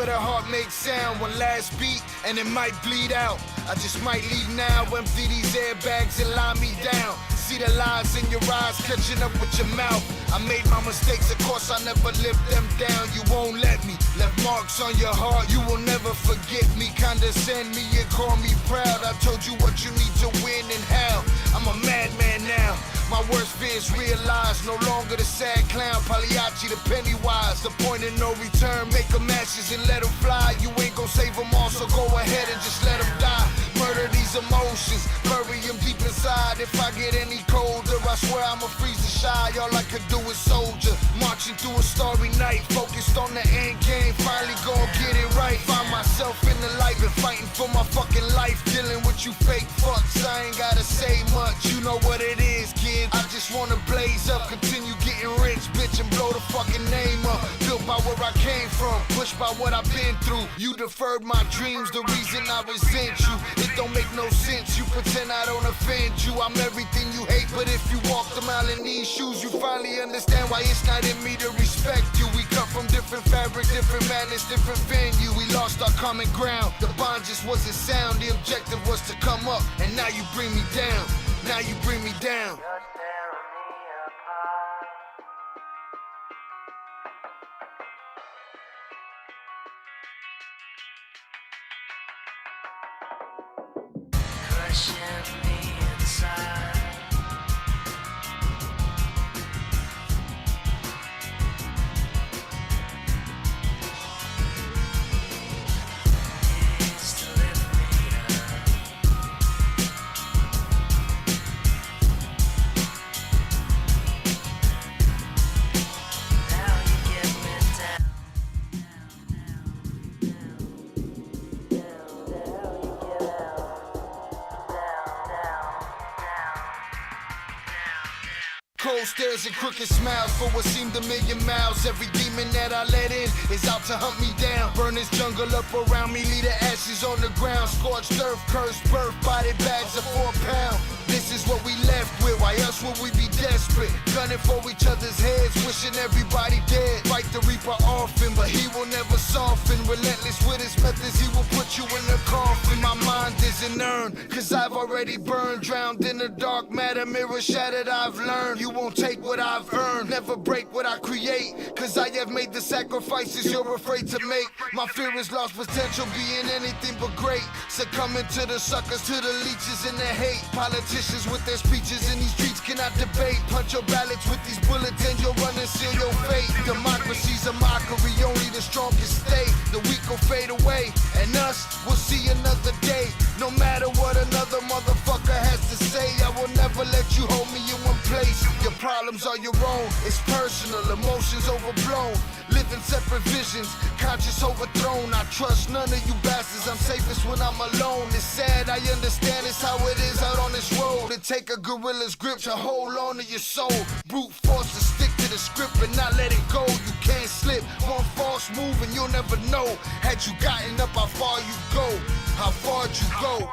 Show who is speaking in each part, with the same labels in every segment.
Speaker 1: where the heart makes sound. One last beat and it might bleed out. I just might leave now, empty these airbags and lie me down. See the lies in your eyes catching up with your mouth. I made my mistakes, of course I never lived them down. You won't let me, left marks on your heart. You will never forget me, condescend me and call me proud. I told you what you need to win and how. I'm a madman now. My worst fears realized, no longer the sad clown, Pagliacci the Pennywise. The point of no return, make them ashes and let them fly. You ain't gon' save them all, so go ahead and just let them die. Murder these emotions, bury them deep inside. If I get any colder, I swear I'ma freeze the shy. All I could do is soldier, marching through a starry night, focused on the end game, finally gon' get it right. Find myself in the light, been fighting for my fucking life, dealing with you fake fucks. I ain't gotta say much, you know what it is, kid. I just wanna blaze up, continue getting rich, bitch, and blow the fucking name up. Built by where I came from, pushed by what I've been through. You deferred my dreams, the reason I resent you. It don't make no sense, you pretend I don't offend you. I'm everything you hate, but if you walked a mile in these shoes, you finally understand why it's not in me to respect you. We come from different fabric, different madness, different venue. We lost our common ground, the bond just wasn't sound. The objective was to come up, and now you bring me down. Now you bring me down.
Speaker 2: Crushing me inside.
Speaker 1: Cold stares and crooked smiles for what seemed a million miles. Every demon that I let in is out to hunt me down. Burn this jungle up around me, leave the ashes on the ground. Scorched earth, cursed birth, body bags of 4 pounds. This is what we left with, why else would we be desperate? Gunning for each other's heads, wishing everybody dead. Fight the reaper often, but he will never soften. Relentless with his methods, he will put you in the coffin. My mind isn't earned, cause I've already burned. Drowned in the dark matter, mirror shattered, I've learned. You won't take what I've earned, never break what I create. Cause I have made the sacrifices you're afraid to make. My fear is lost potential, being anything but great. Succumbing to the suckers, to the leeches and the hate. Politicians with their speeches in these streets cannot debate. Punch your ballots with these bullets and you'll run and seal your fate. Democracy's a mockery, only the strongest stay. The weak will fade away, and us will see another day. No matter what another motherfucker has to say, I will never let you hold me in one place. Your problems are your own, it's personal, emotions overblown. Living separate visions, conscious overthrown. I trust none of you bastards, I'm safest when I'm alone. It's sad, I understand it's how it is out on this road. It take a gorilla's grip to hold on to your soul. Brute force to stick to the script and not let it go. You can't slip, one false move and you'll never know. Had you gotten up, how far you go, how far'd you go.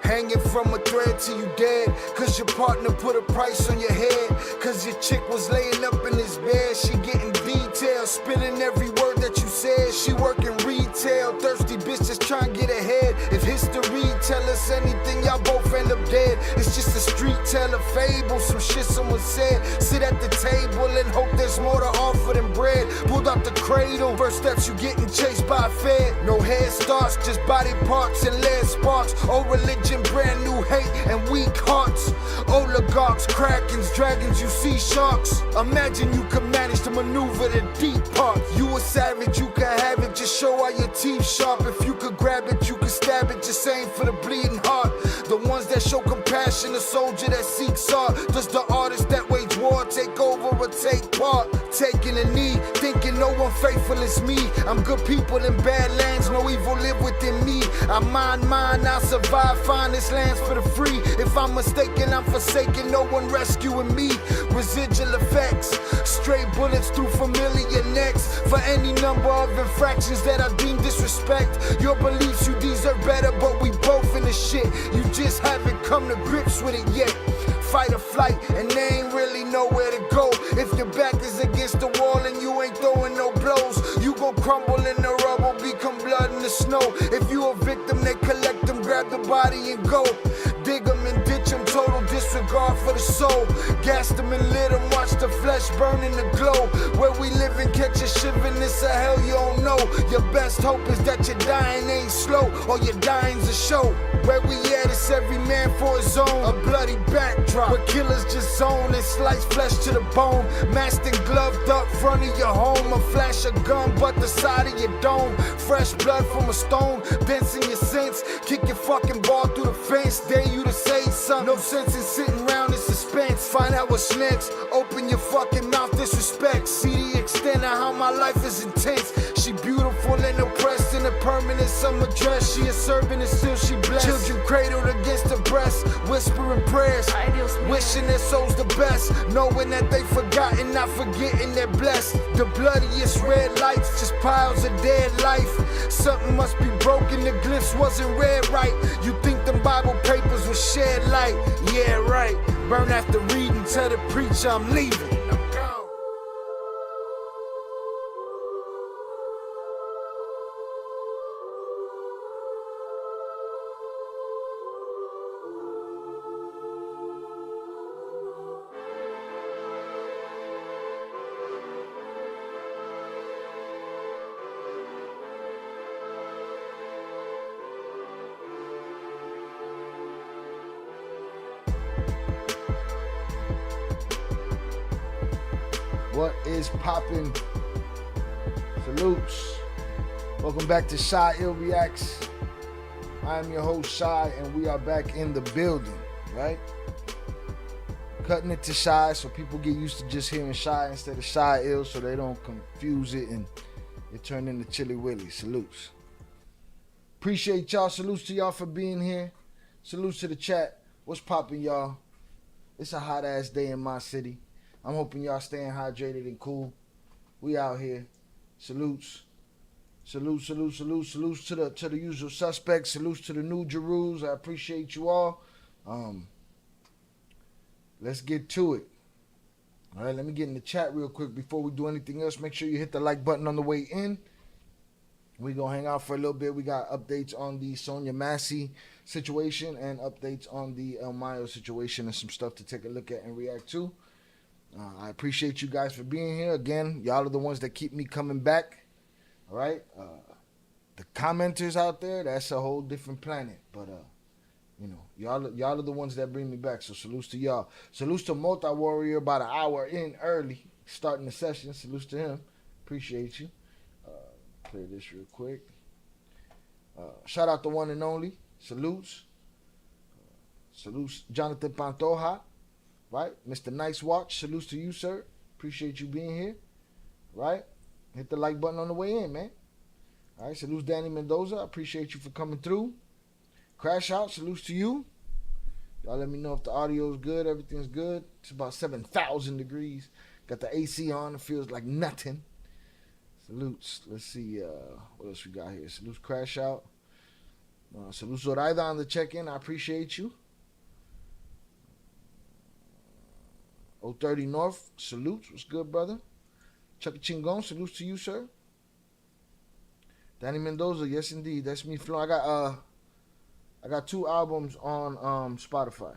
Speaker 1: Hanging from a thread till you dead, cause your partner put a price on your head. Cause your chick was laying up in his bed, she getting details, spilling every word that you said. She working retail, thirsty bitch just trying to get ahead. If history tell us anything, y'all both end up dead. It's just a street tale, a fable, some shit someone said. Sit at the table and hope there's more to offer than bread. Pulled out the cradle, first steps you getting chased by a fed. No head starts, just body parts and lead sparks. Old religion, brand new hate and weak hearts. Oligarchs, krakens, dragons, you see sharks. Imagine you could manage to maneuver the deep part. You a savage, you can have it, just show all your teeth sharp. If you could grab it, you could stab it, just aim for the bleeding heart. The ones that show compassion, the soldier that seeks art. Does the artist that wage war take over or take part? Taking a knee, thinking no one faithful is me. I'm good people in bad lands, no evil live within me. I mind mine, I survive, find this lands for the free. If I'm mistaken, I'm forsaken, no one rescuing me. Residual effects, stray bullets through familiar necks. For any number of infractions that I deem disrespect. Your beliefs, you deserve better, but we both in the shit. You just haven't come to grips with it yet. Fight or flight, and they ain't really nowhere to go. If your back is against the wall and you ain't throwing no blows, you gon' crumble in the rubble, become blood in the snow. If you a victim, they collect them, grab the body and go. Dig them and ditch them, total disregard for the soul. Gas them and lit them, watch the flesh burn in the glow. Where we live and catch a shiver, this a hell you don't know. Your best hope is that your dying ain't slow, or your dying's a show. Where we at, it's every man for his own. A bloody backdrop, where killers just zone and slice flesh to the bone. Masked and gloved up front of your home. A flash of gun, but the side of your dome. Fresh blood from a stone, dents in your sense. Kick your fucking ball through the fence, dare you to say something. No sense in sitting around in suspense. Find out what's next, open your fucking mouth, disrespect. See the extent of how my life is intense. She beautiful and oppressed in a permanent summer dress. She a servant and still she blessed. Children cradled against her breast, whispering prayers, wishing their souls the best, knowing that they forgotten, not forgetting they're blessed. The bloodiest red lights, just piles of dead life. Something must be broken, the glyphs wasn't read right. You think them Bible papers will shed light? Yeah, right. Burn after reading, tell the preacher I'm leaving.
Speaker 3: What is poppin'? Salutes. Welcome back to Shy Ill Reacts. I am your host, Shy, and we are back in the building, right? Cutting it to Shy so people get used to just hearing Shy instead of Shy Ill so they don't confuse it and it turn into Chili Willy. Salutes. Appreciate y'all. Salutes to y'all for being here. Salutes to the chat. What's poppin', y'all? It's a hot ass day in my city. I'm hoping y'all staying hydrated and cool. We out here. Salutes. Salute to the usual suspects. Salutes to the new Jerus. I appreciate you all. Let's get to it. All right, let me get in the chat real quick before we do anything else. Make sure you hit the like button on the way in. We're going to hang out for a little bit. We got updates on the Sonya Massey situation and updates on the Mayo situation and some stuff to take a look at and react to. I appreciate you guys for being here. Again, y'all are the ones that keep me coming back. All right? The commenters out there, that's a whole different planet. But, you know, y'all are the ones that bring me back. So salutes to y'all. Salutes to Multi Warrior about an hour in early, starting the session. Salutes to him. Appreciate you. Play this real quick. Shout out the one and only. Salutes. Salutes Jonathan Pantoja. Right? Mr. Nice Watch. Salutes to you, sir. Appreciate you being here. Right? Hit the like button on the way in, man. All right. Salutes Danny Mendoza. Appreciate you for coming through. Crash Out. Salutes to you. Y'all let me know if the audio is good. Everything's good. It's about 7,000 degrees. Got the AC on. It feels like nothing. Salutes. Let's see what else we got here. Salutes Crash Out. Salutes Zoraida on the check-in. I appreciate you. 030 North. Salutes. What's good, brother? Chucky Chingon. Salutes to you, sir. Danny Mendoza. Yes, indeed. That's me. Flo. I got 2 albums on Spotify.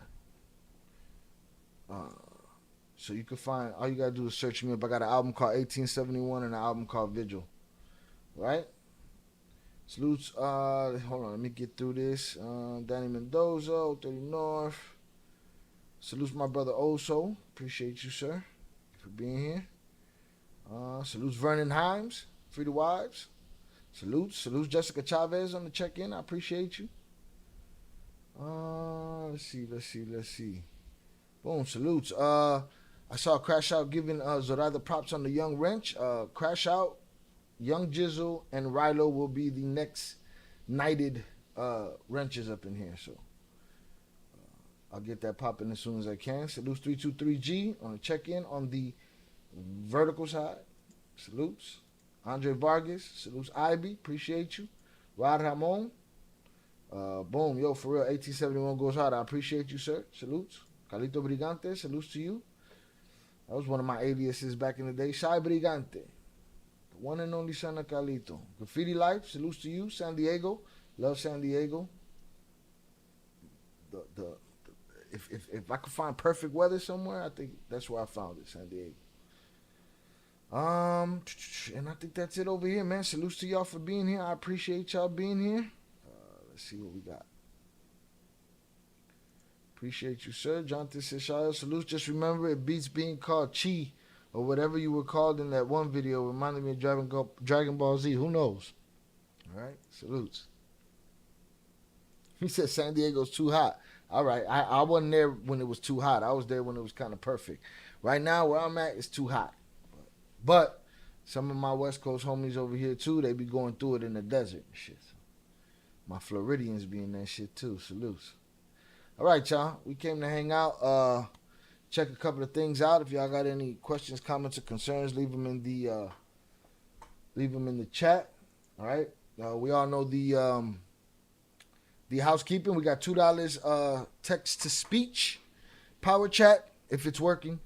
Speaker 3: So you can find, all you gotta do is search me up. I got an album called 1871 and an album called Vigil. Right? Salutes, hold on, let me get through this. Danny Mendoza, 030 North. Salutes my brother Oso. Appreciate you, sir, for being here. Salutes Vernon Himes, Free the Wives. Salutes Jessica Chavez on the check-in. I appreciate you. Let's see. Boom, salutes. I saw Crash Out giving Zorada props on the young wrench. Crash Out, Young Jizzle, and Rilo will be the next knighted wrenches up in here. So I'll get that popping as soon as I can. Salutes 323G on a check-in on the vertical side. Salutes. Andre Vargas. Salutes Ivy. Appreciate you. Rod Ramon. Boom. Yo, for real. 1871 goes hard. I appreciate you, sir. Salutes. Carlito Brigante. Salutes to you. That was one of my aliases back in the day. Shy Brigante. The one and only son of Carlito. Graffiti Life. Salutes to you. San Diego. Love San Diego. If I could find perfect weather somewhere, I think that's where I found it, San Diego. And I think that's it over here, man. Salutes to y'all for being here. I appreciate y'all being here. Let's see what we got. Appreciate you, sir. Jonathan says, salutes. Just remember, it beats being called Chi or whatever you were called in that one video. Reminded me of Dragon Ball Z. Who knows? All right. Salutes. He said San Diego's too hot. All right, I wasn't there when it was too hot. I was there when it was kind of perfect. Right now, where I'm at, it's too hot. But some of my West Coast homies over here, too, they be going through it in the desert and shit. My Floridians be in that shit, too. Salutes. All right, y'all. We came to hang out. Check a couple of things out. If y'all got any questions, comments, or concerns, leave them in the chat. All right? We all know the housekeeping. We got $2 text to speech, power chat if it's working.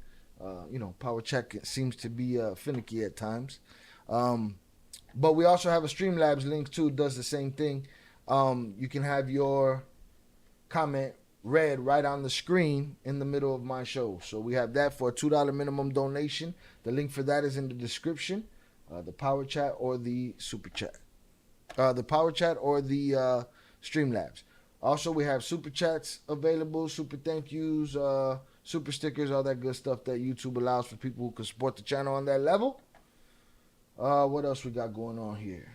Speaker 3: Power chat seems to be finicky at times. But we also have a Streamlabs link too. Does the same thing. You can have your comment read right on the screen in the middle of my show. So we have that for a $2 minimum donation. The link for that is in the description. The power chat or the super chat. The power chat or the Streamlabs. Also, we have super chats available, super thank yous, super stickers, all that good stuff that YouTube allows for people who can support the channel on that level. What else we got going on here?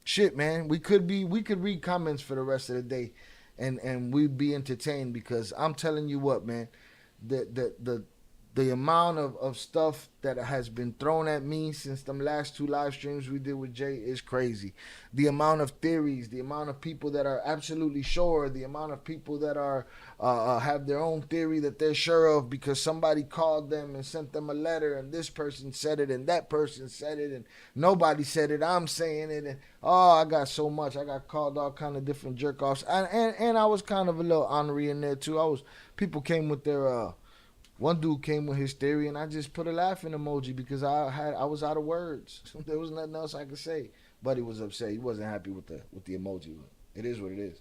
Speaker 3: Shit, man, we could read comments for the rest of the day, and we'd be entertained because I'm telling you what, man, the amount of stuff that has been thrown at me since them last 2 live streams we did with Jay is crazy. The amount of theories, the amount of people that are absolutely sure, the amount of people that are have their own theory that they're sure of because somebody called them and sent them a letter and this person said it and that person said it and nobody said it, I'm saying it, and I got so much. I got called all kind of different jerk offs, and I was kind of a little ornery in there too. People came with their one dude came with his theory, and I just put a laughing emoji because I was out of words. There was nothing else I could say. Buddy was upset. He wasn't happy with the emoji. It is what it is.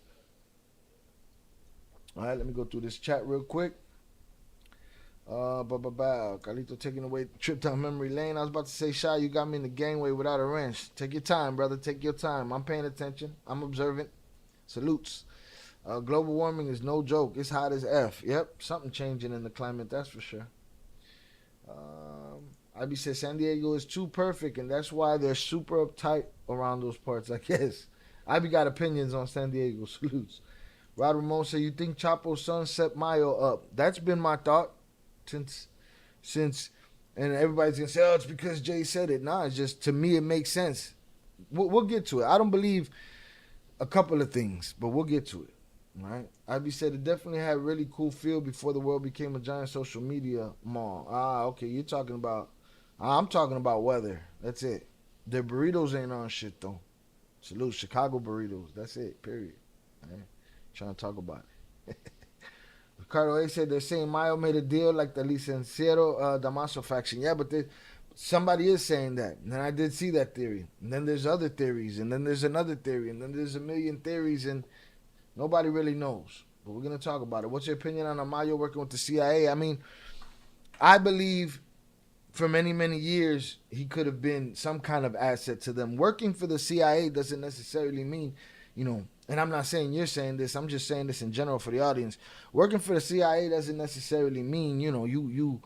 Speaker 3: All right, let me go through this chat real quick. Carlito taking away trip down memory lane. I was about to say, Shy, you got me in the gangway without a wrench. Take your time, brother. Take your time. I'm paying attention. I'm observant. Salutes. Global warming is no joke. It's hot as F. Yep, something changing in the climate, that's for sure. IB says San Diego is too perfect, and that's why they're super uptight around those parts, I guess. IB got opinions on San Diego. Salutes. Rod Ramon said, you think Chapo's son set Mayo up? That's been my thought since, and everybody's going to say, oh, it's because Jay said it. Nah, it's just, to me, it makes sense. We'll get to it. I don't believe a couple of things, but we'll get to it. Right, IB said it definitely had a really cool feel before the world became a giant social media mall. Okay, you're talking about. I'm talking about weather. That's it. Their burritos ain't on shit though. Salute Chicago burritos. That's it. Period. Right? Trying to talk about it. Ricardo A said they're saying Mayo made a deal like the Licenciero Damaso faction. Yeah, but somebody is saying that, and I did see that theory. And then there's other theories, and then there's another theory, and then there's a million theories, and nobody really knows, but we're going to talk about it. What's your opinion on Mayo working with the CIA? I mean, I believe for many, many years, he could have been some kind of asset to them. Working for the CIA doesn't necessarily mean, and I'm not saying you're saying this, I'm just saying this in general for the audience. Working for the CIA doesn't necessarily mean, you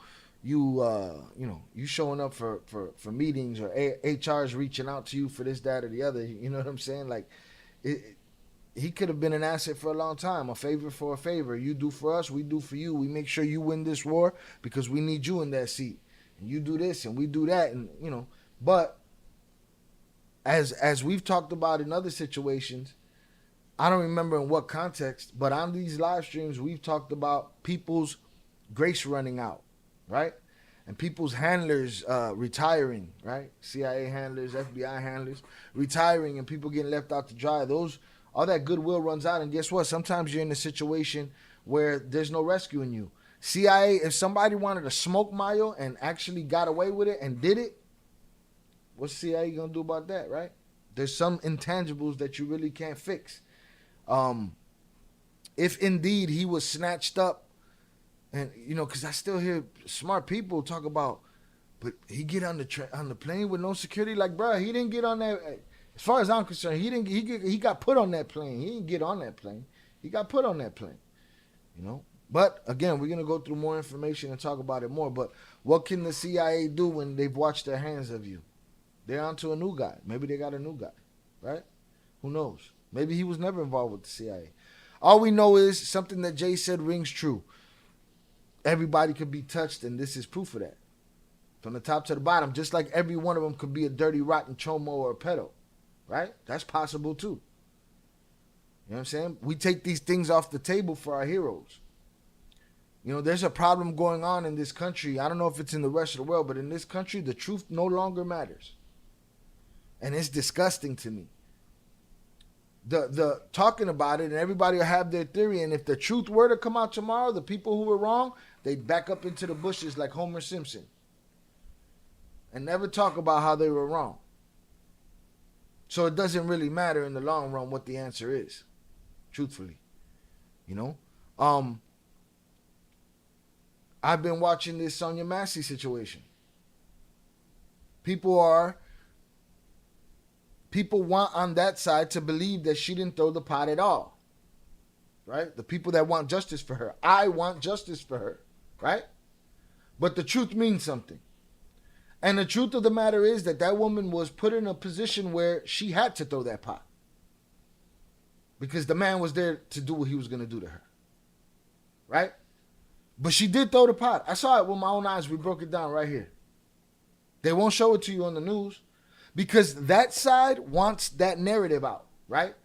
Speaker 3: showing up for meetings or HR's reaching out to you for this, that, or the other. You know what I'm saying? Like, he could have been an asset for a long time. A favor for a favor. You do for us, we do for you. We make sure you win this war because we need you in that seat. And you do this and we do that, and you know. But as we've talked about in other situations, I don't remember in what context, but on these live streams, we've talked about people's grace running out, right? And people's handlers retiring, right? CIA handlers, FBI handlers retiring, and people getting left out to dry. All that goodwill runs out, and guess what? Sometimes you're in a situation where there's no rescuing you. CIA, if somebody wanted to smoke Mayo and actually got away with it and did it, what's CIA gonna do about that, right? There's some intangibles that you really can't fix. If indeed he was snatched up, and you know, because I still hear smart people talk about, but he get on the plane with no security. Like, bro, he didn't get on that. As far as I'm concerned, he got put on that plane. He didn't get on that plane. He got put on that plane. You know. But again, we're gonna go through more information and talk about it more. But what can the CIA do when they've washed their hands of you? They're onto a new guy. Maybe they got a new guy, right? Who knows? Maybe he was never involved with the CIA. All we know is something that Jay said rings true. Everybody could be touched, and this is proof of that. From the top to the bottom, just like every one of them could be a dirty, rotten chomo or a pedo, right? That's possible too. You know what I'm saying? We take these things off the table for our heroes. You know, there's a problem going on in this country. I don't know if it's in the rest of the world, but in this country, the truth no longer matters. And it's disgusting to me. The talking about it, and everybody will have their theory, and if the truth were to come out tomorrow, the people who were wrong, they'd back up into the bushes like Homer Simpson and never talk about how they were wrong. So it doesn't really matter in the long run what the answer is, truthfully. You know? I've been watching this Sonya Massey situation. People want on that side to believe that she didn't throw the pot at all. Right? The people that want justice for her. I want justice for her. Right? But the truth means something. And the truth of the matter is that woman was put in a position where she had to throw that pot. Because the man was there to do what he was going to do to her. Right? But she did throw the pot. I saw it with my own eyes. We broke it down right here. They won't show it to you on the news. Because that side wants that narrative out, right?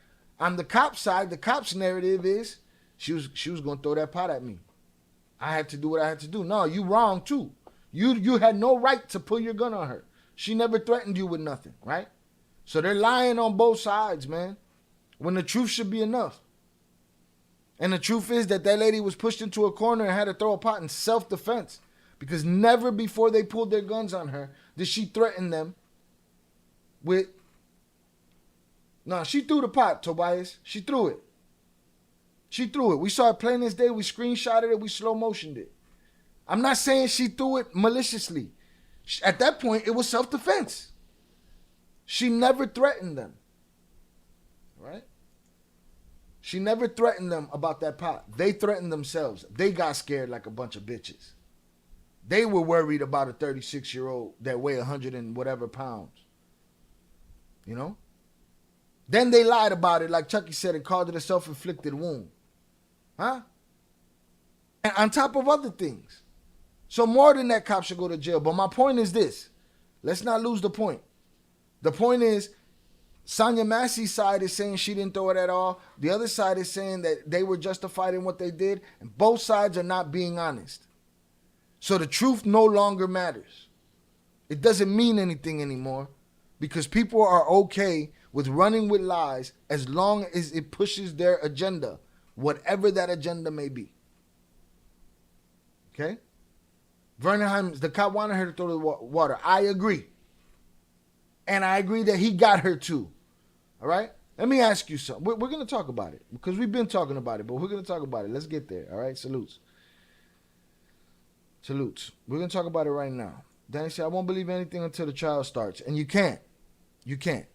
Speaker 3: On the cop side, the cop's narrative is she was going to throw that pot at me. I had to do what I had to do. No, you wrong too. You had no right to pull your gun on her. She never threatened you with nothing, right? So they're lying on both sides, man. When the truth should be enough. And the truth is that lady was pushed into a corner and had to throw a pot in self-defense. Because never before they pulled their guns on her did she threaten them with... No, she threw the pot, Tobias. She threw it. She threw it. We saw it plain as day. We screenshotted it. We slow motioned it. I'm not saying she threw it maliciously. At that point, it was self-defense. She never threatened them. Right? She never threatened them about that pot. They threatened themselves. They got scared like a bunch of bitches. They were worried about a 36-year-old that weighed 100 and whatever pounds. You know? Then they lied about it, like Chucky said, and called it a self-inflicted wound. Huh? And on top of other things. So more than that, cops should go to jail. But my point is this. Let's not lose the point. The point is, Sonya Massey's side is saying she didn't throw it at all. The other side is saying that they were justified in what they did. And both sides are not being honest. So the truth no longer matters. It doesn't mean anything anymore. Because people are okay with running with lies as long as it pushes their agenda, whatever that agenda may be. Okay? Vernheim, the cop wanted her to throw the water. I agree. And I agree that he got her too. All right? Let me ask you something. We're going to talk about it because we've been talking about it, but we're going to talk about it. Let's get there. All right? Salutes. Salutes. We're going to talk about it right now. Danny said, I won't believe anything until the trial starts. And you can't. You can't.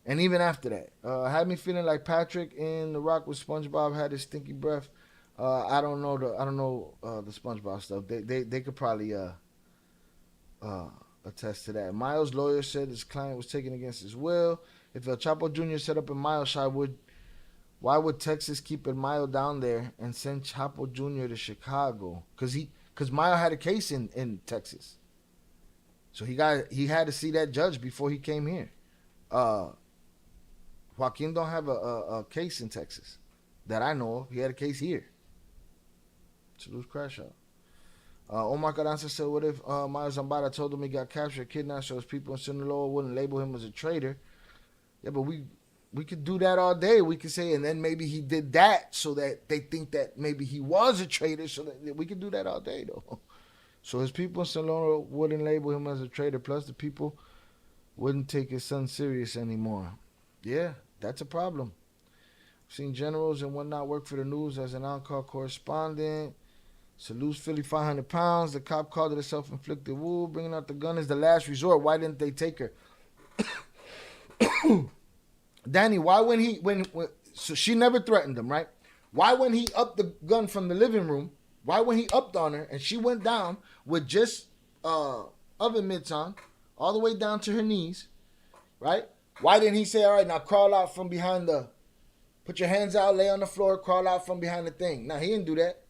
Speaker 3: And even after that, had me feeling like Patrick in The Rock with SpongeBob had his stinky breath. I don't know the SpongeBob stuff. They could probably attest to that. Mayo's lawyer said his client was taken against his will. If El Chapo Jr. set up in Mayo, I would Why would Texas keep Mayo down there and send Chapo Jr. to Chicago? Because Mayo had a case in Texas. So he had to see that judge before he came here. Joaquín don't have a case in Texas that I know of. He had a case here. Salute Crash Out. Omar Carranza said, what if Mayo Zambada told him he got captured, kidnapped, so his people in Sinaloa wouldn't label him as a traitor? Yeah, but we could do that all day. We could say, and then maybe he did that so that they think that maybe he was a traitor. So that we could do that all day, though. So his people in Sinaloa wouldn't label him as a traitor. Plus, the people wouldn't take his son serious anymore. Yeah, that's a problem. I've seen generals and whatnot work for the news as an on-call correspondent. Salutes Philly 500 pounds. The cop called it a self-inflicted wound. Bringing out the gun is the last resort. Why didn't they take her? Danny, why when so she never threatened him, right? Why when he upped the gun from the living room, why when he upped on her and she went down with just oven mitts on, all the way down to her knees, right? Why didn't he say, all right, now crawl out from behind put your hands out, lay on the floor, crawl out from behind the thing? Now, he didn't do that.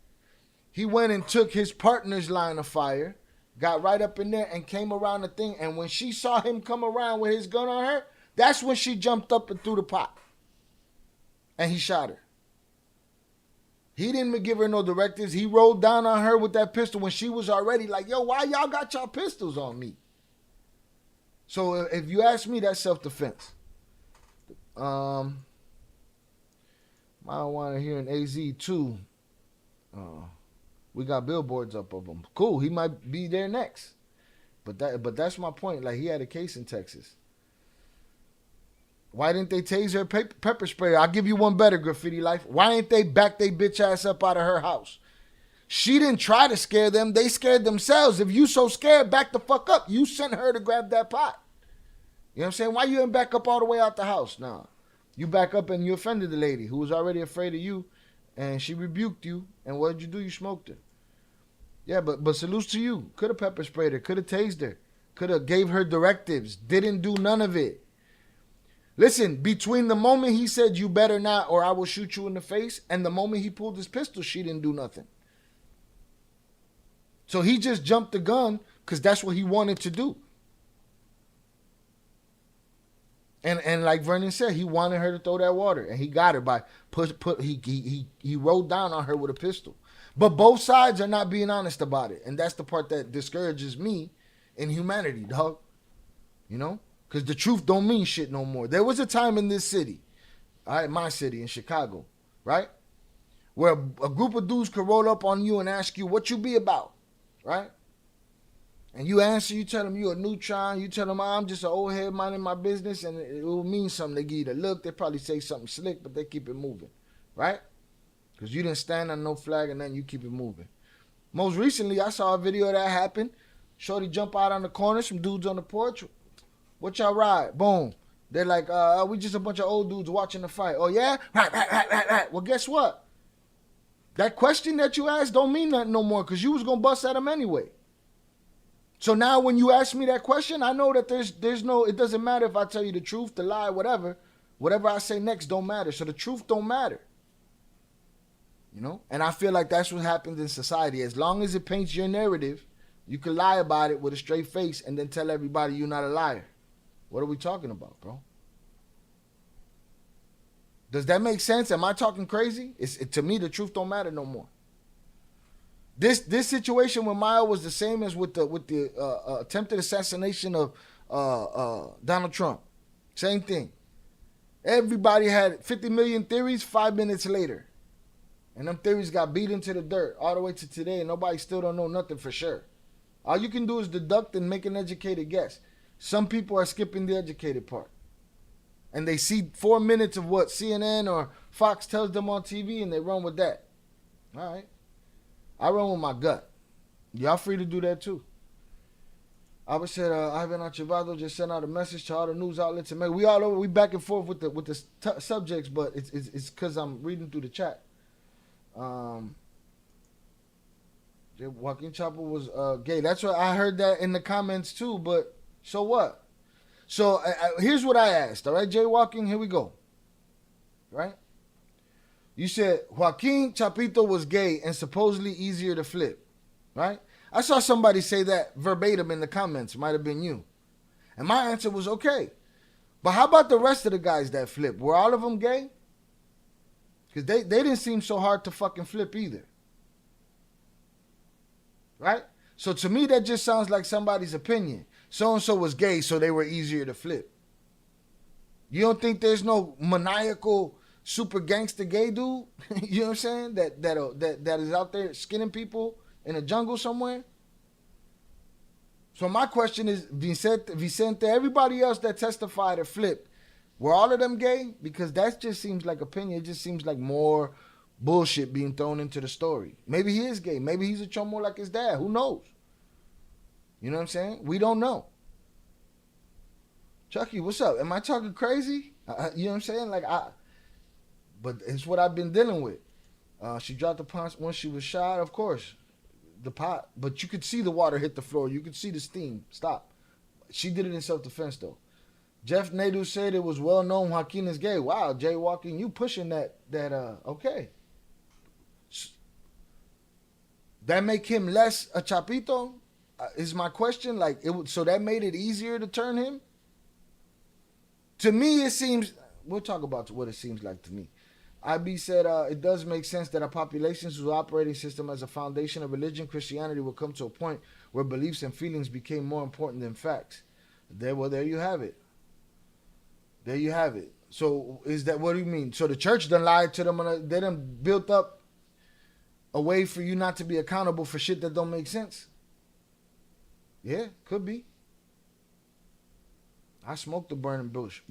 Speaker 3: He went and took his partner's line of fire, got right up in there and came around the thing. And when she saw him come around with his gun on her, that's when she jumped up and threw the pot. And he shot her. He didn't give her no directives. He rolled down on her with that pistol when she was already like, yo, why y'all got y'all pistols on me? So if you ask me, that's self-defense. I want to hear an AZ too. We got billboards up of him. Cool, he might be there next. But that's my point. Like, he had a case in Texas. Why didn't they tase her pepper spray? I'll give you one better, Graffiti Life. Why didn't they back they bitch ass up out of her house? She didn't try to scare them. They scared themselves. If you so scared, back the fuck up. You sent her to grab that pot. You know what I'm saying? Why you didn't back up all the way out the house? Nah. You back up and you offended the lady who was already afraid of you, and she rebuked you, and what did you do? You smoked her. Yeah, but salutes to you. Could have pepper sprayed her. Could have tased her. Could have gave her directives. Didn't do none of it. Listen, between the moment he said, you better not or I will shoot you in the face, and the moment he pulled his pistol, she didn't do nothing. So he just jumped the gun because that's what he wanted to do. And like Vernon said, he wanted her to throw that water, and he got her by he rolled down on her with a pistol. But both sides are not being honest about it, and that's the part that discourages me in humanity, dog. You know? Because the truth don't mean shit no more. There was a time in this city, all right, my city in Chicago, right, where a group of dudes could roll up on you and ask you what you be about, right? And you answer, you tell them you a neutron, you tell them I'm just an old head minding my business, and it will mean something. They give you the look, they probably say something slick, but they keep it moving, right? Because you didn't stand on no flag and then you keep it moving. Most recently, I saw a video of that happen. Shorty jump out on the corner, some dudes on the porch. What y'all ride? Boom. They're like, we just a bunch of old dudes watching the fight. Oh, yeah? Right. Well, guess what? That question that you asked don't mean nothing no more because you was going to bust at them anyway. So now when you ask me that question, I know that there's no, it doesn't matter if I tell you the truth, the lie, whatever. Whatever I say next don't matter. So the truth don't matter. You know? And I feel like that's what happens in society. As long as it paints your narrative, you can lie about it with a straight face and then tell everybody you're not a liar. What are we talking about, bro? Does that make sense? Am I talking crazy? To me, the truth don't matter no more. This situation with Mayo was the same as with the attempted assassination of Donald Trump. Same thing. Everybody had 50 million theories 5 minutes later. And them theories got beat into the dirt all the way to today, and nobody still don't know nothing for sure. All you can do is deduct and make an educated guess. Some people are skipping the educated part. And they see 4 minutes of what CNN or Fox tells them on TV, and they run with that. All right. I run with my gut. Y'all free to do that too. Albert said, Ivan Archivado just sent out a message to all the news outlets. And we all over, we back and forth with the subjects, but it's because I'm reading through the chat. Joaquín Chapo was gay. That's what I heard that in the comments too, but so what? So here's what I asked, all right, Jay Joaquín, here we go. Right? You said Joaquín Chapito was gay and supposedly easier to flip, right? I saw somebody say that verbatim in the comments. Might have been you. And my answer was okay. But how about the rest of the guys that flip? Were all of them gay? Because they didn't seem so hard to fucking flip either. Right? So to me, that just sounds like somebody's opinion. So-and-so was gay, so they were easier to flip. You don't think there's no maniacal, super gangster gay dude? You know what I'm saying? That is out there skinning people in a jungle somewhere? So my question is, Vicente, everybody else that testified or flipped, were all of them gay? Because that just seems like opinion. It just seems like more bullshit being thrown into the story. Maybe he is gay. Maybe he's a chomo like his dad. Who knows? You know what I'm saying? We don't know. Chucky, what's up? Am I talking crazy? You know what I'm saying? But it's what I've been dealing with. She dropped the pot when she was shot, of course. The pot. But you could see the water hit the floor. You could see the steam. Stop. She did it in self-defense, though. Jeff Nadu said it was well known Joaquín is gay. Wow, Jay Joaquín, you pushing that, okay. That make him less a chapito? Is my question. So that made it easier to turn him? To me, it seems, we'll talk about what it seems like to me. IB said, it does make sense that a population whose operating system as a foundation of religion, Christianity, will come to a point where beliefs and feelings became more important than facts. There you have it. There you have it. So what do you mean? So the church done lied to them, they done built up a way for you not to be accountable for shit that don't make sense? Yeah, could be. I smoked the burning bush.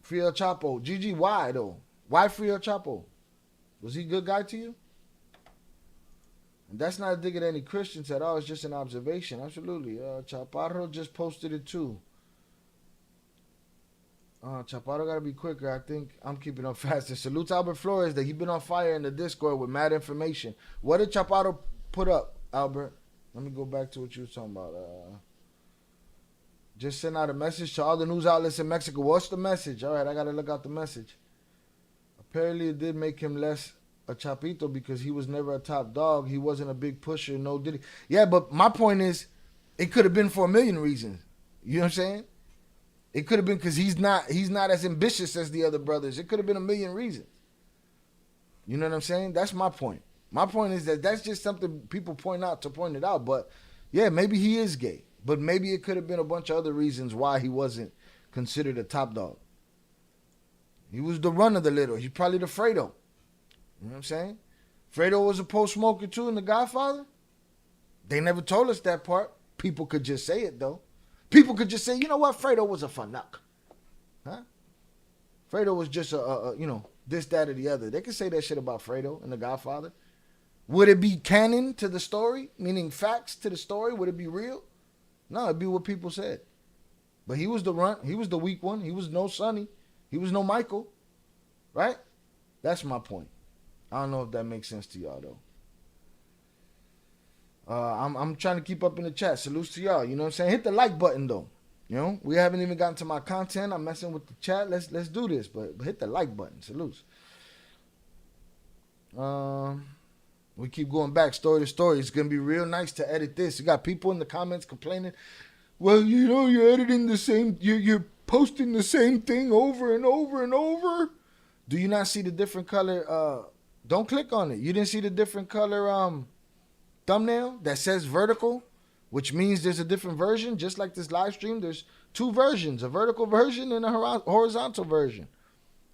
Speaker 3: Free El Chapo. GG, why though? Why free El Chapo? Was he a good guy to you? And that's not a dig at any Christians at all. It's just an observation. Absolutely. Chaparro just posted it too. Chaparro gotta be quicker. I think I'm keeping up faster. Salutes Albert Flores that he been on fire in the Discord with mad information. What did Chaparro put up, Albert? Let me go back to what you were talking about. Just sent out a message to all the news outlets in Mexico. What's the message? All right, I got to look out the message. Apparently, it did make him less a chapito because he was never a top dog. He wasn't a big pusher. No, did he? Yeah, but my point is, it could have been for a million reasons. You know what I'm saying? It could have been because he's not as ambitious as the other brothers. It could have been a million reasons. You know what I'm saying? That's my point. My point is that's just something people point it out. But yeah, maybe he is gay. But maybe it could have been a bunch of other reasons why he wasn't considered a top dog. He was the run of the litter. He's probably the Fredo. You know what I'm saying? Fredo was a post-smoker too in The Godfather. They never told us that part. People could just say it though. People could just say, you know what? Fredo was a fanuc. Huh? Fredo was just this, that, or the other. They could say that shit about Fredo in The Godfather. Would it be canon to the story? Meaning facts to the story? Would it be real? No, it'd be what people said. But he was the runt. He was the weak one. He was no Sonny. He was no Michael. Right? That's my point. I don't know if that makes sense to y'all, though. I'm trying to keep up in the chat. Salutes to y'all. You know what I'm saying? Hit the like button, though. You know? We haven't even gotten to my content. I'm messing with the chat. Let's do this. But hit the like button. Salutes. We keep going back story to story. It's going to be real nice to edit this. You got people in the comments complaining, well, you know, you're editing the same, you're posting the same thing over and over and over. Do you not see the different color? Don't click on it. You didn't see the different color thumbnail that says vertical, which means there's a different version. Just like this live stream, there's two versions, a vertical version and a horizontal version.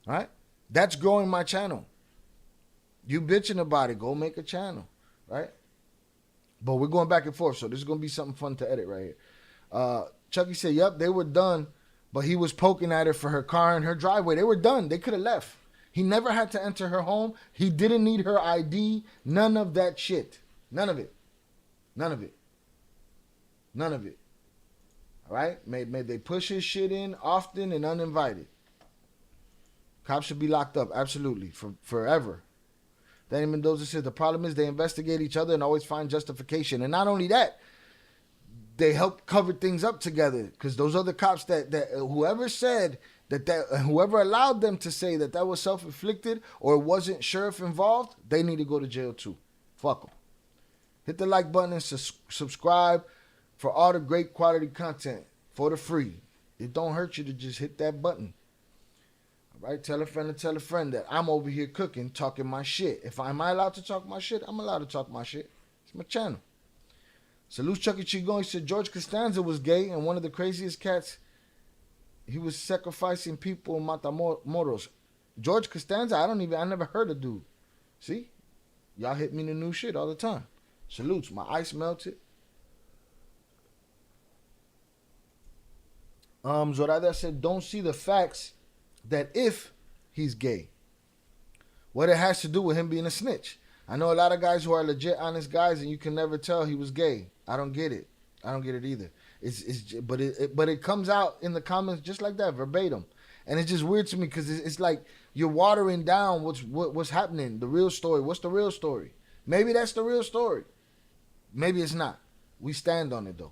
Speaker 3: All right? That's growing my channel. You bitching about it, go make a channel, right? But we're going back and forth, so this is going to be something fun to edit right here. Chucky said, yep, they were done, but he was poking at her for her car and her driveway. They were done. They could have left. He never had to enter her home. He didn't need her ID. None of that shit. None of it. None of it. None of it. All right? May they push his shit in often and uninvited. Cops should be locked up, absolutely, for forever. Danny Mendoza says the problem is they investigate each other and always find justification. And not only that, they help cover things up together. Because those other cops that whoever said that whoever allowed them to say that that was self-inflicted or wasn't sure if involved, they need to go to jail too. Fuck them. Hit the like button and subscribe for all the great quality content for the free. It don't hurt you to just hit that button. All right, tell a friend to tell a friend that I'm over here cooking, talking my shit. Am I allowed to talk my shit? I'm allowed to talk my shit. It's my channel. Salute Chucky Chigon. He said George Costanza was gay and one of the craziest cats. He was sacrificing people in Matamoros. George Costanza, I never heard of dude. See? Y'all hit me the new shit all the time. Salutes. My ice melted. Zorada said, don't see the facts that if he's gay. What it has to do with him being a snitch. I know a lot of guys who are legit honest guys and you can never tell he was gay. I don't get it. I don't get it either. But it comes out in the comments just like that, verbatim. And it's just weird to me because it's like you're watering down what's happening, the real story. What's the real story? Maybe that's the real story. Maybe it's not. We stand on it though.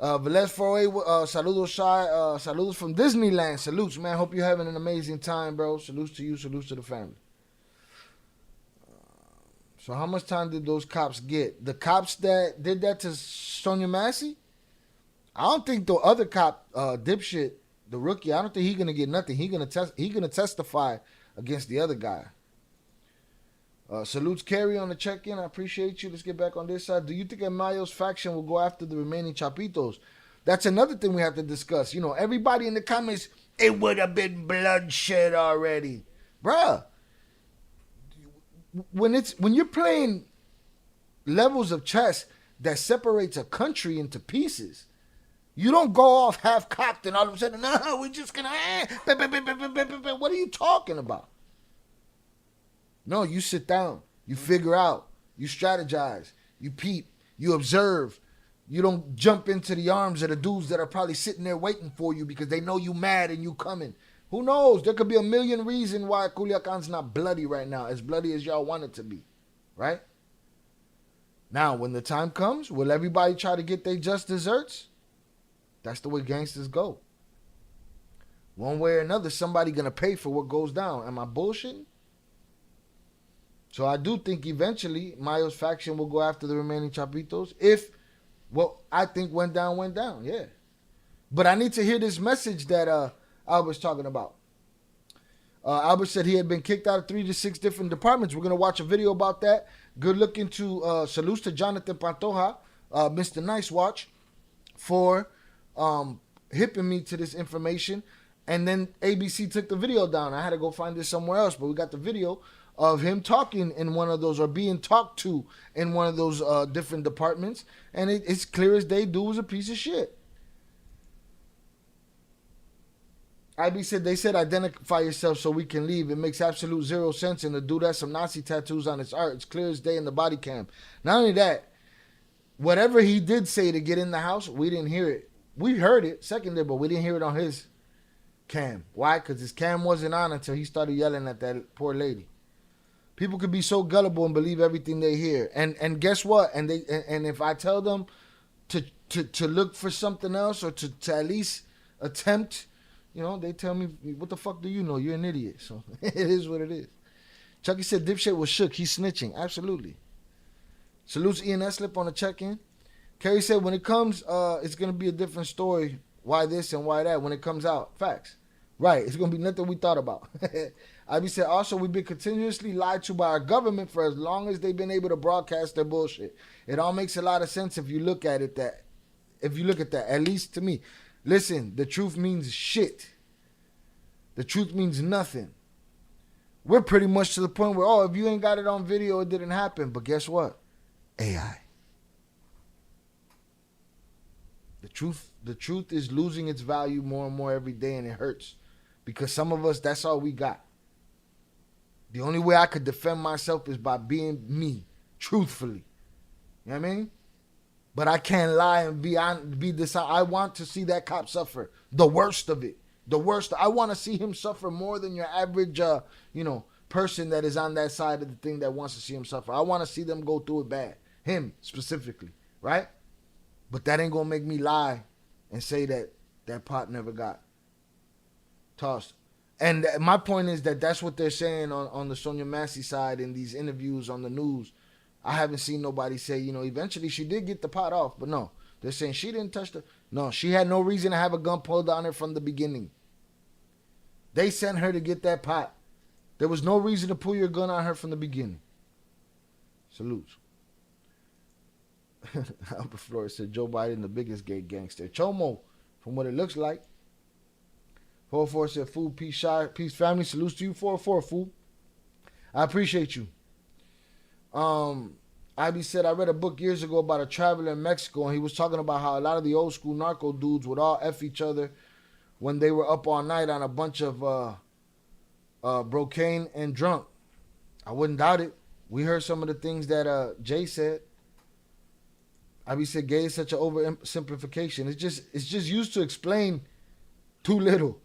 Speaker 3: Velez 48, saludos Shy, saludos from Disneyland. Salutes, man. Hope you're having an amazing time, bro. Salutes to you, salutes to the family. So how much time did those cops get? The cops that did that to Sonya Massey? I don't think the other cop, dipshit, the rookie, I don't think he's gonna get nothing. He's gonna testify against the other guy. Salutes Kerry on the check-in. I appreciate you. Let's get back on this side. Do you think Mayo's faction will go after the remaining Chapitos? That's another thing we have to discuss. You know, everybody in the comments, it would have been bloodshed already. Bruh. When you're playing levels of chess that separates a country into pieces, you don't go off half-cocked and all of a sudden, no, we're just gonna, what are you talking about? No, you sit down, you figure out, you strategize, you peep, you observe. You don't jump into the arms of the dudes that are probably sitting there waiting for you because they know you mad and you coming. Who knows? There could be a million reasons why Culiacan's not bloody right now, as bloody as y'all want it to be, right? Now, when the time comes, will everybody try to get their just desserts? That's the way gangsters go. One way or another, somebody gonna pay for what goes down. Am I bullshitting? So I do think eventually Mayo's faction will go after the remaining Chapitos if what I think went down, yeah. But I need to hear this message that Albert's talking about. Albert said he had been kicked out of 3 to 6 different departments. We're going to watch a video about that. Good looking to salutes to Jonathan Pantoja, Mr. Nice Watch, for hipping me to this information. And then ABC took the video down. I had to go find this somewhere else, but we got the video of him talking in one of those, or being talked to in one of those different departments. And it's clear as day, dude was a piece of shit. IB said, they said identify yourself so we can leave. It makes absolute zero sense. And the dude has some Nazi tattoos on his art. It's clear as day in the body cam. Not only that, whatever he did say to get in the house, we didn't hear it. We heard it, secondary, but we didn't hear it on his cam. Why? Because his cam wasn't on until he started yelling at that poor lady. People could be so gullible and believe everything they hear. And guess what? And if I tell them to look for something else or to at least attempt, you know, they tell me, what the fuck do you know? You're an idiot. So it is what it is. Chucky said dipshit was shook. He's snitching. Absolutely. Salutes Ian Eslip on the check-in. Kerry said when it comes, it's going to be a different story. Why this and why that when it comes out. Facts. Right. It's going to be nothing we thought about. Ivy said, also, we've been continuously lied to by our government for as long as they've been able to broadcast their bullshit. It all makes a lot of sense if you look at it that. If you look at that, at least to me. Listen, the truth means shit. The truth means nothing. We're pretty much to the point where, oh, if you ain't got it on video, it didn't happen. But guess what? AI. The truth is losing its value more and more every day, and it hurts. Because some of us, that's all we got. The only way I could defend myself is by being me, truthfully. You know what I mean? But I can't lie and be this. I want to see that cop suffer. The worst of it. The worst. I want to see him suffer more than your average, person that is on that side of the thing that wants to see him suffer. I want to see them go through it bad. Him, specifically. Right? But that ain't going to make me lie and say that pot never got Tossed. And my point is that that's what they're saying on the Sonya Massey side in these interviews on the news. I haven't seen nobody say, eventually she did get the pot off, but no. They're saying she didn't touch the... No, she had no reason to have a gun pulled on her from the beginning. They sent her to get that pot. There was no reason to pull your gun on her from the beginning. Salutes. Albert Flores said Joe Biden the biggest gay gangster. Chomo, from what it looks like. 404 said, fool, peace, shy, peace, family. Salutes to you, 404, fool. I appreciate you. Ivy said, I read a book years ago about a traveler in Mexico, and he was talking about how a lot of the old school narco dudes would all F each other when they were up all night on a bunch of brocaine and drunk. I wouldn't doubt it. We heard some of the things that Jay said. Ivy said, gay is such an oversimplification. It's just used to explain too little.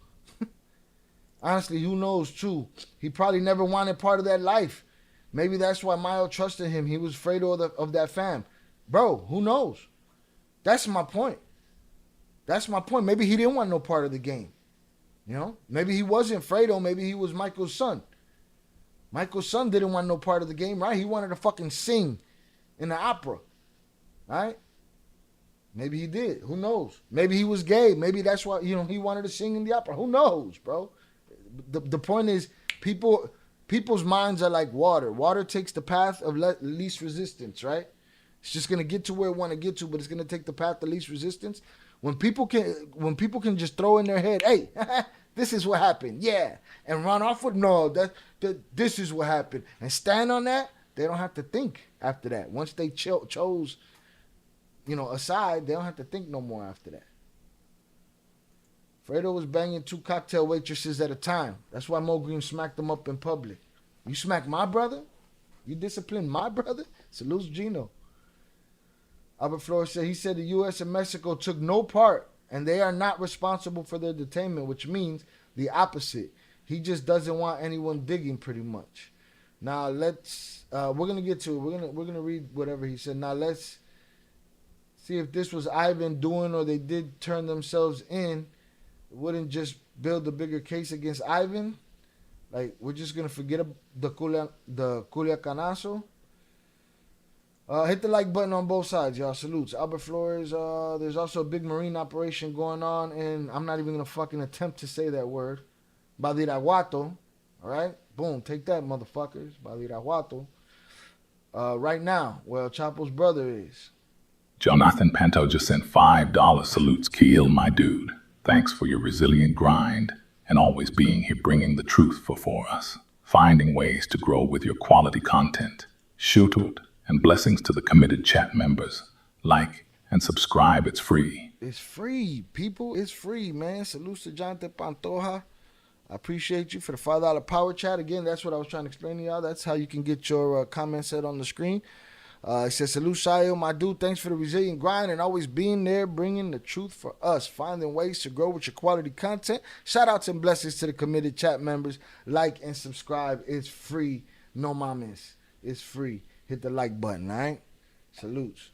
Speaker 3: Honestly, who knows, too? He probably never wanted part of that life. Maybe that's why Mayo trusted him. He was afraid of that fam. Bro, who knows? That's my point. That's my point. Maybe he didn't want no part of the game. Maybe he wasn't Fredo. Maybe he was Michael's son. Michael's son didn't want no part of the game, right? He wanted to fucking sing in the opera, right? Maybe he did. Who knows? Maybe he was gay. Maybe that's why, he wanted to sing in the opera. Who knows, bro? The point is, people's minds are like water. Water takes the path of least resistance, right? It's just gonna get to where it want to get to, but it's gonna take the path of least resistance. When people can just throw in their head, hey, this is what happened, yeah, and run off with no, that this is what happened, and stand on that, they don't have to think after that. Once they chose, aside, they don't have to think no more after that. Fredo was banging 2 cocktail waitresses at a time. That's why Mo Green smacked them up in public. You smack my brother? You discipline my brother? Salutes Gino. Albert Flores said, he said the U.S. and Mexico took no part, and they are not responsible for their detainment, which means the opposite. He just doesn't want anyone digging, pretty much. Now let's, we're gonna get to it. We're gonna read whatever he said. Now let's see if this was Ivan doing or they did turn themselves in. Wouldn't just build a bigger case against Ivan. Like, we're just going to forget the Culiacanazo. Hit the like button on both sides, y'all. Salutes. Albert Flores, there's also a big marine operation going on, and I'm not even going to fucking attempt to say that word. Badiraguato. All right? Boom. Take that, motherfuckers. Badiraguato. Right now, where El Chapo's brother is.
Speaker 4: Jonathan Panto just sent $5 salutes. Kill, my dude. Thanks for your resilient grind and always being here bringing the truth for us. Finding ways to grow with your quality content. Shoot it, and blessings to the committed chat members. Like and subscribe, it's free.
Speaker 3: It's free, people. It's free, man. Salutes to Jonathan Pantoja. I appreciate you for the $5 power chat. Again, that's what I was trying to explain to y'all. That's how you can get your comments set on the screen. It says, salute, Shayo, my dude. Thanks for the resilient grind and always being there, bringing the truth for us, finding ways to grow with your quality content. Shout outs and blessings to the committed chat members. Like and subscribe. It's free. No mames. It's free. Hit the like button, all right? Salutes.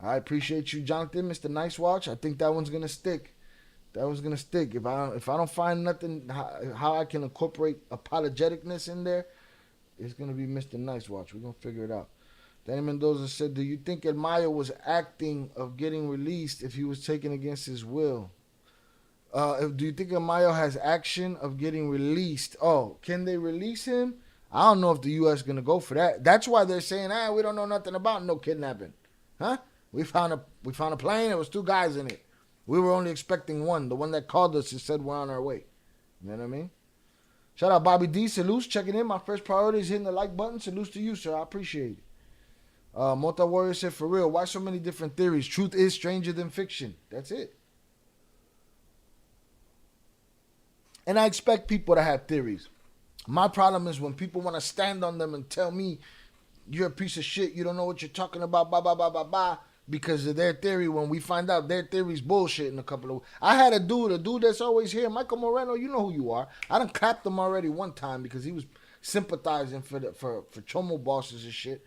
Speaker 3: I appreciate you, Jonathan, Mr. Nice Watch. I think that one's going to stick. That one's going to stick. If I don't find nothing, how I can incorporate apologeticness in there, it's going to be Mr. Nice Watch. We're going to figure it out. Danny Mendoza said, do you think El Mayo was acting of getting released if he was taken against his will? Do you think El Mayo has action of getting released? Oh, can they release him? I don't know if the U.S. is going to go for that. That's why they're saying, we don't know nothing about no kidnapping. Huh? We found a plane. There was 2 guys in it. We were only expecting one. The one that called us and said we're on our way. You know what I mean? Shout out Bobby D. Salutes. Checking in. My first priority is hitting the like button. Salutes to you, sir. I appreciate it. Mota Warrior said, for real, why so many different theories? Truth is stranger than fiction. That's it. And I expect people to have theories. My problem is when people want to stand on them and tell me, you're a piece of shit, you don't know what you're talking about, blah, blah, blah, blah, blah, because of their theory, when we find out their theory's bullshit in a couple of... I had a dude that's always here, Michael Moreno, you know who you are. I done clapped him already one time because he was sympathizing for Chomo bosses and shit.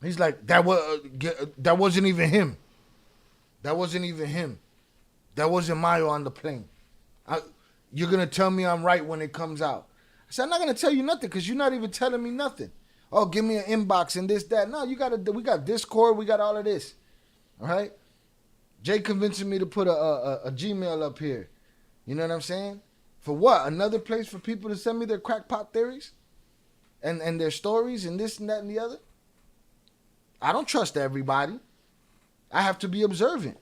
Speaker 3: He's like, that wasn't even him. That wasn't even him. That wasn't Mayo on the plane. you're going to tell me I'm right when it comes out. I said, I'm not going to tell you nothing because you're not even telling me nothing. Oh, give me an inbox and this, that. No, we got Discord. We got all of this. All right? Jay convincing me to put a Gmail up here. You know what I'm saying? For what? Another place for people to send me their crackpot theories? And their stories and this and that and the other? I don't trust everybody. I have to be observant.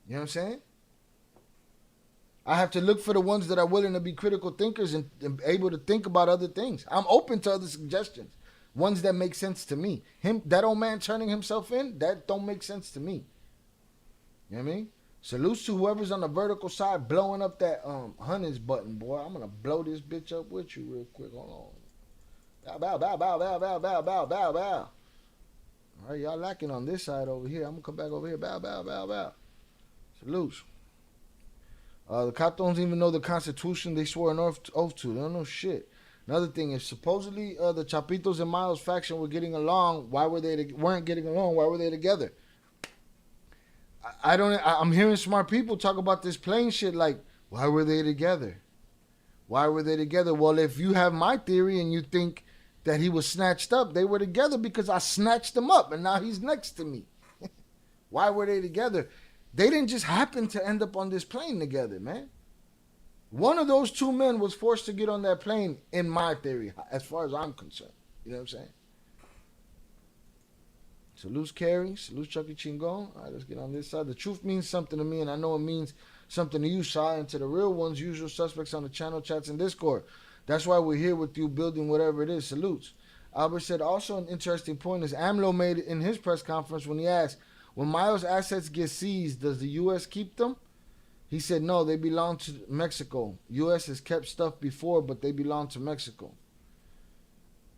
Speaker 3: You know what I'm saying? I have to look for the ones that are willing to be critical thinkers and able to think about other things. I'm open to other suggestions. Ones that make sense to me. That old man turning himself in, that don't make sense to me. You know what I mean? Salutes to whoever's on the vertical side blowing up that Hunters button, boy. I'm going to blow this bitch up with you real quick. Hold on. Bow, bow, bow, bow, bow, bow, bow, bow, bow. All right, y'all lacking on this side over here. I'm going to come back over here. Bow, bow, bow, bow. Salutes. The cops don't even know the Constitution they swore an oath to. They don't know shit. Another thing is supposedly the Chapitos and Mayo's faction were getting along. Why were they weren't getting along? Why were they together? I'm hearing smart people talk about this plain shit like, why were they together? Why were they together? Well, if you have my theory and you think that he was snatched up, they were together because I snatched him up and now he's next to me. Why were they together? They didn't just happen to end up on this plane together, man. One of those two men was forced to get on that plane, in my theory, as far as I'm concerned. You know what I'm saying? Salute Carrie, salute Chucky Chingon. All right, let's get on this side. The truth means something to me, and I know it means something to you, Shy, and to the real ones, usual suspects on the channel, chats, and Discord. That's why we're here with you, building whatever it is. Salutes. Albert said, also an interesting point is AMLO made in his press conference when he asked, when Mayo's assets get seized, does the U.S. keep them? He said, no, they belong to Mexico. U.S. has kept stuff before, but they belong to Mexico.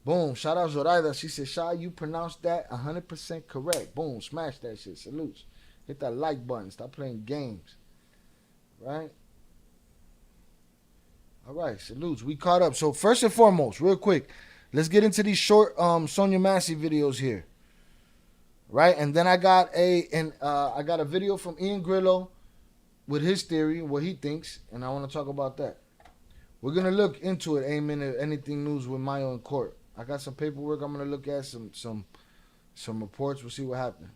Speaker 3: Boom. Shout out Zoraida. She said, Shy, you pronounced that 100% correct. Boom. Smash that shit. Salutes. Hit that like button. Stop playing games. Right? All right. Salutes. We caught up. So first and foremost, real quick, let's get into these short Sonya Massey videos here. Right? And then I got a video from Ian Grillo with his theory, what he thinks, and I want to talk about that. We're going to look into it, aiming at anything news with Mayo in court. I got some paperwork I'm going to look at, some reports. We'll see what happens.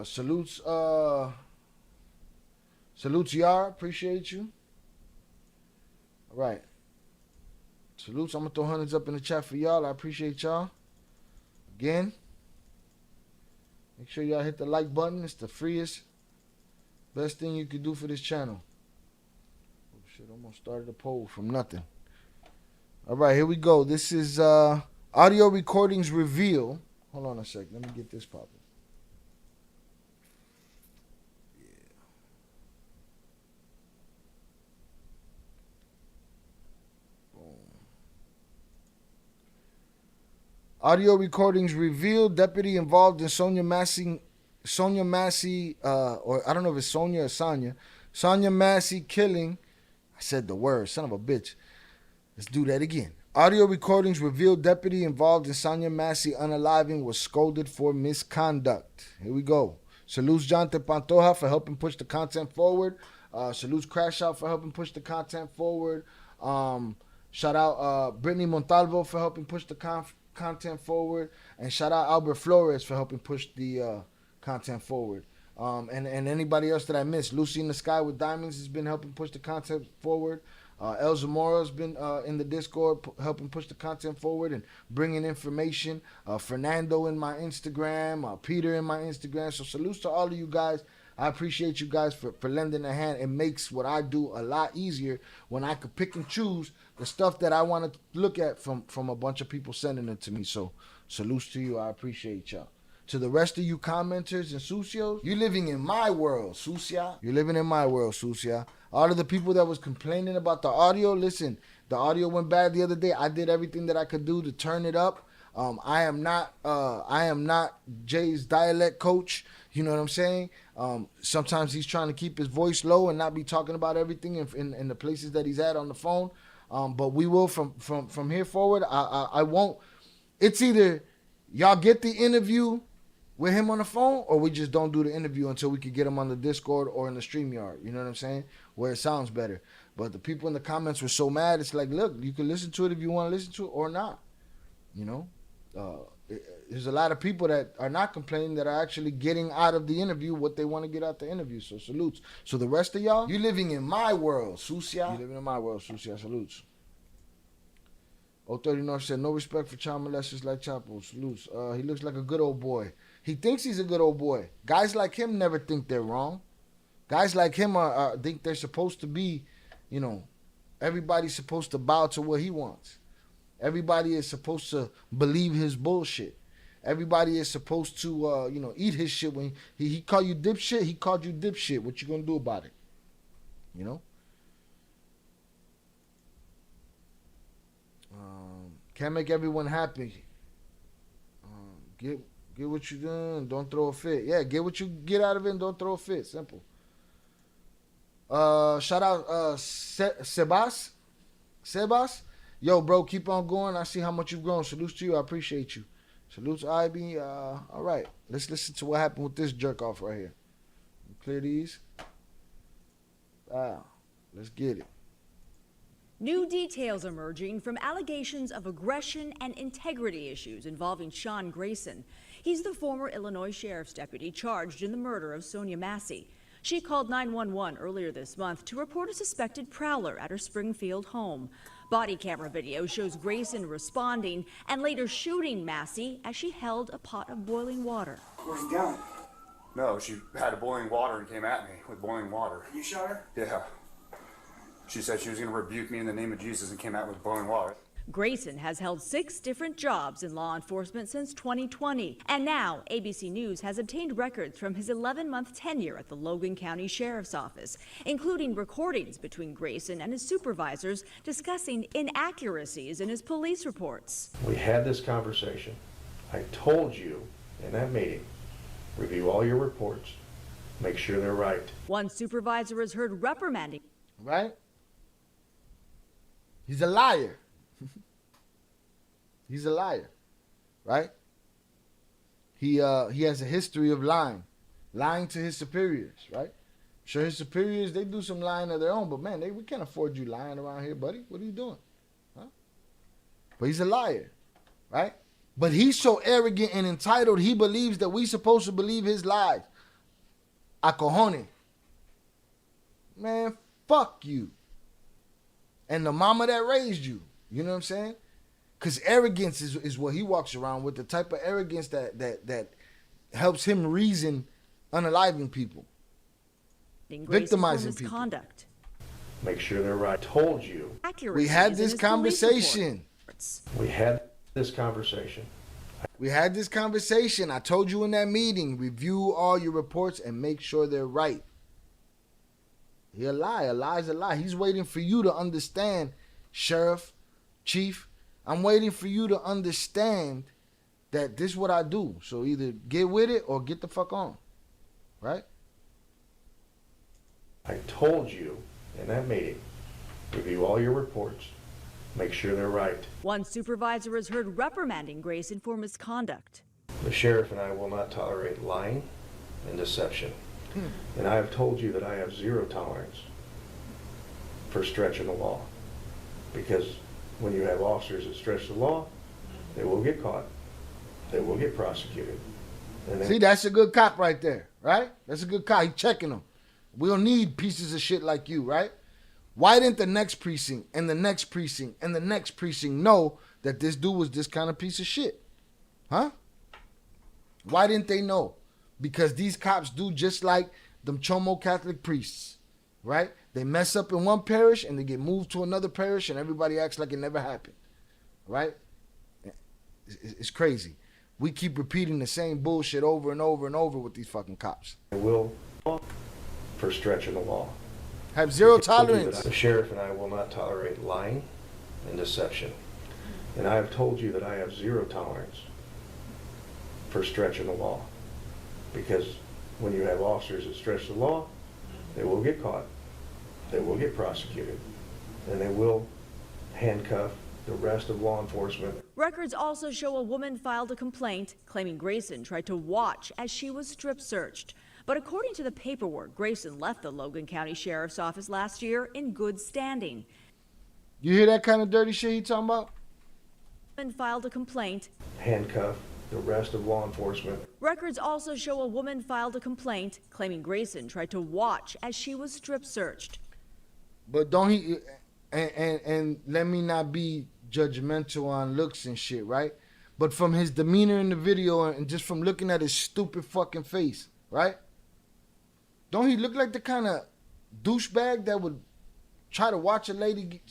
Speaker 3: Salutes Yar, appreciate you. All right. Salutes, I'm going to throw hundreds up in the chat for y'all. I appreciate y'all. Again, make sure y'all hit the like button. It's the freest, best thing you could do for this channel. Oh shit, almost started a poll from nothing. All right, here we go. This is audio recordings reveal. Hold on a sec. Let me get this popping. Audio recordings reveal deputy involved in Sonya Massey, or I don't know if it's Sonya or Sonya Massey killing. I said the word, son of a bitch. Let's do that again. Audio recordings reveal deputy involved in Sonya Massey unaliving was scolded for misconduct. Here we go. Salutes Jonte Pantoja for helping push the content forward. Salutes Crash Out for helping push the content forward. Shout out Brittany Montalvo for helping push the content forward, and shout out Albert Flores for helping push the content forward. And anybody else that I missed. Lucy in the Sky with Diamonds has been helping push the content forward. El Zamora's been in the Discord helping push the content forward and bringing information. Fernando in my Instagram. Peter in my Instagram. So salutes to all of you guys. I appreciate you guys for lending a hand. It makes what I do a lot easier when I could pick and choose the stuff that I want to look at from a bunch of people sending it to me. So salutes to you. I appreciate y'all. To the rest of you commenters and sucios, you're living in my world, sucia. You're living in my world, sucia. All of the people that was complaining about the audio, listen, the audio went bad the other day. I did everything that I could do to turn it up. I am not Jay's dialect coach. You know what I'm saying? Sometimes he's trying to keep his voice low and not be talking about everything in the places that he's at on the phone. But we will from here forward. I won't. It's either y'all get the interview with him on the phone, or we just don't do the interview until we could get him on the Discord or in the StreamYard. You know what I'm saying? Where it sounds better. But the people in the comments were so mad. It's like, look, you can listen to it if you want to listen to it or not. You know? There's a lot of people that are not complaining that are actually getting out of the interview what they want to get out the interview. So salutes. So the rest of y'all, you living in my world, Sucia. You living in my world, Sucia. Salutes. 030 North said, no respect for child molesters like Chapo. Salutes. He looks like a good old boy. He thinks he's a good old boy. Guys like him never think they're wrong. Guys like him think they're supposed to be, you know, everybody's supposed to bow to what he wants. Everybody is supposed to believe his bullshit. Everybody is supposed to, you know, eat his shit. When he called you dipshit, he called you dipshit. What you gonna do about it? You know? Can't make everyone happy. Get what you doing, don't throw a fit. Yeah, get what you get out of it and don't throw a fit. Simple. Shout out Sebas. Yo, bro, keep on going. I see how much you've grown. Salutes to you. I appreciate you. Salutes, Ivy. All right. Let's listen to what happened with this jerk off right here. Clear these. Let's get it.
Speaker 5: New details emerging from allegations of aggression and integrity issues involving Sean Grayson. He's the former Illinois Sheriff's deputy charged in the murder of Sonya Massey. She called 911 earlier this month to report a suspected prowler at her Springfield home. Body camera video shows Grayson responding and later shooting Massey as she held a pot of boiling water.
Speaker 6: Where's the gun?
Speaker 7: No, she had a boiling water and came at me with boiling water.
Speaker 6: You shot her?
Speaker 7: Yeah. She said she was going to rebuke me in the name of Jesus and came out with boiling water.
Speaker 5: Grayson has held 6 different jobs in law enforcement since 2020. And now ABC News has obtained records from his 11-month tenure at the Logan County Sheriff's Office, including recordings between Grayson and his supervisors discussing inaccuracies in his police reports.
Speaker 8: We had this conversation. I told you in that meeting, review all your reports, make sure they're right.
Speaker 5: One supervisor is heard reprimanding.
Speaker 3: Right? He's a liar. He's a liar, right? He has a history of lying to his superiors, right? I'm sure his superiors, they do some lying of their own, but man, we can't afford you lying around here, buddy. What are you doing? Huh? But he's a liar, right? But he's so arrogant and entitled, he believes that we supposed to believe his lies. A cojones. Man, fuck you. And the mama that raised you. You know what I'm saying? Because arrogance is what he walks around with, the type of arrogance that helps him reason unaliving people, victimizing people.
Speaker 8: Make sure they're right. Told you.
Speaker 3: We had this conversation.
Speaker 8: We had this conversation.
Speaker 3: We had this conversation. I told you in that meeting, review all your reports and make sure they're right. He a lie. A lie's a lie. He's waiting for you to understand, Sheriff, Chief. I'm waiting for you to understand that this is what I do. So either get with it or get the fuck on. Right?
Speaker 8: I told you in that meeting, review all your reports, make sure they're right.
Speaker 5: One supervisor is heard reprimanding Grayson for misconduct.
Speaker 8: The sheriff and I will not tolerate lying and deception. And I have told you that I have zero tolerance for stretching the law. Because when you have officers that stretch the law, they will get caught. They will get prosecuted. And
Speaker 3: see, that's a good cop right there, right? That's a good cop. He's checking them. We don't need pieces of shit like you, right? Why didn't the next precinct and the next precinct and the next precinct know that this dude was this kind of piece of shit? Huh? Why didn't they know? Because these cops do just like them Chomo Catholic priests, right? They mess up in one parish and they get moved to another parish and everybody acts like it never happened, right? It's crazy. We keep repeating the same bullshit over and over and over with these fucking cops.
Speaker 8: they will for stretching the law.
Speaker 3: Have zero tolerance.
Speaker 8: The sheriff and I will not tolerate lying and deception. And I have told you that I have zero tolerance for stretching the law. Because when you have officers that stretch the law, they will get caught, they will get prosecuted, and they will handcuff the rest of law enforcement.
Speaker 5: Records also show a woman filed a complaint claiming Grayson tried to watch as she was strip searched. But according to the paperwork, Grayson left the Logan County Sheriff's Office last year in good standing.
Speaker 3: You hear that kind of dirty shit he talking about?
Speaker 5: And filed a complaint.
Speaker 8: Handcuff the rest of law enforcement.
Speaker 5: Records also show a woman filed a complaint claiming Grayson tried to watch as she was strip searched.
Speaker 3: But don't he, and let me not be judgmental on looks and shit, right? But from his demeanor in the video and just from looking at his stupid fucking face, right? Don't he look like the kind of douchebag that would try to watch a lady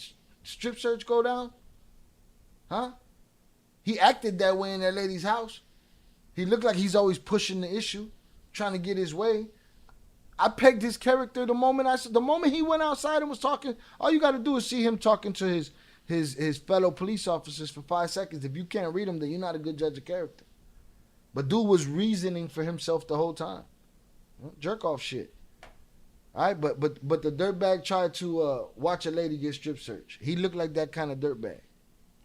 Speaker 3: strip search go down? Huh? He acted that way in that lady's house. He looked like he's always pushing the issue, trying to get his way. I pegged his character the moment he went outside and was talking. All you got to do is see him talking to his fellow police officers for 5 seconds. If you can't read them, then you're not a good judge of character. But dude was reasoning for himself the whole time. Jerk off shit. All right, but the dirtbag tried to watch a lady get strip searched. He looked like that kind of dirtbag.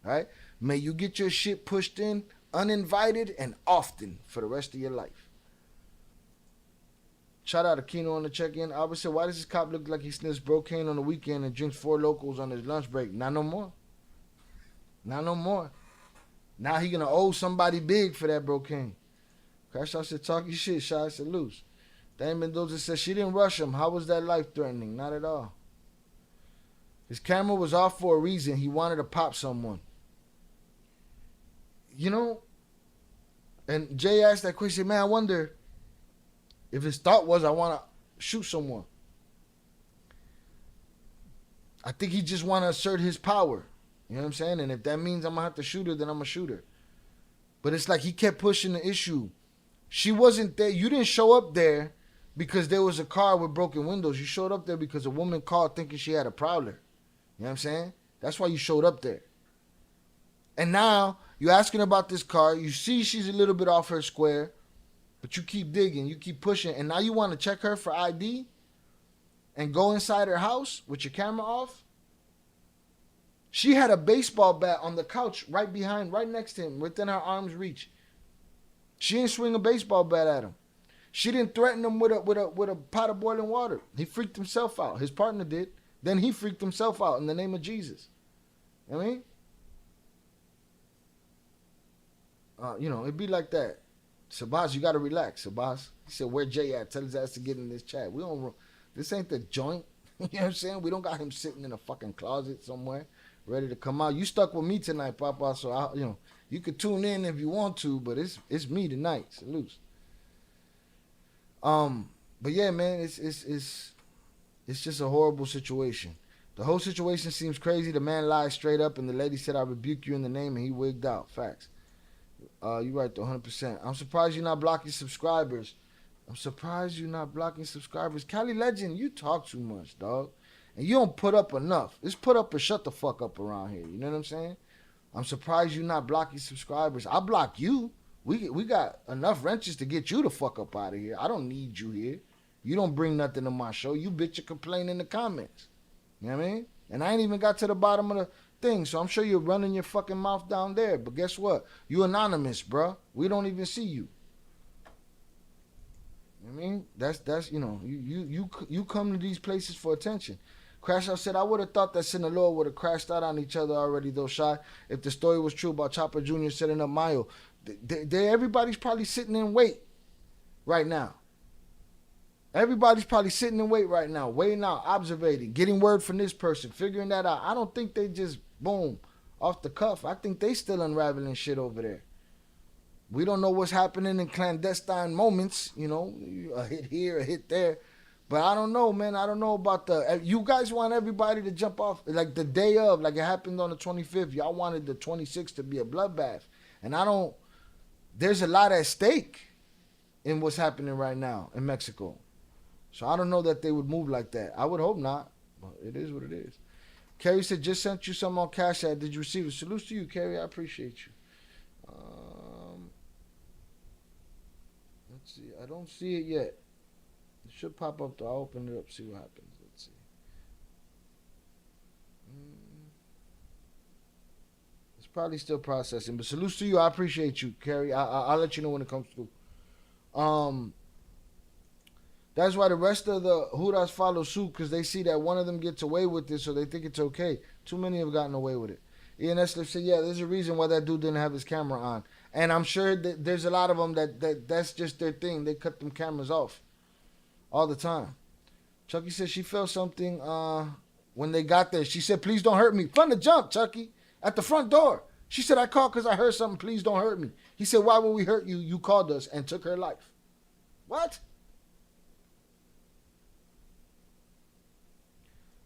Speaker 3: All right? May you get your shit pushed in uninvited and often for the rest of your life. Shout out to Keno on the check-in. I would say, why does this cop look like he sniffs Brocaine on the weekend and drinks 4 locals on his lunch break? Not no more. Not no more. Now he gonna owe somebody big for that Brocaine. Crash out said, talk your shit, Shy said, loose. Dame Mendoza said she didn't rush him. How was that life-threatening? Not at all. His camera was off for a reason. He wanted to pop someone. You know, and Jay asked that question, man, I wonder if his thought was, I want to shoot someone. I think he just want to assert his power. You know what I'm saying? And if that means I'm going to have to shoot her, then I'm going to shoot her. But it's like he kept pushing the issue. She wasn't there. You didn't show up there because there was a car with broken windows. You showed up there because a woman called thinking she had a prowler. You know what I'm saying? That's why you showed up there. And now you're asking about this car. You see she's a little bit off her square, but you keep digging, you keep pushing, and now you want to check her for ID and go inside her house with your camera off? She had a baseball bat on the couch right next to him, within her arm's reach. She didn't swing a baseball bat at him. She didn't threaten him with a pot of boiling water. He freaked himself out. His partner did. Then he freaked himself out in the name of Jesus. You know what I mean? You know, it'd be like that. Sabaz, you got to relax, Sabaz. He said, where Jay at? Tell his ass to get in this chat. This ain't the joint. You know what I'm saying? We don't got him sitting in a fucking closet somewhere ready to come out. You stuck with me tonight, Papa, so you could tune in if you want to, but it's me tonight. Salute. But yeah, man, it's just a horrible situation. The whole situation seems crazy. The man lied straight up, and the lady said, I rebuke you in the name, and he wigged out. Facts. You right though, 100%. I'm surprised you're not blocking subscribers. Cali Legend, you talk too much, dog. And you don't put up enough. It's put up or shut the fuck up around here. You know what I'm saying? I'm surprised you're not blocking subscribers. I block you. We got enough wrenches to get you the fuck up out of here. I don't need you here. You don't bring nothing to my show. You bitch, you complain in the comments. You know what I mean? And I ain't even got to the bottom of the thing, so I'm sure you're running your fucking mouth down there. But guess what? You anonymous, bruh. We don't even see you. You know what I mean? That's you know, you come to these places for attention. Crash Out said, I would have thought that Sinaloa would have crashed out on each other already, though, Shy, if the story was true about Chopper Jr. setting up Mayo. Everybody's probably sitting in wait right now. Everybody's probably sitting in wait right now, waiting out, observating, getting word from this person, figuring that out. I don't think they just, boom, off the cuff. I think they still unraveling shit over there. We don't know what's happening in clandestine moments, you know, a hit here, a hit there. But I don't know, man. I don't know about you guys want everybody to jump off, like the day of, like it happened on the 25th. Y'all wanted the 26th to be a bloodbath. And there's a lot at stake in what's happening right now in Mexico. So I don't know that they would move like that. I would hope not, but it is what it is. Carrie said, just sent you some on Cash App. Did you receive it? Salutes to you, Carrie. I appreciate you. Let's see. I don't see it yet. It should pop up, though. I'll open it up, see what happens. Let's see. It's probably still processing. But salutes to you. I appreciate you, Carrie. I'll let you know when it comes through. That's why the rest of the Hudas follow suit, because they see that one of them gets away with this, so they think it's okay. Too many have gotten away with it. Ian Esliff said, yeah, there's a reason why that dude didn't have his camera on. And I'm sure that there's a lot of them that's just their thing. They cut them cameras off all the time. Chucky said she felt something when they got there. She said, please don't hurt me. From the jump, Chucky, at the front door. She said, I called because I heard something. Please don't hurt me. He said, why would we hurt you? You called us and took her life. What?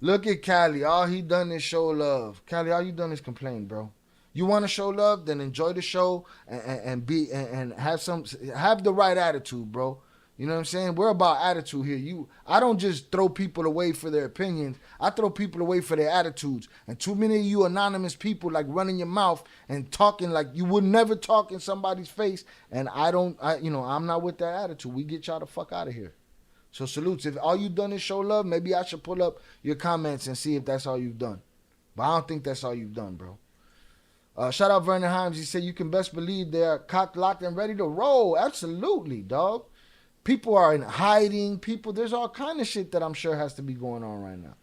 Speaker 3: Look at Cali. All he done is show love. Cali, all you done is complain, bro. You want to show love, then enjoy the show and have the right attitude, bro. You know what I'm saying? We're about attitude here. I don't just throw people away for their opinions. I throw people away for their attitudes. And too many of you anonymous people like running your mouth and talking like you would never talk in somebody's face. And I'm not with that attitude. We get y'all the fuck out of here. So salutes. If all you've done is show love, maybe I should pull up your comments and see if that's all you've done. But I don't think that's all you've done, bro. Shout out Vernon Himes. He said you can best believe they're cocked, locked, and ready to roll. Absolutely, dog. People are in hiding. There's all kind of shit that I'm sure has to be going on right now.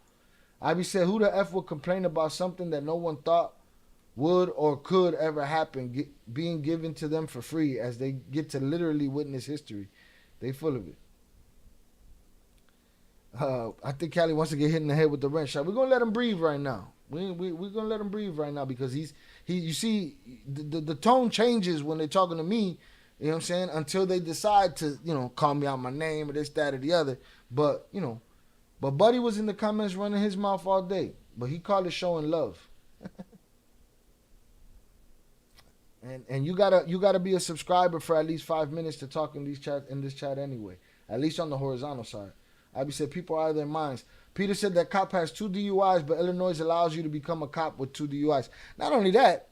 Speaker 3: Ivy said, who the F would complain about something that no one thought would or could ever happen, being given to them for free as they get to literally witness history? They full of it. I think Cali wants to get hit in the head with the wrench shot. We're going to let him breathe right now. We're going to let him breathe right now because you see, the tone changes when they're talking to me, you know what I'm saying, until they decide to, call me out my name or this, that, or the other. But, but Buddy was in the comments running his mouth all day. But he called it showing love. and you gotta be a subscriber for at least 5 minutes to talk in this chat anyway. At least on the horizontal side. Abby said people are out of their minds. Peter said that cop has 2 DUIs, but Illinois allows you to become a cop with 2 DUIs. Not only that,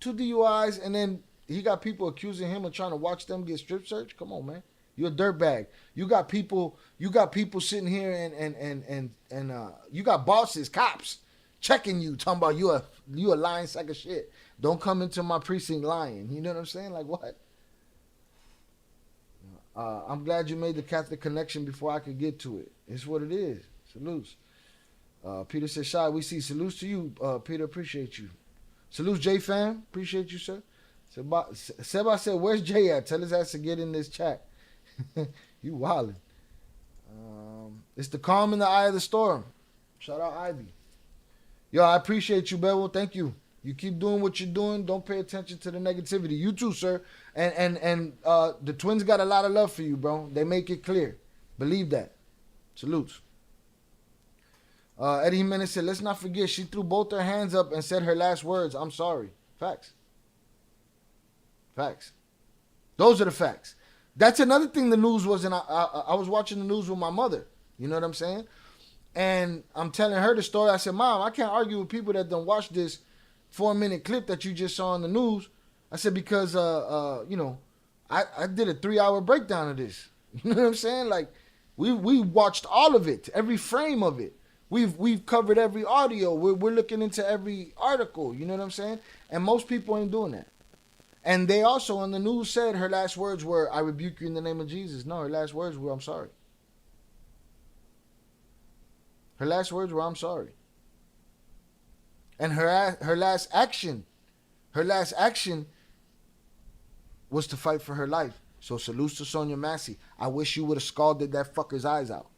Speaker 3: 2 DUIs, and then he got people accusing him of trying to watch them get strip searched. Come on, man. You're a dirtbag. You got people sitting here and you got bosses, cops, checking you, talking about you a lying sack of shit. Don't come into my precinct lying. You know what I'm saying? Like what? I'm glad you made the Catholic connection before I could get to it. It's what it is. Salutes. Peter said, Shy, we see. Salutes to you, Peter. Appreciate you. Salutes, Jay fam. Appreciate you, sir. Seba said, where's Jay at? Tell his ass to get in this chat. You wildin'. It's the calm in the eye of the storm. Shout out Ivy. Yo, I appreciate you, Bevel. Thank you. You keep doing what you're doing. Don't pay attention to the negativity. You too, sir. And the Twins got a lot of love for you, bro. They make it clear. Believe that. Salutes. Eddie Jimenez said, let's not forget, she threw both her hands up and said her last words, I'm sorry. Facts. Facts. Those are the facts. That's another thing the news wasn't. I was watching the news with my mother. You know what I'm saying? And I'm telling her the story. I said, Mom, I can't argue with people that don't watch this 4-minute clip that you just saw on the news. I said, because, I did a 3-hour breakdown of this. You know what I'm saying? Like, we watched all of it, every frame of it. We've covered every audio. We're looking into every article. You know what I'm saying? And most people ain't doing that. And they also on the news said her last words were, I rebuke you in the name of Jesus. No, her last words were, I'm sorry. Her last words were, I'm sorry. And her last action was to fight for her life. So salutes to Sonya Massey. I wish you would have scalded that fucker's eyes out.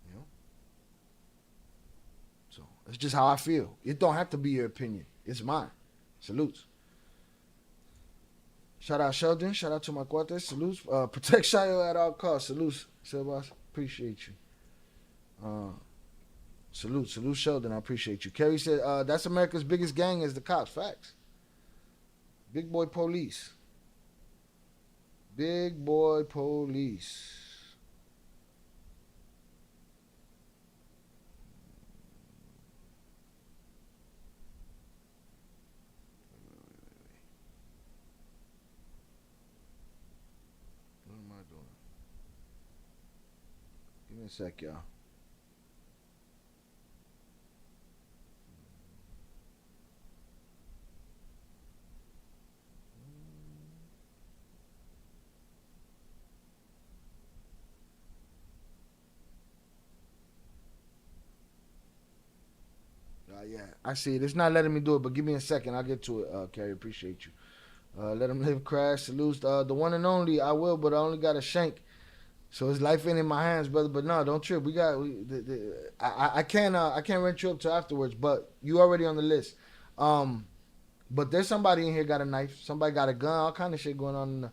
Speaker 3: You know? So it's just how I feel. It don't have to be your opinion. It's mine. Salutes. Shout out Sheldon. Shout out to my cuates. Salutes. Protect Shayo at all costs. Salutes. Sebas. Appreciate you. Salute Sheldon. I appreciate you. Kerry said, that's America's biggest gang is the cops. Facts. Big boy police. Big boy police. What am I doing? Give me a sec, y'all. I see it. It's not letting me do it, but give me a second. I'll get to it, Carrie. Appreciate you. Let him live, crash. Salutes. The one and only, I will, but I only got a shank. So his life ain't in my hands, brother. But no, don't trip. I can't rent you up till afterwards, but you already on the list. But there's somebody in here got a knife. Somebody got a gun. All kind of shit going on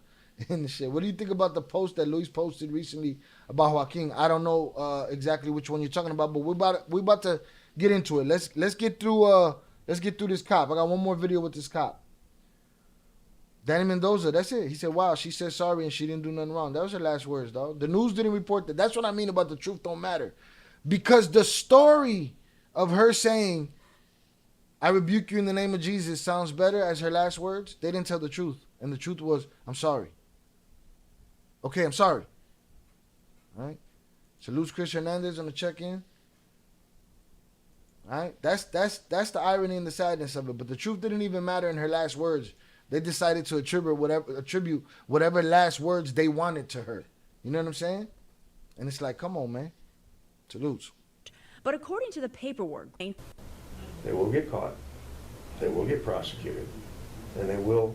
Speaker 3: in the shit. What do you think about the post that Luis posted recently about Joaquín? I don't know exactly which one you're talking about, but we about to get into it. Let's get through this cop. I got one more video with this cop. Danny Mendoza, that's it. He said, wow, she said sorry and she didn't do nothing wrong. That was her last words, dog. The news didn't report that. That's what I mean about the truth don't matter. Because the story of her saying, I rebuke you in the name of Jesus sounds better as her last words. They didn't tell the truth. And the truth was, I'm sorry. Okay, I'm sorry. All right. Salutes Chris Hernandez on the check-in. All right. That's the irony and the sadness of it. But the truth didn't even matter in her last words. They decided to attribute whatever last words they wanted to her. You know what I'm saying? And it's like, come on, man. Salutes.
Speaker 5: But according to the paperwork,
Speaker 8: they will get caught, they will get prosecuted, and they will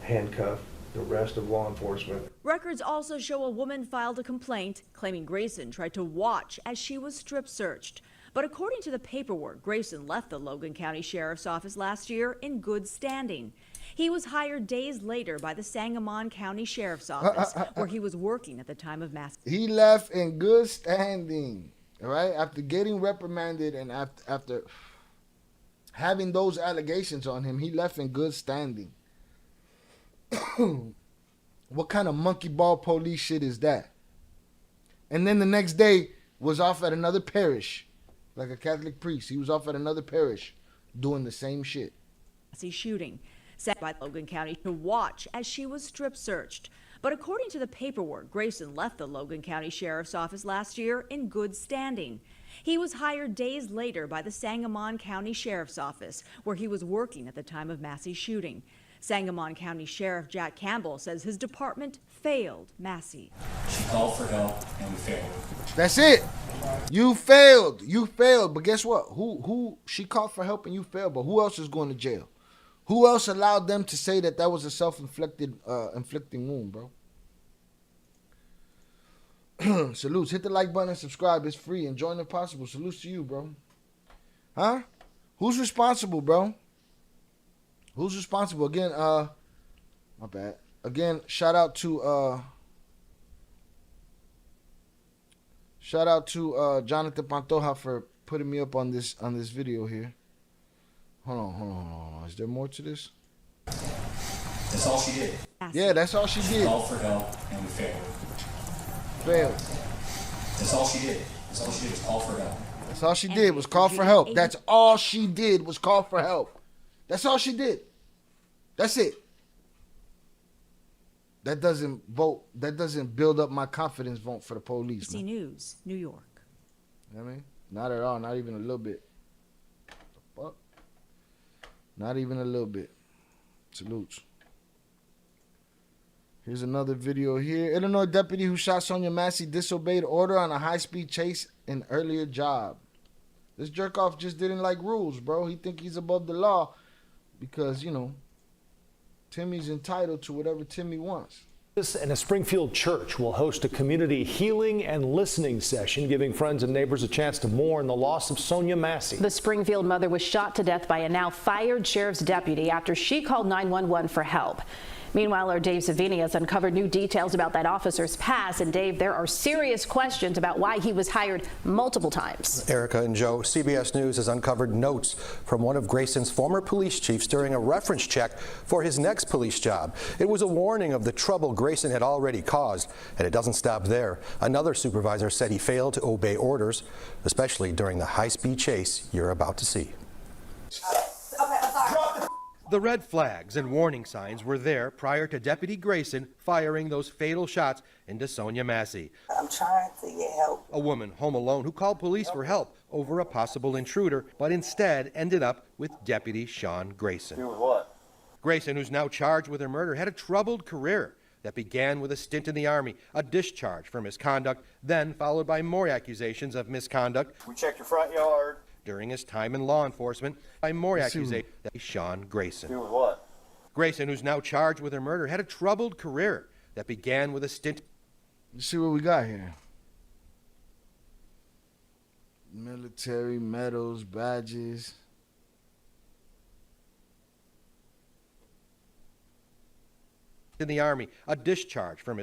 Speaker 8: handcuff the rest of law enforcement.
Speaker 5: records also show a woman filed a complaint claiming Grayson tried to watch as she was strip searched. But according to the paperwork, Grayson left the Logan County Sheriff's Office last year in good standing. He was hired days later by the Sangamon County Sheriff's Office, where he was working at the time of Massey.
Speaker 3: He left in good standing, all right? After getting reprimanded and after having those allegations on him, he left in good standing. What kind of monkey ball police shit is that? And then the next day was off at another parish, like a Catholic priest. He was off at another parish doing the same shit.
Speaker 5: Massey shooting, set by Logan County to watch as she was strip searched. But according to the paperwork, Grayson left the Logan County Sheriff's Office last year in good standing. He was hired days later by the Sangamon County Sheriff's Office, where he was working at the time of Massey's shooting. Sangamon County Sheriff Jack Campbell says his department failed Massey.
Speaker 6: She called for help and we failed.
Speaker 3: That's it. You failed. You failed. But guess what? Who she called for help and you failed, but who else is going to jail? Who else allowed them to say that was a self-inflicted inflicting wound, bro? Salutes. Hit the like button and subscribe. It's free. And join if possible. Salutes to you, bro. Huh? Who's responsible, bro? Who's responsible? Again, my bad. Again, shout out to Jonathan Pantoja for putting me up on this video here. Hold on. Is there more to this?
Speaker 6: That's all she did.
Speaker 3: Yeah, that's all she
Speaker 6: She
Speaker 3: did.
Speaker 6: called for help and we failed.
Speaker 3: Failed.
Speaker 6: That's all she did. That's all she did was call for help.
Speaker 3: That's all she did was call for help. That's all she did was call for help. That's all she did. That's it. That doesn't build up my confidence vote for the police.
Speaker 5: NBC News, New York.
Speaker 3: You know what I mean? Not at all. Not even a little bit. The fuck? Not even a little bit. Salutes. Here's another video here. Illinois deputy who shot Sonya Massey disobeyed order on a high-speed chase in earlier job. This jerk-off just didn't like rules, bro. He think he's above the law because, you know, Timmy's entitled to whatever Timmy wants.
Speaker 9: And a Springfield church will host a community healing and listening session, giving friends and neighbors a chance to mourn the loss of Sonya Massey.
Speaker 10: The Springfield mother was shot to death by a now fired sheriff's deputy after she called 911 for help. Meanwhile, our Dave Savini has uncovered new details about that officer's past. And Dave, there are serious questions about why he was hired multiple times.
Speaker 11: Erica and Joe, CBS News has uncovered notes from one of Grayson's former police chiefs during a reference check for his next police job. It was a warning of the trouble Grayson had already caused, and it doesn't stop there. Another supervisor said he failed to obey orders, especially during the high-speed chase you're about to see.
Speaker 12: The red flags and warning signs were there prior to Deputy Grayson firing those fatal shots into Sonya Massey.
Speaker 13: I'm trying to get help.
Speaker 12: A woman home alone who called police for help over a possible intruder, but instead ended up with Deputy Sean Grayson.
Speaker 13: Do what?
Speaker 12: Grayson, who's now charged with her murder, had a troubled career that began with a stint in the Army, a discharge for misconduct, then followed by more accusations of misconduct.
Speaker 13: We checked your front yard.
Speaker 12: during his time in law enforcement by more accusations that Sean Grayson.
Speaker 6: Do what?
Speaker 12: Grayson, who's now charged with her murder, had a troubled career that began with a stint.
Speaker 3: Let's see what we got here. Military, medals, badges.
Speaker 12: In the Army, a discharge for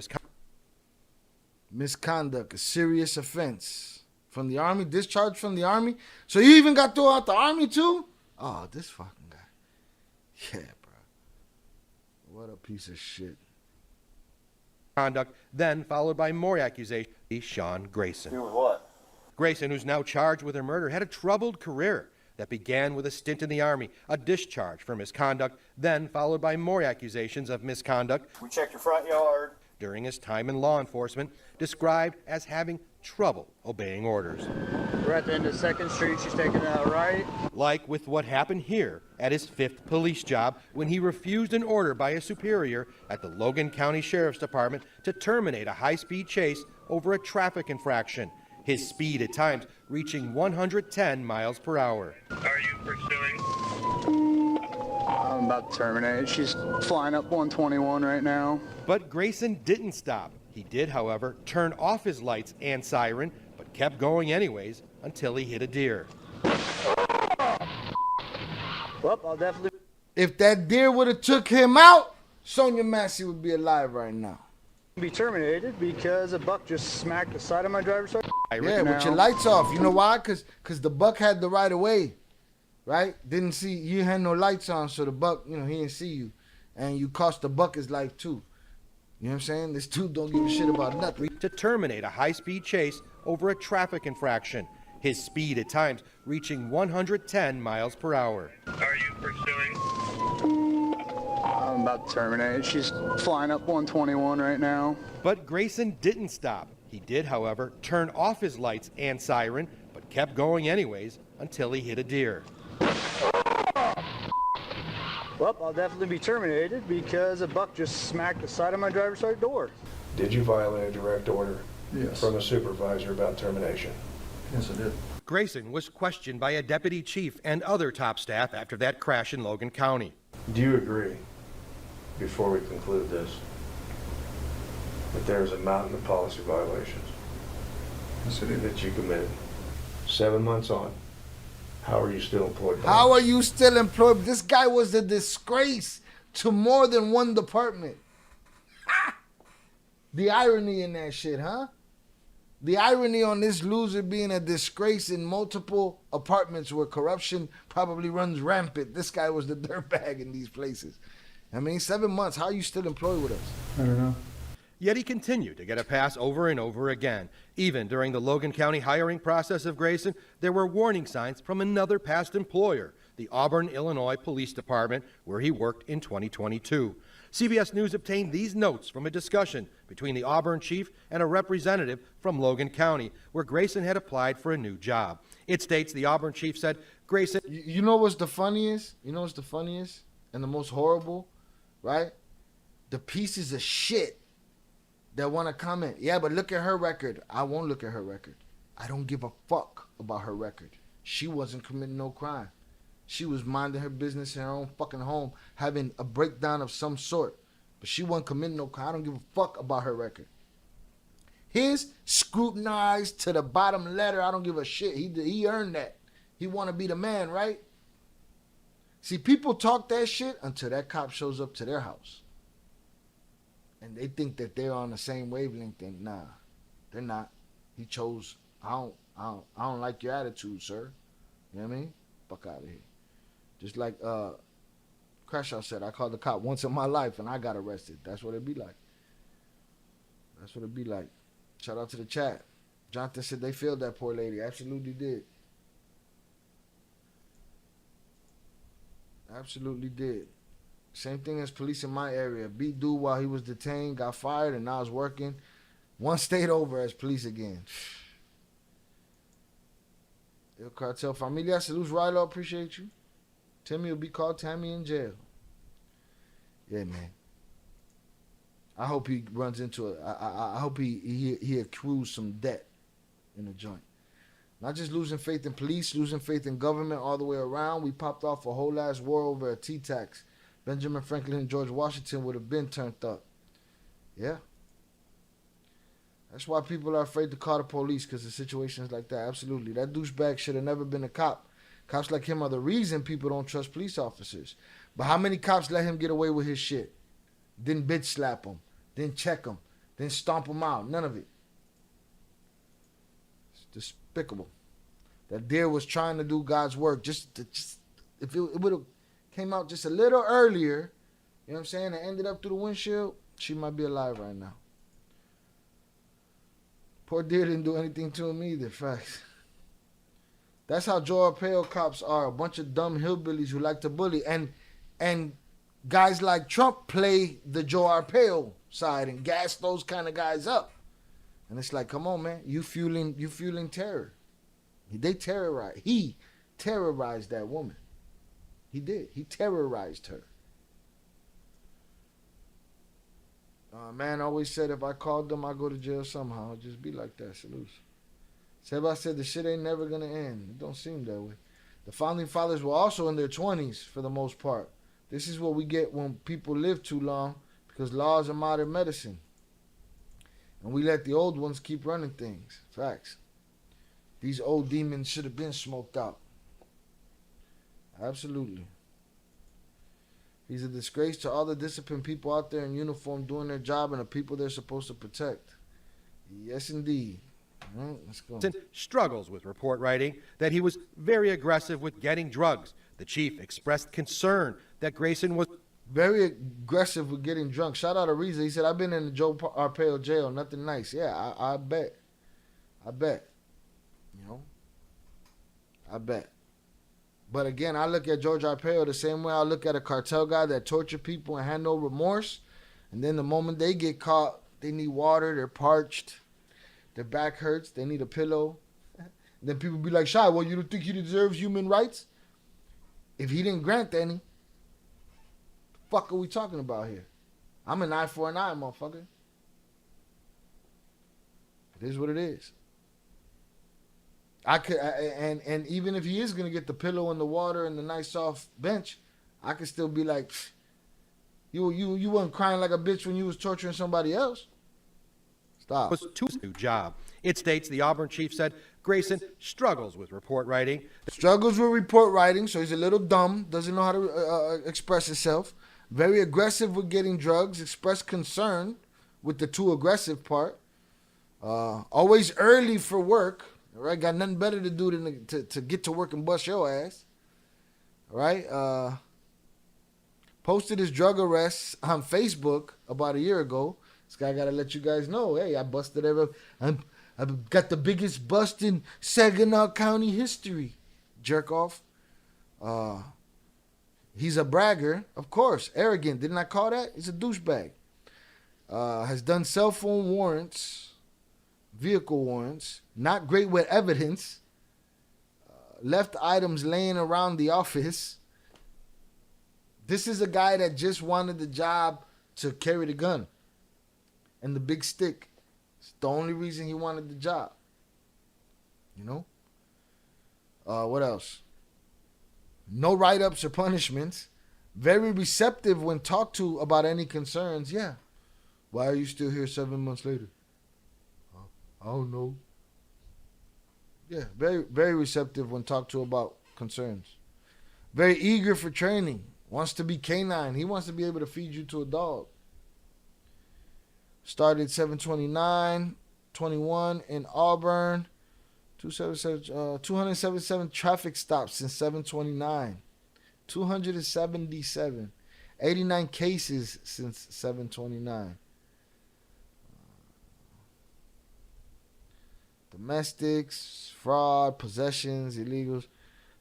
Speaker 3: misconduct, a serious offense. From the Army, discharge from the Army. So you even got thrown out the Army too? Oh, this fucking guy. Yeah, bro. What a piece of shit.
Speaker 12: Conduct, then followed by more accusations. Sean Grayson.
Speaker 6: Do what?
Speaker 12: Grayson, who's now charged with her murder, had a troubled career that began with a stint in the Army, a discharge for misconduct, then followed by more accusations of misconduct.
Speaker 6: We checked your front yard.
Speaker 12: During his time in law enforcement, described as having trouble obeying orders.
Speaker 14: We're at the end of 2nd Street. She's taking it out right.
Speaker 12: Like with what happened here at his 5th police job when he refused an order by a superior at the Logan County Sheriff's Department to terminate a high-speed chase over a traffic infraction. His speed at times reaching 110 miles per hour.
Speaker 14: Are you pursuing? I'm about to terminate. She's flying up 121 right now.
Speaker 12: But Grayson didn't stop. He did, however, turn off his lights and siren, but kept going anyways until he hit a deer.
Speaker 14: Well, I'll definitely...
Speaker 3: If that deer would have took him out, Sonya Massey would be alive right now.
Speaker 14: Be terminated because a buck just smacked the side of my driver's side.
Speaker 3: Yeah, with your lights off. You know why? Because the buck had the right of way, right? Didn't see, you had no lights on, so the buck, he didn't see you. And you cost the buck his life too. You know what I'm saying? This dude don't give a shit about nothing.
Speaker 12: To terminate a high-speed chase over a traffic infraction. His speed at times reaching 110 miles per hour.
Speaker 14: Are you pursuing? I'm about to terminate. She's flying up 121 right now.
Speaker 12: But Grayson didn't stop. He did, however, turn off his lights and siren, but kept going anyways until he hit a deer.
Speaker 14: Well, I'll definitely be terminated because a buck just smacked the side of my driver's side door.
Speaker 8: Did you violate a direct order
Speaker 15: Yes.
Speaker 8: from a supervisor about termination?
Speaker 15: Yes, I did.
Speaker 12: Grayson was questioned by a deputy chief and other top staff after that crash in Logan County.
Speaker 8: Do you agree, before we conclude this, that there's a mountain of policy violations that you committed? 7 months on, how are you still employed?
Speaker 3: How are you still employed? This guy was a disgrace to more than one department. The irony in that shit, huh? The irony on this loser being a disgrace in multiple apartments where corruption probably runs rampant. This guy was the dirtbag in these places. I mean, 7 months, how are you still employed with us?
Speaker 15: I don't know.
Speaker 12: Yet he continued to get a pass over and over again. Even during the Logan County hiring process of Grayson, there were warning signs from another past employer, the Auburn, Illinois Police Department, where he worked in 2022. CBS News obtained these notes from a discussion between the Auburn chief and a representative from Logan County, where Grayson had applied for a new job. It states the Auburn chief said, Grayson...
Speaker 3: You know what's the funniest? You know what's the funniest and the most horrible, right? The pieces of shit that want to comment. Yeah, but look at her record. I won't look at her record. I don't give a fuck about her record. She wasn't committing no crime. She was minding her business in her own fucking home, having a breakdown of some sort. But she wasn't committing no crime. I don't give a fuck about her record. His scrutinized to the bottom letter. I don't give a shit. He earned that. He want to be the man, right? See, people talk that shit until that cop shows up to their house. And they think that they're on the same wavelength. And nah, they're not. He chose, I don't like your attitude, sir. You know what I mean? Fuck out of here. Just like Crashaw said, I called the cop once in my life and I got arrested. That's what it'd be like. That's what it'd be like. Shout out to the chat. Jonathan said they failed that poor lady. Absolutely did. Absolutely did. Same thing as police in my area. Beat dude while he was detained, got fired, and now is working. One state over as police again. El Cartel Familia, salutes Rilo, appreciate you. Timmy will be called Tammy in jail. Yeah, man. I hope he runs into I hope he accrues some debt in the joint. Not just losing faith in police, losing faith in government all the way around. We popped off a whole ass war over a T-tax. Benjamin Franklin and George Washington would have been turned up. Yeah. That's why people are afraid to call the police, because of situations like that. Absolutely. That douchebag should have never been a cop. Cops like him are the reason people don't trust police officers. But how many cops let him get away with his shit? Didn't bitch slap him. Didn't check him. Didn't stomp him out. None of it. It's despicable. That deer was trying to do God's work. If it would have came out just a little earlier, you know what I'm saying, and ended up through the windshield, she might be alive right now. Poor deer didn't do anything to him either. Facts. That's how Joe Arpaio cops are. A bunch of dumb hillbillies who like to bully. And guys like Trump play the Joe Arpaio side and gas those kind of guys up. And it's like, come on, man. You fueling terror. He terrorized that woman. He did. He terrorized her. Man always said if I called them, I go to jail somehow. It'd just be like that. Salute. Sebas said the shit ain't never gonna end. It don't seem that way. The founding fathers were also in their 20s for the most part. This is what we get when people live too long, because laws are modern medicine. And we let the old ones keep running things. Facts. These old demons should have been smoked out. Absolutely. He's a disgrace to all the disciplined people out there in uniform doing their job and the people they're supposed to protect. Yes, indeed. All right, let's go.
Speaker 12: Struggles with report writing that he was very aggressive with getting drugs. The chief expressed concern that Grayson was
Speaker 3: very aggressive with getting drunk. Shout out to Reza. He said, I've been in the Joe Arpaio jail. Nothing nice. Yeah, I bet. I bet. You know? I bet. But again, I look at George Arpaio the same way I look at a cartel guy that torture people and had no remorse. And then the moment they get caught, they need water, they're parched, their back hurts, they need a pillow. And then people be like, Shy, well, you don't think he deserves human rights? If he didn't grant any, the fuck are we talking about here? I'm an eye for an eye, motherfucker. It is what it is. And even if he is gonna get the pillow and the water and the nice soft bench, I could still be like, you weren't crying like a bitch when you was torturing somebody else. Stop.
Speaker 12: Was to his new job. It states the Auburn chief said Grayson struggles with report writing.
Speaker 3: Struggles with report writing, so he's a little dumb, doesn't know how to express himself. Very aggressive with getting drugs, expressed concern with the too aggressive part. Always early for work. All right, got nothing better to do than to get to work and bust your ass. All right, posted his drug arrests on Facebook about a year ago. This guy got to let you guys know, hey, I busted I've got the biggest bust in Saginaw County history. Jerk off. He's a bragger, of course. Arrogant, didn't I call that? He's a douchebag. Has done cell phone warrants, vehicle warrants, not great with evidence, left items laying around the office. This is a guy that just wanted the job to carry the gun and the big stick. It's the only reason he wanted the job. You know? What else? No write-ups or punishments. Very receptive when talked to about any concerns. Yeah. Why are you still here 7 months later? I don't know. Yeah, very, very receptive when talked to about concerns. Very eager for training. Wants to be canine. He wants to be able to feed you to a dog. Started 7/29/21 in Auburn. 277 traffic stops since 7/29. 277. 89 cases since 7/29. Domestics, fraud, possessions, illegals.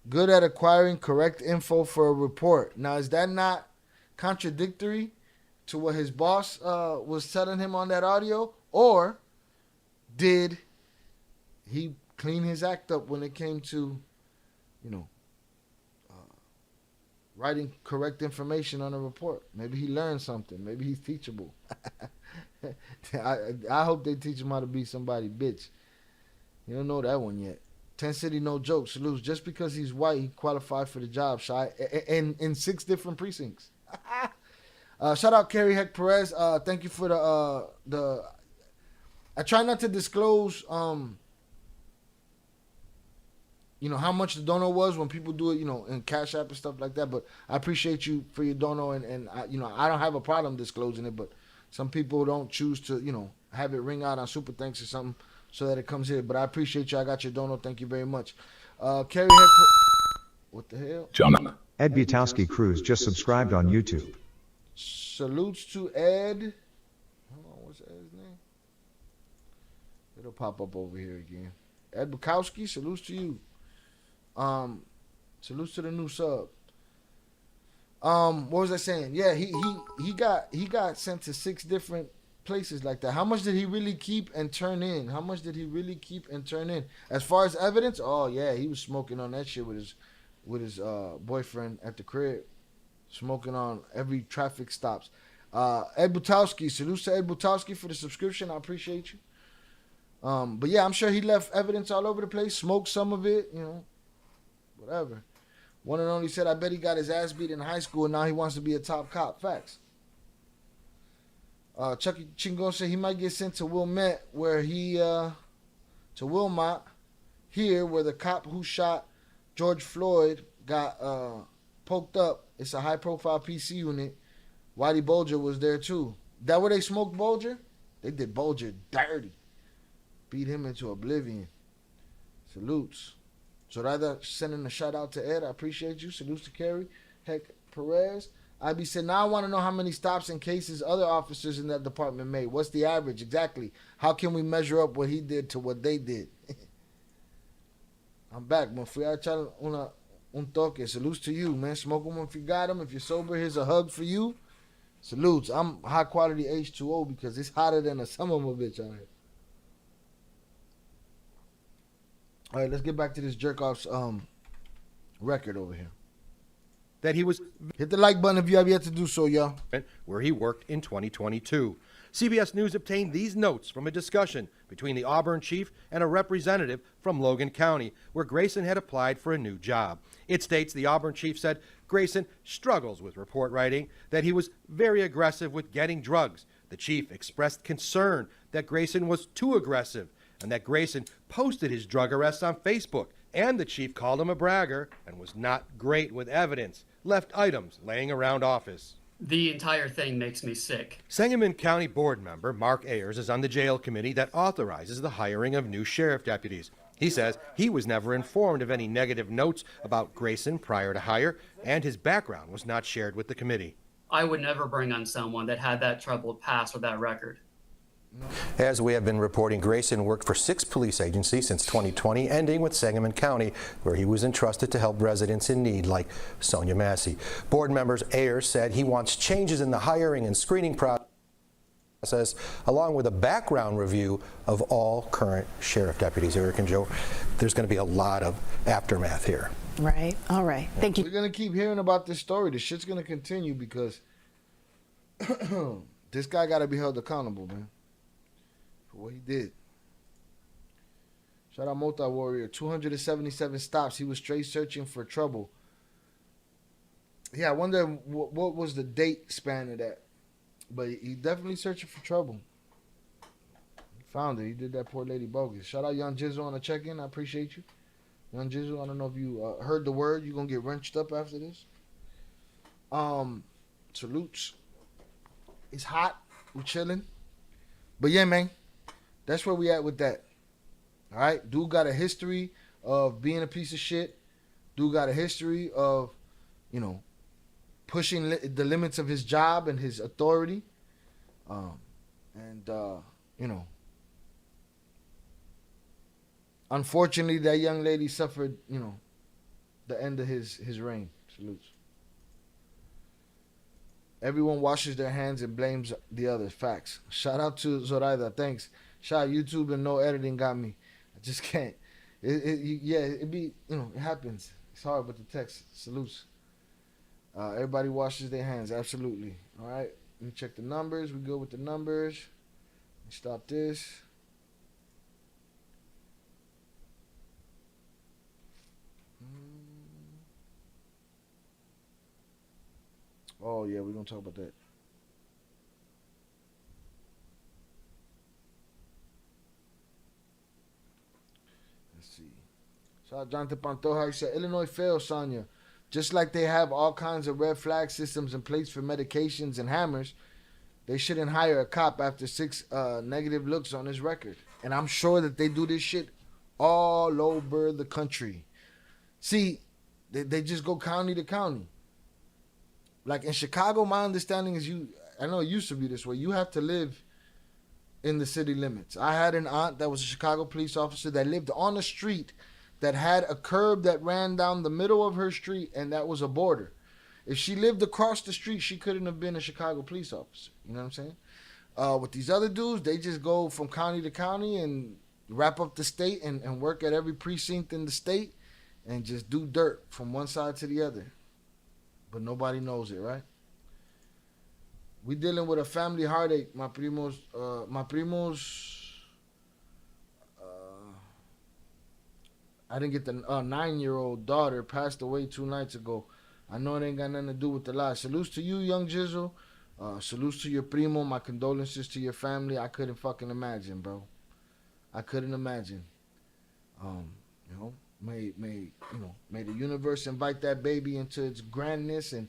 Speaker 3: Good at acquiring correct info for a report. Now, is that not contradictory to what his boss was telling him on that audio? Or did he clean his act up when it came to, writing correct information on a report? Maybe he learned something. Maybe he's teachable. I hope they teach him how to be somebody, bitch. You don't know that one yet. 10 City, no joke. Salutes. Just because he's white, he qualified for the job, Shy. In 6 different precincts. Shout out Kerry Heck Perez. Thank you for the. I try not to disclose, how much the dono was when people do it, in Cash App and stuff like that. But I appreciate you for your dono, and I don't have a problem disclosing it. But some people don't choose to, have it ring out on Super Thanks or something so that it comes here. But I appreciate you. I got your dono. Thank you very much. Kerry Heck. What the hell?
Speaker 4: John.
Speaker 16: Ed Butowski Cruz just subscribed on YouTube.
Speaker 3: Salutes to Ed. Hold on, what's Ed's name? It'll pop up over here again. Ed Bukowski, salutes to you. Salutes to the new sub. What was I saying? Yeah, he got sent to 6 different places like that. How much did he really keep and turn in? As far as evidence, oh yeah, he was smoking on that shit with his boyfriend at the crib. Smoking on every traffic stops. Ed Butowski, salutes to Ed Butowski for the subscription. I appreciate you. But yeah, I'm sure he left evidence all over the place. Smoked some of it, whatever. One and only said, I bet he got his ass beat in high school and now he wants to be a top cop. Facts. Chucky Chingon said he might get sent to Wilmette where to Wilmot here where the cop who shot George Floyd got poked up. It's a high profile PC unit. Whitey Bulger was there too. That where they smoked Bulger? They did Bulger dirty. Beat him into oblivion. Salutes. So rather sending a shout out to Ed. I appreciate you. Salutes to Kerry Heck Perez. IB said, now I want to know how many stops and cases other officers in that department made. What's the average? Exactly. How can we measure up what he did to what they did? I'm back. Me fui a echar un toque. Salutes to you, man. Smoke them if you got them. If you're sober, here's a hug for you. Salutes. I'm high quality H2O because it's hotter than a summer bitch out here. All right, let's get back to this jerk-off's record over here.
Speaker 12: That he was...
Speaker 3: Hit the like button if you have yet to do so, y'all.
Speaker 12: ...where he worked in 2022. CBS News obtained these notes from a discussion between the Auburn chief and a representative from Logan County, where Grayson had applied for a new job. It states the Auburn chief said Grayson struggles with report writing, that he was very aggressive with getting drugs. The chief expressed concern that Grayson was too aggressive and that Grayson posted his drug arrests on Facebook. And the chief called him a bragger and was not great with evidence, left items laying around office.
Speaker 17: The entire thing makes me sick.
Speaker 12: Sangamon County board member Mark Ayers is on the jail committee that authorizes the hiring of new sheriff deputies. He says he was never informed of any negative notes about Grayson prior to hire, and his background was not shared with the committee.
Speaker 17: I would never bring on someone that had that troubled past or that record.
Speaker 11: As we have been reporting, Grayson worked for 6 police agencies since 2020, ending with Sangamon County, where he was entrusted to help residents in need like Sonya Massey. Board members Ayers said he wants changes in the hiring and screening process, along with a background review of all current sheriff deputies. Eric and Joe, there's going to be a lot of aftermath here.
Speaker 10: Right. All right. Thank you.
Speaker 3: We're going to keep hearing about this story. This shit's going to continue because this guy got to be held accountable, man. For what he did. Shout out Multi Warrior. 277 stops. He was straight searching for trouble. Yeah, I wonder what was the date span of that. But he definitely searching for trouble. He found it. He did that poor lady bogus. Shout out Young Jizzle on the check-in. I appreciate you. Young Jizzle, I don't know if you heard the word. You're going to get wrenched up after this. Salutes. It's hot. We're chilling. But yeah, man. That's where we at with that. All right? Dude got a history of being a piece of shit. Dude got a history of, pushing the limits of his job and his authority. Unfortunately, that young lady suffered, the end of his reign. Salutes. Everyone washes their hands and blames the others. Facts. Shout out to Zoraida. Thanks. Shout out YouTube and no editing got me. I just can't. It happens. It's hard with the text. Salutes. Everybody washes their hands. Absolutely. All right. Let me check the numbers. We go with the numbers. Let me stop this. Oh, yeah, we're going to talk about that. Let's see. Shout out Jonathan Pantoja. He said, Illinois fails, Sonya. Just like they have all kinds of red flag systems in place for medications and hammers, they shouldn't hire a cop after 6 negative looks on his record. And I'm sure that they do this shit all over the country. See, they just go county to county. Like in Chicago, my understanding is I know it used to be this way. You have to live in the city limits. I had an aunt that was a Chicago police officer that lived on a street that had a curb that ran down the middle of her street, and that was a border. If she lived across the street, she couldn't have been a Chicago police officer. You know what I'm saying? With these other dudes, they just go from county to county and wrap up the state and work at every precinct in the state and just do dirt from one side to the other. But nobody knows it, right? We dealing with a family heartache. My primos, I didn't get the 9-year-old daughter passed away 2 nights ago. I know it ain't got nothing to do with the lie. Salutes to you, young Jizzle. Salutes to your primo. My condolences to your family. I couldn't fucking imagine, bro. I couldn't imagine. You know, may the universe invite that baby into its grandness and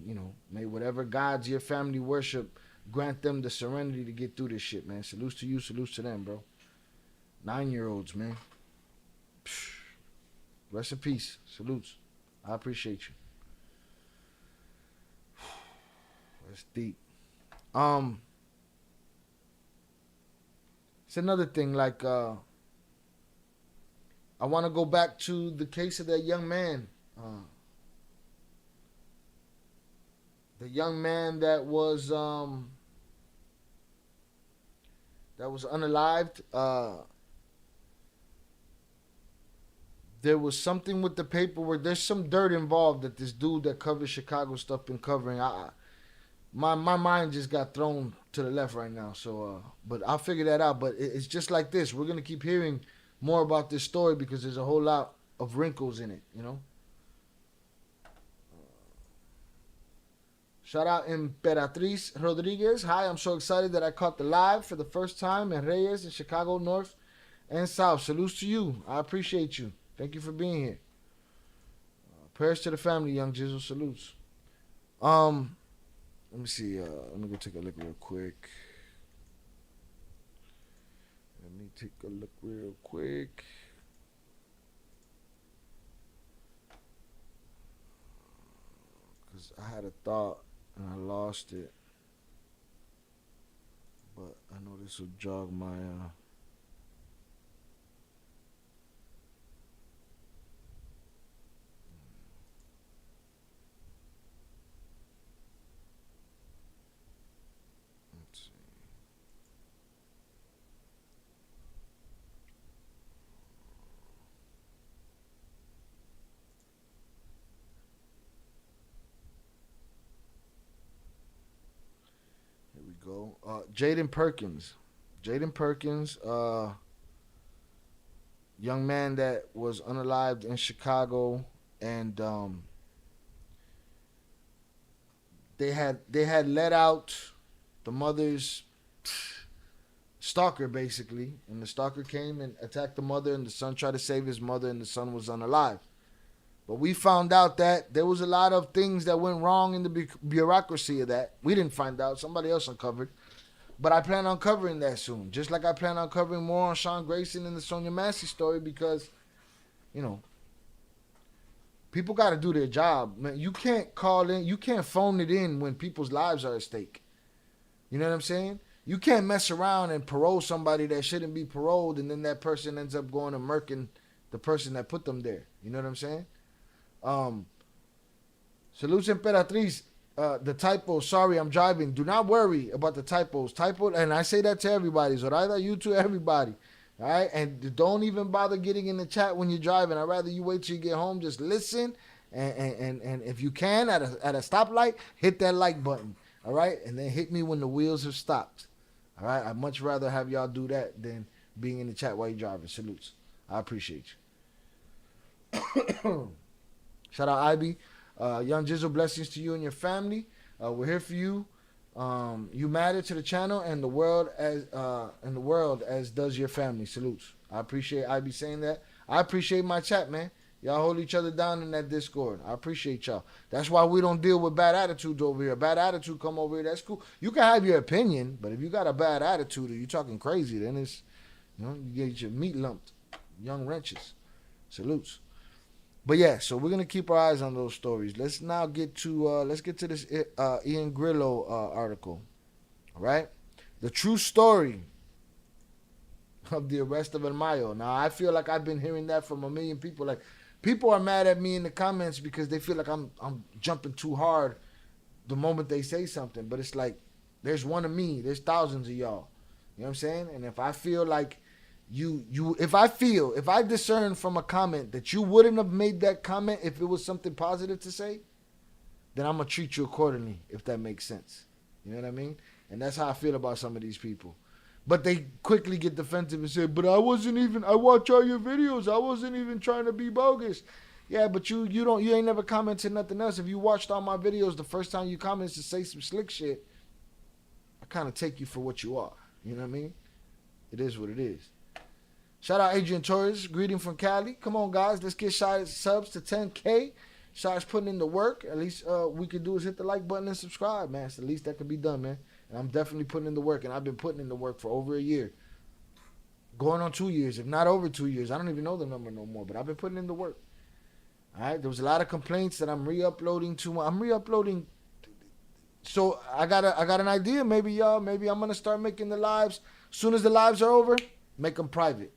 Speaker 3: you know, may whatever gods your family worship grant them the serenity to get through this shit, man. Salutes to you, salutes to them, bro. 9-year-olds, man. Rest in peace. Salutes. I appreciate you. That's deep. It's another thing, like I want to go back to the case of that young man. The young man that was unalived. There was something with the paperwork. There's some dirt involved that this dude that covers Chicago stuff been covering. My mind just got thrown to the left right now. So, but I'll figure that out. But it's just like this. We're gonna keep hearing more about this story because there's a whole lot of wrinkles in it. You know. Shout out Imperatriz Rodriguez. Hi, I'm so excited that I caught the live for the first time in Reyes in Chicago North and South. Salutes to you. I appreciate you. Thank you for being here. Prayers to the family, young Jizzle. Salutes. Let me see. Let me go take a look real quick. Because I had a thought and I lost it. But I know this will jog my... go. Jaden Perkins, young man that was unalived in Chicago, and they had let out the mother's stalker basically, and the stalker came and attacked the mother, and the son tried to save his mother, and the son was unalive. But we found out that there was a lot of things that went wrong in the bureaucracy of that. We didn't find out. Somebody else uncovered. But I plan on covering that soon. Just like I plan on covering more on Sean Grayson and the Sonya Massey story because, you know, people got to do their job. Man, you can't call in. You can't phone it in when people's lives are at stake. You know what I'm saying? You can't mess around and parole somebody that shouldn't be paroled, and then that person ends up going and murking the person that put them there. You know what I'm saying? Salutes Imperatriz. The typo, sorry, I'm driving. Do not worry about the typos. And I say that to everybody. Zoraida, you to everybody. All right? And don't even bother getting in the chat when you're driving. I'd rather you wait till you get home. Just listen. And if you can, at a stoplight, hit that like button. All right? And then hit me when the wheels have stopped. All right? I'd much rather have y'all do that than being in the chat while you're driving. Salutes. I appreciate you. Shout out Ivy. Young Jizzle, blessings to you and your family. We're here for you. You matter to the channel and the world as does your family. Salutes. I appreciate I be saying that. I appreciate my chat, man. Y'all hold each other down in that Discord. I appreciate y'all. That's why we don't deal with bad attitudes over here. Bad attitude come over here. That's cool. You can have your opinion, but if you got a bad attitude or you talking crazy, then it's, you get your meat lumped. Young wrenches. Salutes. But yeah, so we're gonna keep our eyes on those stories. Let's now get to this Ian Grillo article. All right, the true story of the arrest of El Mayo. Now I feel like I've been hearing that from a million people. Like, people are mad at me in the comments because they feel like I'm jumping too hard the moment they say something. But it's like, there's one of me. There's thousands of y'all. You know what I'm saying? And if I feel like if I discern from a comment that you wouldn't have made that comment if it was something positive to say, then I'm going to treat you accordingly, if that makes sense. You know what I mean? And that's how I feel about some of these people. But they quickly get defensive and say, but I watch all your videos. I wasn't even trying to be bogus. Yeah, but you ain't never commented nothing else. If you watched all my videos, the first time you commented to say some slick shit, I kind of take you for what you are. You know what I mean? It is what it is. Shout out Adrian Torres, greeting from Cali. Come on, guys, let's get Shy's subs to 10K. Shy's putting in the work. At least we can do is hit the like button and subscribe, man. It's the least that can be done, man. And I'm definitely putting in the work, and I've been putting in the work for over a year. Going on 2 years, if not over 2 years. I don't even know the number no more, but I've been putting in the work. All right, there was a lot of complaints that I'm re-uploading to. I'm re-uploading. So I got an idea. Maybe I'm going to start making the lives. As soon as the lives are over, make them private.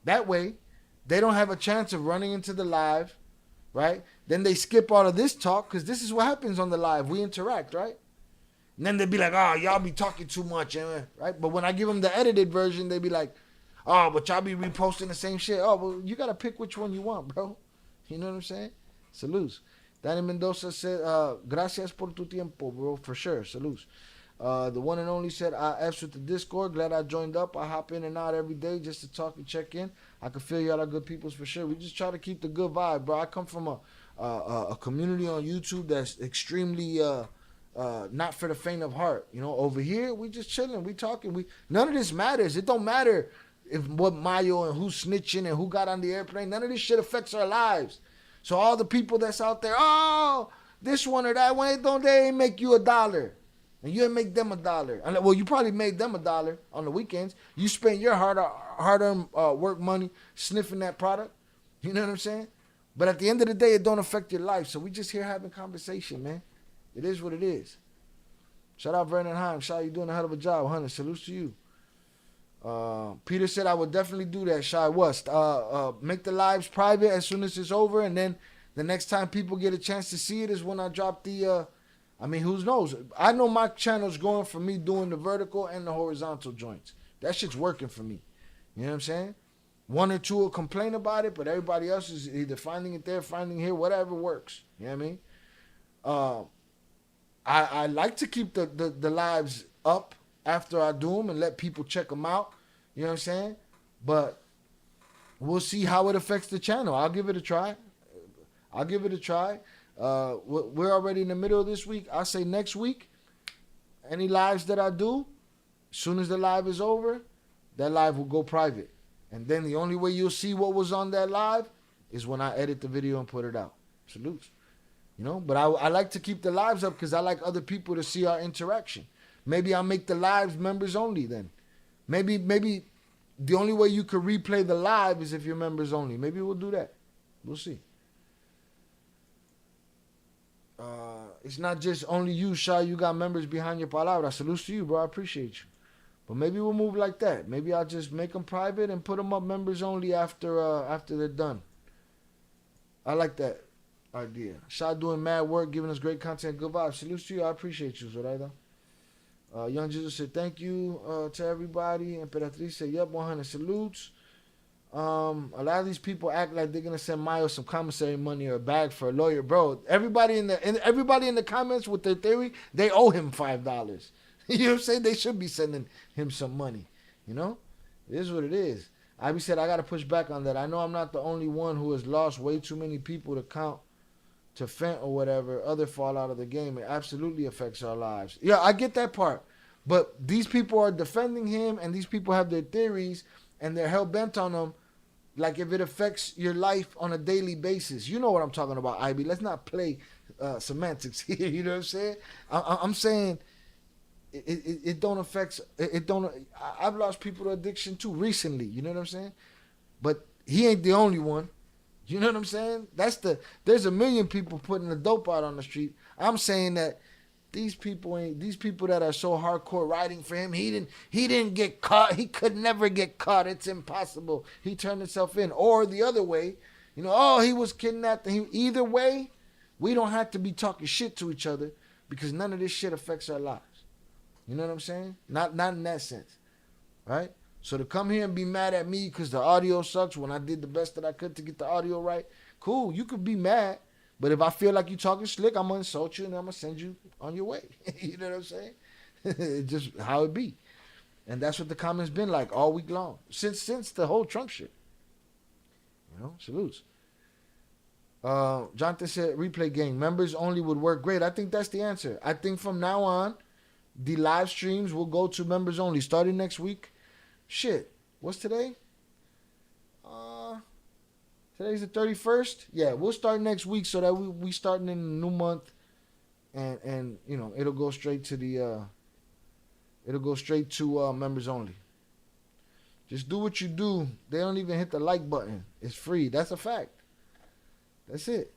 Speaker 3: That way, they don't have a chance of running into the live, right? Then they skip all of this talk, because this is what happens on the live. We interact, right? And then they'd be like, oh, y'all be talking too much, right? But when I give them the edited version, they be like, oh, but y'all be reposting the same shit. Oh, well, you got to pick which one you want, bro. You know what I'm saying? Salutes. Danny Mendoza said, gracias por tu tiempo, bro. For sure. Salutes. The one and only said, I F's with the Discord. Glad I joined up. I hop in and out every day just to talk and check in. I can feel y'all are good peoples for sure. We just try to keep the good vibe, bro. I come from a community on YouTube that's extremely not for the faint of heart. You know, over here, we just chilling. We talking. None of this matters. It don't matter what Mayo and who's snitching and who got on the airplane. None of this shit affects our lives. So all the people that's out there, oh, this one or that one, they ain't make you $1. And you ain't make them $1. Well, you probably made them $1 on the weekends. You spent your hard-earned work money sniffing that product. You know what I'm saying? But at the end of the day, it don't affect your life. So we just here having conversation, man. It is what it is. Shout out Vernon Heim. Shy, you doing a hell of a job, honey. Salutes to you. Peter said I would definitely do that. Shy, what? Make the lives private as soon as it's over, and then the next time people get a chance to see it is when I drop the... who knows? I know my channel's going for me doing the vertical and the horizontal joints. That shit's working for me. You know what I'm saying? One or two will complain about it, but everybody else is either finding it there, finding it here, whatever works. You know what I mean? I like to keep the lives up after I do them and let people check them out. You know what I'm saying? But we'll see how it affects the channel. I'll give it a try. We're already in the middle of this week. I say next week, any lives that I do, as soon as the live is over, that live will go private. And then the only way you'll see what was on that live is when I edit the video and put it out. Salutes. You know, but I like to keep the lives up because I like other people to see our interaction. Maybe I'll make the lives members only then. Maybe the only way you could replay the live is if you're members only. Maybe we'll do that. We'll see. It's not just only you, Shy. You got members behind your palabra. Salutes to you, bro. I appreciate you. But maybe we'll move like that. Maybe I'll just make them private and put them up members only after they're done. I like that idea. Shy doing mad work, giving us great content, good vibes. Salutes to you. I appreciate you, Zoraida. Young Jesus said thank you to everybody. Emperatriz said, yep, 100 salutes. A lot of these people act like they're gonna send Mayo some commissary money or a bag for a lawyer, bro. Everybody in the comments with their theory, they owe him $5. You know what I'm saying? They should be sending him some money. You know, it is what it is. Ivy said I gotta push back on that. I know I'm not the only one who has lost way too many people to count to Fent or whatever, other fall out of the game, it absolutely affects our lives. Yeah, I get that part. But these people are defending him, and these people have their theories, and they're hell-bent on them. Like, if it affects your life on a daily basis. You know what I'm talking about, Ivy. Let's not play semantics here, you know what I'm saying? I'm saying it don't affect, I've lost people to addiction too recently, you know what I'm saying? But he ain't the only one. You know what I'm saying? There's a million people putting the dope out on the street. I'm saying that these people that are so hardcore writing for him, he didn't get caught. He could never get caught. It's impossible. He turned himself in. Or the other way, he was kidnapped. Either way, we don't have to be talking shit to each other because none of this shit affects our lives. You know what I'm saying? Not in that sense. Right? So to come here and be mad at me because the audio sucks when I did the best that I could to get the audio right, cool, you could be mad. But if I feel like you talking slick, I'm going to insult you and I'm going to send you on your way. You know what I'm saying? It's just how it be. And that's what the comments been like all week long. Since the whole Trump shit. Salutes. Jonathan said, replay game. Members only would work great. I think that's the answer. I think from now on, the live streams will go to members only. Starting next week. Shit. What's today? Today's the 31st. Yeah, we'll start next week so that we starting in a new month, and it'll go straight to members only. Just do what you do. They don't even hit the like button. It's free. That's a fact. That's it.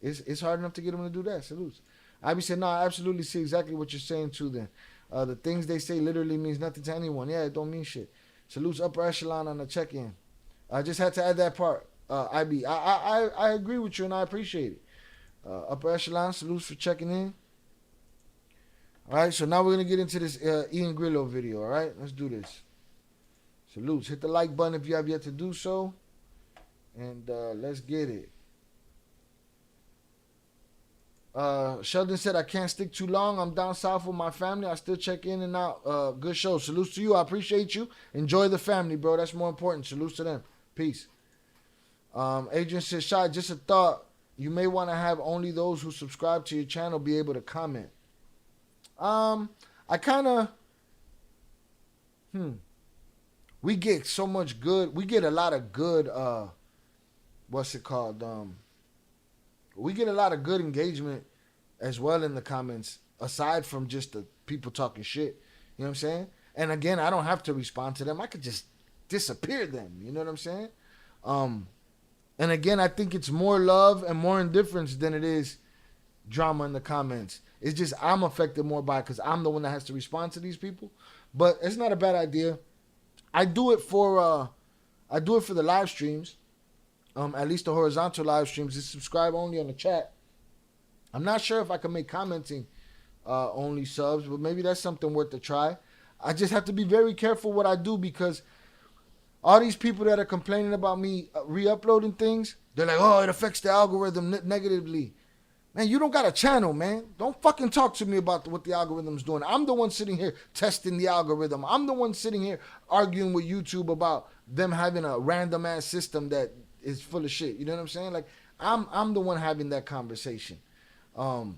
Speaker 3: It's hard enough to get them to do that. Salutes. Ivy said, no, I absolutely see exactly what you're saying too. Then the things they say literally means nothing to anyone. Yeah, it don't mean shit. Salutes upper echelon on the check-in. I just had to add that part. IB, I agree with you and I appreciate it. Upper echelon, salutes for checking in. All right, so now we're going to get into this Ian Grillo video, all right? Let's do this. Salutes. Hit the like button if you have yet to do so. And let's get it. Sheldon said, I can't stick too long. I'm down south with my family. I still check in and out. Good show. Salutes to you. I appreciate you. Enjoy the family, bro. That's more important. Salutes to them. Peace. Adrian says, Shai, just a thought. You may want to have only those who subscribe to your channel be able to comment. I kind of, we get so much good. We get a lot of good, what's it called? We get a lot of good engagement as well in the comments, aside from just the people talking shit. You know what I'm saying? And again, I don't have to respond to them. I could just disappear them. You know what I'm saying? And again, I think it's more love and more indifference than it is drama in the comments. It's just I'm affected more by it because I'm the one that has to respond to these people. But it's not a bad idea. I do it for the live streams. At least the horizontal live streams. It's subscribe only on the chat. I'm not sure if I can make commenting only subs, but maybe that's something worth a try. I just have to be very careful what I do because all these people that are complaining about me re-uploading things, they're like, oh, it affects the algorithm negatively. Man, you don't got a channel, man. Don't fucking talk to me about what the algorithm's doing. I'm the one sitting here testing the algorithm. I'm the one sitting here arguing with YouTube about them having a random ass system that is full of shit. You know what I'm saying? Like, I'm the one having that conversation. So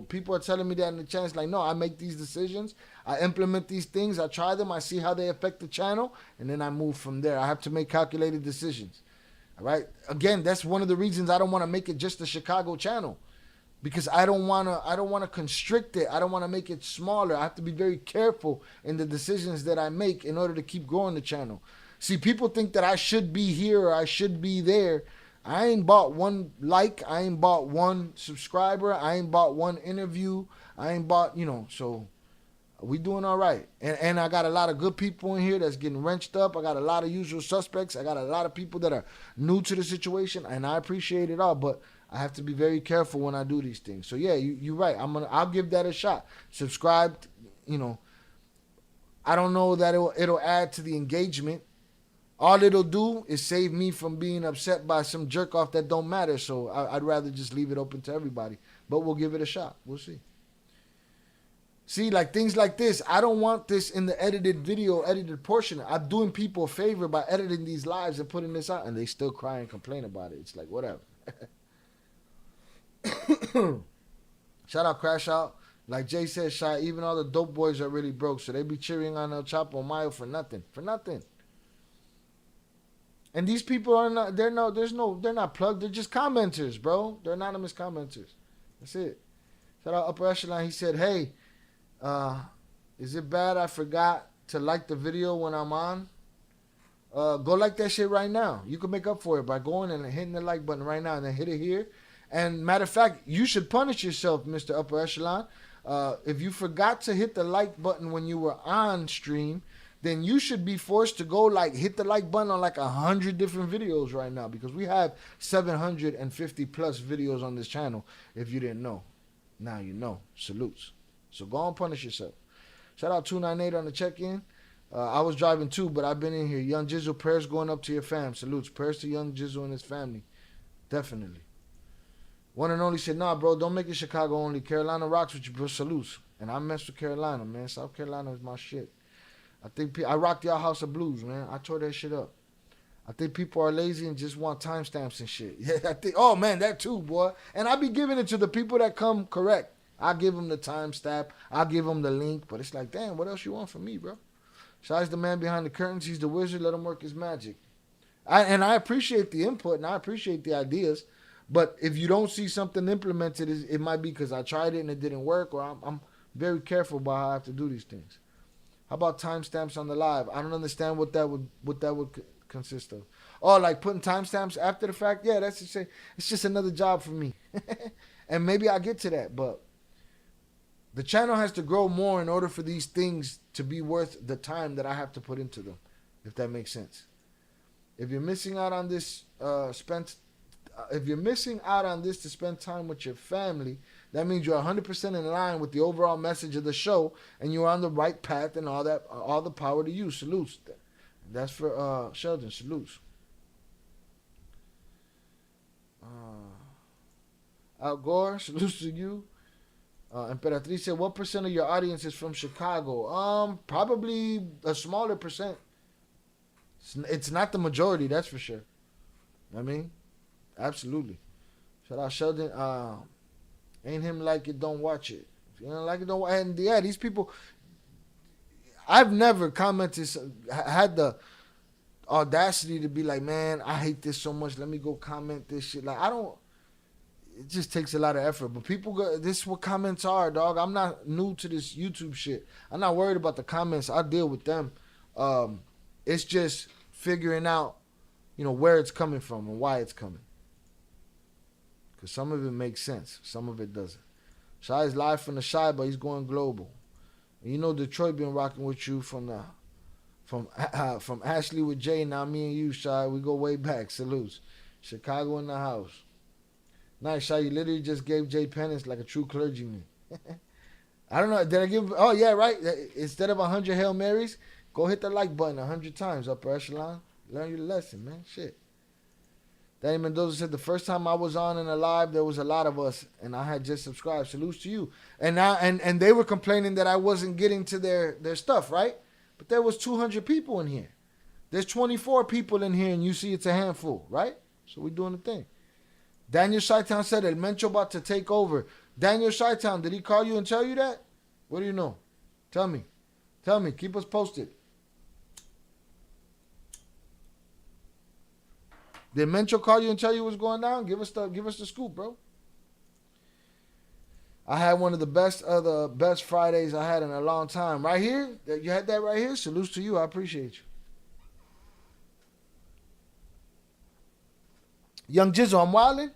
Speaker 3: people are telling me that in the channel. Like, no, I make these decisions. I implement these things. I try them. I see how they affect the channel. And then I move from there. I have to make calculated decisions. All right. Again, that's one of the reasons I don't want to make it just a Chicago channel, because I don't want to constrict it. I don't want to make it smaller. I have to be very careful in the decisions that I make in order to keep growing the channel. See, people think that I should be here or I should be there. I ain't bought one like. I ain't bought one subscriber. I ain't bought one interview. I ain't bought, so we doing all right. And I got a lot of good people in here that's getting wrenched up. I got a lot of usual suspects. I got a lot of people that are new to the situation, and I appreciate it all, but I have to be very careful when I do these things. So yeah, you're right. I'll give that a shot. Subscribe, I don't know that it'll add to the engagement. All it'll do is save me from being upset by some jerk off that don't matter. So I'd rather just leave it open to everybody. But we'll give it a shot. We'll see. See, like things like this, I don't want this in the edited portion. I'm doing people a favor by editing these lives and putting this out, and they still cry and complain about it. It's like, whatever. Shout out Crash Out. Like Jay said, Shy, even all the dope boys are really broke, so they be cheering on El Chapo Mayo for nothing. For nothing. And these people are not, they're not plugged, they're just commenters, bro. They're anonymous commenters. That's it. Shout out Upper Echelon. He said, hey, is it bad I forgot to like the video when I'm on? Go like that shit right now. You can make up for it by going and hitting the like button right now and then hit it here. And matter of fact, you should punish yourself, Mr. Upper Echelon. If you forgot to hit the like button when you were on stream, then you should be forced to go hit the like button on 100 different videos right now, because we have 750 plus videos on this channel. If you didn't know, now you know. Salutes. So go and punish yourself. Shout out 298 on the check-in. I was driving too, but I've been in here. Young Jizzle, prayers going up to your fam. Salutes. Prayers to Young Jizzle and his family. Definitely. One and only said, nah, bro, don't make it Chicago only. Carolina rocks with you, bro. Salutes. And I mess with Carolina, man. South Carolina is my shit. I rocked y'all House of Blues, man. I tore that shit up. I think people are lazy and just want timestamps and shit. Yeah, oh, man, that too, boy. And I be giving it to the people that come correct. I give them the timestamp. I give them the link. But it's like, damn, what else you want from me, bro? Shai's the man behind the curtains. He's the wizard. Let him work his magic. I appreciate the input and I appreciate the ideas. But if you don't see something implemented, it might be because I tried it and it didn't work, or I'm very careful about how I have to do these things. How about timestamps on the live? I don't understand what that would consist of. Oh, like putting timestamps after the fact? Yeah, that's just it's just another job for me. And maybe I'll get to that, but the channel has to grow more in order for these things to be worth the time that I have to put into them, if that makes sense. If you're missing out on this, if you're missing out on this to spend time with your family, that means you're 100% in line with the overall message of the show, and you're on the right path, and all the power to you. Salutes. That's for Sheldon. Salutes. Al Gore, salutes to you. Emperatriz said, what percent of your audience is from Chicago? Probably a smaller percent. It's not the majority, that's for sure. I mean, absolutely. Shout out Sheldon. Ain't him like it, don't watch it. If you don't like it, don't watch it. And yeah, these people, I've never had the audacity to be like, man, I hate this so much. Let me go comment this shit. It just takes a lot of effort. But people this is what comments are, dog. I'm not new to this YouTube shit. I'm not worried about the comments. I deal with them. It's just figuring out, where it's coming from and why it's coming. Because some of it makes sense. Some of it doesn't. Shy is live from the Shy, but he's going global. And Detroit been rocking with you from Ashley with Jay. Now me and you, Shy, we go way back. Salutes. Chicago in the house. Nice, Shy. You literally just gave Jay penance like a true clergyman. I don't know. Did I give? Oh, yeah, right. Instead of 100 Hail Marys, go hit the like button 100 times, Upper Echelon. Learn your lesson, man. Shit. Danny Mendoza said the first time I was on in a live, there was a lot of us, and I had just subscribed. Salutes to you. And now, and they were complaining that I wasn't getting to their stuff, right? But there was 200 people in here. There's 24 people in here, and you see it's a handful, right? So we're doing the thing. Daniel Shytown said El Mencho about to take over. Daniel Shytown, did he call you and tell you that? What do you know? Tell me. Keep us posted. Did Mencho call you and tell you what's going down? Give us the scoop, bro. I had one of the best Fridays I had in a long time. Right here? You had that right here? Salutes to you. I appreciate you. Young Jizzle, I'm wildin'.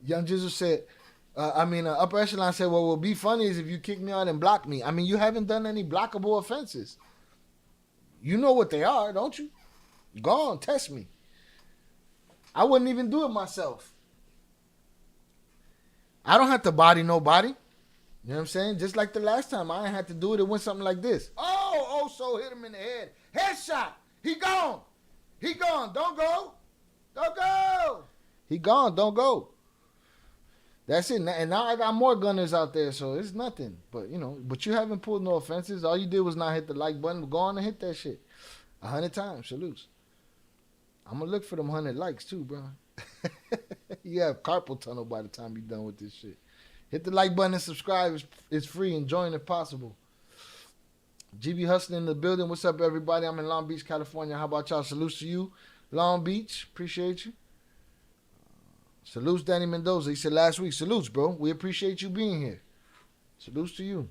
Speaker 3: Young Jizzle said, Upper Echelon said, well, what will be funny is if you kick me out and block me. I mean, you haven't done any blockable offenses. You know what they are, don't you? Go on, test me. I wouldn't even do it myself. I don't have to body nobody. You know what I'm saying? Just like the last time, I ain't had to do it. It went something like this. Oh, so hit him in the head. Headshot. He gone. Don't go. He gone. Don't go. That's it. And now I got more gunners out there, so it's nothing. But, but you haven't pulled no offenses. All you did was not hit the like button. Go on and hit that shit. 100 times. Salutes. I'm going to look for them 100 likes too, bro. You have carpal tunnel by the time you're done with this shit. Hit the like button and subscribe. It's free and join if possible. GB Hustling in the building. What's up, everybody? I'm in Long Beach, California. How about y'all? Salutes to you. Long Beach. Appreciate you. Salutes Danny Mendoza. He said last week, salutes, bro. We appreciate you being here. Salutes to you.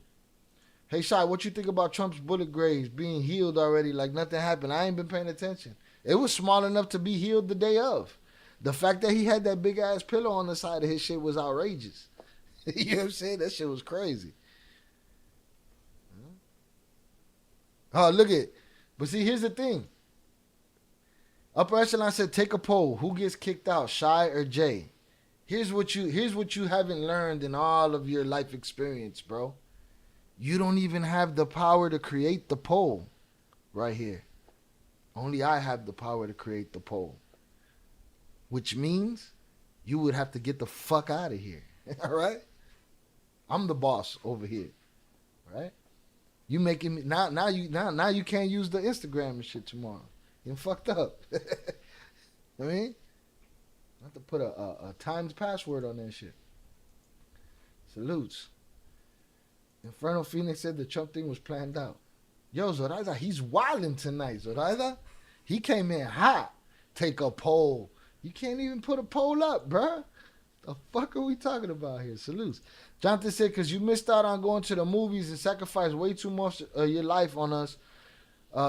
Speaker 3: Hey, Shai, what you think about Trump's bullet grades being healed already like nothing happened? I ain't been paying attention. It was small enough to be healed the day of. The fact that he had that big-ass pillow on the side of his shit was outrageous. You know what I'm saying? That shit was crazy. Oh, look at it. But see, here's the thing. Upper Echelon said, take a poll. Who gets kicked out, Shy or Jay? Here's what you haven't learned in all of your life experience, bro. You don't even have the power to create the poll right here. Only I have the power to create the poll. Which means you would have to get the fuck out of here. All right? I'm the boss over here. Right? You making me now you can't use the Instagram and shit tomorrow. You're fucked up. I mean, I have to put a Times password on that shit. Salutes. Inferno Phoenix said the Trump thing was planned out. Yo, Zoraida, he's wilding tonight, Zoraida. He came in hot. Take a poll. You can't even put a poll up, bruh. The fuck are we talking about here? Salutes. Jonathan said, because you missed out on going to the movies and sacrificed way too much of your life on us.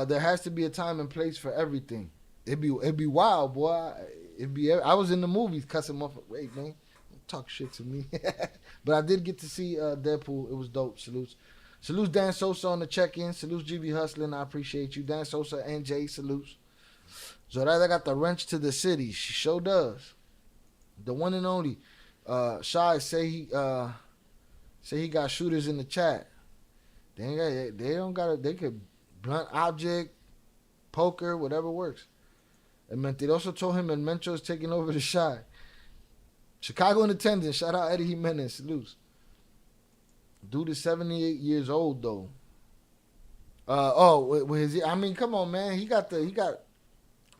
Speaker 3: There has to be a time and place for everything. It'd be wild, boy. I was in the movies cussing off. Wait, man, don't talk shit to me. But I did get to see Deadpool. It was dope. Salutes. Salutes Dan Sosa on the check-in. Salutes GB Hustling. I appreciate you. Dan Sosa and Jay. Salutes. Zoraida got the wrench to the city. She sure does. The one and only. Shy say he got shooters in the chat. They could blunt object, poker, whatever works. And Mentiroso told him and Mencho is taking over the Shy. Chicago in attendance. Shout out Eddie Jimenez. Salutes. Dude is 78 years old though. I mean, come on, man. He got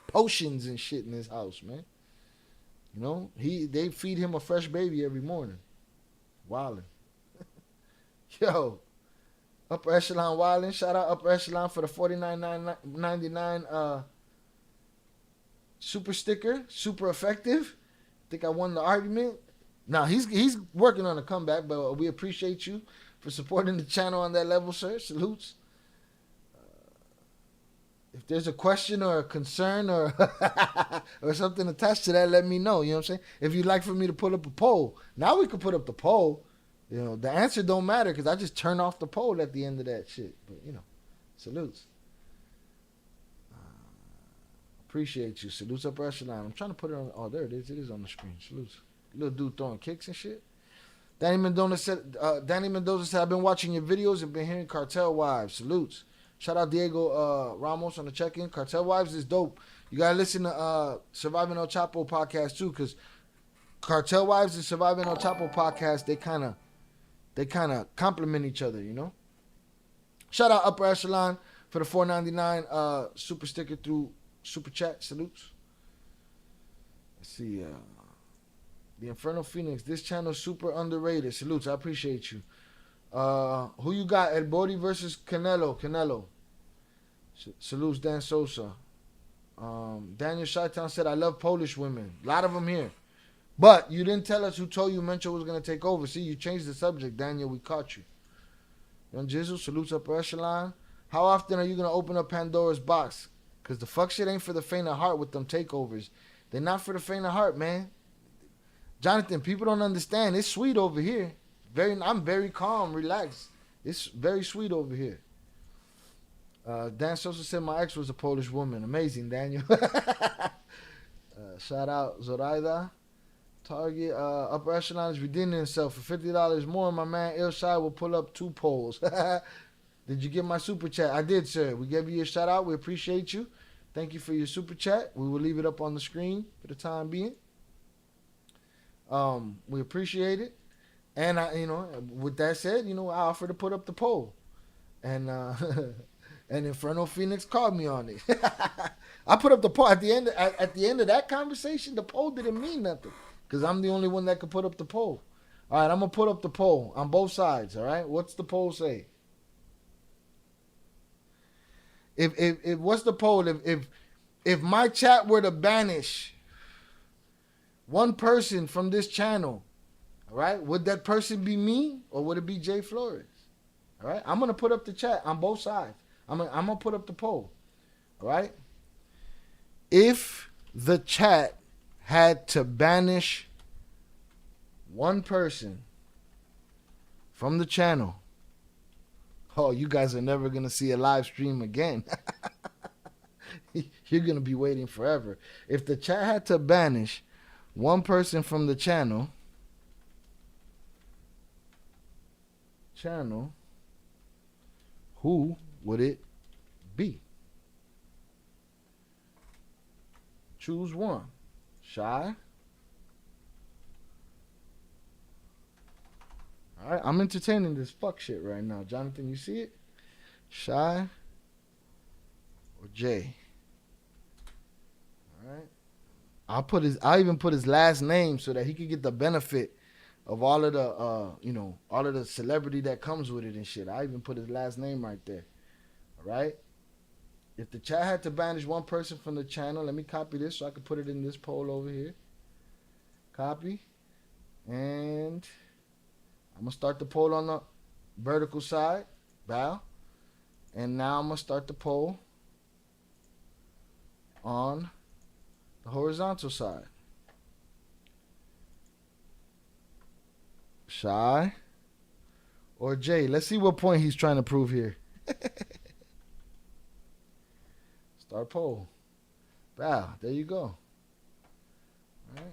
Speaker 3: potions and shit in his house, man. You know, they feed him a fresh baby every morning. Wildin'. Yo, Upper Echelon Wildin'. Shout out Upper Echelon for the $49.99 super sticker. Super effective. Think I won the argument. Now he's working on a comeback, but we appreciate you for supporting the channel on that level, sir. Salutes. If there's a question or a concern or or something attached to that, let me know. You know what I'm saying? If you'd like for me to put up a poll, now we can put up the poll. You know, the answer don't matter because I just turn off the poll at the end of that shit. But, you know, salutes. Appreciate you. Salutes Upper Echelon. I'm trying to put it on. Oh, there it is. It is on the screen. Salutes. Little dude throwing kicks and shit. Danny Mendoza said, I've been watching your videos and been hearing Cartel Wives. Salutes. Shout out Diego Ramos on the check-in. Cartel Wives is dope. You gotta listen to Surviving El Chapo podcast too, because Cartel Wives and Surviving El Chapo podcast, they kind of complement each other, you know. Shout out Upper Echelon for the $4.99 super sticker through super chat. Salutes. Let's see. The Inferno Phoenix. This channel is super underrated. Salutes. I appreciate you. Who you got? El Bori versus Canelo. Salutes Dan Sosa. Daniel Shytown said, I love Polish women. A lot of them here. But you didn't tell us who told you Mencho was going to take over. See, you changed the subject, Daniel. We caught you. Young Jizzle, salutes Upper Echelon. How often are you going to open up Pandora's box? Because the fuck shit ain't for the faint of heart with them takeovers. They're not for the faint of heart, man. Jonathan, people don't understand. It's sweet over here. I'm very calm, relaxed. It's very sweet over here. Dan Sosa said my ex was a Polish woman. Amazing, Daniel. Shout out Zoraida. Target Upper Echelon is redeeming himself for $50 more. My man Il Shai will pull up 2 polls. Did you get my super chat? I did, sir. We gave you a shout out. We appreciate you. Thank you for your super chat. We will leave it up on the screen for the time being. We appreciate it. And with that said, I offer to put up the poll. And and Inferno Phoenix called me on it. I put up the poll at the end. At the end of that conversation, the poll didn't mean nothing because I'm the only one that could put up the poll. All right, I'm gonna put up the poll on both sides. All right, what's the poll say? If what's the poll? If my chat were to banish one person from this channel, all right, would that person be me or would it be Jay Flores? All right, I'm gonna put up the chat on both sides. I'm gonna put up the poll. All right. If the chat had to banish one person from the channel, oh, you guys are never going to see a live stream again. You're going to be waiting forever. If the chat had to banish one person from the channel, who would it be? Choose one. Shy. All right, I'm entertaining this fuck shit right now. Jonathan, you see it? Shy or Jay? All right. I'll even put his last name so that he could get the benefit of all of the all of the celebrity that comes with it and shit. I even put his last name right there. All right. If the chat had to banish one person from the channel, let me copy this so I can put it in this poll over here. Copy. And I'm going to start the poll on the vertical side. Bow. And now I'm going to start the poll on the horizontal side. Shy or Jay? Let's see what point he's trying to prove here. Start poll. Bow. There you go. All right.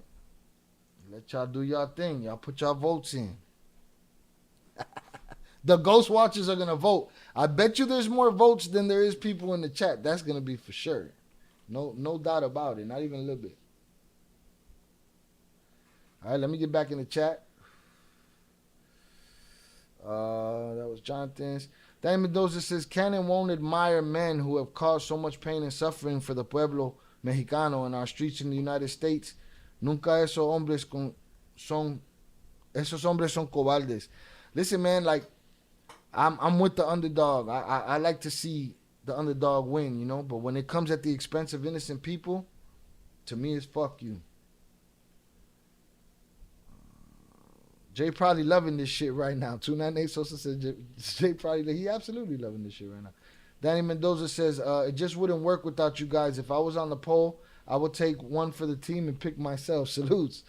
Speaker 3: Let y'all do y'all thing. Y'all put y'all votes in. The Ghost Watchers are going to vote. I bet you there's more votes than there is people in the chat. That's going to be for sure. No doubt about it. Not even a little bit. All right, let me get back in the chat. That was Jonathan's. Danny Mendoza says, Cannon won't admire men who have caused so much pain and suffering for the pueblo mexicano in our streets in the United States. Nunca esos hombres son cobardes. Listen, man, like, I'm with the underdog. I like to see the underdog win, you know, but when it comes at the expense of innocent people, to me, it's fuck you. Jay probably loving this shit right now. 298 Sosa says Jay probably, he absolutely loving this shit right now. Danny Mendoza says, it just wouldn't work without you guys. If I was on the poll, I would take one for the team and pick myself. Salutes.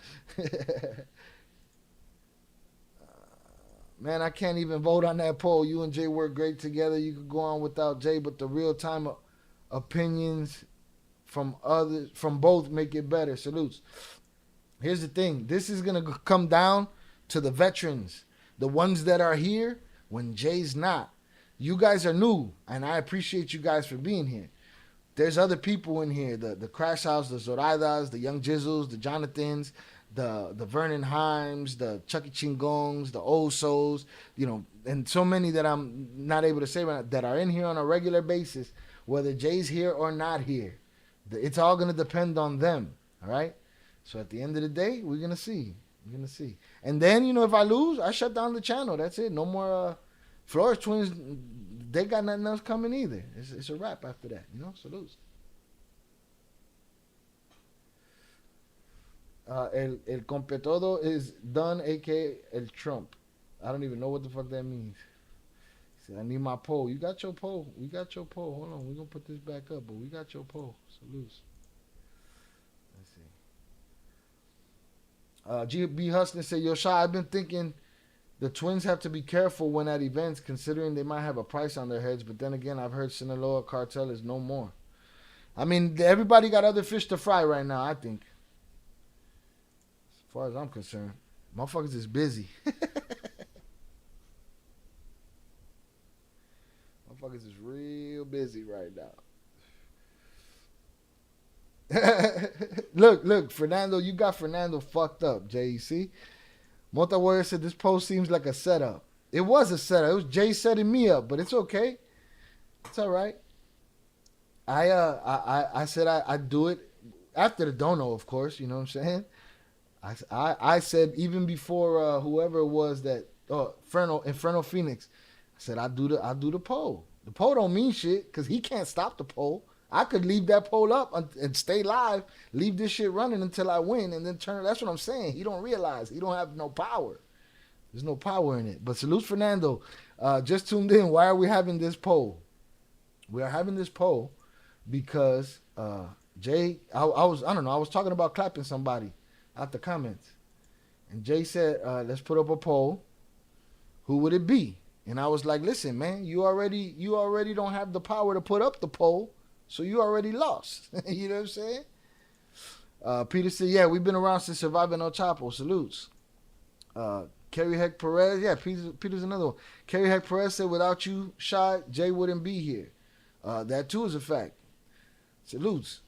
Speaker 3: Man, I can't even vote on that poll. You and Jay work great together. You could go on without Jay, but the real-time opinions from both make it better. Salutes. Here's the thing. This is going to come down to the veterans, the ones that are here when Jay's not. You guys are new, and I appreciate you guys for being here. There's other people in here, the Crash House, the Zoraidas, the Young Jizzles, the Jonathans, the Vernon Himes, the Chucky Chingongs, the Osos, you know, and so many that I'm not able to say right now, that are in here on a regular basis, whether Jay's here or not here. It's all going to depend on them, all right? So at the end of the day, we're going to see. We're going to see. And then, you know, if I lose, I shut down the channel. That's it. No more Flores Twins. They got nothing else coming either. It's a wrap after that, you know? Salutes. El Competodo is done, a.k.a. El Trump. I don't even know what the fuck that means. He said, I need my poll. You got your poll. We got your poll. Hold on. We're going to put this back up, but we got your poll. Salutes. Let's see. GB Hustler said, Yo, Shy, I've been thinking the Twins have to be careful when at events, considering they might have a price on their heads, but then again, I've heard Sinaloa Cartel is no more. I mean, everybody got other fish to fry right now, I think. As far as I'm concerned. Motherfuckers is busy. Motherfuckers is real busy right now. Look, Fernando, you got Fernando fucked up, Jay. You see? Mota Warrior said this post seems like a setup. It was a setup. It was Jay setting me up, but it's okay. It's all right. I said I'd do it after the dono, of course. You know what I'm saying? I said even before whoever it was that Inferno Phoenix, I said I'll do the poll. The poll don't mean shit because he can't stop the poll. I could leave that poll up and stay live, leave this shit running until I win, and then turn. That's what I'm saying. He don't realize he don't have no power. There's no power in it. But salute Fernando. Just tuned in. Why are we having this poll? We are having this poll because Jay, I was talking about clapping somebody out the comments. And Jay said, let's put up a poll. Who would it be? And I was like, listen, man, you already don't have the power to put up the poll, so you already lost. You know what I'm saying? Peter said, yeah, we've been around since Surviving El Chapo. Salutes. Kerry Heck Perez, yeah, Peter's another one. Kerry Heck Perez said, without you, Shy, Jay wouldn't be here. That too is a fact. Salutes.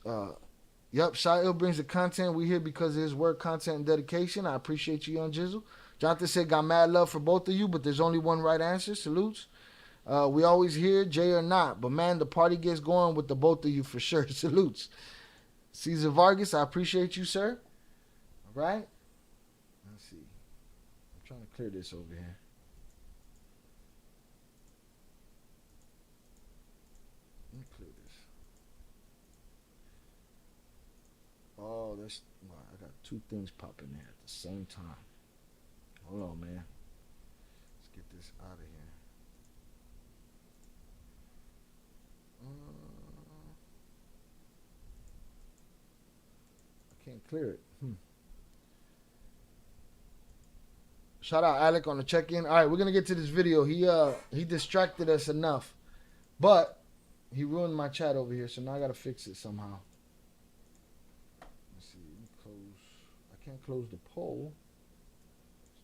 Speaker 3: Yep, Shy Ill brings the content. We here because of his work, content, and dedication. I appreciate you, Young Jizzle. Jonathan said, got mad love for both of you, but there's only one right answer. Salutes. We always hear Jay or not, but man, the party gets going with the both of you for sure. Salutes. Cesar Vargas, I appreciate you, sir. All right. Let's see. I'm trying to clear this over here. Let me clear this. Oh, I got two things popping there at the same time. Hold on, man. Let's get this out of here. I can't clear it. Shout out Alec on the check-in. All right, we're gonna get to this video. He distracted us enough, but he ruined my chat over here. So now I gotta fix it somehow. Let's see. Let me close. I can't close the poll.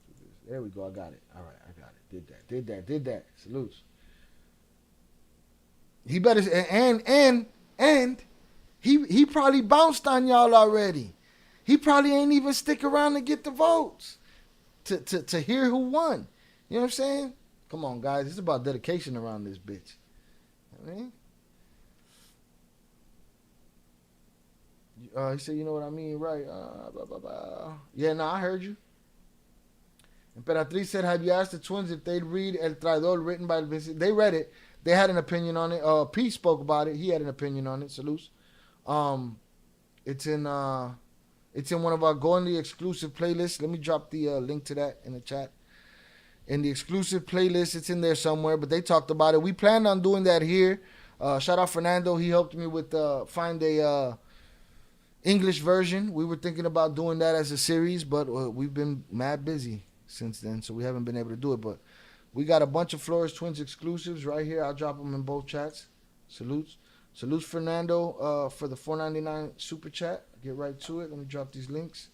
Speaker 3: Let's do this. There we go. I got it. All right, I got it. Did that. Salutes. He better and he probably bounced on y'all already. He probably ain't even stick around to get the votes to hear who won. You know what I'm saying? Come on, guys. It's about dedication around this bitch. I mean, he said, you know what I mean, right? Blah, blah, blah. Yeah, no, I heard you. Emperatriz said, have you asked the twins if they'd read El Traidor written by Vincent? They read it. They had an opinion on it. Pete spoke about it. He had an opinion on it. Salutes. It's in one of our Go in the exclusive playlists. Let me drop the link to that in the chat. In the exclusive playlist, it's in there somewhere. But they talked about it. We planned on doing that here. Shout out Fernando. He helped me with find a English version. We were thinking about doing that as a series, but we've been mad busy since then, so we haven't been able to do it. But we got a bunch of Flores Twins exclusives right here. I'll drop them in both chats. Salutes. Salutes Fernando for the $4.99 super chat. Get right to it. Let me drop these links.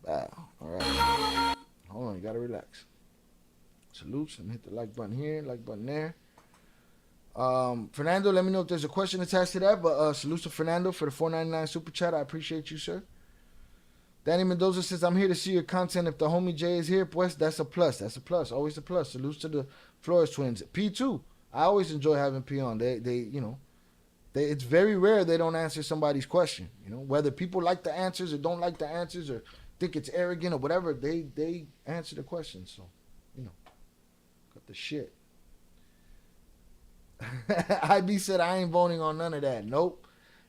Speaker 3: Wow. All right. Hold on. You got to relax. Salutes. Let me hit the like button here, like button there. Fernando, let me know if there's a question attached to that. But salutes to Fernando for the $4.99 super chat. I appreciate you, sir. Danny Mendoza says, I'm here to see your content. If the homie Jay is here, pues, that's a plus. That's a plus. Always a plus. Salutes to the Flores Twins. P too. I always enjoy having P on. It's very rare they don't answer somebody's question. You know, whether people like the answers or don't like the answers or think it's arrogant or whatever, they answer the question. So, got the shit. IB said, I ain't voting on none of that. Nope.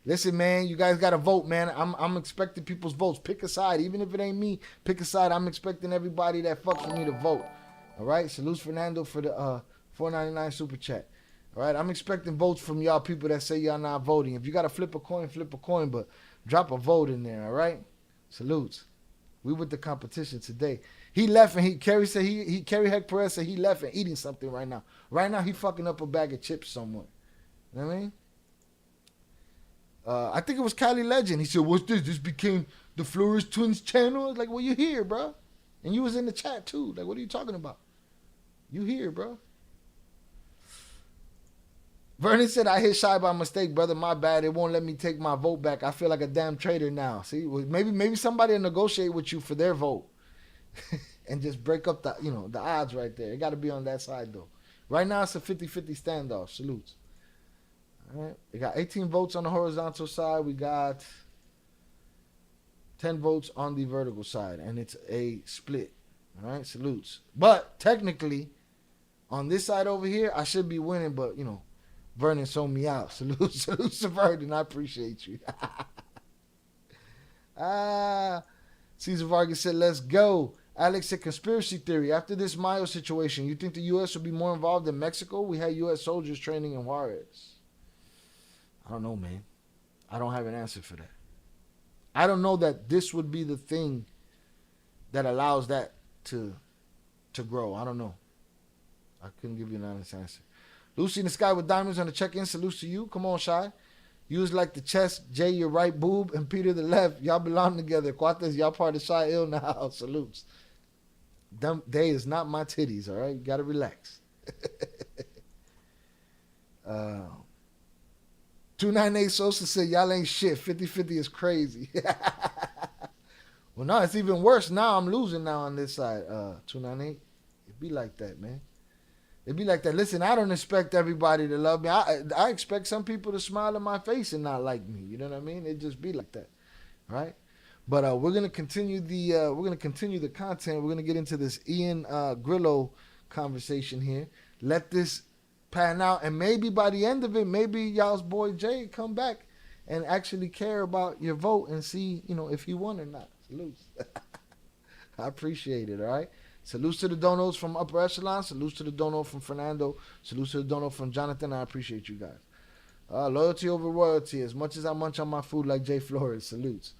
Speaker 3: Listen, man, you guys got to vote, man. I'm expecting people's votes. Pick a side. Even if it ain't me, pick a side. I'm expecting everybody that fucks with me to vote. All right? Salutes Fernando for the $4.99 super chat. All right? I'm expecting votes from y'all people that say y'all not voting. If you got to flip a coin, but drop a vote in there, all right? Salutes. We with the competition today. He left and Kerry Heck Perez said he left and eating something right now. Right now, he fucking up a bag of chips somewhere. You know what I mean? I think it was Cali Legend. He said, what's this? This became the Flores Twins channel? I was like, well, you here, bro. And you was in the chat, too. Like, what are you talking about? You here, bro. Vernon said, I hit Shy by mistake, brother. My bad. It won't let me take my vote back. I feel like a damn traitor now. See, maybe somebody will negotiate with you for their vote and just break up the odds right there. It got to be on that side, though. Right now, it's a 50-50 standoff. Salutes. All right. We got 18 votes on the horizontal side. We got 10 votes on the vertical side. And it's a split. All right. Salutes. But technically, on this side over here, I should be winning. But, you know, Vernon sold me out. Salutes to Vernon. I appreciate you. Cesar Vargas said, let's go. Alex said, conspiracy theory. After this Mayo situation, you think the U.S. will be more involved in Mexico? We had U.S. soldiers training in Juarez. I don't know, man. I don't have an answer for that. I don't know that this would be the thing that allows that to grow. I don't know. I couldn't give you an honest answer. Lucy in the sky with diamonds on the check-in. Salutes to you. Come on, Shy. You was like the chest, Jay, your right boob, and Peter the left. Y'all belong together. Cuates, y'all part of Shy Ill now. Salutes. They is not my titties, all right? You got to relax. 298 Sosa said, y'all ain't shit. 50-50 is crazy. Well, no, it's even worse now. I'm losing now on this side. 298. It be like that, man. It be like that. Listen, I don't expect everybody to love me. I expect some people to smile in my face and not like me. You know what I mean? It just be like that, right? But we're gonna continue the content. We're gonna get into this Ian Grillo conversation here. Let this pan out, and maybe by the end of it, maybe y'all's boy Jay come back and actually care about your vote and see, you know, if he won or not. Salutes. I appreciate it. All right. Salutes to the donos from Upper Echelon. Salutes to the dono from Fernando. Salutes to the dono from Jonathan. I appreciate you guys. Loyalty over royalty. As much as I munch on my food like Jay Flores. Salutes.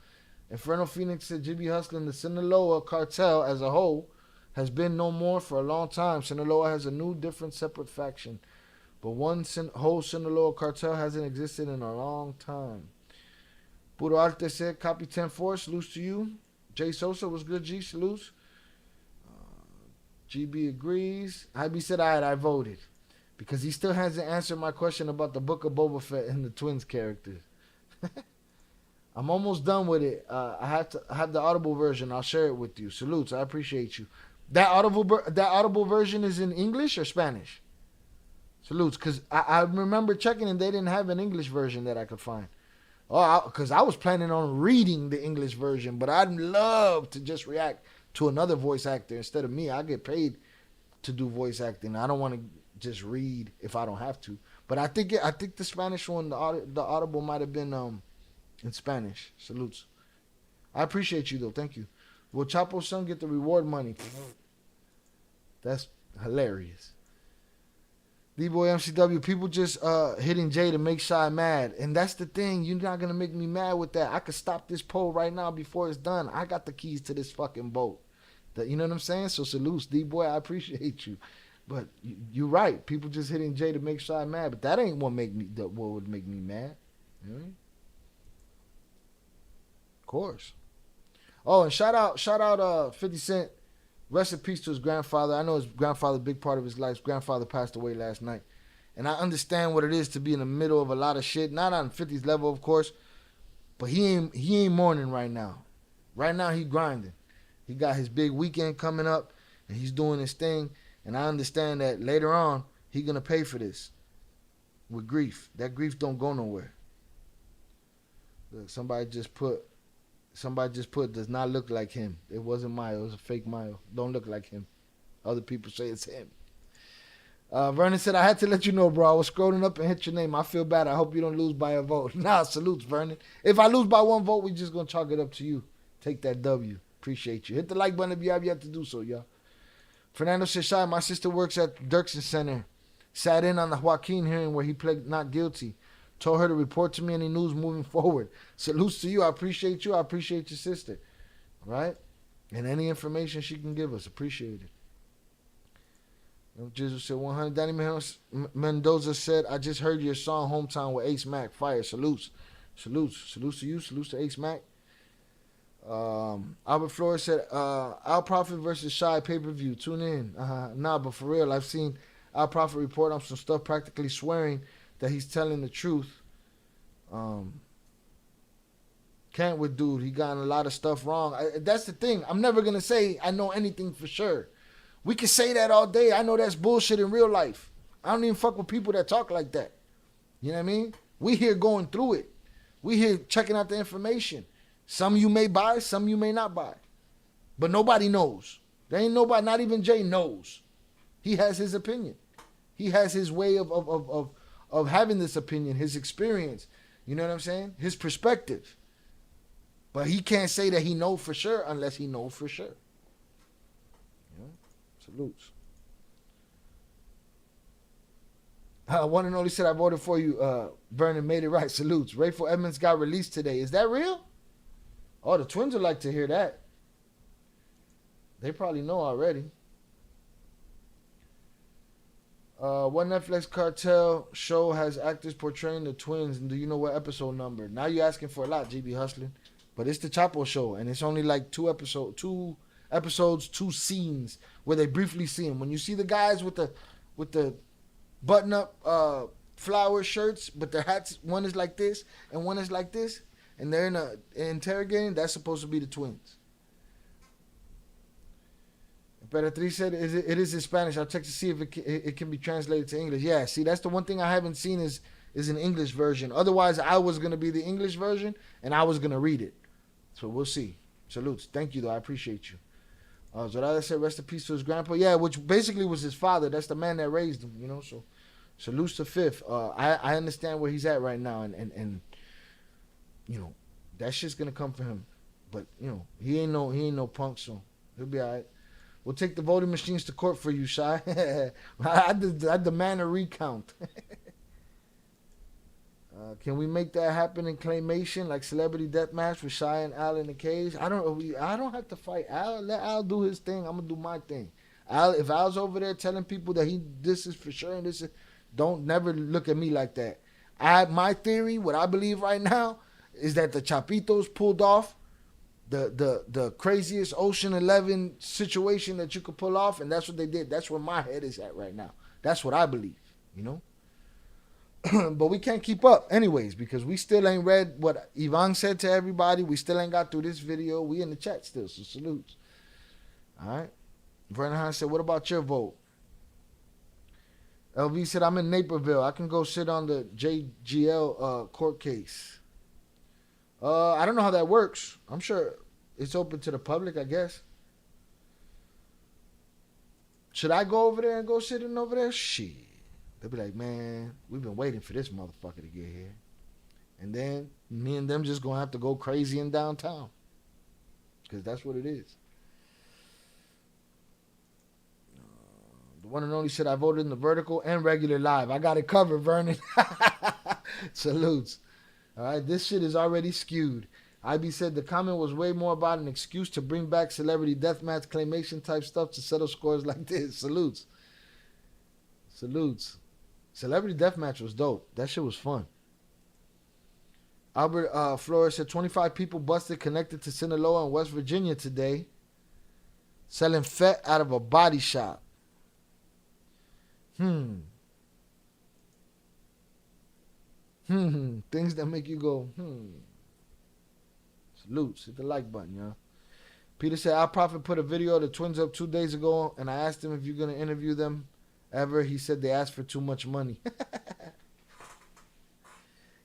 Speaker 3: Inferno Phoenix said, GB hustling the Sinaloa cartel as a whole has been no more for a long time. Sinaloa has a new, different, separate faction. But one whole Sinaloa cartel hasn't existed in a long time. Puro Arte said, copy 10-4. Salutes to you. Jay Sosa was good, G. Salutes. GB agrees. IB said, all right, I voted. Because he still hasn't answered my question about the Book of Boba Fett and the Twins characters. I'm almost done with it. I have the Audible version. I'll share it with you. Salutes. I appreciate you. That Audible version is in English or Spanish? Salutes. Because I remember checking and they didn't have an English version that I could find. Oh, because I was planning on reading the English version, but I'd love to just react to another voice actor instead of me. I get paid to do voice acting. I don't want to just read if I don't have to. But I think the Spanish one, the Audible might have been in Spanish. Salutes. I appreciate you though. Thank you. Will Chapo's son get the reward money? That's hilarious. D-Boy MCW, people just hitting Jay to make Shy mad. And that's the thing. You're not going to make me mad with that. I could stop this poll right now before it's done. I got the keys to this fucking boat. You know what I'm saying? So salutes, D-Boy. I appreciate you. But you're right. People just hitting Jay to make Shy mad. But that ain't what would make me mad. You know what I mean? Of course. Oh, and shout out 50 Cent. Rest in peace to his grandfather. I know his grandfather, a big part of his life. His grandfather passed away last night. And I understand what it is to be in the middle of a lot of shit. Not on 50's level, of course. But he ain't mourning right now. Right now, he grinding. He got his big weekend coming up. And he's doing his thing. And I understand that later on, he's going to pay for this. With grief. That grief don't go nowhere. Look, somebody just put does not look like him. It wasn't Mayo. It was a fake Mayo. Don't look like him. Other people say it's him. Vernon said, I had to let you know, bro. I was scrolling up and hit your name. I feel bad. I hope you don't lose by a vote. Nah, salutes, Vernon. If I lose by one vote, we just going to chalk it up to you. Take that W. Appreciate you. Hit the like button if you have yet to do so, y'all. Fernando said, Shy, my sister works at Dirksen Center. Sat in on the Joaquín hearing where he pled not guilty. Told her to report to me any news moving forward. Salutes to you. I appreciate you. I appreciate your sister. Right? And any information she can give us. Appreciate it. Jesus said 100. Danny Mendoza said, I just heard your song Hometown with Ace Mac. Fire. Salutes. Salutes. Salutes to you. Salutes to Ace Mac. Albert Flores said, Al Prophet versus Shy pay-per-view. Tune in. Nah, but for real, I've seen Al Prophet report on some stuff practically swearing that he's telling the truth. Can't with dude. He got a lot of stuff wrong. That's the thing. I'm never going to say I know anything for sure. We can say that all day. I know that's bullshit in real life. I don't even fuck with people that talk like that. You know what I mean? We here going through it. We here checking out the information. Some you may buy, some you may not buy. But nobody knows. There ain't nobody, not even Jay knows. He has his opinion. He has his way of having this opinion, his experience. You know what I'm saying? His perspective. But he can't say that he knows for sure unless he knows for sure. You know? Salutes. One and only said, I voted for you. Vernon made it right. Salutes. Rayful Edmonds got released today. Is that real? Oh, the Twins would like to hear that. They probably know already. One Netflix Cartel show has actors portraying the Twins, and do you know what episode number? Now you're asking for a lot, GB Hustling. But it's the Chapo show, and it's only like two episodes, 2 scenes where they briefly see him. When you see the guys with the button-up flower shirts, but their hats, one is like this and one is like this, and they're interrogating, that's supposed to be the Twins. Imperatriz said it is in Spanish. I'll check to see if it can be translated to English. Yeah, see, that's the one thing I haven't seen is an English version. Otherwise, I was going to be the English version, and I was going to read it. So we'll see. Salutes. Thank you, though. I appreciate you. Zorada said, rest in peace to his grandpa. Yeah, which basically was his father. That's the man that raised him, you know. So salutes to Fifth. I understand where he's at right now, and you know, that shit's going to come for him. But, you know, he ain't no punk, so he'll be all right. We'll take the voting machines to court for you, Shy. I demand a recount. Can we make that happen in claymation, like Celebrity Deathmatch with Shy and Al in the cage? I don't have to fight Al. Let Al do his thing. I'm gonna do my thing. If Al's over there telling people that this is for sure and this is, don't never look at me like that. My theory, what I believe right now, is that the Chapitos pulled off the craziest Ocean 11 situation that you could pull off, and that's what they did. That's where my head is at right now. That's what I believe, you know. But we can't keep up anyways, because we still ain't read what Yvonne said to everybody. We still ain't got through this video. We in the chat still, so salutes. All right. Vernon Hahn said, what about your vote? LV said, I'm in Naperville. I can go sit on the JGL court case. I don't know how that works. I'm sure it's open to the public, I guess. Should I go over there and go sit in over there? Shit. They'll be like, man, we've been waiting for this motherfucker to get here. And then me and them just going to have to go crazy in downtown. Because that's what it is. The one and only said, I voted in the vertical and regular live. I got it covered, Vernon. Salutes. All right, this shit is already skewed. IB said the comment was way more about an excuse to bring back celebrity deathmatch claymation type stuff to settle scores like this. Salutes. Salutes. Celebrity deathmatch was dope. That shit was fun. Albert Flores said 25 people busted connected to Sinaloa and West Virginia today, selling fat out of a body shop. Things that make you go, Salutes. Hit the like button, y'all. Peter said, Al Prophet put a video of the Twins up 2 days ago, and I asked him if you're going to interview them ever. He said they asked for too much money.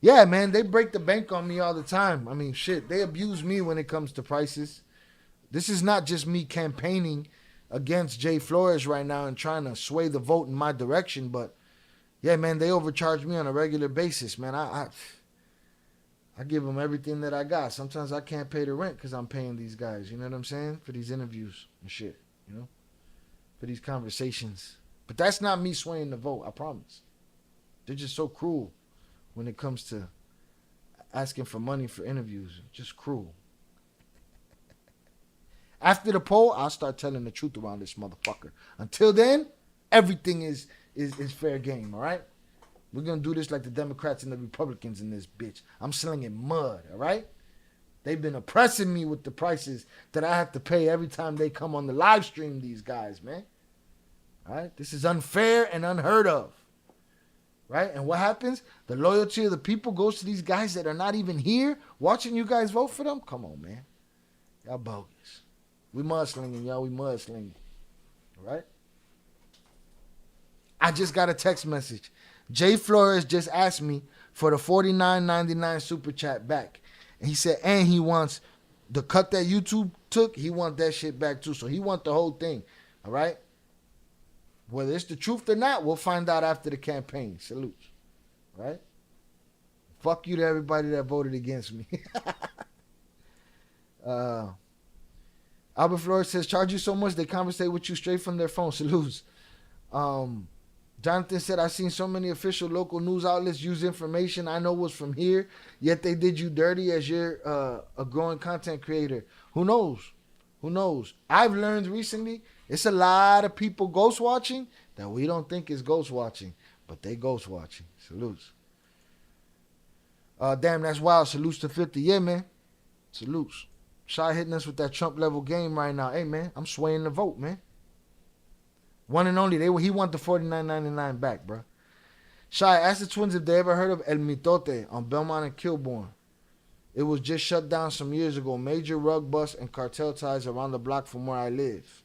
Speaker 3: Yeah, man, they break the bank on me all the time. I mean, shit, they abuse me when it comes to prices. This is not just me campaigning against Jay Flores right now and trying to sway the vote in my direction, but yeah, man, they overcharge me on a regular basis, man. I give them everything that I got. Sometimes I can't pay the rent because I'm paying these guys, you know what I'm saying? For these interviews and shit, you know? For these conversations. But that's not me swaying the vote, I promise. They're just so cruel when it comes to asking for money for interviews. Just cruel. After the poll, I'll start telling the truth around this motherfucker. Until then, everything is fair game, all right? We're going to do this like the Democrats and the Republicans in this bitch. I'm slinging mud, all right? They've been oppressing me with the prices that I have to pay every time they come on the live stream, these guys, man. All right? This is unfair and unheard of. Right? And what happens? The loyalty of the people goes to these guys that are not even here watching you guys vote for them? Come on, man. Y'all bogus. We mudslinging, y'all. We mudslinging. All right? I just got a text message. Jay Flores just asked me for the $49.99 super chat back. And he said, and he wants the cut that YouTube took, he want that shit back too. So he want the whole thing. All right? Whether it's the truth or not, we'll find out after the campaign. Salute. Right? Fuck you to everybody that voted against me. Albert Flores says, charge you so much they conversate with you straight from their phone. Salutes. Jonathan said, I've seen so many official local news outlets use information I know was from here, yet they did you dirty as you're a growing content creator. Who knows? Who knows? I've learned recently, it's a lot of people ghost watching that we don't think is ghost watching, but they ghost watching. Salutes. Damn, that's wild. Salutes to 50. Yeah, man. Salutes. Shy hitting us with that Trump level game right now. Hey, man, I'm swaying the vote, man. One and only. He want the $49.99 back, bro. Shy, ask the Twins if they ever heard of El Mitote on Belmont and Kilbourne. It was just shut down some years ago. Major rug bust and cartel ties around the block from where I live.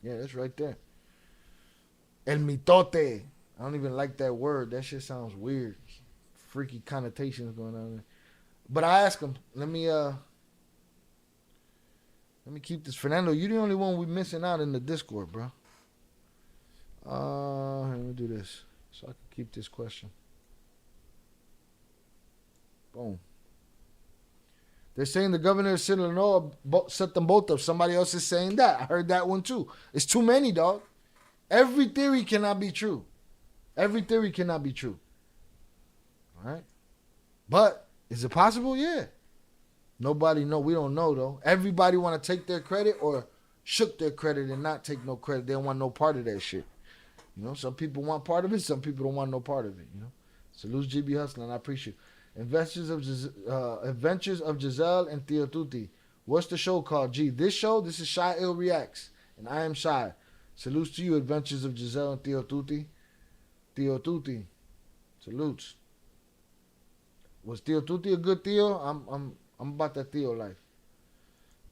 Speaker 3: Yeah, that's right there. El Mitote. I don't even like that word. That shit sounds weird. Freaky connotations going on there. But I asked him, let me keep this. Fernando, you're the only one we missing out in the Discord, bro. Let me do this so I can keep this question. Boom. They're saying the governor of Sinaloa set them both up. Somebody else is saying that. I heard that one too. It's too many, dog. Every theory cannot be true. Every theory cannot be true. All right? But is it possible? Yeah. Nobody know. We don't know, though. Everybody want to take their credit or shook their credit and not take no credit. They don't want no part of that shit. You know, some people want part of it. Some people don't want no part of it, you know. Salute GB Hustling. I appreciate it. Adventures of Giselle and Theo Tutti. What's the show called? G. This is Shy Ill Reacts. And I am Shy. Salutes to you, Adventures of Giselle and Theo Tutti. Theo Tutti. Salutes. Was Theo Tutti a good Theo? I'm about that Theo life.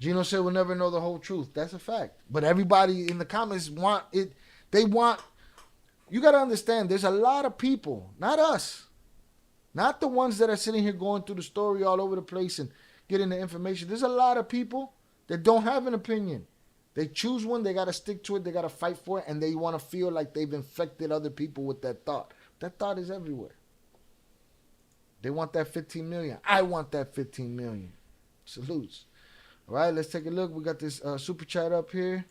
Speaker 3: Gino said we'll never know the whole truth. That's a fact. But everybody in the comments want it. They want. You got to understand, there's a lot of people, not us, not the ones that are sitting here going through the story all over the place and getting the information. There's a lot of people that don't have an opinion. They choose one, they got to stick to it, they got to fight for it, and they want to feel like they've infected other people with that thought. That thought is everywhere. They want that 15 million. I want that 15 million. Salutes. All right, let's take a look. We got this super chat up here.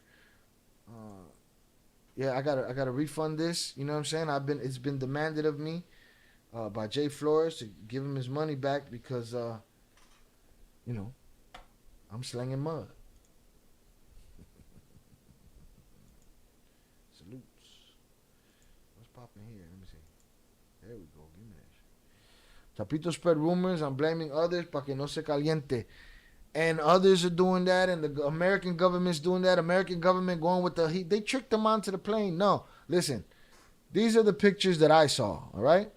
Speaker 3: Yeah, I gotta refund this. You know what I'm saying? It's been demanded of me by Jay Flores to give him his money back because you know, I'm slanging mud. Salutes. What's popping here? Let me see. There we go. Give me that shit. Chapito spread rumors. I'm blaming others para que no se caliente. And others are doing that, and the American government's doing that. American government going with the heat. They tricked them onto the plane. No, listen. These are the pictures that I saw, all right?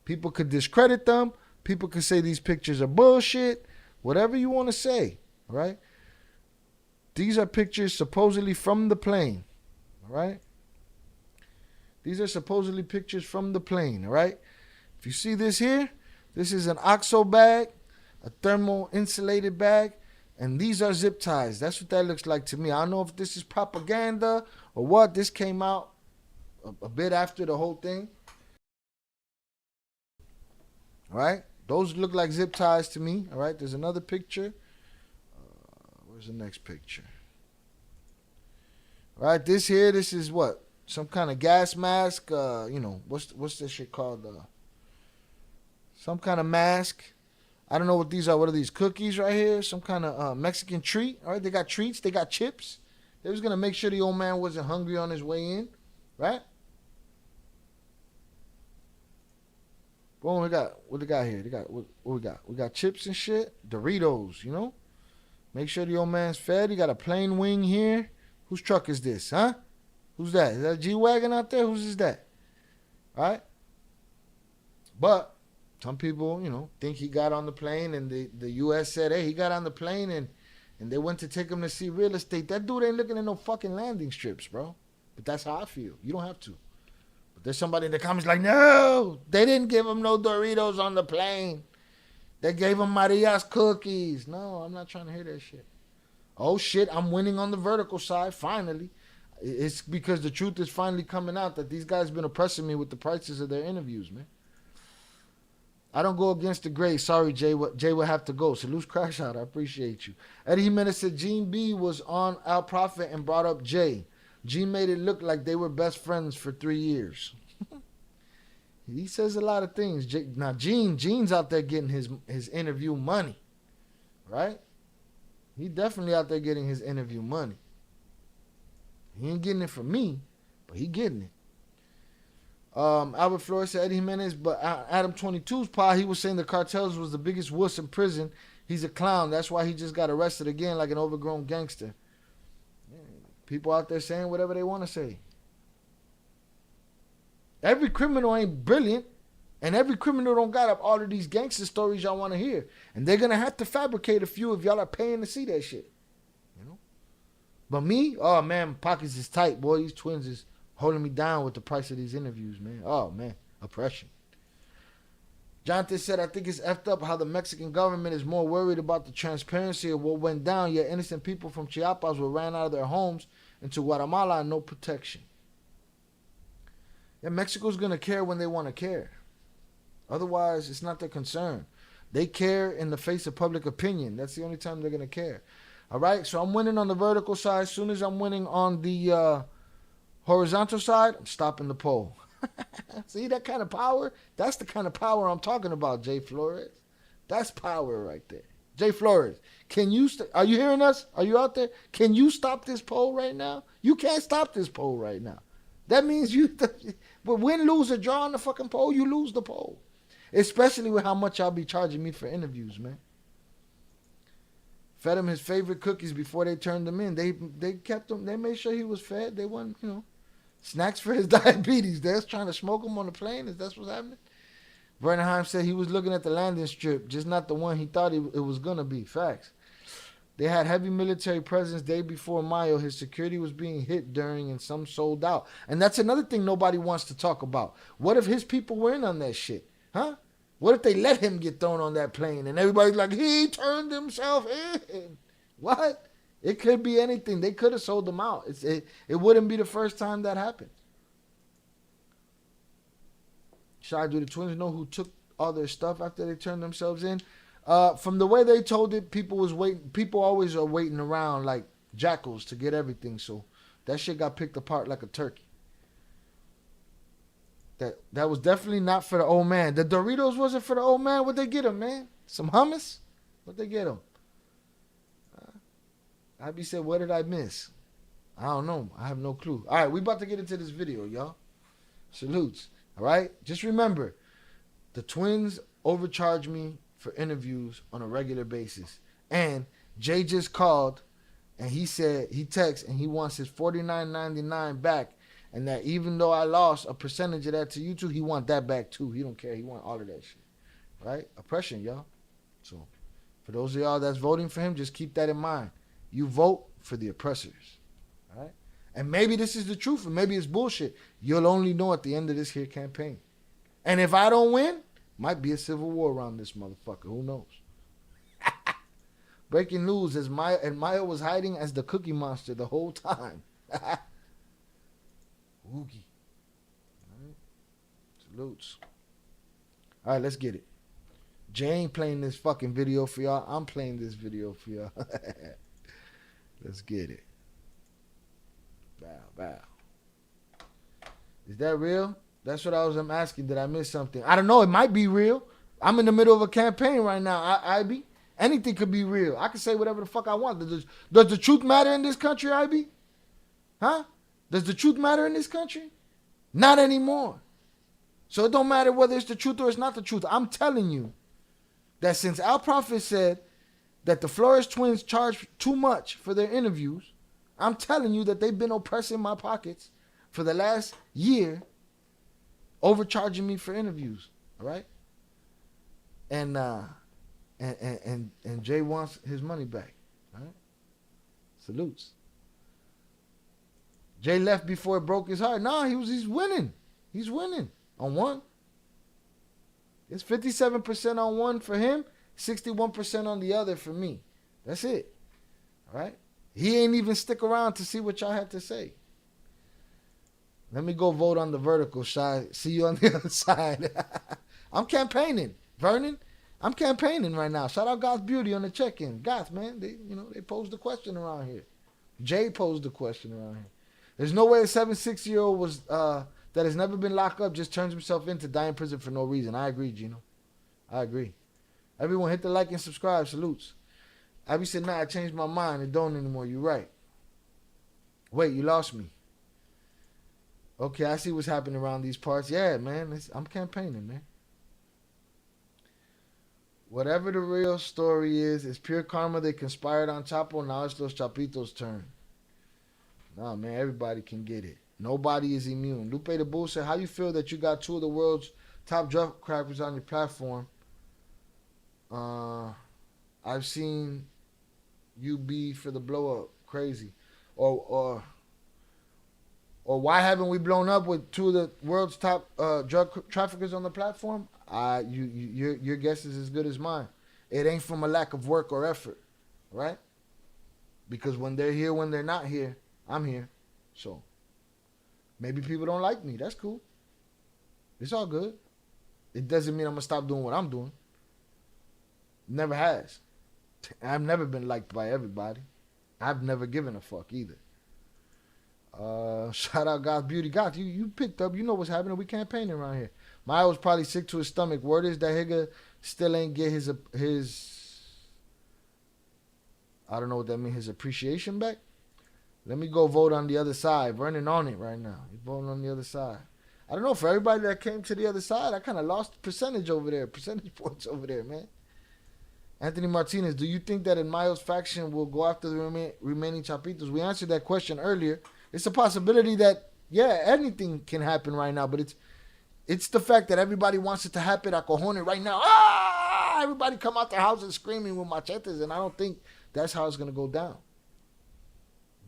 Speaker 3: People could discredit them. People could say these pictures are bullshit. Whatever you want to say, all right? These are pictures supposedly from the plane, all right? These are supposedly pictures from the plane, all right? If you see this here, this is an OXO bag, a thermal insulated bag, and these are zip ties. That's what that looks like to me. I don't know if this is propaganda or what. This came out a bit after the whole thing. All right? Those look like zip ties to me. All right? There's another picture. Where's the next picture? All right, this is what? Some kind of gas mask. You know, what's this shit called? Some kind of mask. I don't know what these are. What are these? Cookies right here? Some kind of Mexican treat. All right, they got treats. They got chips. They was going to make sure the old man wasn't hungry on his way in. Right? Boom, what they got here? They got what we got? We got chips and shit. Doritos, you know? Make sure the old man's fed. He got a plain wing here. Whose truck is this, huh? Who's that? Is that a G-Wagon out there? Whose is that? All right? But some people, you know, think he got on the plane and the U.S. said, hey, he got on the plane and they went to take him to see real estate. That dude ain't looking at no fucking landing strips, bro. But that's how I feel. You don't have to. There's somebody in the comments like, no, they didn't give him no Doritos on the plane. They gave him Maria's cookies. No, I'm not trying to hear that shit. Oh shit, I'm winning on the vertical side, finally. It's because the truth is finally coming out that these guys been oppressing me with the prices of their interviews, man. I don't go against the grade. Sorry, Jay. Jay will have to go. So loose crash out. I appreciate you. Eddie Jimenez said Gene B was on Al Prophet and brought up Jay. Gene made it look like they were best friends for 3 years. He says a lot of things. Now, Gene's out there getting his interview money, right? He definitely out there getting his interview money. He ain't getting it from me, but he getting it. Albert Flores said Eddie Jimenez, but Adam 22's pa, he was saying the Cartels was the biggest wuss in prison. He's a clown. That's why he just got arrested again like an overgrown gangster. People out there saying whatever they want to say. Every criminal ain't brilliant, and every criminal don't got up all of these gangster stories y'all want to hear. And they're going to have to fabricate a few if y'all are paying to see that shit. You know? But me, oh man, pockets is tight, boy. These twins is holding me down with the price of these interviews, man. Oh man, oppression. Jonathan said, I think it's effed up how the Mexican government is more worried about the transparency of what went down, yet innocent people from Chiapas were ran out of their homes into Guatemala and no protection. Yeah, Mexico's going to care when they want to care. Otherwise, it's not their concern. They care in the face of public opinion. That's the only time they're going to care. All right, so I'm winning on the vertical side. As soon as I'm winning on the horizontal side, I'm stopping the poll. See that kind of power? That's the kind of power I'm talking about, Jay Flores. That's power right there. Jay Flores, can you? Are you hearing us? Are you out there? Can you stop this poll right now? You can't stop this poll right now. That means you. But win, lose, or draw on the fucking poll, you lose the poll. Especially with how much y'all be charging me for interviews, man. Fed him his favorite cookies before they turned him in. They kept him. They made sure he was fed. They wasn't, snacks for his diabetes. They're trying to smoke him on the plane. Is that what's happening? Bernheim said he was looking at the landing strip, just not the one he thought it was going to be. Facts. They had heavy military presence day before Mayo. His security was being hit during and some sold out. And that's another thing nobody wants to talk about. What if his people were in on that shit? Huh? What if they let him get thrown on that plane and everybody's like, he turned himself in? What? It could be anything. They could have sold them out. It wouldn't be the first time that happened. Do the twins know who took all their stuff after they turned themselves in? From the way they told it, people always are waiting around like jackals to get everything. So that shit got picked apart like a turkey. That was definitely not for the old man. The Doritos wasn't for the old man. What'd they get him, man? Some hummus? What'd they get him? Ivy said, what did I miss? I don't know. I have no clue. All right, we about to get into this video, y'all. Salutes. All right? Just remember, the twins overcharge me for interviews on a regular basis. And Jay just called, and he said, he texted, and he wants his $49.99 back. And that even though I lost a percentage of that to YouTube, he want that back too. He don't care. He want all of that shit. Right? Oppression, y'all. So, for those of y'all that's voting for him, just keep that in mind. You vote for the oppressors. All right? And maybe this is the truth, and maybe it's bullshit. You'll only know at the end of this here campaign. And if I don't win, might be a civil war around this motherfucker. Who knows? Breaking news, Mayo was hiding as the Cookie Monster the whole time. Woogie. All right. Salutes. All right, let's get it. Jay ain't playing this fucking video for y'all. I'm playing this video for y'all. Let's get it. Bow. Is that real? That's what I'm asking. Did I miss something? I don't know. It might be real. I'm in the middle of a campaign right now, IB. Anything could be real. I can say whatever the fuck I want. Does the truth matter in this country, IB? Huh? Does the truth matter in this country? Not anymore. So it don't matter whether it's the truth or it's not the truth. I'm telling you that since Al Prophet said that the Flores Twins charge too much for their interviews, I'm telling you that they've been oppressing my pockets for the last year, overcharging me for interviews. All right? And Jay wants his money back. All right? Salutes. Jay left before it broke his heart. No, he's winning. He's winning on one. It's 57% on one for him, 61% on the other for me. That's it. All right? He ain't even stick around to see what y'all had to say. Let me go vote on the vertical side. See you on the other side. I'm campaigning, Vernon. I'm campaigning right now. Shout out God's Beauty on the check-in. Goth, man, they posed the question around here. Jay posed the question around here. There's no way a 76-year-old was that has never been locked up just turns himself in to die in prison for no reason. I agree, Gino. I agree. Everyone hit the like and subscribe. Salutes. Abby said, nah, I changed my mind. It don't anymore. You're right. Wait, you lost me. Okay, I see what's happening around these parts. Yeah, man. I'm campaigning, man. Whatever the real story is, it's pure karma. They conspired on Chapo. Now it's those Chapitos' turn. Nah, man, everybody can get it. Nobody is immune. Lupe the Bull said, how you feel that you got two of the world's top drug crackers on your platform? I've seen you be for the blow up. Crazy. Or why haven't we blown up with two of the world's top drug traffickers on the platform? Your guess is as good as mine. It ain't from a lack of work or effort, right? Because when they're here, when they're not here, I'm here. So maybe people don't like me. That's cool. It's all good. It doesn't mean I'm gonna stop doing what I'm doing. Never has. I've never been liked by everybody. I've never given a fuck either. Shout out God's Beauty. God, you picked up. You know what's happening. We campaigning around here. Mayo was probably sick to his stomach. Word is that Higa still ain't get his I don't know what that means, his appreciation back. Let me go vote on the other side. Vernon on it right now. He's voting on the other side. I don't know, for everybody that came to the other side, I kind of lost percentage over there, percentage points over there, man. Anthony Martinez, do you think that in Mayo's faction will go after the remaining Chapitos? We answered that question earlier. It's a possibility that, yeah, anything can happen right now, but it's the fact that everybody wants it to happen a cojones right now. Ah! Everybody come out their houses screaming with machetes, and I don't think that's how it's going to go down.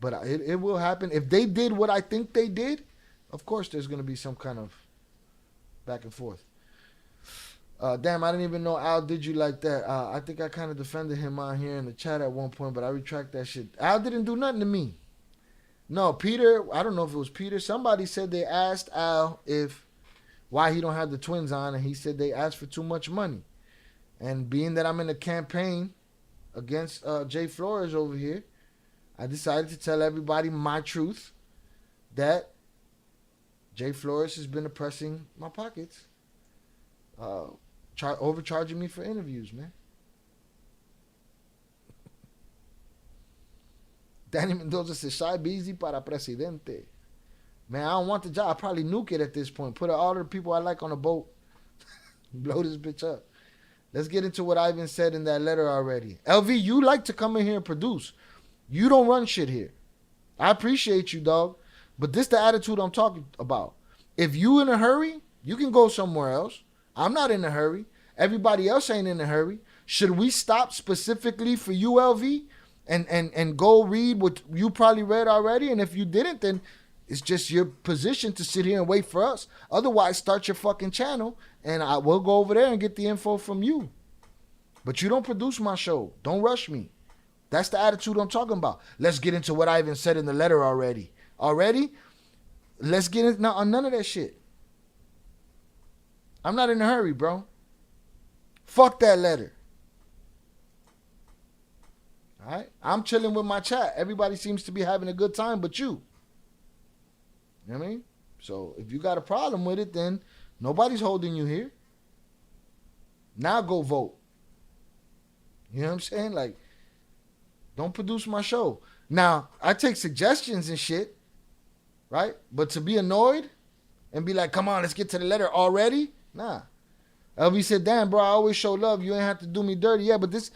Speaker 3: But it will happen. If they did what I think they did, of course there's going to be some kind of back and forth. Damn, I didn't even know Al did you like that. I think I kind of defended him out here in the chat at one point, but I retract that shit. Al didn't do nothing to me. No, Peter, I don't know if it was Peter. Somebody said they asked Al why he don't have the twins on, and he said they asked for too much money. And being that I'm in a campaign against Jay Flores over here, I decided to tell everybody my truth, that Jay Flores has been oppressing my pockets, overcharging me for interviews, man. Danny Mendoza says, Shy Beezy para presidente. Man, I don't want the job. I'll probably nuke it at this point. Put all the people I like on a boat. Blow this bitch up. Let's get into what Ivan said in that letter already. LV, you like to come in here and produce. You don't run shit here. I appreciate you, dog. But this the attitude I'm talking about. If you in a hurry, you can go somewhere else. I'm not in a hurry. Everybody else ain't in a hurry. Should we stop specifically for you, LV, and go read what you probably read already? And if you didn't, then it's just your position to sit here and wait for us. Otherwise, start your fucking channel, and I will go over there and get the info from you. But you don't produce my show. Don't rush me. That's the attitude I'm talking about. Let's get into what I even said in the letter already. Let's get into none of that shit. I'm not in a hurry, bro. Fuck that letter. All right? I'm chilling with my chat. Everybody seems to be having a good time but you. You know what I mean? So if you got a problem with it, then nobody's holding you here. Now go vote. You know what I'm saying? Like, don't produce my show. Now, I take suggestions and shit, right? But to be annoyed and be like, come on, let's get to the letter already? Nah. LV said, damn, bro, I always show love. You ain't have to do me dirty. Yeah, but this,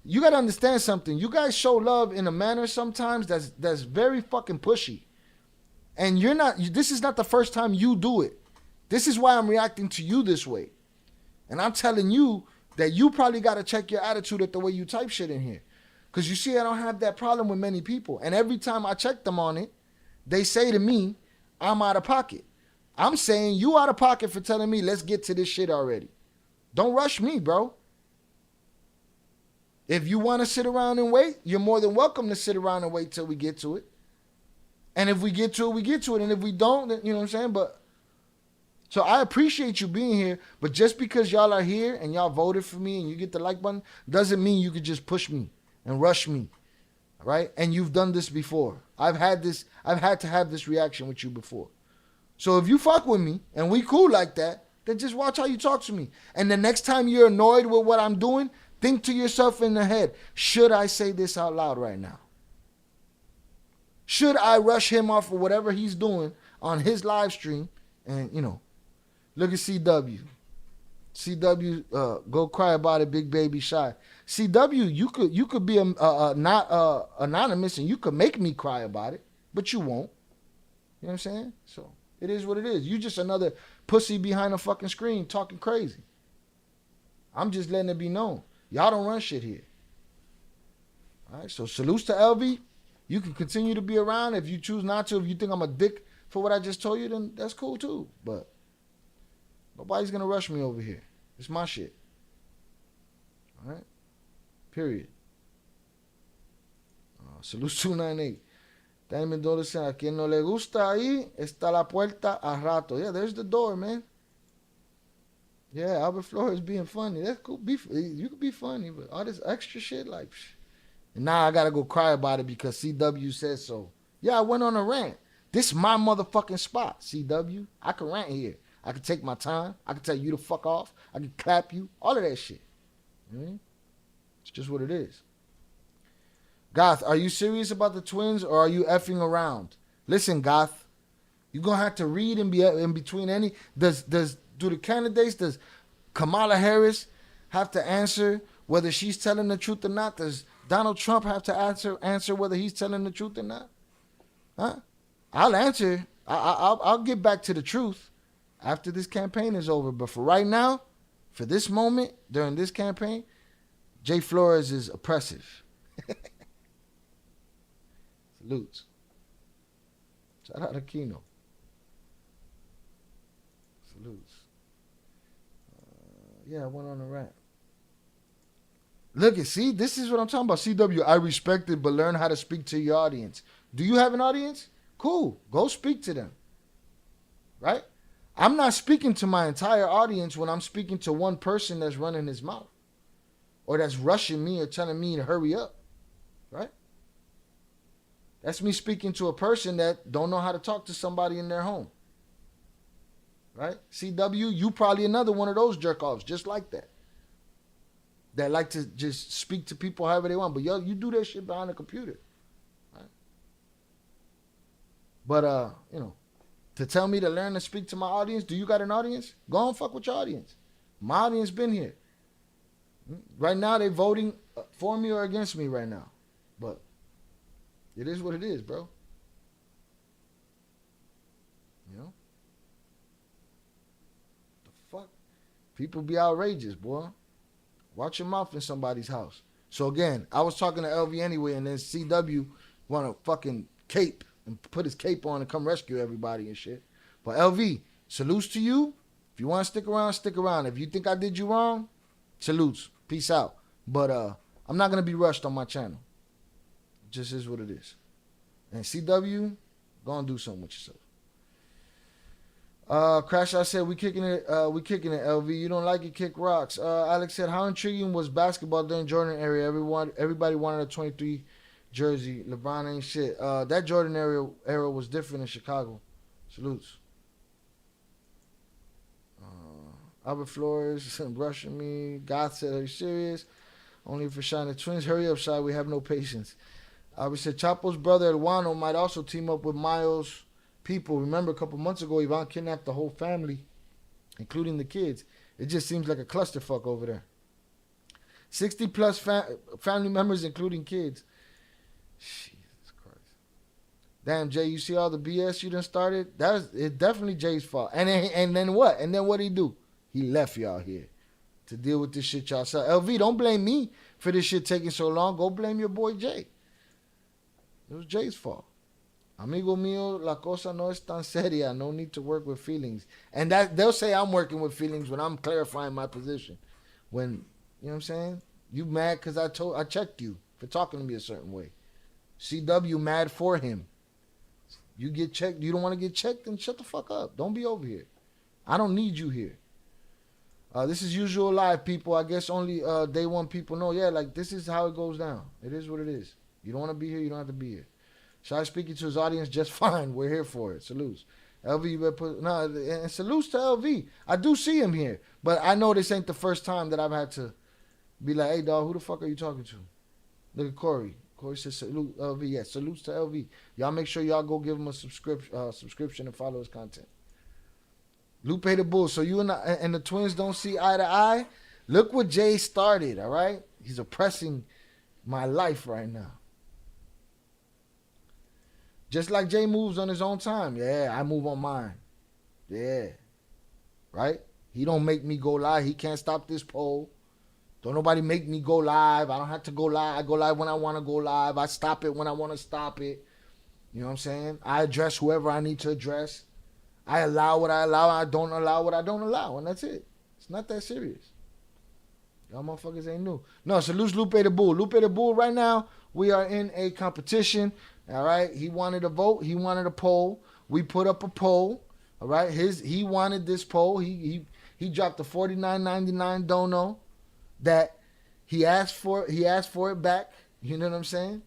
Speaker 3: you got to understand something. You guys show love in a manner sometimes that's very fucking pushy. And this is not the first time you do it. This is why I'm reacting to you this way. And I'm telling you that you probably got to check your attitude at the way you type shit in here. Because you see, I don't have that problem with many people. And every time I check them on it, they say to me, I'm out of pocket. I'm saying you out of pocket for telling me let's get to this shit already. Don't rush me, bro. If you want to sit around and wait, you're more than welcome to sit around and wait till we get to it. And if we get to it, we get to it. And if we don't, then, you know what I'm saying? But so I appreciate you being here. But just because y'all are here and y'all voted for me and you get the like button, doesn't mean you could just push me and rush me. Right? And you've done this before. I've had to have this reaction with you before. So if you fuck with me and we cool like that, then just watch how you talk to me. And the next time you're annoyed with what I'm doing, think to yourself in the head, should I say this out loud right now? Should I rush him off for whatever he's doing on his live stream? And, you know, look at CW. CW, go cry about it, big baby shy. CW, you could be not anonymous and you could make me cry about it, but you won't. You know what I'm saying? So it is what it is. You just another pussy behind a fucking screen talking crazy. I'm just letting it be known. Y'all don't run shit here. All right, so salutes to LV. You can continue to be around. If you choose not to, if you think I'm a dick for what I just told you, then that's cool too. But nobody's going to rush me over here. It's my shit. All right? Period. Salutes 298. Diamond Dollar saying, a quien no le gusta ahí está la puerta a rato. Yeah, there's the door, man. Yeah, Albert Flores being funny. That's cool. You could be funny, but all this extra shit, like, and now I gotta go cry about it because CW says so. Yeah, I went on a rant. This is my motherfucking spot, CW. I can rant here. I can take my time. I can tell you to fuck off. I can clap you. All of that shit. Mm-hmm. It's just what it is. Goth, are you serious about the Twins or are you effing around? Listen, Goth, you're gonna have to read and be in between any. Do the candidates, does Kamala Harris have to answer whether she's telling the truth or not? Does Donald Trump have to answer whether he's telling the truth or not? Huh? I'll answer. I'll get back to the truth after this campaign is over. But for right now, for this moment, during this campaign, Jay Flores is oppressive. Salutes. Shout out to Kino. Salutes. Yeah, I went on a rant. Look at, see, this is what I'm talking about. CW, I respect it, but learn how to speak to your audience. Do you have an audience? Cool. Go speak to them. Right? I'm not speaking to my entire audience when I'm speaking to one person that's running his mouth. Or that's rushing me or telling me to hurry up. Right? That's me speaking to a person that don't know how to talk to somebody in their home. Right? CW, you probably another one of those jerk-offs just like that. That like to just speak to people however they want. But yo, you do that shit behind a computer. Right? But, you know, to tell me to learn to speak to my audience, do you got an audience? Go on fuck with your audience. My audience been here. Right now, they voting for me or against me right now. But it is what it is, bro. You know? Fuck. People be outrageous, boy. Watch your mouth in somebody's house. So again, I was talking to LV anyway, and then CW want to fucking cape and put his cape on and come rescue everybody and shit. But LV, salutes to you. If you want to stick around, stick around. If you think I did you wrong, salutes. Peace out. But I'm not going to be rushed on my channel. It just is what it is. And CW, go and do something with yourself. Crash, I said, we kicking it, LV. You don't like it, kick rocks. Alex said, how intriguing was basketball during Jordan era? Everybody wanted a 23 jersey. LeBron ain't shit. That Jordan era was different in Chicago. Salutes. Albert Flores, rushing me. Goth said, are you serious? Only for Shiny Twins. Hurry up, Shy. We have no patience. Albert said, Chapo's brother, Eduano, might also team up with Mayo's people. Remember, a couple months ago, Ivan kidnapped the whole family, including the kids. It just seems like a clusterfuck over there. 60 plus family members, including kids. Jesus Christ. Damn, Jay, you see all the BS you done started? It's definitely Jay's fault. And then what? And then what'd he do? He left y'all here to deal with this shit y'all saw. LV, don't blame me for this shit taking so long. Go blame your boy Jay. It was Jay's fault. Amigo mío, la cosa no es tan seria. No need to work with feelings. And that they'll say I'm working with feelings when I'm clarifying my position. When, you know what I'm saying? You mad because I checked you for talking to me a certain way. CW mad for him. You get checked. You don't want to get checked, then shut the fuck up. Don't be over here. I don't need you here. This is usual live, people. I guess only day one people know. Yeah, like this is how it goes down. It is what it is. You don't want to be here, you don't have to be here. Shai speaking to his audience just fine. We're here for it. Salutes. LV, you better put no, and salutes to LV. I do see him here, but I know this ain't the first time that I've had to be like, hey dog, who the fuck are you talking to? Look at Corey. Corey says salute LV. Yeah, salutes to LV. Y'all make sure y'all go give him a subscription and follow his content. Lupe the Bull. So you and the Twins don't see eye to eye? Look what Jay started, all right? He's oppressing my life right now. Just like Jay moves on his own time. Yeah, I move on mine. Yeah. Right? He don't make me go live. He can't stop this poll. Don't nobody make me go live. I don't have to go live. I go live when I want to go live. I stop it when I want to stop it. You know what I'm saying? I address whoever I need to address. I allow what I allow. I don't allow what I don't allow. And that's it. It's not that serious. Y'all motherfuckers ain't new. No, salute Lupe the Bull. Lupe the Bull, right now, we are in a competition. All right? He wanted a vote. He wanted a poll. We put up a poll. All right? He wanted this poll. He dropped a $49.99 dono that he asked for. He asked for it back. You know what I'm saying?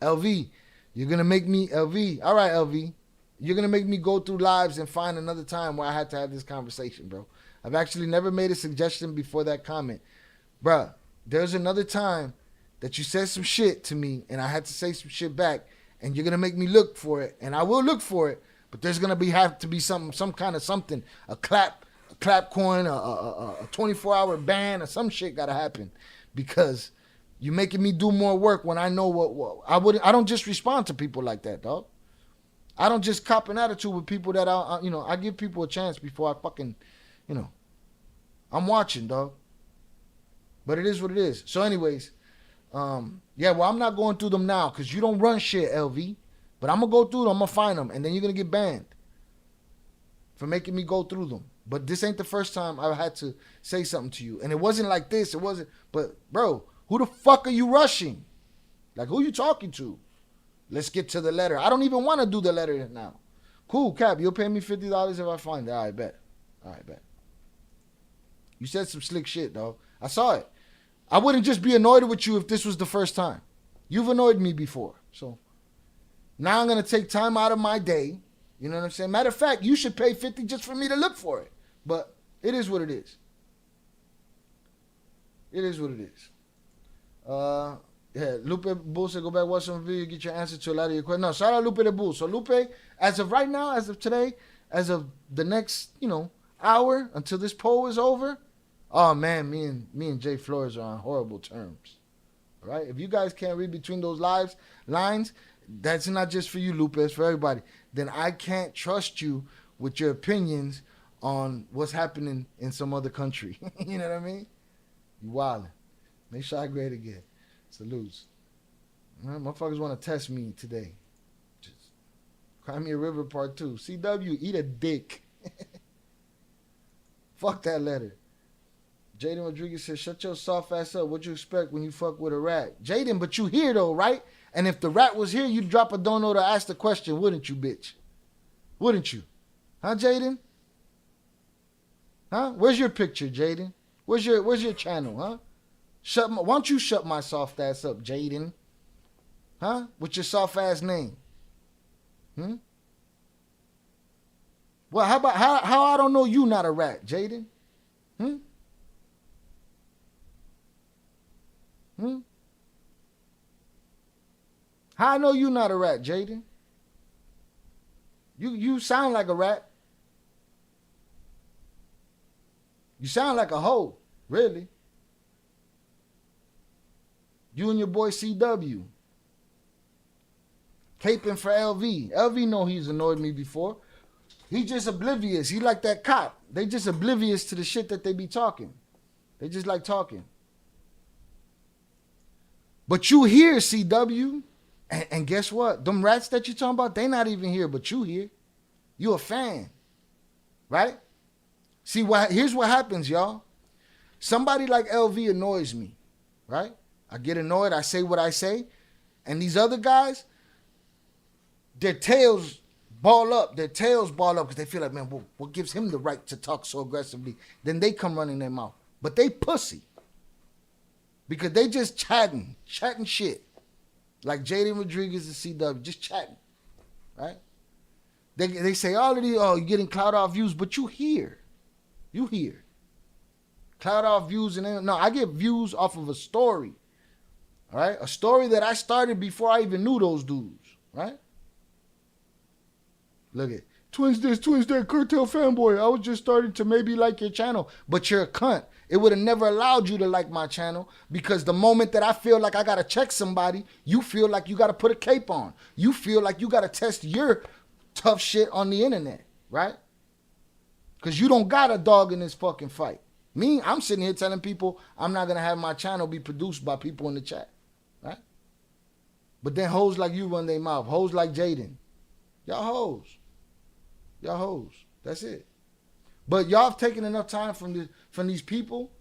Speaker 3: LV, you're going to make me, LV. All right, LV. You're going to make me go through lives and find another time where I had to have this conversation, bro. I've actually never made a suggestion before that comment. Bruh, there's another time that you said some shit to me and I had to say some shit back and you're going to make me look for it. And I will look for it, but there's going to have to be some kind of something, a clap coin, a 24-hour ban or some shit got to happen because you're making me do more work when I know what I don't just respond to people like that, dog. I don't just cop an attitude with people that I give people a chance before I fucking, I'm watching, dog. But it is what it is. So anyways, yeah, well, I'm not going through them now because you don't run shit, LV. But I'm going to go through them. I'm going to find them. And then you're going to get banned for making me go through them. But this ain't the first time I've had to say something to you. And it wasn't like this. It wasn't. But, bro, who the fuck are you rushing? Like, who you talking to? Let's get to the letter. I don't even want to do the letter now. Cool, Cap. You'll pay me $50 if I find it. All right, bet. All right, bet. You said some slick shit, dog. I saw it. I wouldn't just be annoyed with you if this was the first time. You've annoyed me before. So now I'm going to take time out of my day. You know what I'm saying? Matter of fact, you should pay $50 just for me to look for it. But it is what it is. It is what it is. Yeah, Lupe Bull said go back, watch some video, get your answer to a lot of your questions. No, shout out Lupe the Bull. So Lupe, as of right now, as of today, as of the next, hour until this poll is over, oh man, me and Jay Flores are on horrible terms. All right? If you guys can't read between those lines, that's not just for you, Lupe, it's for everybody. Then I can't trust you with your opinions on what's happening in some other country. You know what I mean? You wildin'. Make sure I grade again. Salutes. Motherfuckers want to test me today. Just Cry Me a River Part 2. CW, eat a dick. Fuck that letter. Jaden Rodriguez says, shut your soft ass up. What you expect when you fuck with a rat? Jaden, but you here though, right? And if the rat was here, you'd drop a dono to ask the question, wouldn't you, bitch? Wouldn't you? Huh, Jaden? Huh? Where's your picture, Jaden? Where's your channel, huh? Why don't you shut my soft ass up, Jaden? Huh? With your soft ass name? Well, how about how I don't know you not a rat, Jaden? How I know you not a rat, Jaden? You sound like a rat. You sound like a hoe, really. You and your boy CW. Caping for LV. LV know he's annoyed me before. He just oblivious. He like that cop. They just oblivious to the shit that they be talking. They just like talking. But you here, CW. And guess what? Them rats that you talking about, they not even here, but you here. You a fan, right? See, here's what happens, y'all. Somebody like LV annoys me, right? I get annoyed. I say what I say. And these other guys, their tails ball up. Their tails ball up because they feel like, man, what gives him the right to talk so aggressively? Then they come running their mouth. But they pussy. Because they just chatting shit. Like Jaden Rodriguez and CW, just chatting, right? They say all of these, you're getting cloud off views, but you here. You here. Cloud off views no, I get views off of a story. All right? A story that I started before I even knew those dudes, right? Look at Twins this, Twins that, Cartel fanboy. I was just starting to maybe like your channel, but you're a cunt. It would have never allowed you to like my channel because the moment that I feel like I got to check somebody, you feel like you got to put a cape on. You feel like you got to test your tough shit on the internet, right? Because you don't got a dog in this fucking fight. Me, I'm sitting here telling people I'm not going to have my channel be produced by people in the chat, right? But then hoes like you run their mouth. Hoes like Jaden. Y'all hoes. Y'all hoes. That's it. But y'all have taken enough time from these people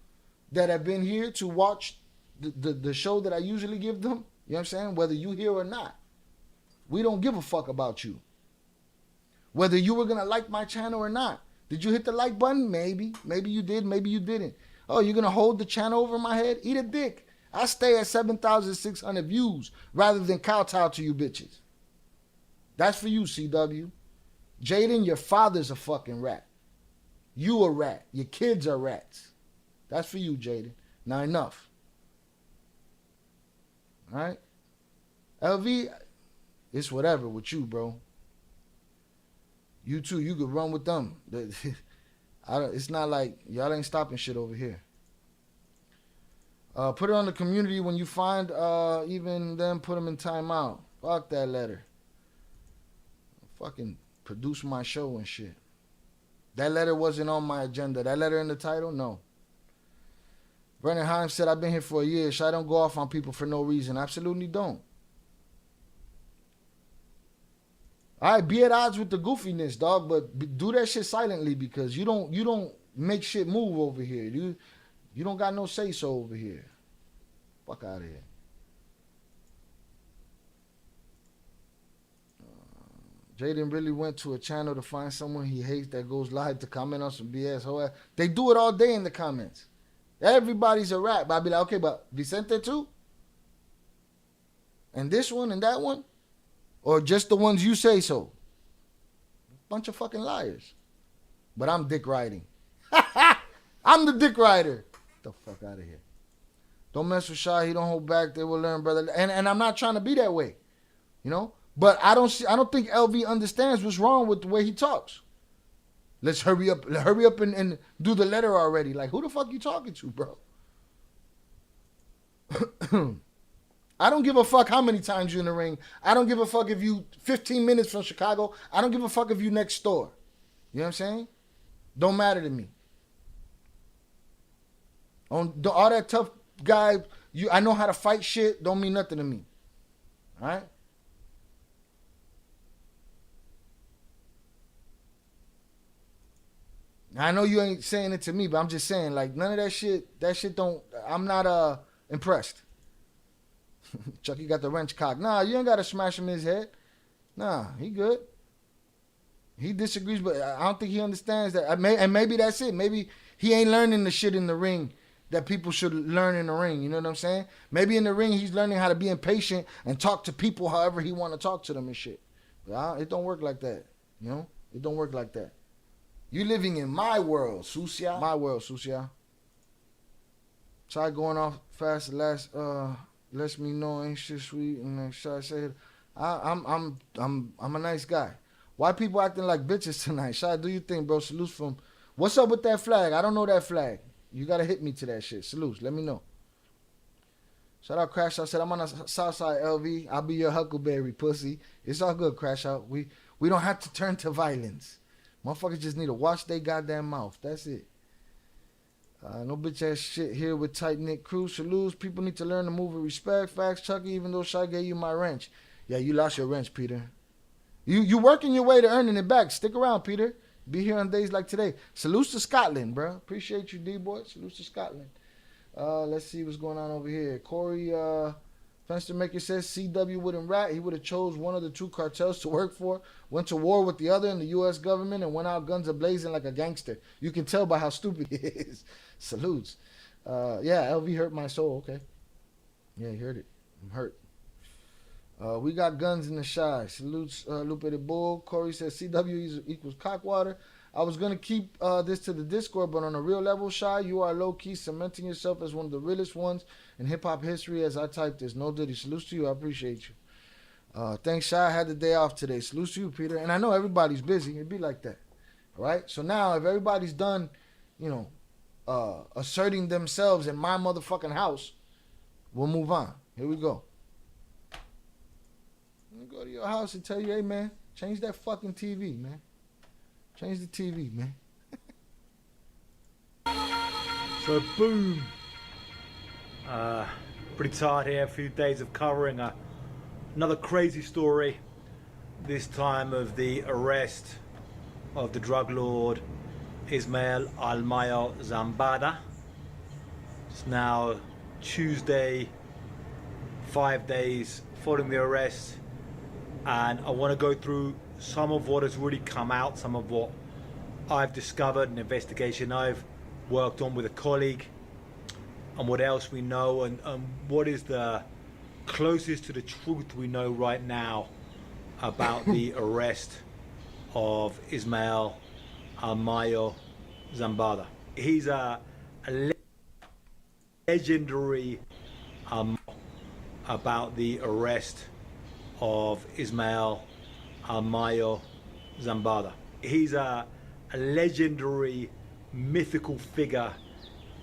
Speaker 3: that have been here to watch the show that I usually give them. You know what I'm saying? Whether you here or not. We don't give a fuck about you. Whether you were going to like my channel or not. Did you hit the like button? Maybe. Maybe you did. Maybe you didn't. Oh, you're going to hold the channel over my head? Eat a dick. I stay at 7,600 views rather than kowtow to you bitches. That's for you, CW. Jaden, your father's a fucking rat. You a rat. Your kids are rats. That's for you, Jaden. Now enough. All right? LV, it's whatever with you, bro. You too, you could run with them. It's not like y'all ain't stopping shit over here. Put it on the community when you find even them, put them in timeout. Fuck that letter. Fucking produce my show and shit. That letter wasn't on my agenda. That letter in the title, no. Brennan Himes said, I've been here for a year. So I don't go off on people for no reason. Absolutely don't. All right, be at odds with the goofiness, dog, but do that shit silently because you don't make shit move over here. You don't got no say so over here. Fuck out of here. Jaden really went to a channel to find someone he hates that goes live to comment on some BS. They do it all day in the comments. Everybody's a rat. But I'll be like, okay, but Vicente too? And this one and that one? Or just the ones you say so? Bunch of fucking liars. But I'm dick riding. I'm the dick rider. Get the fuck out of here. Don't mess with Shy. He don't hold back. They will learn, brother. And I'm not trying to be that way. You know? But I don't think LV understands what's wrong with the way he talks. Let's hurry up and do the letter already. Like, who the fuck you talking to, bro? I don't give a fuck how many times you're in the ring. I don't give a fuck if you 15 minutes from Chicago. I don't give a fuck if you next door. You know what I'm saying? Don't matter to me. All that tough guy, I know how to fight shit, don't mean nothing to me. All right? I know you ain't saying it to me, but I'm just saying, like, none of that shit don't, I'm not impressed. Chucky got the wrench cocked. Nah, you ain't got to smash him in his head. Nah, he good. He disagrees, but I don't think he understands that. And maybe that's it. Maybe he ain't learning the shit in the ring that people should learn in the ring. You know what I'm saying? Maybe in the ring he's learning how to be impatient and talk to people however he want to talk to them and shit. But it don't work like that. You know? It don't work like that. You living in my world, Susia. My world, Susia. Try going off fast lets me know ain't shit sweet. And then Shy said, I'm a nice guy. Why people acting like bitches tonight? Shy, do you think, bro? Salutes from. What's up with that flag? I don't know that flag. You gotta hit me to that shit. Salutes. Let me know. Shout out Crash Out. Said I'm on the south side, LV. I'll be your Huckleberry pussy. It's all good, Crash Out. We don't have to turn to violence. Motherfuckers just need to watch their goddamn mouth. That's it. No bitch ass shit here with tight knit crew. Salutes. People need to learn to move with respect. Facts, Chucky. Even though Shy gave you my wrench. Yeah, you lost your wrench, Peter. You working your way to earning it back. Stick around, Peter. Be here on days like today. Salutes to Scotland, bro. Appreciate you, D-boy. Salutes to Scotland. Let's see what's going on over here. Corey Fenstermaker says CW wouldn't rat. He would have chose one of the two cartels to work for, went to war with the other in the U.S. government, and went out guns a-blazing like a gangster. You can tell by how stupid he is. Salutes. Yeah, LV hurt my soul. Okay. Yeah, he heard it. I'm hurt. We got guns in the shy. Salutes Lupe the Bull. Corey says CW equals cockwater. I was going to keep this to the Discord, but on a real level, Shy, you are low-key cementing yourself as one of the realest ones in hip-hop history as I type this. No Diddy. Salutes to you. I appreciate you. Thanks, Shy. I had the day off today. Salutes to you, Peter. And I know everybody's busy. It'd be like that. All right? So now if everybody's done, asserting themselves in my motherfucking house, we'll move on. Here we go. Let me go to your house and tell you, hey, man, change that fucking TV, man. Change the TV, man.
Speaker 18: So, boom. Pretty tired here. A few days of covering another crazy story. This time of the arrest of the drug lord Ismael Mayo Zambada. It's now Tuesday, 5 days following the arrest. And I want to go through some of what has really come out, some of what I've discovered, an investigation I've worked on with a colleague, and what else we know, and what is the closest to the truth we know right now about the arrest of Ismael Mayo Zambada. He's a legendary about the arrest of Ismael Mayo Zambada. He's a legendary, mythical figure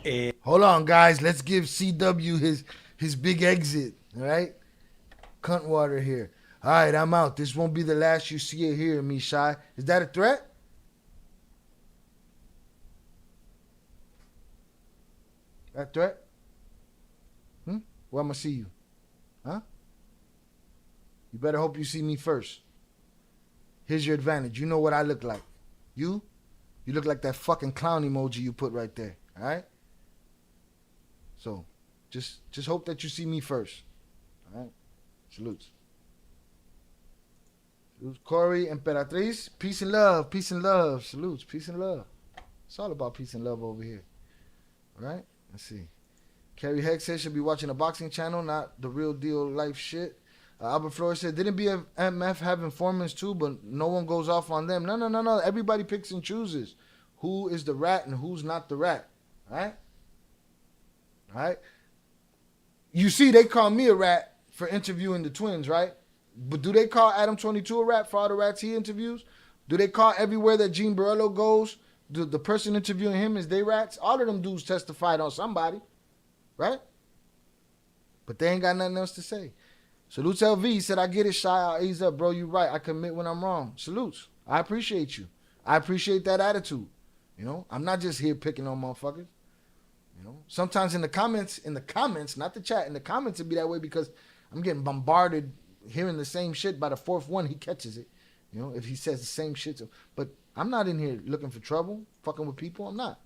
Speaker 18: in...
Speaker 3: Hold on, guys. Let's give CW his big exit, all right? Cunt water here. All right, I'm out. This won't be the last you see or hear of me, Shy. Is that a threat? That threat? Where I'm going to see you? Huh? You better hope you see me first. Here's your advantage. You know what I look like. You look like that fucking clown emoji you put right there. All right? So, just hope that you see me first. All right? Salutes. Salutes, Corey, Emperatriz. Peace and love. Peace and love. Salutes. Peace and love. It's all about peace and love over here. All right? Let's see. Carrie Heck says she'll be watching a boxing channel, not the real deal life shit. Albert Flores said, didn't BMF have informants too, but no one goes off on them? No. Everybody picks and chooses who is the rat and who's not the rat. All right? All right? You see, they call me a rat for interviewing the twins, right? But do they call Adam 22 a rat for all the rats he interviews? Do they call everywhere that Gene Borello goes, the person interviewing him is they rats? All of them dudes testified on somebody, right? But they ain't got nothing else to say. Salutes LV. He said, I get it, Shy. I'll ease up, bro. You right. I commit when I'm wrong. Salutes. I appreciate you. I appreciate that attitude. I'm not just here picking on motherfuckers. Sometimes in the comments, not the chat, in the comments it'd be that way because I'm getting bombarded hearing the same shit. By the fourth one, he catches it. If he says the same shit. But I'm not in here looking for trouble, fucking with people. I'm not.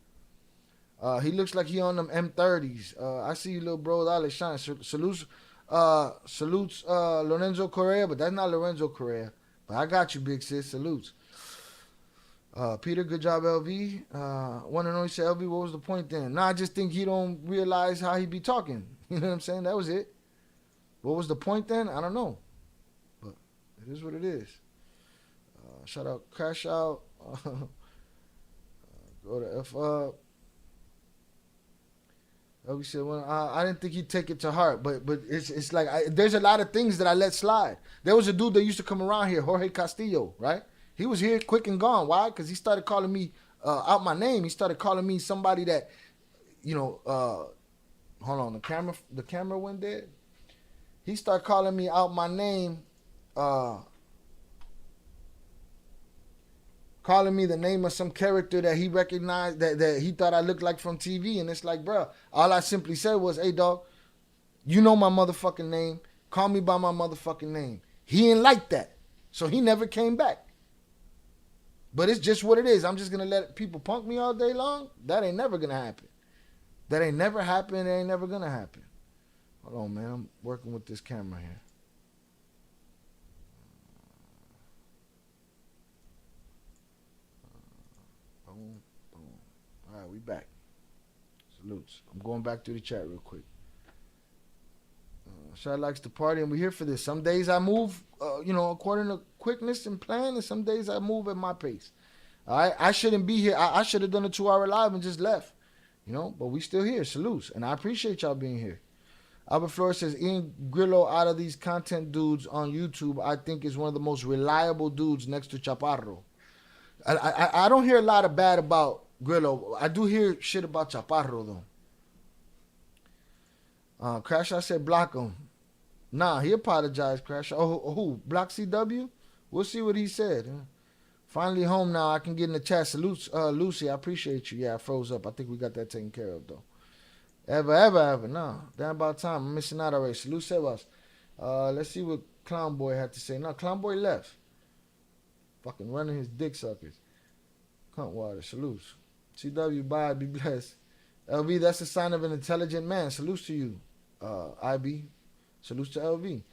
Speaker 3: He looks like he on them M30s. I see you, little bro. Dale shine. Salutes. Salutes Lorenzo Correa, but that's not Lorenzo Correa. But I got you, big sis. Salutes. Peter, good job, LV. One and only said, LV, what was the point then? I just think he don't realize how he be talking. You know what I'm saying? That was it. What was the point then? I don't know. But it is what it is. Shout out, Crash Out. Go to F up. We said, well, I didn't think he'd take it to heart, but it's like there's a lot of things that I let slide. There was a dude that used to come around here, Jorge Castillo, right? He was here quick and gone. Why? Because he started calling me out my name. He started calling me somebody that, hold on, the camera went dead. He started calling me out my name, calling me the name of some character that he recognized, that he thought I looked like from TV. And it's like, bro, all I simply said was, hey, dog, you know my motherfucking name. Call me by my motherfucking name. He ain't like that. So he never came back. But it's just what it is. I'm just going to let people punk me all day long? That ain't never going to happen. That ain't never happened. It ain't never going to happen. Hold on, man. I'm working with this camera here. Boom, boom. All right, we back. Salutes. I'm going back through the chat real quick. Shad likes to party, and we're here for this. Some days I move, according to quickness and plan, and some days I move at my pace. All right, I shouldn't be here. I should have done a 2-hour live and just left, but we still here. Salutes, and I appreciate y'all being here. Albert Flores says, Ian Grillo, out of these content dudes on YouTube, I think is one of the most reliable dudes next to Chaparro. I don't hear a lot of bad about Grillo. I do hear shit about Chaparro, though. Crash, I said block him. Nah, he apologized, Crash. Oh, who? Block CW? We'll see what he said. Finally home now. I can get in the chat. Salutes, Lucy. I appreciate you. Yeah, I froze up. I think we got that taken care of, though. Ever. No. Damn about time. I'm missing out already. Salute, Sebas. Let's see what Clown Boy had to say. No, Clown Boy left. Fucking running his dick suckers. Cunt water. Salutes. CW, bye. Be blessed. LV, that's a sign of an intelligent man. Salutes to you, IB. Salutes to LV.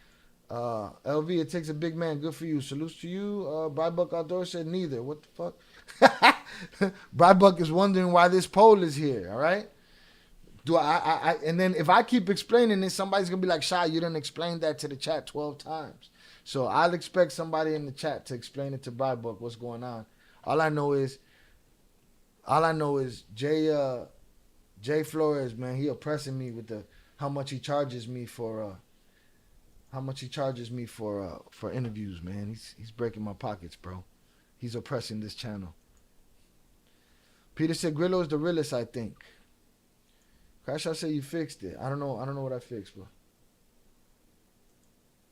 Speaker 3: LV, it takes a big man. Good for you. Salutes to you. Brybuck Outdoor said neither. What the fuck? Brybuck is wondering why this poll is here, all right? And then if I keep explaining this, somebody's going to be like, Shy, you didn't explain that to the chat 12 times. So I'll expect somebody in the chat to explain it to Brybuck what's going on. All I know is Jay Flores, man, he oppressing me with how much he charges me for interviews, man. He's breaking my pockets, bro. He's oppressing this channel. Peter said Grillo is the realest, I think. Crash, I say you fixed it. I don't know what I fixed, bro.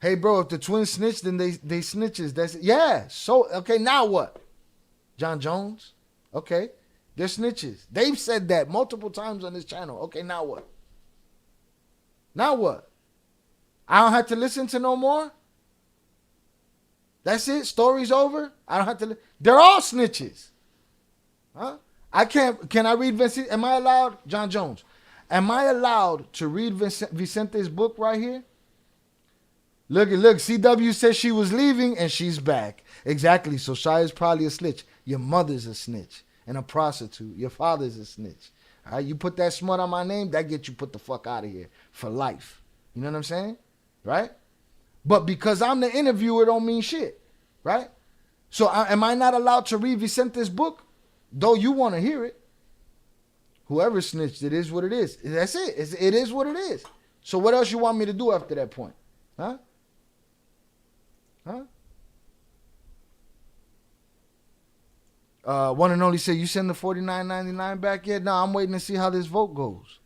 Speaker 3: Hey, bro, if the Twins snitch, then they snitches. That's it. Yeah. So okay, now what? John Jones? Okay. They're snitches. They've said that multiple times on this channel. Okay, now what? Now what? I don't have to listen to no more? That's it? Story's over? I don't have to They're all snitches. Huh? Can I read Vicente? Am I allowed? John Jones. Am I allowed to read Vicente's book right here? Look, CW says she was leaving and she's back. Exactly. So Shy is probably a snitch. Your mother's a snitch and a prostitute. Your father's a snitch. All right, you put that smut on my name, that gets you put the fuck out of here for life. You know what I'm saying? Right? But because I'm the interviewer, don't mean shit. Right? So am I not allowed to read Vicente's book? Though you want to hear it. Whoever snitched, it is what it is. That's it. It is what it is. So what else you want me to do after that point? Huh? One and only said, you send the $49.99 back yet? No, I'm waiting to see how this vote goes.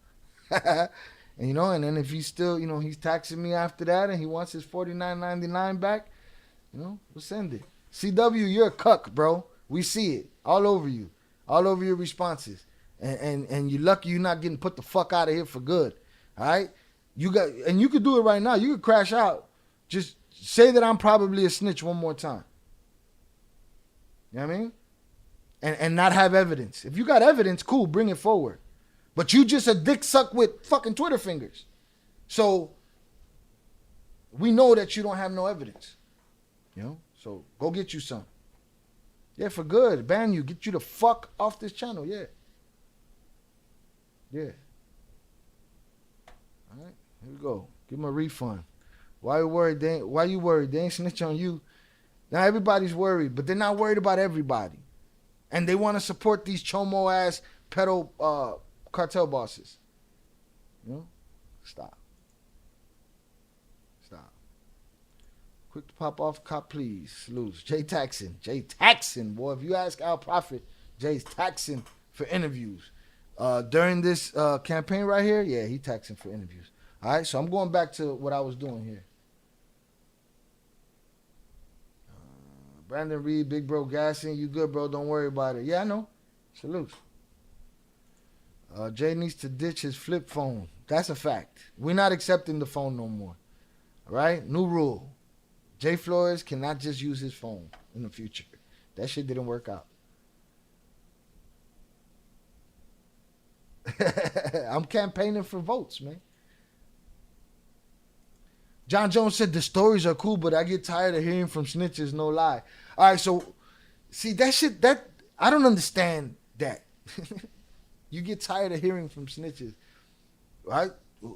Speaker 3: And and then if he's still, he's taxing me after that and he wants his $49.99 back, we'll send it. CW, you're a cuck, bro. We see it all over you, all over your responses. And you're lucky you're not getting put the fuck out of here for good. All right? You could do it right now. You could crash out. Just say that I'm probably a snitch one more time. You know what I mean? And not have evidence. If you got evidence, cool, bring it forward. But you just a dick suck with fucking Twitter fingers. So we know that you don't have no evidence. So go get you some. Yeah, for good. Ban you. Get you the fuck off this channel. Yeah. Yeah. All right. Here we go. Give them a refund. Why you worried? Why you worried? They ain't snitch on you. Now everybody's worried, but they're not worried about everybody. And they want to support these chomo ass pedo cartel bosses. Stop. Quick to pop off, cop, please. Lose. Jay Taxon, boy. If you ask Al Prophet, Jay's taxing for interviews. During this campaign right here, yeah, he taxing for interviews. All right, so I'm going back to what I was doing here. Brandon Reed, big bro gassing. You good, bro? Don't worry about it. Yeah, I know. Salute. Jay needs to ditch his flip phone. That's a fact. We're not accepting the phone no more. All right? New rule. Jay Flores cannot just use his phone in the future. That shit didn't work out. I'm campaigning for votes, man. John Jones said the stories are cool, but I get tired of hearing from snitches, no lie. All right, so see that shit, that I don't understand that. You get tired of hearing from snitches, right?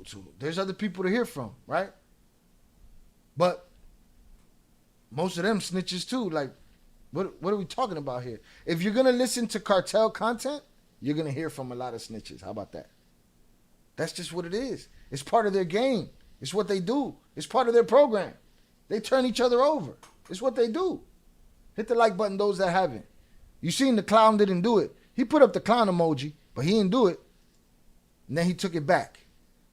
Speaker 3: So there's other people to hear from, right? But most of them snitches too. Like, what are we talking about here? If you're gonna listen to cartel content, you're gonna hear from a lot of snitches. How about that? That's just what it is. It's part of their game. It's what they do. It's part of their program. They turn each other over. It's what they do. Hit the like button, those that haven't. You seen the clown didn't do it. He put up the clown emoji, but he didn't do it. And then he took it back.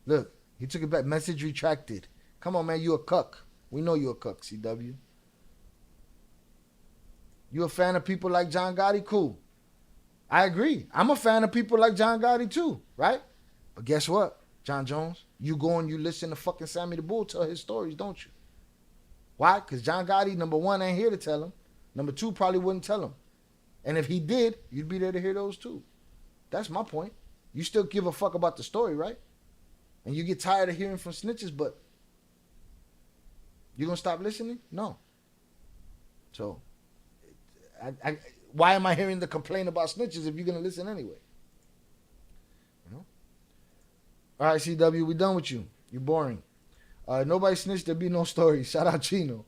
Speaker 3: Look, he took it back. Message retracted. Come on, man, you a cuck. We know you a cuck, CW. You a fan of people like John Gotti? Cool. I agree. I'm a fan of people like John Gotti too, right? But guess what, John Jones? You go and you listen to fucking Sammy the Bull tell his stories, don't you? Why? Because John Gotti, number one, ain't here to tell him. Number two, probably wouldn't tell him. And if he did, you'd be there to hear those too. That's my point. You still give a fuck about the story, right? And you get tired of hearing from snitches, but you gonna stop listening? No. So, why am I hearing the complaint about snitches if you're gonna listen anyway? You know? All right, CW, we done with you. You're boring. Nobody snitched, there be no story. Shout out Chino.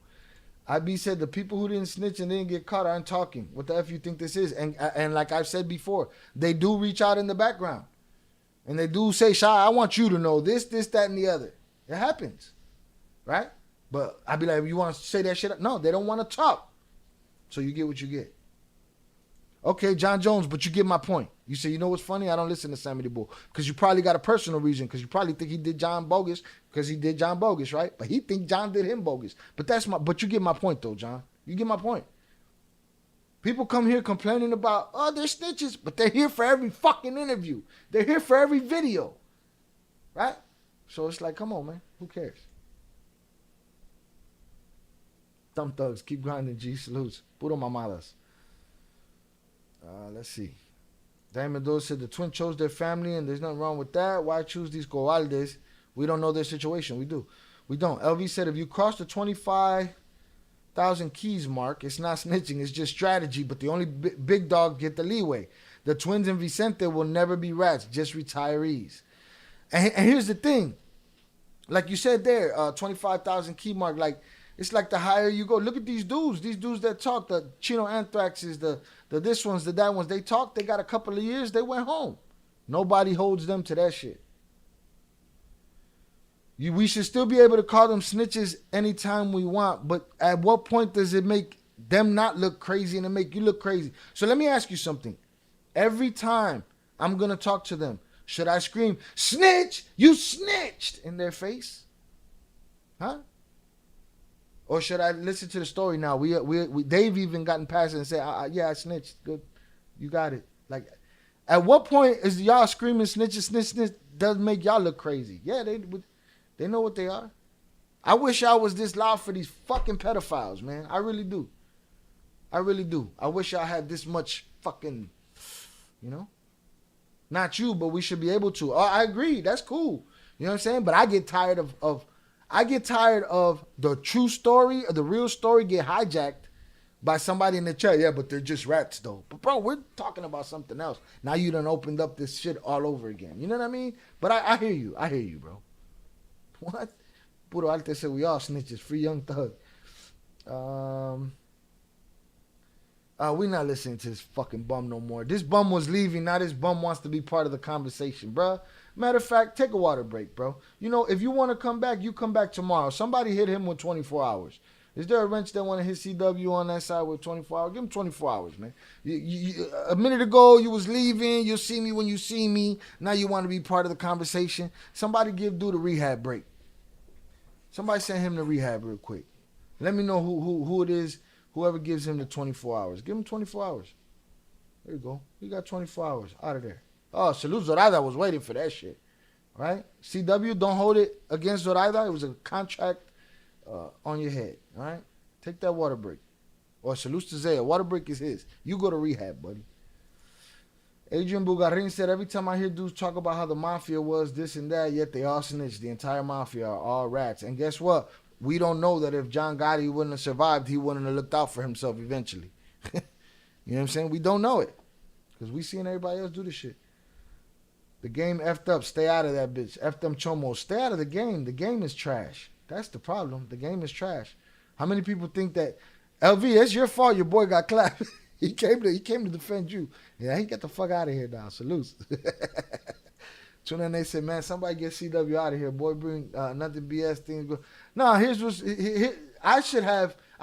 Speaker 3: IB said the people who didn't snitch and didn't get caught aren't talking. What the F you think this is? And like I've said before, they do reach out in the background. And they do say, Shy, I want you to know this, that, and the other. It happens. Right? But I'd be like, you want to say that shit? No, they don't want to talk. So you get what you get. Okay, John Jones, but you get my point. You say, you know what's funny? I don't listen to Sammy the Bull. Because you probably got a personal reason. Because you probably think he did John bogus. Because he did John bogus, right? But he think John did him bogus. But you get my point, though, John. You get my point. People come here complaining about, oh, they're snitches. But they're here for every fucking interview. They're here for every video. Right? So it's like, come on, man. Who cares? Thumb thugs. Keep grinding, G. Salutes. Puro mamadas. Let's see. Diamond Doe said the twin chose their family and there's nothing wrong with that. Why choose these cobardes? We don't know their situation. We do. We don't. LV said if you cross the 25,000 keys mark, it's not snitching. It's just strategy. But the only big dogs get the leeway. The twins and Vicente will never be rats, just retirees. And here's the thing. Like you said there, 25,000 key mark. Like, it's like the higher you go. Look at these dudes that talk, the Chino Anthraxes, the this ones, the that ones. They talk, they got a couple of years, they went home. Nobody holds them to that shit. We should still be able to call them snitches anytime we want, but at what point does it make them not look crazy and it make you look crazy? So let me ask you something. Every time I'm going to talk to them, should I scream, snitch, you snitched in their face? Huh? Or should I listen to the story now? They've even gotten past it and say, yeah, I snitched. Good. You got it. Like, at what point is y'all screaming snitches, snitch, doesn't make y'all look crazy? Yeah, they know what they are. I wish I was this loud for these fucking pedophiles, man. I really do. I really do. I wish I had this much fucking, you know? Not you, but we should be able to. I agree. That's cool. You know what I'm saying? But I get tired of the true story or the real story get hijacked by somebody in the chat. Yeah, but they're just rats though. But bro, we're talking about something else. Now you done opened up this shit all over again. You know what I mean? But I hear you. I hear you, bro. What? Puro Alte said we all snitches. Free Young Thug. We're not listening to this fucking bum no more. This bum was leaving. Now this bum wants to be part of the conversation, bro. Matter of fact, take a water break, bro. You know, if you want to come back, you come back tomorrow. Somebody hit him with 24 hours. Is there a wrench that want to hit CW on that side with 24 hours? Give him 24 hours, man. A minute ago, you was leaving. You'll see me when you see me. Now you want to be part of the conversation. Somebody give dude a rehab break. Somebody send him to rehab real quick. Let me know who it is, whoever gives him the 24 hours. Give him 24 hours. There you go. You got 24 hours out of there. Oh, Salud Zoraida was waiting for that shit. Right? CW, don't hold it against Zoraida. It was a contract on your head. All right? Take that water break. Or salute to Zaya. Water break is his. You go to rehab, buddy. Adrian Bugarin said, every time I hear dudes talk about how the mafia was this and that, yet they all snitch. The entire mafia are all rats. And guess what? We don't know that if John Gotti wouldn't have survived, he wouldn't have looked out for himself eventually. You know what I'm saying? We don't know it. Because we seeing everybody else do this shit. The game effed up. Stay out of that bitch. F them chomos. Stay out of the game. The game is trash. That's the problem. The game is trash. How many people think that, LV, it's your fault your boy got clapped? He came to defend you. Yeah, he get the fuck out of here now. Salute. Tune in, they said, man, somebody get CW out of here. Boy, bring nothing BS things. Go. No, here's what's, I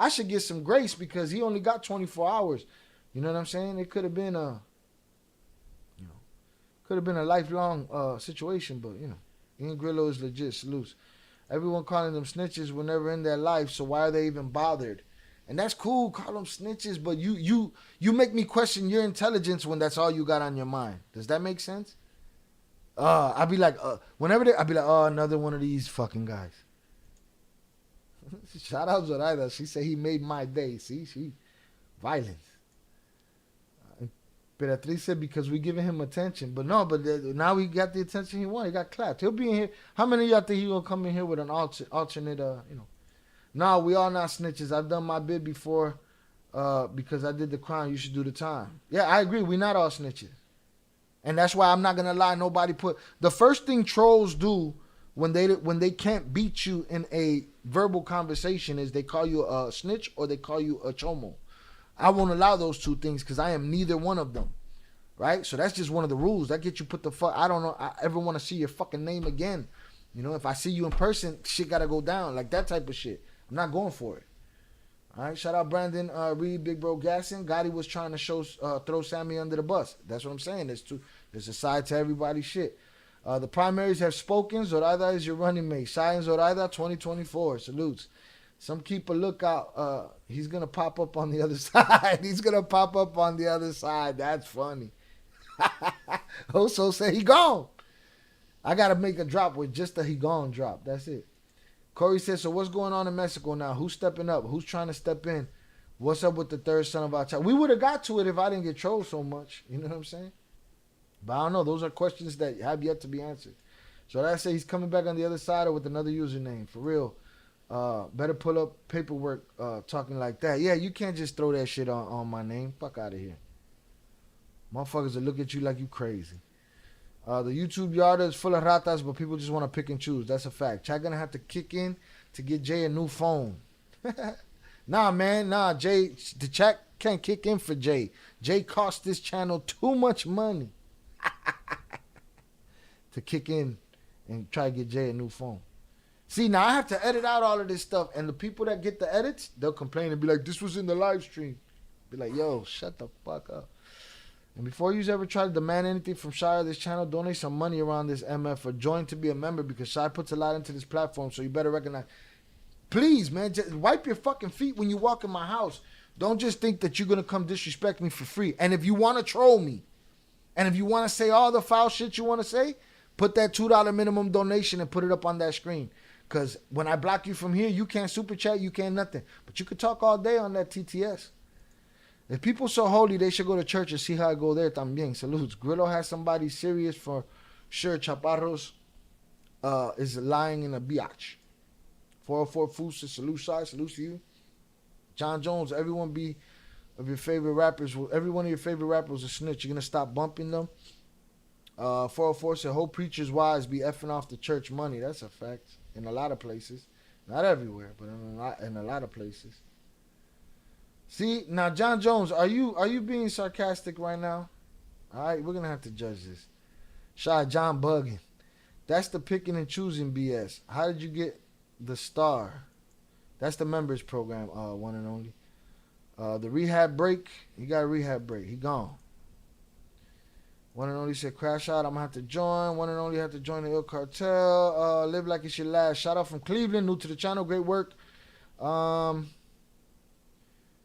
Speaker 3: should get some grace because he only got 24 hours. You know what I'm saying? It could have been a lifelong situation, but Ian Grillo is legit. Salute. Everyone calling them snitches were never in their life, so why are they even bothered? And that's cool, call them snitches, but you make me question your intelligence when that's all you got on your mind. Does that make sense? I'd be like, I'd be like, oh, another one of these fucking guys. Shout out Zoraida. She said he made my day. See, she violence. Beatriz said because we giving him attention. But no, now he got the attention he wanted. He got clapped. He'll be in here. How many of y'all think he gonna come in here with an alternate, No, we all not snitches. I've done my bid before because I did the crime. You should do the time. Yeah, I agree. We not all snitches. And that's why I'm not going to lie. Nobody put... The first thing trolls do when they can't beat you in a verbal conversation is they call you a snitch or they call you a chomo. I won't allow those two things because I am neither one of them. Right? So that's just one of the rules. That gets you put the fuck... I don't know. I ever want to see your fucking name again. If I see you in person, shit got to go down. Like that type of shit. I'm not going for it. All right, shout out Brandon Reed, Big Bro Gasson. Gotti was trying to throw Sammy under the bus. That's what I'm saying. There's a side to everybody's shit. The primaries have spoken. Zoraida is your running mate. Shai and Zoraida 2024. Salutes. Some keep a lookout. He's going to pop up on the other side. He's going to pop up on the other side. That's funny. Oso said he gone. I got to make a drop with just a he gone drop. That's it. Corey says, so what's going on in Mexico now? Who's stepping up? Who's trying to step in? What's up with the third son of our child? We would have got to it if I didn't get trolled so much. You know what I'm saying? But I don't know. Those are questions that have yet to be answered. So I say he's coming back on the other side or with another username. For real. Better pull up paperwork talking like that. Yeah, you can't just throw that shit on my name. Fuck out of here. Motherfuckers will look at you like you crazy. The YouTube yarda is full of ratas, but people just want to pick and choose. That's a fact. Chat gonna have to kick in to get Jay a new phone. Nah, man. Nah, Jay. The chat can't kick in for Jay. Jay cost this channel too much money to kick in and try to get Jay a new phone. See, now I have to edit out all of this stuff, and the people that get the edits, they'll complain and be like, this was in the live stream. Be like, yo, shut the fuck up. And before you ever try to demand anything from Shai or this channel, donate some money around this MF or join to be a member because Shai puts a lot into this platform, so you better recognize. Please, man, just wipe your fucking feet when you walk in my house. Don't just think that you're going to come disrespect me for free. And if you want to troll me, and if you want to say all the foul shit you want to say, put that $2 minimum donation and put it up on that screen. Because when I block you from here, you can't super chat, you can't nothing. But you could talk all day on that TTS. If people so holy, they should go to church and see how I go there también. Salutes. Grillo has somebody serious for sure. Chaparros is lying in a biatch. 404 Fusa, salute Shai, salute to you. John Jones, every one of your favorite rappers is a snitch. You're going to stop bumping them. 404 said, whole preachers' wives be effing off the church money. That's a fact. In a lot of places. Not everywhere, but in a lot of places. See, now John Jones, are you being sarcastic right now? All right, we're gonna have to judge this. Shai, John bugging. That's the picking and choosing BS. How did you get the star? That's the members program, one and only. The rehab break, he got a rehab break. He gone. One and only said, crash out, I'm gonna have to join. One and only have to join the Cartel. Live like it's your last. Shout out from Cleveland, new to the channel, great work.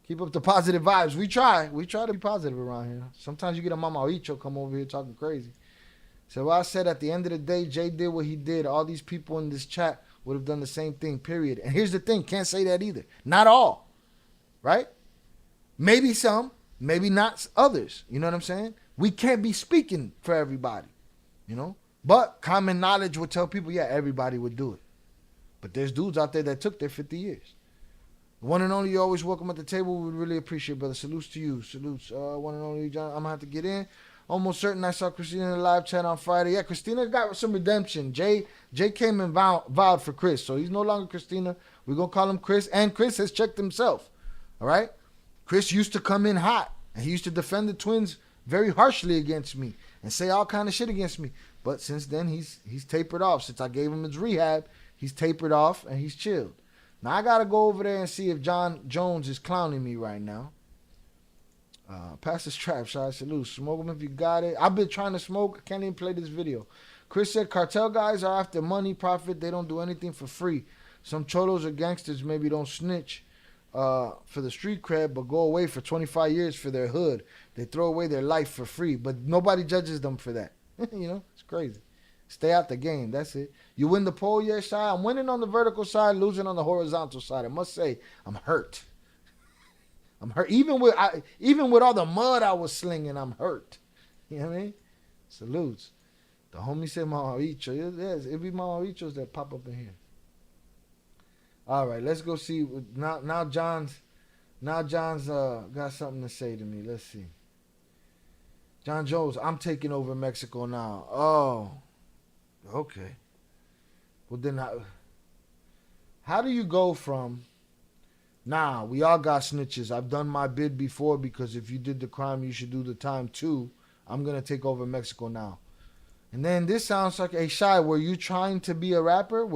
Speaker 3: Keep up the positive vibes. We try to be positive around here. Sometimes you get a Mama Oicho come over here talking crazy. So I said at the end of the day, Jay did what he did. All these people in this chat would have done the same thing, period. And here's the thing, can't say that either. Not all. right? Maybe some, maybe not others. You know what I'm saying? We can't be speaking for everybody, you know? But common knowledge would tell people, yeah, everybody would do it. But there's dudes out there that took their 50 years. One and only, you're always welcome at the table. We would really appreciate, brother. Salutes to you. Salutes. One and only, John. I'm going to have to get in. Almost certain I saw Christina in the live chat on Friday. Yeah, Christina got some redemption. Jay came and vowed for Chris. So he's no longer Christina. We're going to call him Chris. And Chris has checked himself. All right? Chris used to come in hot. And he used to defend the Twins very harshly against me. And say all kind of shit against me. But since then, he's tapered off. Since I gave him his rehab, he's tapered off and he's chilled. Now, I got to go over there and see if John Jones is clowning me right now. Pass this trap, shot. Salute. Smoke them if you got it. I've been trying to smoke. I can't even play this video. Chris said, cartel guys are after money, profit. They don't do anything for free. Some cholos or gangsters maybe don't snitch for the street cred, but go away for 25 years for their hood. They throw away their life for free, but nobody judges them for that. You know, it's crazy. Stay out the game. That's it. You win the poll, yeah, Shy. I'm winning on the vertical side, losing on the horizontal side. I must say, I'm hurt. I'm hurt. Even with all the mud I was slinging, I'm hurt. You know what I mean? Salutes. The homie said Mamabicho. Yes, it be Mamabichos that pop up in here. All right, let's go see. Now John's got something to say to me. Let's see. John Jones, I'm taking over Mexico now. Oh, okay. Well, then how do you go from, nah, we all got snitches. I've done my bid before because if you did the crime, you should do the time too. I'm going to take over Mexico now. And then this sounds like, hey, Shy, were you trying to be a rapper?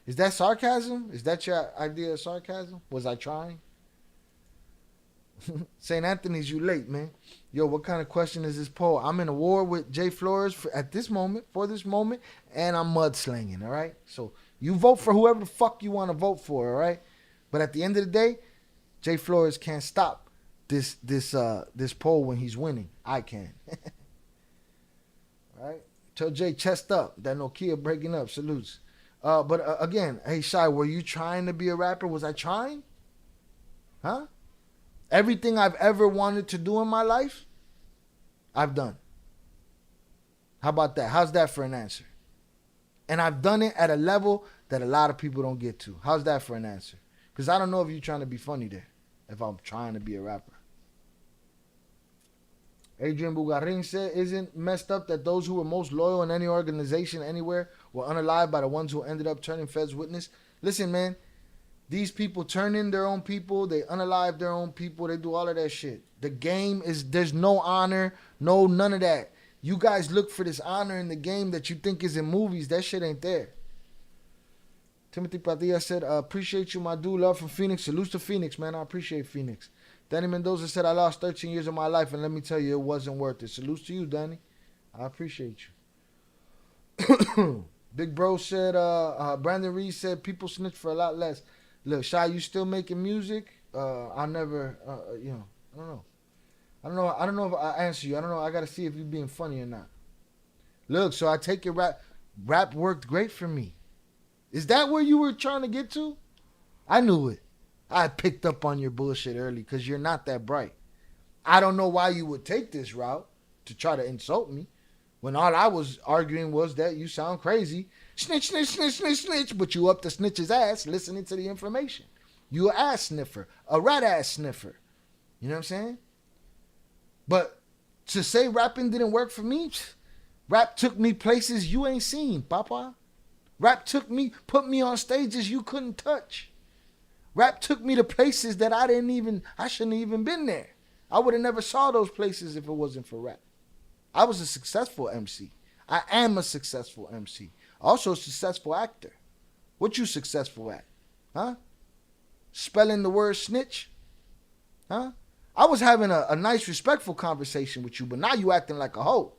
Speaker 3: Is that sarcasm? Is that your idea of sarcasm? Was I trying? St. Anthony's, you late, man. Yo, what kind of question is this poll? I'm in a war with Jay Flores for this moment, and I'm mudslinging, all right? So you vote for whoever the fuck you want to vote for, all right? But at the end of the day, Jay Flores can't stop this poll when he's winning. I can. All right? Tell Jay, chest up. That Nokia breaking up. Salutes. But again, hey, Shy, were you trying to be a rapper? Was I trying? Huh? Everything I've ever wanted to do in my life, I've done. How about that? How's that for an answer? And I've done it at a level that a lot of people don't get to. How's that for an answer? Because I don't know if you're trying to be funny there, if I'm trying to be a rapper. Adrian Bugarin said, isn't messed up that those who were most loyal in any organization anywhere were unalived by the ones who ended up turning Fed's witness? Listen, man. These people turn in their own people. They unalive their own people. They do all of that shit. The game is, there's no honor, none of that. You guys look for this honor in the game that you think is in movies. That shit ain't there. Timothy Padilla said, appreciate you, my dude. Love from Phoenix. Salutes to Phoenix, man. I appreciate Phoenix. Danny Mendoza said, I lost 13 years of my life, and let me tell you, it wasn't worth it. Salutes to you, Danny. I appreciate you. Big Bro said, Brandon Reed said, people snitch for a lot less. Look, Shy, you still making music? I never, I don't know. I don't know if I answer you. I don't know. I got to see if you're being funny or not. Look, so I take it rap worked great for me. Is that where you were trying to get to? I knew it. I picked up on your bullshit early because you're not that bright. I don't know why you would take this route to try to insult me when all I was arguing was that you sound crazy. Snitch, snitch, snitch, snitch, snitch. But you up the snitch's ass listening to the information. You an ass sniffer. A rat ass sniffer. You know what I'm saying? But to say rapping didn't work for me, rap took me places you ain't seen, Papa. Rap put me on stages you couldn't touch. Rap took me to places that I shouldn't have even been there. I would have never saw those places if it wasn't for rap. I was a successful MC. I am a successful MC. Also a successful actor. What you successful at? Huh? Spelling the word snitch? Huh? I was having a nice, respectful conversation with you, but now you acting like a hoe.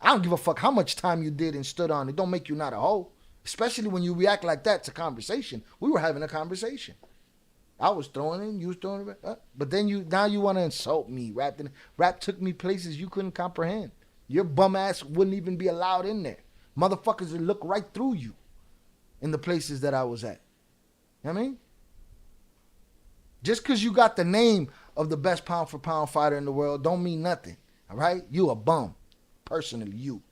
Speaker 3: I don't give a fuck how much time you did and stood on. It don't make you not a hoe. Especially when you react like that to conversation. We were having a conversation. I was throwing in, you was throwing it. But then now you want to insult me. Rap took me places you couldn't comprehend. Your bum ass wouldn't even be allowed in there. Motherfuckers would look right through you in the places that I was at. You know what I mean? Just because you got the name of the best pound for pound fighter in the world don't mean nothing. All right? You a bum. Personally, you.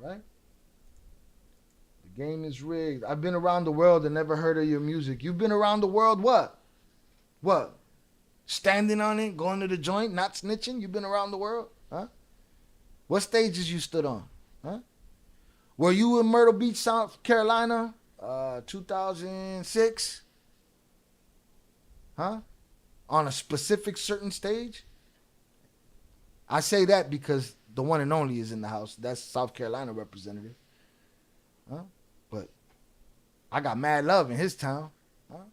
Speaker 3: All right? The game is rigged. I've been around the world and never heard of your music. You've been around the world what? What? Standing on it, going to the joint, not snitching? You've been around the world? Huh? What stages you stood on? Huh? Were you in Myrtle Beach, South Carolina, 2006? Huh? On a specific certain stage? I say that because the one and only is in the house. That's South Carolina representative. Huh? But I got mad love in his town. Huh?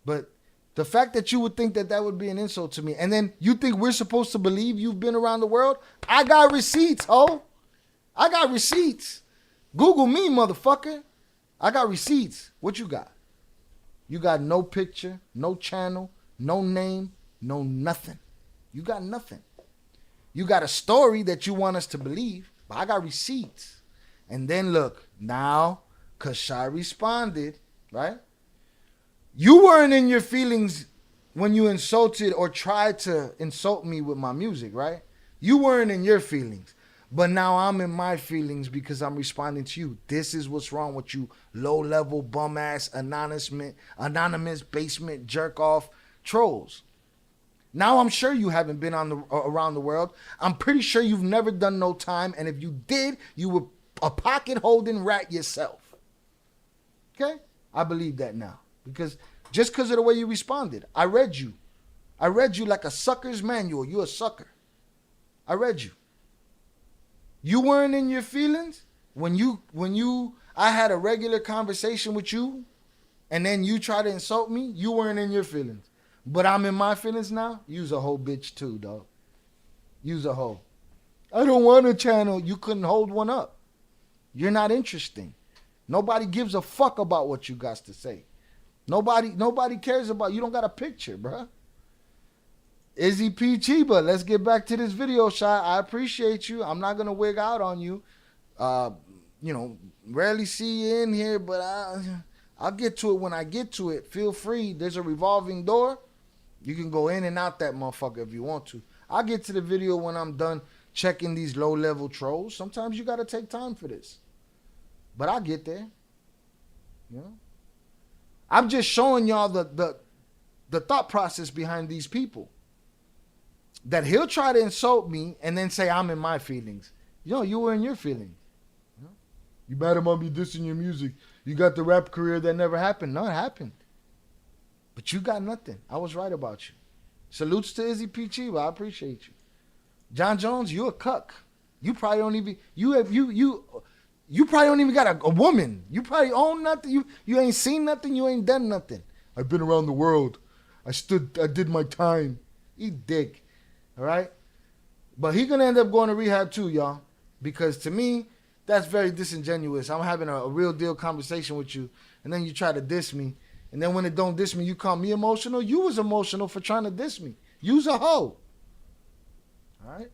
Speaker 3: But the fact that you would think that that would be an insult to me, and then you think we're supposed to believe you've been around the world? I got receipts, ho. I got receipts. Google me, motherfucker. I got receipts. What you got? You got no picture, no channel, no name, no nothing. You got nothing. You got a story that you want us to believe, but I got receipts. And then look, now, because Shy responded, right? You weren't in your feelings when you insulted or tried to insult me with my music, right? You weren't in your feelings. But now I'm in my feelings because I'm responding to you. This is what's wrong with you low-level, bum-ass, anonymous basement jerk-off trolls. Now I'm sure you haven't been around the world. I'm pretty sure you've never done no time. And if you did, you were a pocket-holding rat yourself. Okay? I believe that now. Just because of the way you responded. I read you. I read you like a sucker's manual. You're a sucker. I read you. You weren't in your feelings when I had a regular conversation with you and then you try to insult me. You weren't in your feelings. But I'm in my feelings now. You's a whole bitch too, dog. You's a hoe. I don't want a channel. You couldn't hold one up. You're not interesting. Nobody gives a fuck about what you got to say. Nobody cares about you. Don't got a picture, bruh. Izzy P. Chiba, let's get back to this video shot. I appreciate you. I'm not going to wig out on you. Rarely see you in here, but I'll get to it when I get to it. Feel free. There's a revolving door. You can go in and out that motherfucker if you want to. I'll get to the video when I'm done checking these low-level trolls. Sometimes you got to take time for this. But I'll get there. You know? I'm just showing y'all the thought process behind these people. That he'll try to insult me and then say I'm in my feelings. Yo, you were in your feelings. You mad about me dissing your music. You got the rap career that never happened. No, it happened. But you got nothing. I was right about you. Salutes to Izzy P. Chiba. I appreciate you. John Jones, you a cuck. You probably don't even you probably don't even got a woman. You probably own nothing. You ain't seen nothing. You ain't done nothing. I've been around the world. I did my time. Eat dick. All right? But he going to end up going to rehab too, y'all. Because to me, that's very disingenuous. I'm having a real deal conversation with you, and then you try to diss me. And then when it don't diss me, you call me emotional. You was emotional for trying to diss me. You's a hoe. All right?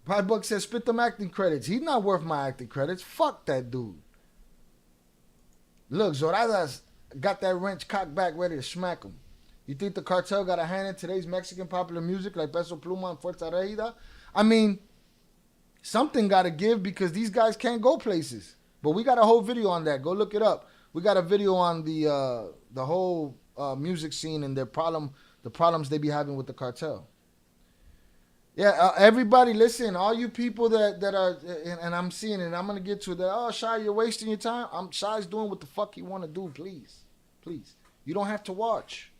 Speaker 3: Pride Buck says, spit them acting credits. He's not worth my acting credits. Fuck that dude. Look, Zorada's got that wrench cocked back ready to smack him. You think the Cartel got a hand in today's Mexican popular music like Peso Pluma and Fuerza Regida? I mean, something got to give because these guys can't go places. But we got a whole video on that. Go look it up. We got a video on the whole music scene and the problems they be having with the Cartel. Yeah, everybody, listen. All you people that are, and I'm seeing it, and I'm gonna get to that. Oh, Shy, you're wasting your time. Shy's doing what the fuck he want to do. Please, please. You don't have to watch.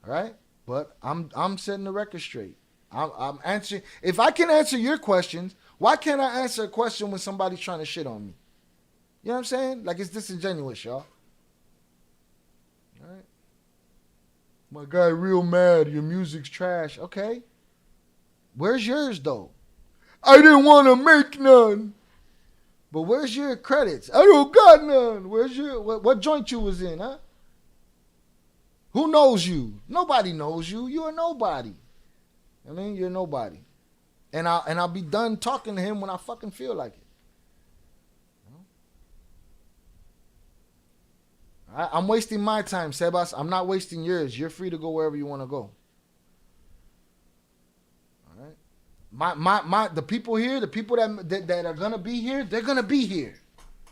Speaker 3: All right, but I'm setting the record straight. I'm answering. If I can answer your questions, why can't I answer a question when somebody's trying to shit on me? You know what I'm saying? Like, it's disingenuous, y'all. All right. My guy real mad. Your music's trash. Okay. Where's yours, though? I didn't want to make none. But where's your credits? I don't got none. Where's your... What joint you was in, huh? Who knows you? Nobody knows you. You're a nobody. I mean, you're nobody. And I'll be done talking to him when I fucking feel like it. I'm wasting my time, Sebas. I'm not wasting yours. You're free to go wherever you want to go. All right. The people here, the people that are gonna be here, they're gonna be here.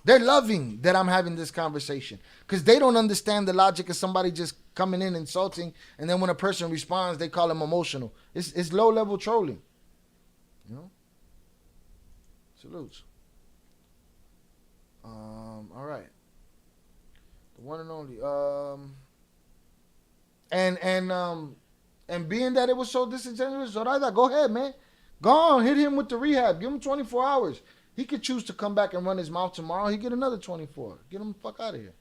Speaker 3: They're loving that I'm having this conversation because they don't understand the logic of somebody just coming in insulting, and then when a person responds, they call them emotional. It's low level trolling. You know. Salutes. All right. The one and only. And being that it was so disingenuous, Zoraida, go ahead, man. Go on, hit him with the rehab. Give him 24 hours. He could choose to come back and run his mouth tomorrow. He get another 24. Get him the fuck out of here.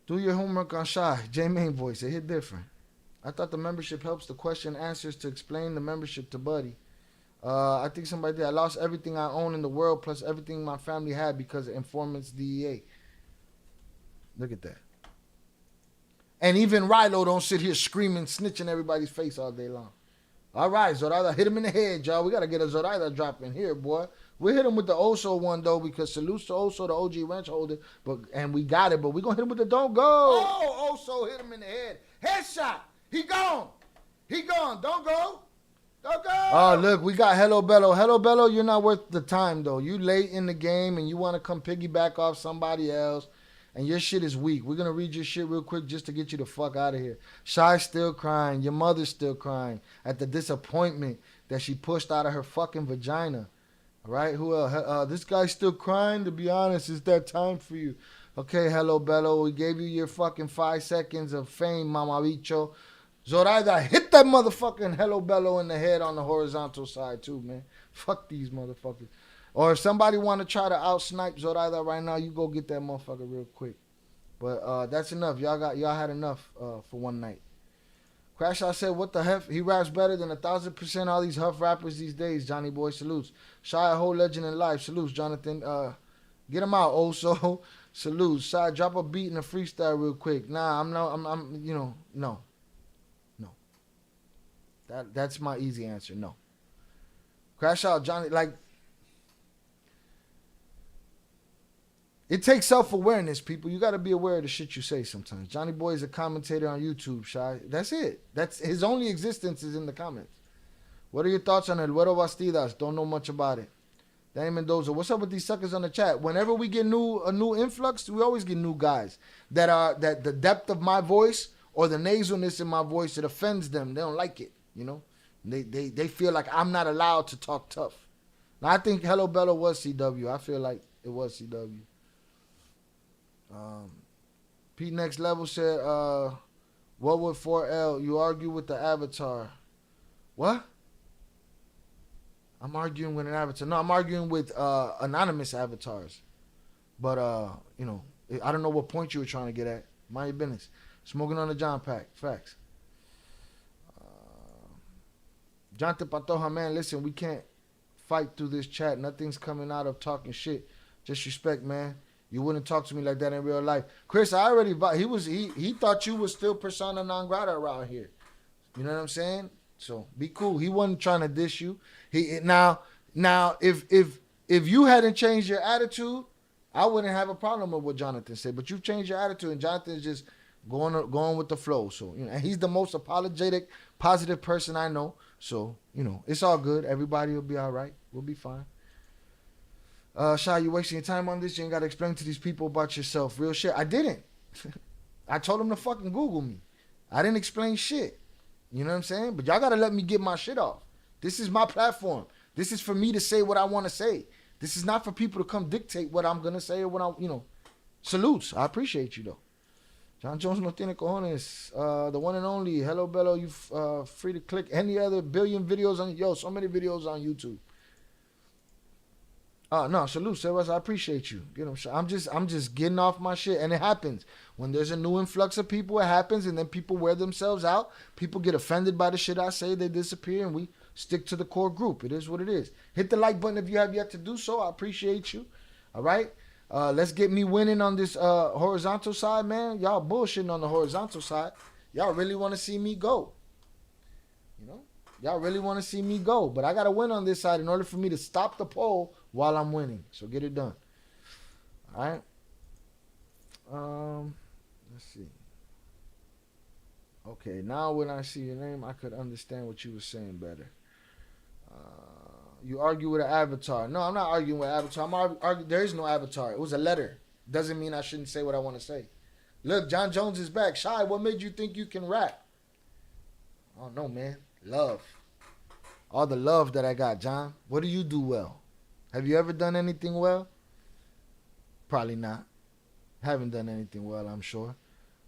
Speaker 3: Do your homework on Shy. J-Main voice. It hit different. I thought the membership helps the question answers to explain the membership to Buddy. I think somebody did. I lost everything I own in the world plus everything my family had because of informants DEA. Look at that. And even Rilo don't sit here screaming, snitching everybody's face all day long. All right, Zoraida, hit him in the head, y'all. We got to get a Zoraida drop in here, boy. We hit him with the Oso one, though, because salutes to Oso, the OG ranch holder, and we got it, but we going to hit him with the don't go. Oh, Oso hit him in the head. Headshot. He gone. He gone. Don't go. Don't go. Oh, look, we got Hello Bello. Hello Bello, you're not worth the time, though. You late in the game, and you want to come piggyback off somebody else. And your shit is weak. We're going to read your shit real quick just to get you the fuck out of here. Shy's still crying. Your mother's still crying at the disappointment that she pushed out of her fucking vagina. All right? Who else? This guy's still crying. To be honest, it's that time for you. Okay, Hello Bello. We gave you your fucking 5 seconds of fame, Mama Bicho. Zoraida, hit that motherfucking Hello Bello in the head on the horizontal side too, man. Fuck these motherfuckers. Or if somebody want to try to out-snipe Zoraida right now, you go get that motherfucker real quick. But that's enough. Y'all had enough for one night. Crash Out said, what the heck? He raps better than 1,000% all these Huff rappers these days. Johnny Boy, salutes. Shy, a whole legend in life. Salutes, Jonathan. Get him out, also. Salutes. Shy, drop a beat and a freestyle real quick. Nah, no. That's my easy answer. No. Crash Out, Johnny, like, it takes self-awareness, people. You got to be aware of the shit you say sometimes. Johnny Boy is a commentator on YouTube, Shy. That's it. That's his only existence is in the comments. What are your thoughts on El Güero Bastidas? Don't know much about it. Danny Mendoza, what's up with these suckers on the chat? Whenever we get a new influx, we always get new guys that the depth of my voice or the nasalness in my voice, it offends them. They don't like it, you know. They feel like I'm not allowed to talk tough. Now, I think Hello Bello was CW. I feel like it was CW. Pete Next Level said, what would 4L? You argue with the avatar. What? I'm arguing with an avatar. No, I'm arguing with anonymous avatars. But, I don't know what point you were trying to get at. Mind your business. Smoking on the John Pack. Facts. Jonathan Pantoja, man, listen, we can't fight through this chat. Nothing's coming out of talking shit. Just respect, man. You wouldn't talk to me like that in real life. Chris, I already he thought you was still persona non grata around here. You know what I'm saying? So be cool. He wasn't trying to diss you. Now if you hadn't changed your attitude, I wouldn't have a problem with what Jonathan said. But you've changed your attitude, and Jonathan's just going with the flow. So and he's the most apologetic, positive person I know. So it's all good. Everybody will be all right. We'll be fine. Shy, you wasting your time on this. You ain't got to explain to these people about yourself. Real shit. I didn't. I told them to fucking Google me. I didn't explain shit. You know what I'm saying? But y'all got to let me get my shit off. This is my platform. This is for me to say what I want to say. This is not for people to come dictate what I'm going to say or what Salutes. I appreciate you, though. John Jones no tiene cojones. The one and only. Hello, Bello. You free to click any other billion videos on... so many videos on YouTube. No, salute, Sebas. I appreciate you. I'm just getting off my shit, and it happens when there's a new influx of people. It happens, and then people wear themselves out. People get offended by the shit I say. They disappear, and we stick to the core group. It is what it is. Hit the like button if you have yet to do so. I appreciate you. All right, let's get me winning on this horizontal side, man. Y'all bullshitting on the horizontal side. Y'all really want to see me go. Y'all really want to see me go, but I got to win on this side in order for me to stop the poll while I'm winning. So get it done. All Let's see. Okay, now when I see your name, I could understand what you were saying better. You argue with an avatar. No, I'm not arguing with an avatar. I'm arguing. There is no avatar. It was a letter. Doesn't mean I shouldn't say what I want to say. Look, John Jones is back. Shy, what made you think you can rap? I don't know, man. Love. All the love that I got, John. What do you do well? Have you ever done anything well? Probably not. Haven't done anything well, I'm sure.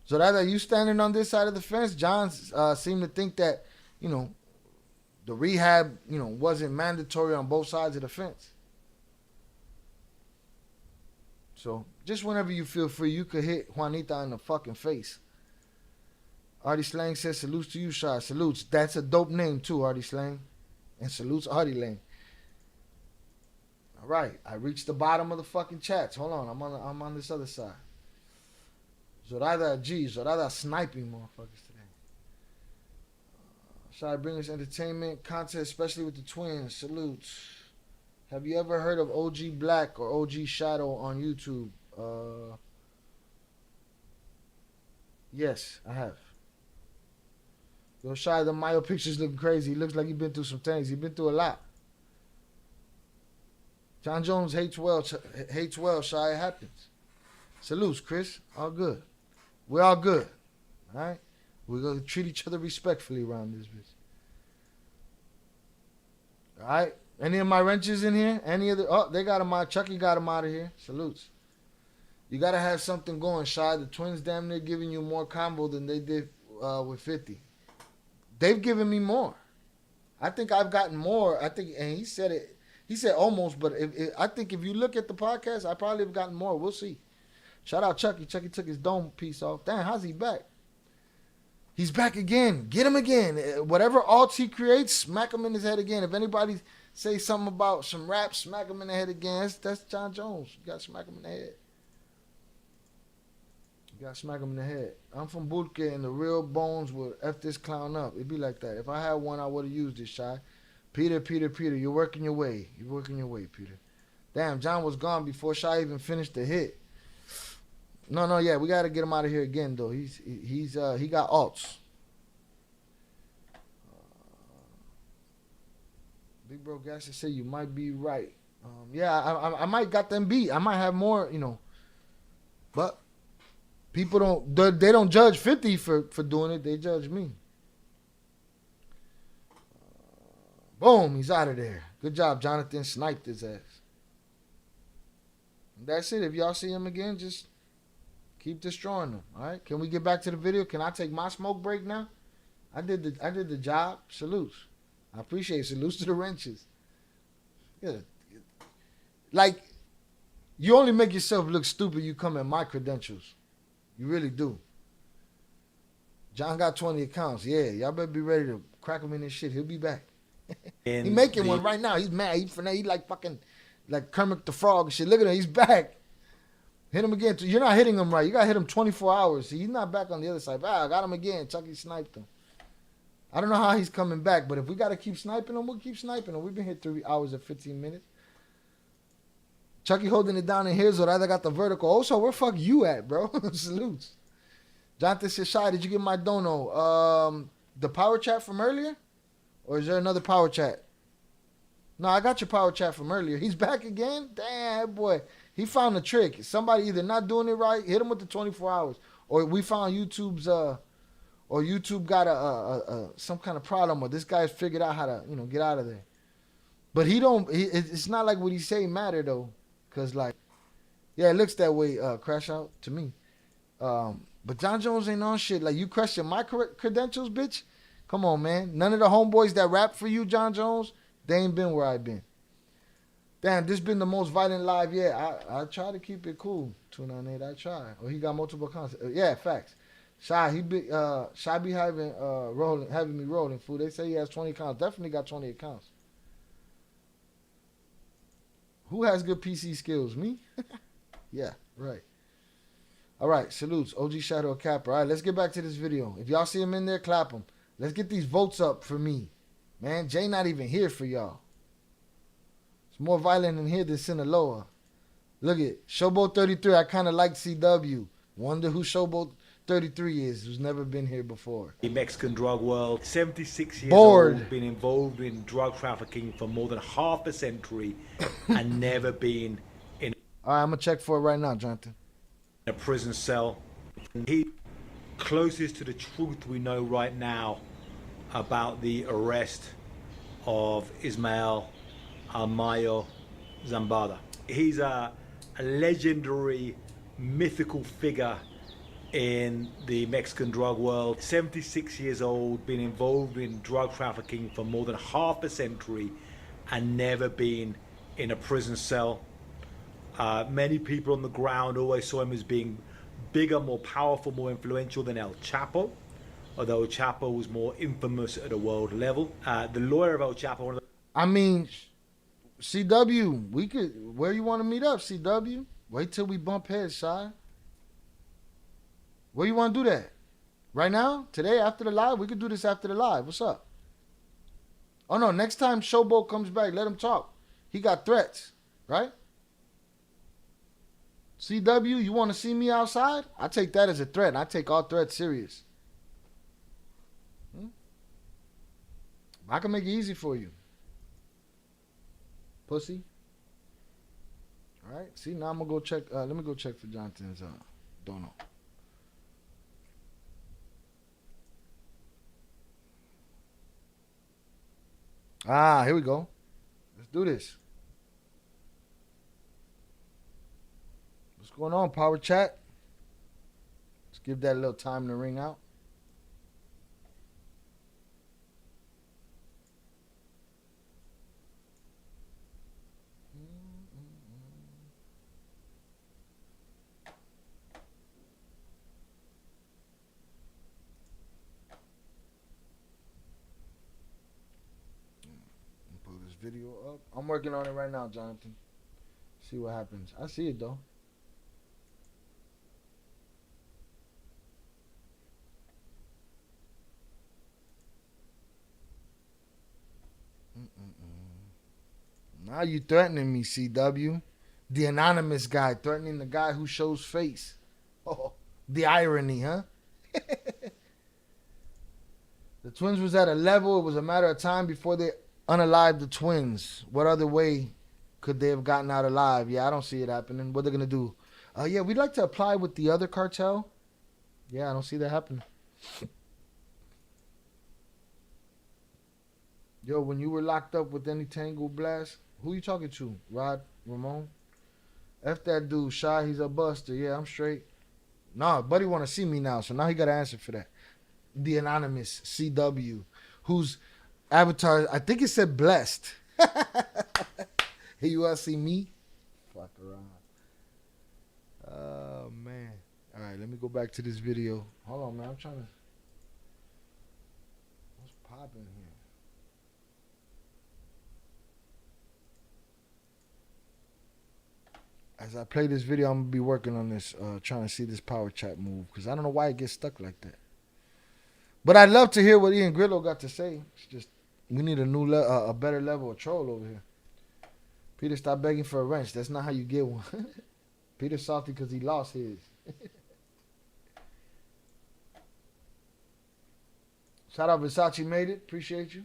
Speaker 3: So that you standing on this side of the fence, John seemed to think that, you know, the rehab, you know, wasn't mandatory on both sides of the fence. So just whenever you feel free, you could hit Juanita in the fucking face. Artie Slang says, salutes to you, Shy. Salutes. That's a dope name too, Artie Slang. And salutes Artie Lang. All right, I reached the bottom of the fucking chats. Hold on, I'm on this other side. Zorada sniping motherfuckers today. Shy bring us entertainment content, especially with the twins. Salutes. Have you ever heard of OG Black or OG Shadow on YouTube? Yes, I have. Yo, Shy, the Mayo pictures look crazy. He looks like he's been through some things. He's been through a lot. John Jones hates well, Shy. It happens. Salutes, Chris. All good. We're all good. All right? We're going to treat each other respectfully around this bitch. All right? Any of my wrenches in here? Any of the... Oh, they got him out. Chucky got him out of here. Salutes. You got to have something going, Shy. The Twins damn near giving you more combo than they did with 50. They've given me more. I think I've gotten more. I think, and he said it. He said almost, but I think if you look at the podcast, I probably have gotten more. We'll see. Shout out Chucky. Chucky took his dome piece off. Damn, how's he back? He's back again. Get him again. Whatever alts he creates, smack him in his head again. If anybody say something about some rap, smack him in the head again. That's John Jones. You got to smack him in the head. You got to smack him in the head. I'm from Bulke, and the real bones will F this clown up. It'd be like that. If I had one, I would have used it, Shy. Peter, you're working your way. You're working your way, Peter. Damn, John was gone before Shy even finished the hit. No, yeah, we got to get him out of here again, though. He got alts. Big Bro Gasser said you might be right. Yeah, I might got them beat. I might have more, you know. But people they don't judge 50 for doing it. They judge me. Boom, he's out of there. Good job, Jonathan. Sniped his ass. And that's it. If y'all see him again, just keep destroying them. All right. Can we get back to the video? Can I take my smoke break now? I did the job. Salutes. I appreciate it. Salutes to the wrenches. Yeah. Like, you only make yourself look stupid. You come at my credentials. You really do. John got 20 accounts. Yeah, y'all better be ready to crack him in this shit. He'll be back. He making one right now. He's mad. He like fucking like Kermit the Frog and shit. Look at him. He's back. Hit him again. You're not hitting him right. You got to hit him 24 hours. He's not back on the other side. I got him again. Chucky sniped him. I don't know how he's coming back, but if we got to keep sniping him, we'll keep sniping him. We've been hit 3 hours and 15 minutes. Chucky holding it down in here, so I got the vertical. Also, where fuck you at, bro? Salutes. Jonathan says, Shy, did you get my dono? The power chat from earlier? Or is there another power chat? No, I got your power chat from earlier. He's back again? Damn, boy. He found a trick. Somebody either not doing it right, hit him with the 24 hours. Or we found YouTube's, or YouTube got some kind of problem, or this guy's figured out how to, get out of there. But it's not like what he say matter, though. Because, like, yeah, it looks that way, Crash Out, to me. But John Jones ain't on shit. Like, you question my credentials, bitch? Come on, man. None of the homeboys that rap for you, John Jones, they ain't been where I've been. Damn, this been the most violent live yet. I try to keep it cool, 298. I try. Or he got multiple accounts. Yeah, facts. Shy be having me rolling, fool. They say he has 20 accounts. Definitely got 20 accounts. Who has good PC skills? Me? Yeah, right. All right, salutes. OG Shadow Capper. All right, let's get back to this video. If y'all see him in there, clap him. Let's get these votes up for me. Man, Jay not even here for y'all. It's more violent in here than Sinaloa. Look at Showboat 33. I kind of like CW. Wonder who Showboat 33 is, who's never been here before.
Speaker 18: The Mexican drug world, 76 years
Speaker 3: Bored.
Speaker 18: old, been involved in drug trafficking for more than half a century and never been in
Speaker 3: All right, I'm going to check for it right now, Jonathan.
Speaker 18: a prison cell. He closest to the truth we know right now about the arrest of Ismael Mayo Zambada. He's a legendary, mythical figure in the Mexican drug world. 76 years old, been involved in drug trafficking for more than half a century and never been in a prison cell. Many people on the ground always saw him as being bigger, more powerful, more influential than El Chapo, although Chapo was more infamous at a world level. The lawyer of El Chapo, one of the
Speaker 3: I mean, CW, we could, where you want to meet up, CW? Wait till we bump heads, Shy. Where you want to do that? Right now? Today, after the live? We could do this after the live. What's up? Oh, no, next time Showboat comes back, let him talk. He got threats, right? CW, you want to see me outside? I take that as a threat, and I take all threats serious. I can make it easy for you. Pussy. All right. See, now I'm going to go check. Let me go check for Jonathan's dono. Ah, here we go. Let's do this. What's going on, Power Chat? Let's give that a little time to ring out. Video up. I'm working on it right now, Jonathan. See what happens. I see it though. Now you threatening me, CW. The anonymous guy threatening the guy who shows face. Oh, the irony, huh? The Twins was at a level. It was a matter of time before they unalive the Twins. What other way could they have gotten out alive? Yeah, I don't see it happening. What they're going to do? Yeah, we'd like to apply with the other cartel. Yeah, I don't see that happening. Yo, when you were locked up with any Tango Blast, who you talking to? Rod Ramon? F that dude, Shy, he's a buster. Yeah, I'm straight. Nah, buddy want to see me now, so now he got to answer for that. The anonymous CW, who's avatar, I think it said blessed. Hey, you want to see me? Fuck around. Oh, man. All right, let me go back to this video. Hold on, man. I'm trying to... What's popping here? As I play this video, I'm going to be working on this, trying to see this Power Chat move, because I don't know why it gets stuck like that. But I'd love to hear what Ian Grillo got to say. It's just, we need a better level of troll over here. Peter, stop begging for a wrench. That's not how you get one. Peter's salty because he lost his. Shout out Versace made it. Appreciate you.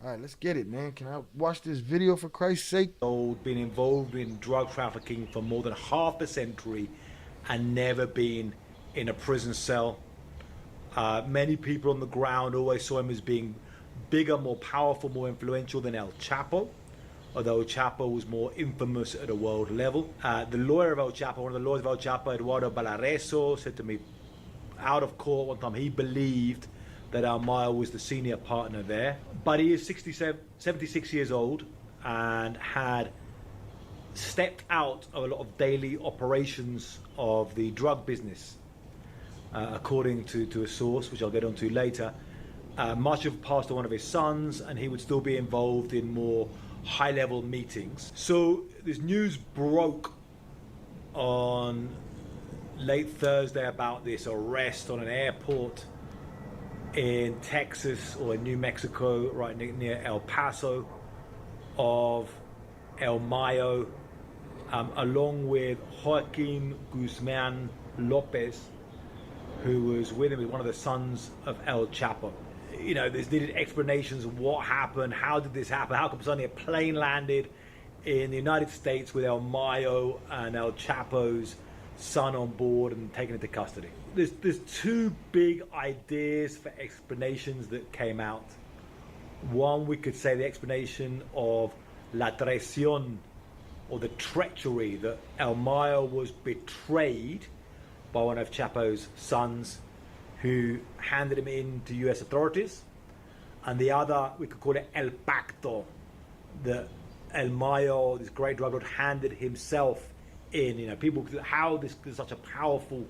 Speaker 3: All right, let's get it, man. Can I watch this video for Christ's sake?
Speaker 18: Been involved in drug trafficking for more than half a century and never been in a prison cell. Many people on the ground always saw him as being bigger, more powerful, more influential than El Chapo, although Chapo was more infamous at a world level. The lawyer of El Chapo, one of the lawyers of El Chapo, Eduardo Balareso, said to me out of court one time he believed that Mayo was the senior partner there. But he is 76 years old and had stepped out of a lot of daily operations of the drug business, according to a source, which I'll get onto later. Much have passed to one of his sons, and he would still be involved in more high-level meetings. So this news broke on late Thursday about this arrest on an airport in Texas or in New Mexico, right near El Paso, of El Mayo, along with Joaquín Guzmán López, who was with him, one of the sons of El Chapo. You know, there's needed explanations of what happened, how did this happen, how come suddenly a plane landed in the United States with El Mayo and El Chapo's son on board and taken into custody. There's two big ideas for explanations that came out. One, we could say the explanation of la traición, or the treachery, that El Mayo was betrayed by one of Chapo's sons who handed him in to US authorities. And the other, we could call it El Pacto, that El Mayo, this great drug lord, handed himself in. You know, people, how this could such a powerful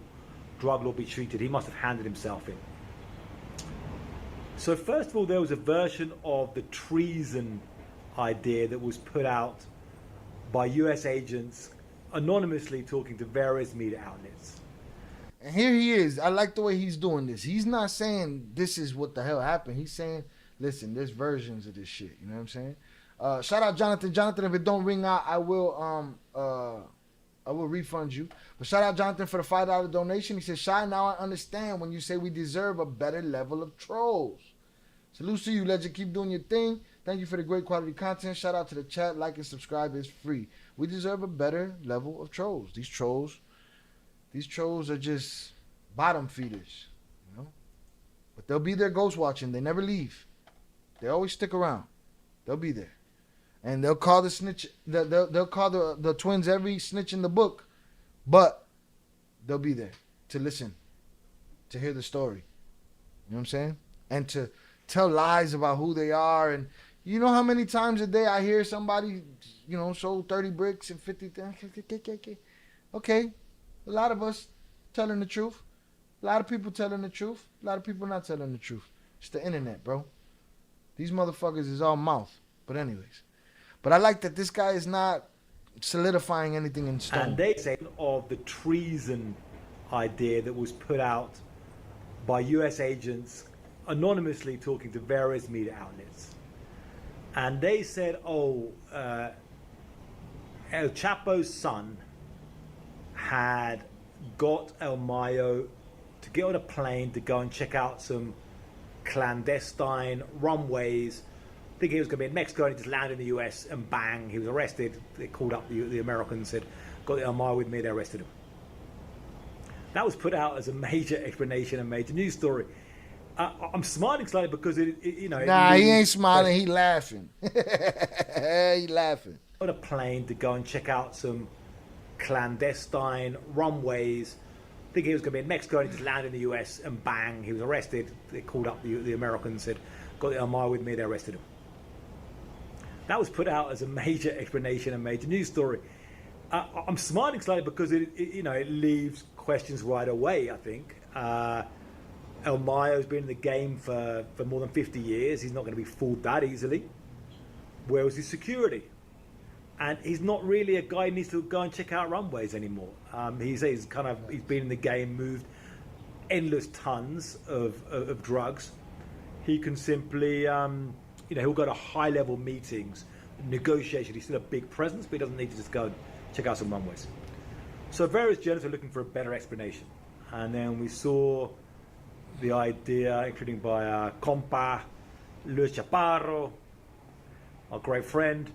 Speaker 18: drug lord be treated? He must have handed himself in. So first of all, there was a version of the treason idea that was put out by US agents anonymously talking to various media outlets.
Speaker 3: And here he is. I like the way he's doing this. He's not saying this is what the hell happened. He's saying, listen, there's versions of this shit. You know what I'm saying? Shout out Jonathan. Jonathan, if it don't ring out, I will refund you. But shout out Jonathan for the $5 donation. He says, Shy, now I understand when you say we deserve a better level of trolls. Salute to you, legend. Keep doing your thing. Thank you for the great quality content. Shout out to the chat. Like and subscribe. It's free. We deserve a better level of trolls. These trolls are just bottom feeders, you know. But they'll be there ghost watching. They never leave. They always stick around. They'll be there. And they'll call the snitch. They'll call the twins every snitch in the book. But they'll be there to listen, to hear the story. You know what I'm saying? And to tell lies about who they are. And you know how many times a day I hear somebody, you know, sold 30 bricks and 50 things. Okay. A lot of us telling the truth. A lot of people telling the truth. A lot of people not telling the truth. It's the internet, bro. These motherfuckers is all mouth. But anyways. But I like that this guy is not solidifying anything in stone.
Speaker 18: And they say of the treason idea that was put out by US agents anonymously talking to various media outlets. And they said, El Chapo's son had got El Mayo to get on a plane to go and check out some clandestine runways, thinking he was going to be in Mexico, and he just landed in the US, and bang, he was arrested. They called up the Americans, said, got the El Mayo with me, they arrested him. That was put out as a major explanation, a major news story. I'm smiling slightly because you know.
Speaker 3: Nah, he ain't smiling. He laughing. He laughing.
Speaker 18: On a plane to go and check out some clandestine runways, thinking he was going to be in Mexico, and he just landed in the US, and bang, he was arrested. They called up the Americans, said, got the El Mayo with me, they arrested him. That was put out as a major explanation, a major news story. I'm smiling slightly because it leaves questions right away. I think El Mayo's been in the game for more than 50 years. He's not going to be fooled that easily. Where was his security? And he's not really a guy who needs to go and check out runways anymore. He's been in the game, moved endless tons of drugs. He can simply, he'll go to high-level meetings, negotiation. He's still a big presence, but he doesn't need to just go and check out some runways. So various journalists are looking for a better explanation. And then we saw the idea, including by compa, Luis Chaparro, our great friend,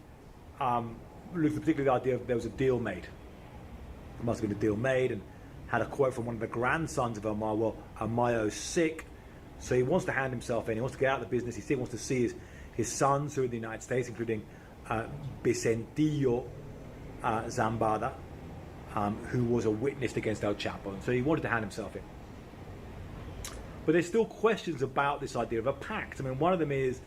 Speaker 18: looked at particularly the idea of there was a deal made. There must have been a deal made, and had a quote from one of the grandsons of El Mayo. Well, El Mayo's sick, so he wants to hand himself in. He wants to get out of the business. He still wants to see his sons who are in the United States, including Vicentillo Zambada, who was a witness against El Chapo. And so he wanted to hand himself in. But there's still questions about this idea of a pact. I mean, one of them is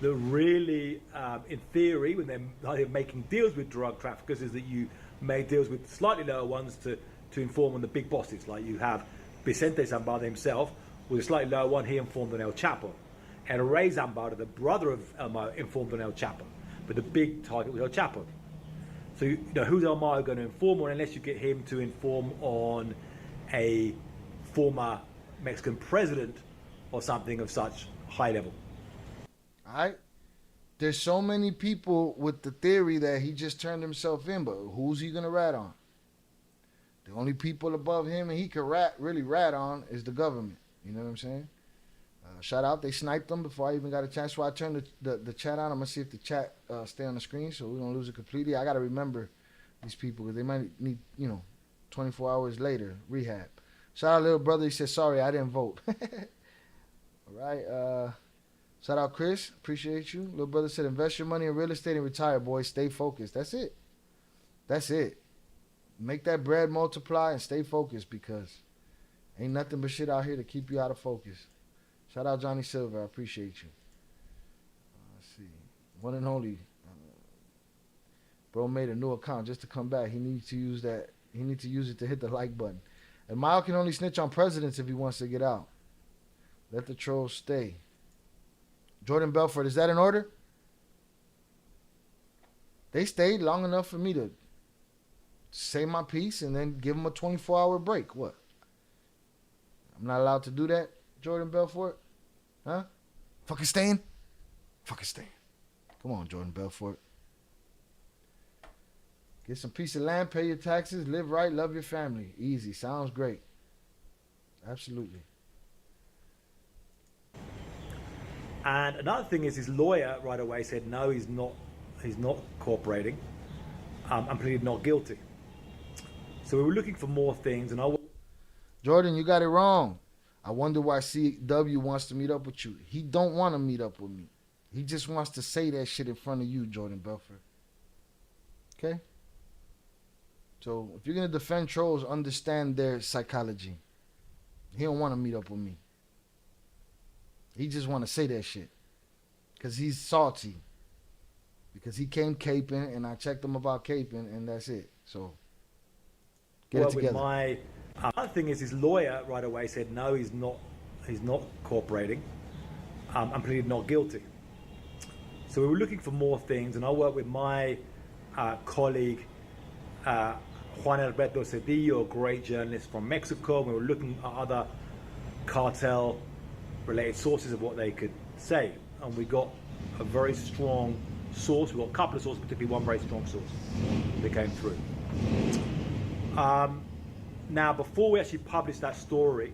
Speaker 18: that really, in theory, when they're making deals with drug traffickers, is that you make deals with slightly lower ones to inform on the big bosses. Like you have Vicente Zambada himself, with a slightly lower one, he informed on El Chapo. And Ray Zambada, the brother of El Mayo, informed on El Chapo. But the big target was El Chapo. So, who's El Mayo going to inform on, unless you get him to inform on a former Mexican president or something of such high level?
Speaker 3: All right. there's so many people with the theory that he just turned himself in, but who's he gonna rat on? The only people above him and he could really rat on is the government. You know what I'm saying? Shout out, they sniped them before I even got a chance. So I turned the chat on. I'm gonna see if the chat stay on the screen, so we don't lose it completely. I gotta remember these people because they might need 24 hours later rehab. Shout out, little brother. He said sorry, I didn't vote. All right. Shout out, Chris. Appreciate you. Little brother said, invest your money in real estate and retire, boys. Stay focused. That's it. That's it. Make that bread multiply and stay focused because ain't nothing but shit out here to keep you out of focus. Shout out, Johnny Silver. I appreciate you. Let's see. One and only. Bro made a new account just to come back. He needs to use that. He needs to use it to hit the like button. And Mayo can only snitch on presidents if he wants to get out. Let the trolls stay. Jordan Belfort, is that in order? They stayed long enough for me to say my piece and then give them a 24-hour break. What? I'm not allowed to do that, Jordan Belfort? Huh? Fucking staying? Fucking staying. Come on, Jordan Belfort. Get some piece of land, pay your taxes, live right, love your family. Easy. Sounds great. Absolutely.
Speaker 18: And another thing is his lawyer right away said no, he's not cooperating, and pleaded not guilty. So we were looking for more things, and
Speaker 3: Jordan, you got it wrong. I wonder why CW wants to meet up with you. He don't want to meet up with me. He just wants to say that shit in front of you, Jordan Belfort. Okay? So if you're gonna defend trolls, understand their psychology. He don't want to meet up with me. He just want to say that shit. Because he's salty. Because he came caping, and I checked him about caping, and that's it. So, get it together.
Speaker 18: Other thing is his lawyer right away said no, he's not cooperating, and pleaded not guilty. So we were looking for more things, and I worked with my colleague, Juan Alberto Cedillo, a great journalist from Mexico. We were looking at other cartel related sources of what they could say, and we got a very strong source. We got a couple of sources, particularly one very strong source that came through. Now, before we actually published that story,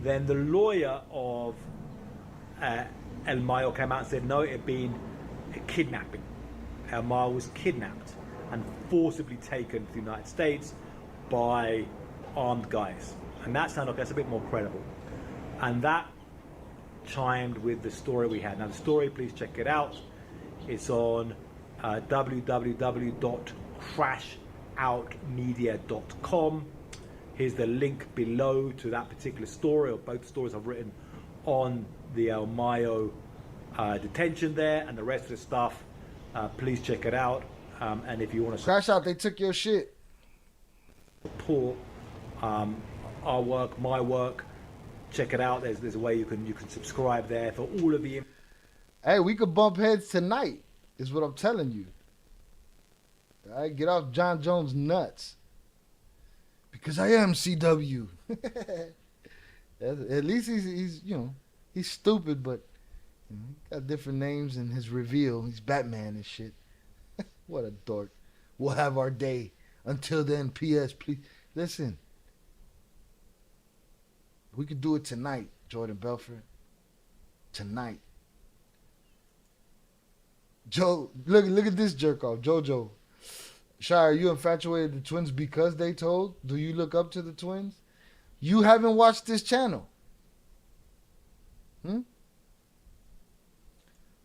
Speaker 18: then the lawyer of El Mayo came out and said no, it had been a kidnapping. El Mayo was kidnapped and forcibly taken to the United States by armed guys, and that sounded like that's a bit more credible, and that chimed with the story we had. Now the story, please check it out. It's on www.crashoutmedia.com. Here's the link below to that particular story, or both stories I've written on the El Mayo detention there, and the rest of the stuff. Please check it out. And if you want to
Speaker 3: crash out, they took your shit.
Speaker 18: Support our work, my work. Check it out. There's a way you can subscribe there for all of the.
Speaker 3: Hey, we could bump heads tonight, is what I'm telling you. All right, get off John Jones' nuts. Because I am CW. At least he's he's stupid, but he got different names in his reveal. He's Batman and shit. What a dork. We'll have our day. Until then, P.S. please listen. We could do it tonight, Jordan Belfort. Tonight. Joe, look at this jerk off, JoJo. Shire, are you infatuated with the Twins because they told? Do you look up to the Twins? You haven't watched this channel.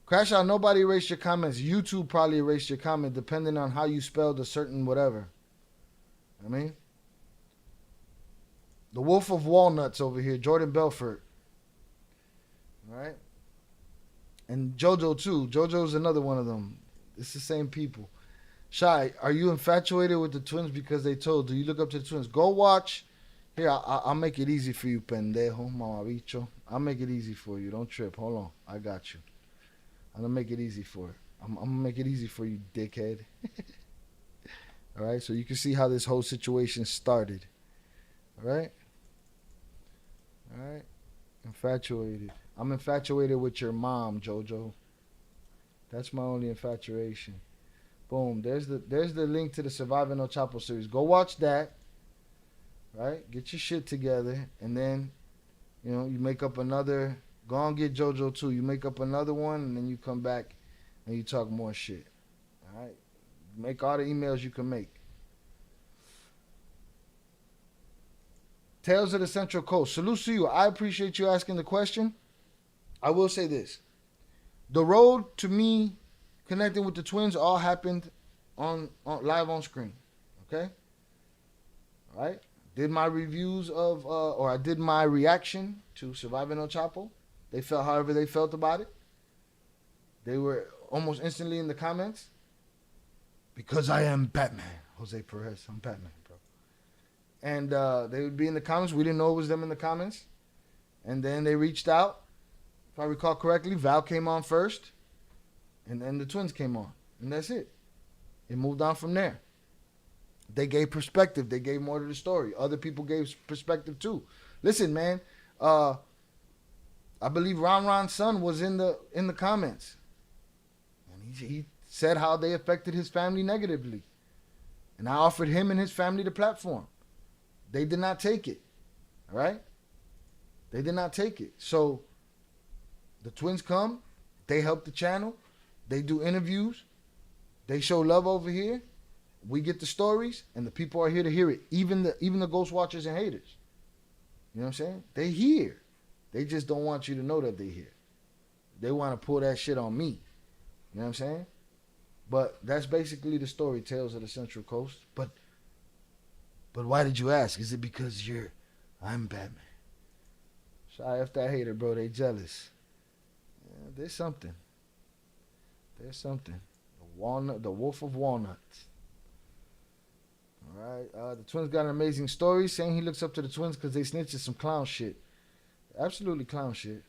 Speaker 3: Crash out, nobody erased your comments. YouTube probably erased your comment depending on how you spelled a certain whatever. I mean, the Wolf of Walnuts over here, Jordan Belfort. All right? And JoJo too. JoJo's another one of them. It's the same people. Shy, are you infatuated with the Twins because they told? Do you look up to the Twins? Go watch. Here, I'll make it easy for you, pendejo, mamabicho. I'll make it easy for you. Don't trip. Hold on. I got you. I'm going to make it easy for it. I'm going to make it easy for you, dickhead. All right? So you can see how this whole situation started. All right? All right? Infatuated. I'm infatuated with your mom, JoJo. That's my only infatuation. Boom. There's the link to the Surviving El Chapo series. Go watch that. Right? Get your shit together. And then, you know, you make up another. Go and get JoJo too. You make up another one, and then you come back and you talk more shit. All right? Make all the emails you can make. Tales of the Central Coast. Salute to you. I appreciate you asking the question. I will say this. The road to me connecting with the twins all happened on live on screen. Okay? All right? Did my reviews of, or I did my reaction to Surviving El Chapo. They felt however they felt about it. They were almost instantly in the comments. Because I am Batman. Jose Perez, I'm Batman, bro. And they would be in the comments. We didn't know it was them in the comments. And then they reached out. If I recall correctly, Val came on first. And then the twins came on. And that's it. It moved on from there. They gave perspective. They gave more to the story. Other people gave perspective too. Listen, man. I believe Ron's son was in the comments. And he said how they affected his family negatively. And I offered him and his family the platform. They did not take it. All right? They did not take it. So the twins come. They help the channel. They do interviews. They show love over here. We get the stories, and the people are here to hear it. Even the ghost watchers and haters. You know what I'm saying? They hear. They just don't want you to know that they hear. They want to pull that shit on me. You know what I'm saying? But that's basically the story, Tales of the Central Coast. But why did you ask? Is it because I'm Batman? Shy after that hater, bro. They jealous. Yeah, there's something. There's something. The Wolf of Walnuts. All right. The twins got an amazing story, saying he looks up to the twins because they snitched some clown shit. Absolutely clown shit.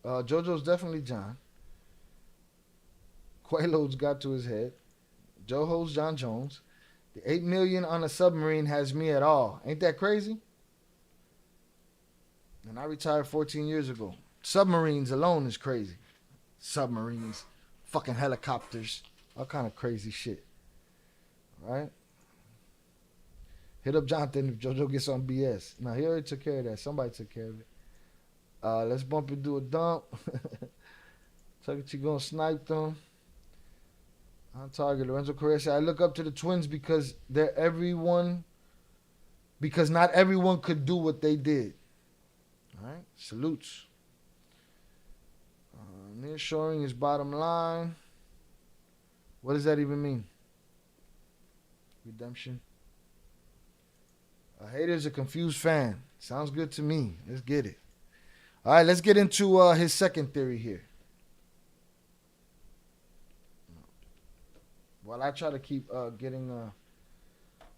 Speaker 3: JoJo's definitely John. Quaaludes got to his head. Joho's John Jones. The $8 million on a submarine has me at all. Ain't that crazy? And I retired 14 years ago. Submarines alone is crazy. Submarines, fucking helicopters, all kind of crazy shit. All right? Hit up Jonathan if JoJo gets on BS. Now, he already took care of that. Somebody took care of it. Let's bump and do a dump. Chuck gonna snipe them. On target, Lorenzo Correa said, I look up to the twins because because not everyone could do what they did. All right, salutes. Nearshoring is bottom line. What does that even mean? Redemption. A hater's a confused fan. Sounds good to me. Let's get it. All right, let's get into his second theory here. While I try to keep getting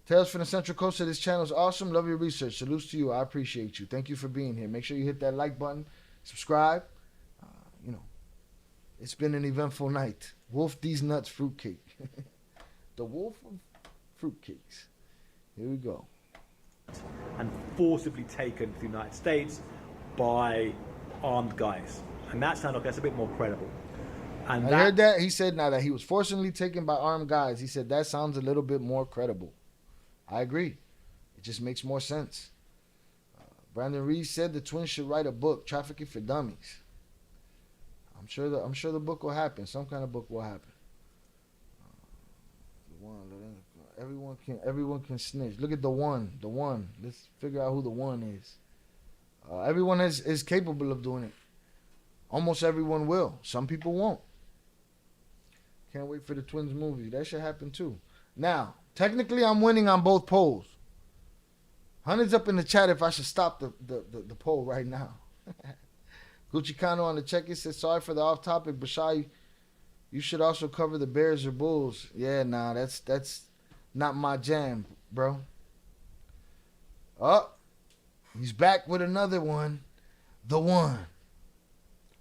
Speaker 3: Tales from the Central Coast of this channel is awesome. Love your research. Salutes to you. I appreciate you. Thank you for being here. Make sure you hit that like button. Subscribe. It's been an eventful night. Wolf these nuts fruitcake. The wolf of fruitcakes. Here we go.
Speaker 18: And forcibly taken to the United States by armed guys. And that sounds like that's a bit more credible. And
Speaker 3: I heard that. He said now that he was forcibly taken by armed guys. He said that sounds a little bit more credible. I agree. It just makes more sense. Brandon Reed said the twins should write a book, Trafficking for Dummies. I'm sure the book will happen. Some kind of book will happen. Everyone can snitch. Look at the one. Let's figure out who the one is. Everyone is capable of doing it. Almost everyone will. Some people won't. Can't wait for the twins movie. That should happen too. Now, technically, I'm winning on both polls. 100's up in the chat if I should stop the poll right now. Gucci Kano on the check-in says, sorry for the off-topic, Bashai, you should also cover the Bears or Bulls. Yeah, nah, that's not my jam, bro. Oh, he's back with another one. The one.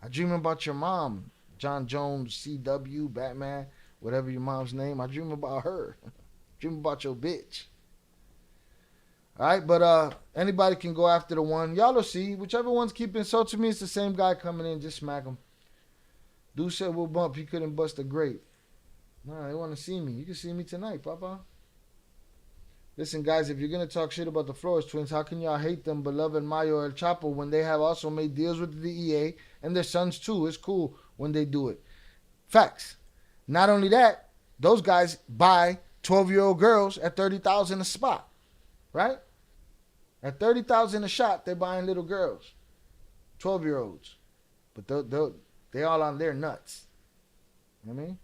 Speaker 3: I dream about your mom, John Jones, CW, Batman, whatever your mom's name. I dream about her. Dream about your bitch. All right, but anybody can go after the one. Y'all will see. Whichever one's keeping so to me, it's the same guy coming in. Just smack him. Dude said we'll bump. He couldn't bust a grape. Nah, they want to see me. You can see me tonight, Papa. Listen, guys, if you're going to talk shit about the Flores Twins, how can y'all hate them, beloved Mayo El Chapo, when they have also made deals with the DEA and their sons, too? It's cool when they do it. Facts. Not only that, those guys buy 12-year-old girls at $30,000 a spot, right? At $30,000 a shot, they're buying little girls, 12-year-olds. But they all on their nuts. You know what I mean?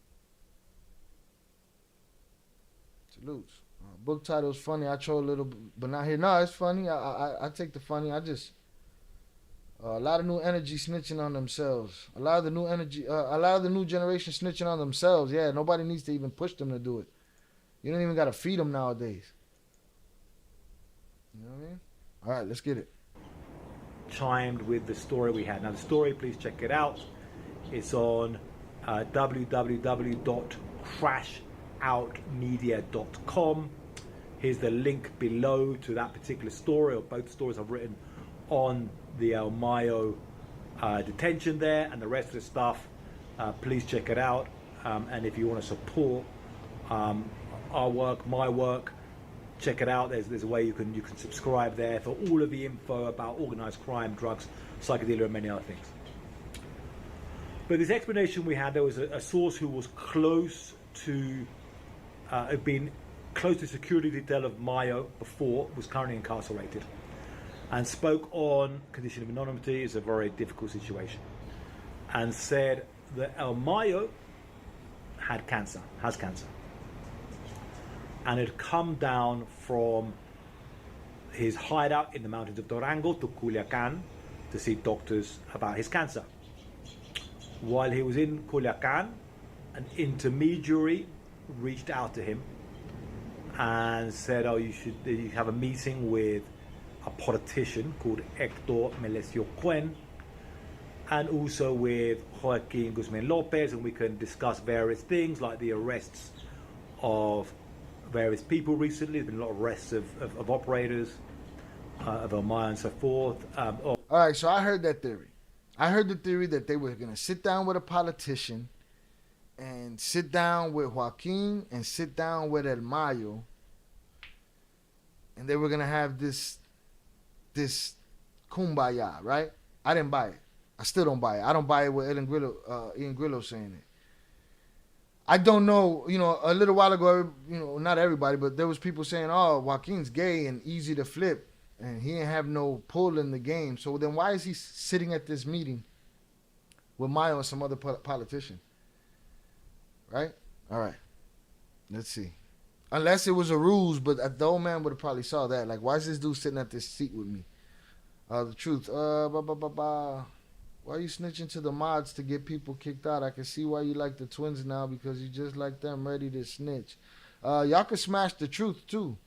Speaker 3: Salutes. Book title's funny. I troll a little, but not here. No, it's funny. I take the funny. I just a lot of new energy snitching on themselves. A lot of the new energy. A lot of the new generation snitching on themselves. Yeah, nobody needs to even push them to do it. You don't even got to feed them nowadays. You know what I mean? All right, let's get it.
Speaker 18: Chimed with the story we had. Now the story, please check it out. It's on www.crashoutmedia.com. Here's the link below to that particular story, or both stories I've written on the El Mayo detention there, and the rest of the stuff. Please check it out. And if you want to support our work, my work, check it out. There's a way you can subscribe there for all of the info about organized crime, drugs, psychedelia, and many other things. But this explanation we had, there was a source who was close to had been close to security detail of Mayo before, was currently incarcerated, and spoke on condition of anonymity. Is a very difficult situation, and said that El Mayo has cancer, and had come down from his hideout in the mountains of Durango to Culiacan to see doctors about his cancer. While he was in Culiacan, an intermediary reached out to him and said, oh, you have a meeting with a politician called Héctor Melesio Cuen, and also with Joaquín Guzmán López, and we can discuss various things like the arrests of various people recently. There's been a lot of arrests of operators, of El Mayo and so forth.
Speaker 3: All right, so I heard that theory. I heard the theory that they were going to sit down with a politician and sit down with Joaquín and sit down with El Mayo, and they were going to have this kumbaya, right? I didn't buy it. I still don't buy it. I don't buy it with Ian Grillo saying it. I don't know, a little while ago, not everybody, but there was people saying, oh, Joaquín's gay and easy to flip, and he didn't have no pull in the game. So then why is he sitting at this meeting with Mayo and some other politician? Right? All right. Let's see. Unless it was a ruse, but the old man would have probably saw that. Like, why is this dude sitting at this seat with me? The truth. Why are you snitching to the mods to get people kicked out? I can see why you like the Twins now, because you just like them, ready to snitch. Y'all can smash the truth too.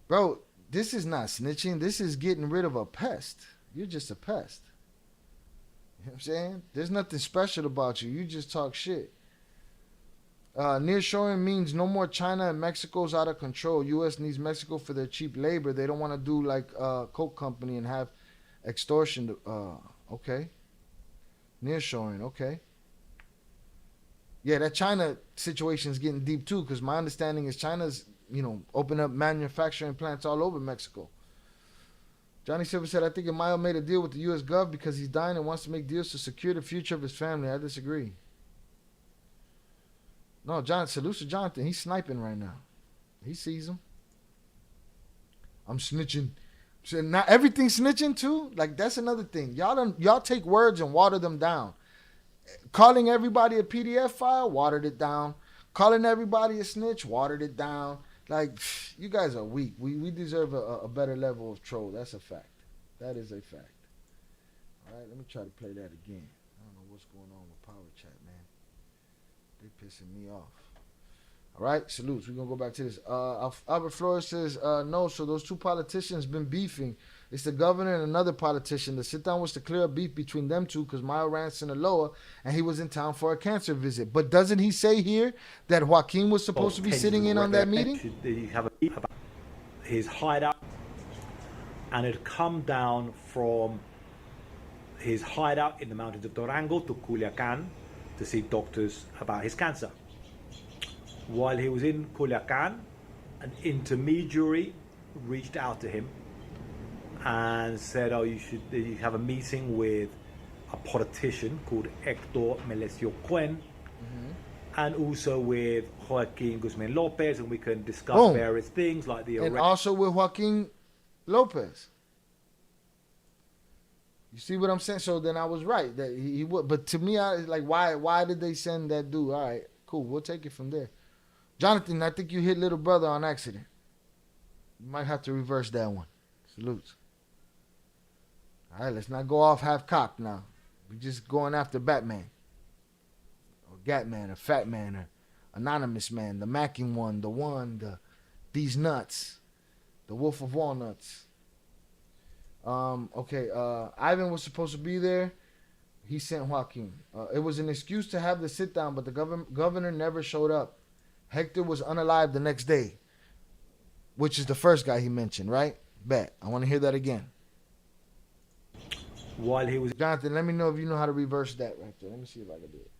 Speaker 3: Bro, this is not snitching. This is getting rid of a pest. You're just a pest. You know what I'm saying? There's nothing special about you. You just talk shit. Nearshoring means no more China, and Mexico's out of control. U.S. needs Mexico for their cheap labor. They don't want to do like Coke Company and have extortion. Okay. Nearshoring, okay. Yeah, that China situation is getting deep too, because my understanding is China's, open up manufacturing plants all over Mexico. Johnny Silver said, I think Mayo made a deal with the U.S. Gov because he's dying and wants to make deals to secure the future of his family. I disagree. No, salute to Jonathan. He's sniping right now. He sees him. I'm snitching. So not everything's snitching too. Like, that's another thing. Y'all take words and water them down. Calling everybody a PDF file, watered it down. Calling everybody a snitch, watered it down. Like, you guys are weak. We deserve a better level of troll. That's a fact. That is a fact. All right, let me try to play that again. I don't know what's going on with Power Chat, man. They pissing me off. All right, salutes. We're going to go back to this. Albert Flores says, no, so those two politicians been beefing. It's the governor and another politician. The sit-down was to clear a beef between them two because Mayo ran Sinaloa and he was in town for a cancer visit. But doesn't he say here that Joaquín was supposed to be sitting in on that meeting?
Speaker 18: You have a beef about his hideout, and had come down from his hideout in the mountains of Durango to Culiacan to see doctors about his cancer. While he was in Culiacan, an intermediary reached out to him and said, oh, you have a meeting with a politician called Héctor Melesio Cuen, and also with Joaquín Guzmán López, and we can discuss various things like the
Speaker 3: and also with Joaquín López. You see what I'm saying? So then I was right that he would. But to me, I like, why did they send that dude? All right, cool. We'll take it from there. Jonathan, I think you hit little brother on accident. You might have to reverse that one. Salutes. All right, let's not go off half cocked now. We're just going after Batman. Or Gatman, or Fat Man, or Anonymous Man, the Macking one, These Nuts, the Wolf of Walnuts. Okay, Ivan was supposed to be there. He sent Joaquin. It was an excuse to have the sit down, but the governor never showed up. Hector was unalive the next day, which is the first guy he mentioned, right? Bet. I want to hear that again.
Speaker 18: While he was...
Speaker 3: Jonathan, let me know if you know how to reverse that right there. Let me see if I can do it.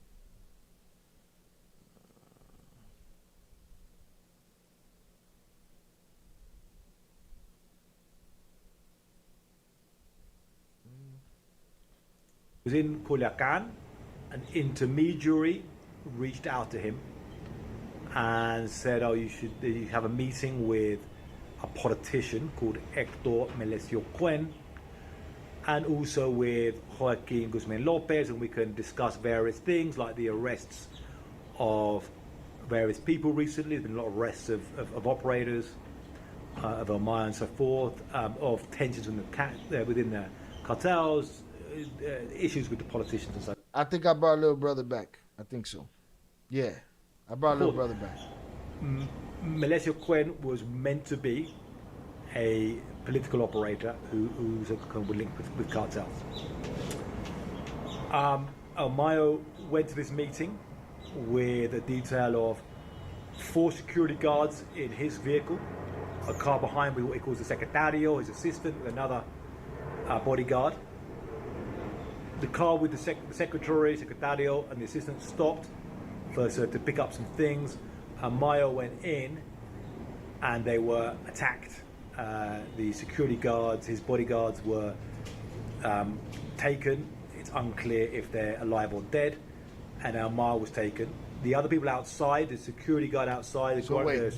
Speaker 18: Was in Culiacan, an intermediary reached out to him and said, oh, you have a meeting with a politician called Héctor Melesio Cuen, and also with Joaquín Guzmán López, and we can discuss various things like the arrests of various people recently. There's been a lot of arrests of operators, of El Mayo and so forth, of tensions within the cartels, issues with the politicians and so.
Speaker 3: I think I brought little brother back. I think so. Yeah, I brought little brother back.
Speaker 18: Melesio Cuen was meant to be a political operator who's kind of linked with cartels. El Mayo went to this meeting with a detail of 4 security guards in his vehicle, a car behind with what he calls the secretario, his assistant, with another bodyguard. The car with the secretary, secretario, and the assistant stopped to pick up some things. Mayo went in, and they were attacked. The security guards, his bodyguards, were taken. It's unclear if they're alive or dead. And Mayo was taken. The other people outside, the security guard outside, the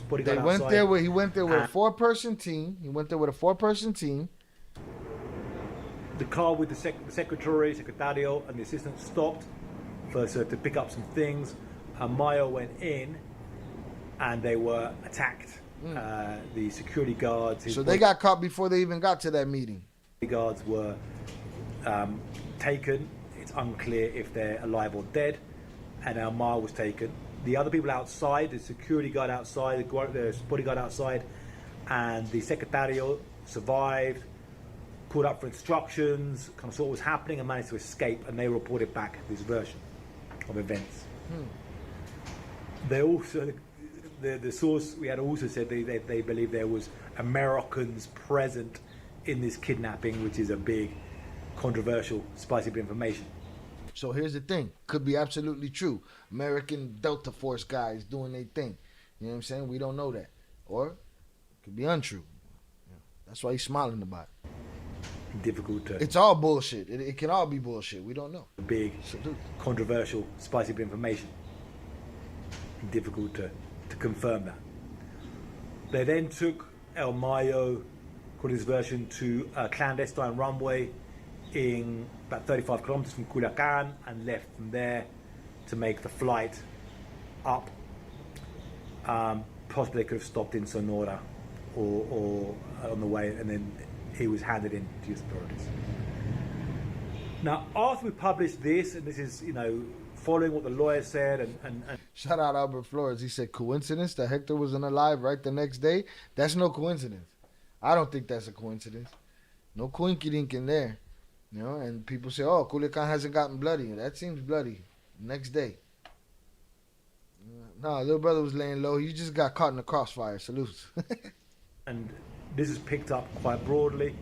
Speaker 18: bodyguard outside.
Speaker 3: He went there with a 4-person team. He went there with a 4-person team.
Speaker 18: The car with the secretary, secretario, and the assistant stopped to pick up some things. Mayo went in, and they were attacked. The security guards.
Speaker 3: So they got caught before they even got to that meeting.
Speaker 18: The guards were taken. It's unclear if they're alive or dead. And Mayo was taken. The other people outside, the security guard outside, the bodyguard outside, and the secretario survived. Called up for instructions, kind of saw what was happening, and managed to escape. And they reported back this version of events. They also, the source we had also said they believe there was Americans present in this kidnapping, which is a big, controversial, spicy bit of information.
Speaker 3: So here's the thing: could be absolutely true. American Delta Force guys doing their thing. You know what I'm saying? We don't know that, or it could be untrue. Yeah. That's why he's smiling about it.
Speaker 18: Difficult to...
Speaker 3: It's all bullshit. It can all be bullshit. We don't know.
Speaker 18: Big, controversial, spicy bit of information. Difficult to confirm that. They then took El Mayo, according to this version, to a clandestine runway in about 35 kilometers from Culiacan, and left from there to make the flight up. Possibly they could have stopped in Sonora or on the way, and then he was handed in to the authorities. Now, after we published this, and this is, following what the lawyer said, and
Speaker 3: shout out Albert Flores. He said, coincidence that Hector wasn't alive right the next day? That's no coincidence. I don't think that's a coincidence. No coinkydink in there. And people say, oh, Culiacan hasn't gotten bloody. That seems bloody. Next day. No, little brother was laying low. He just got caught in the crossfire. Salutes.
Speaker 18: And this is picked up quite broadly.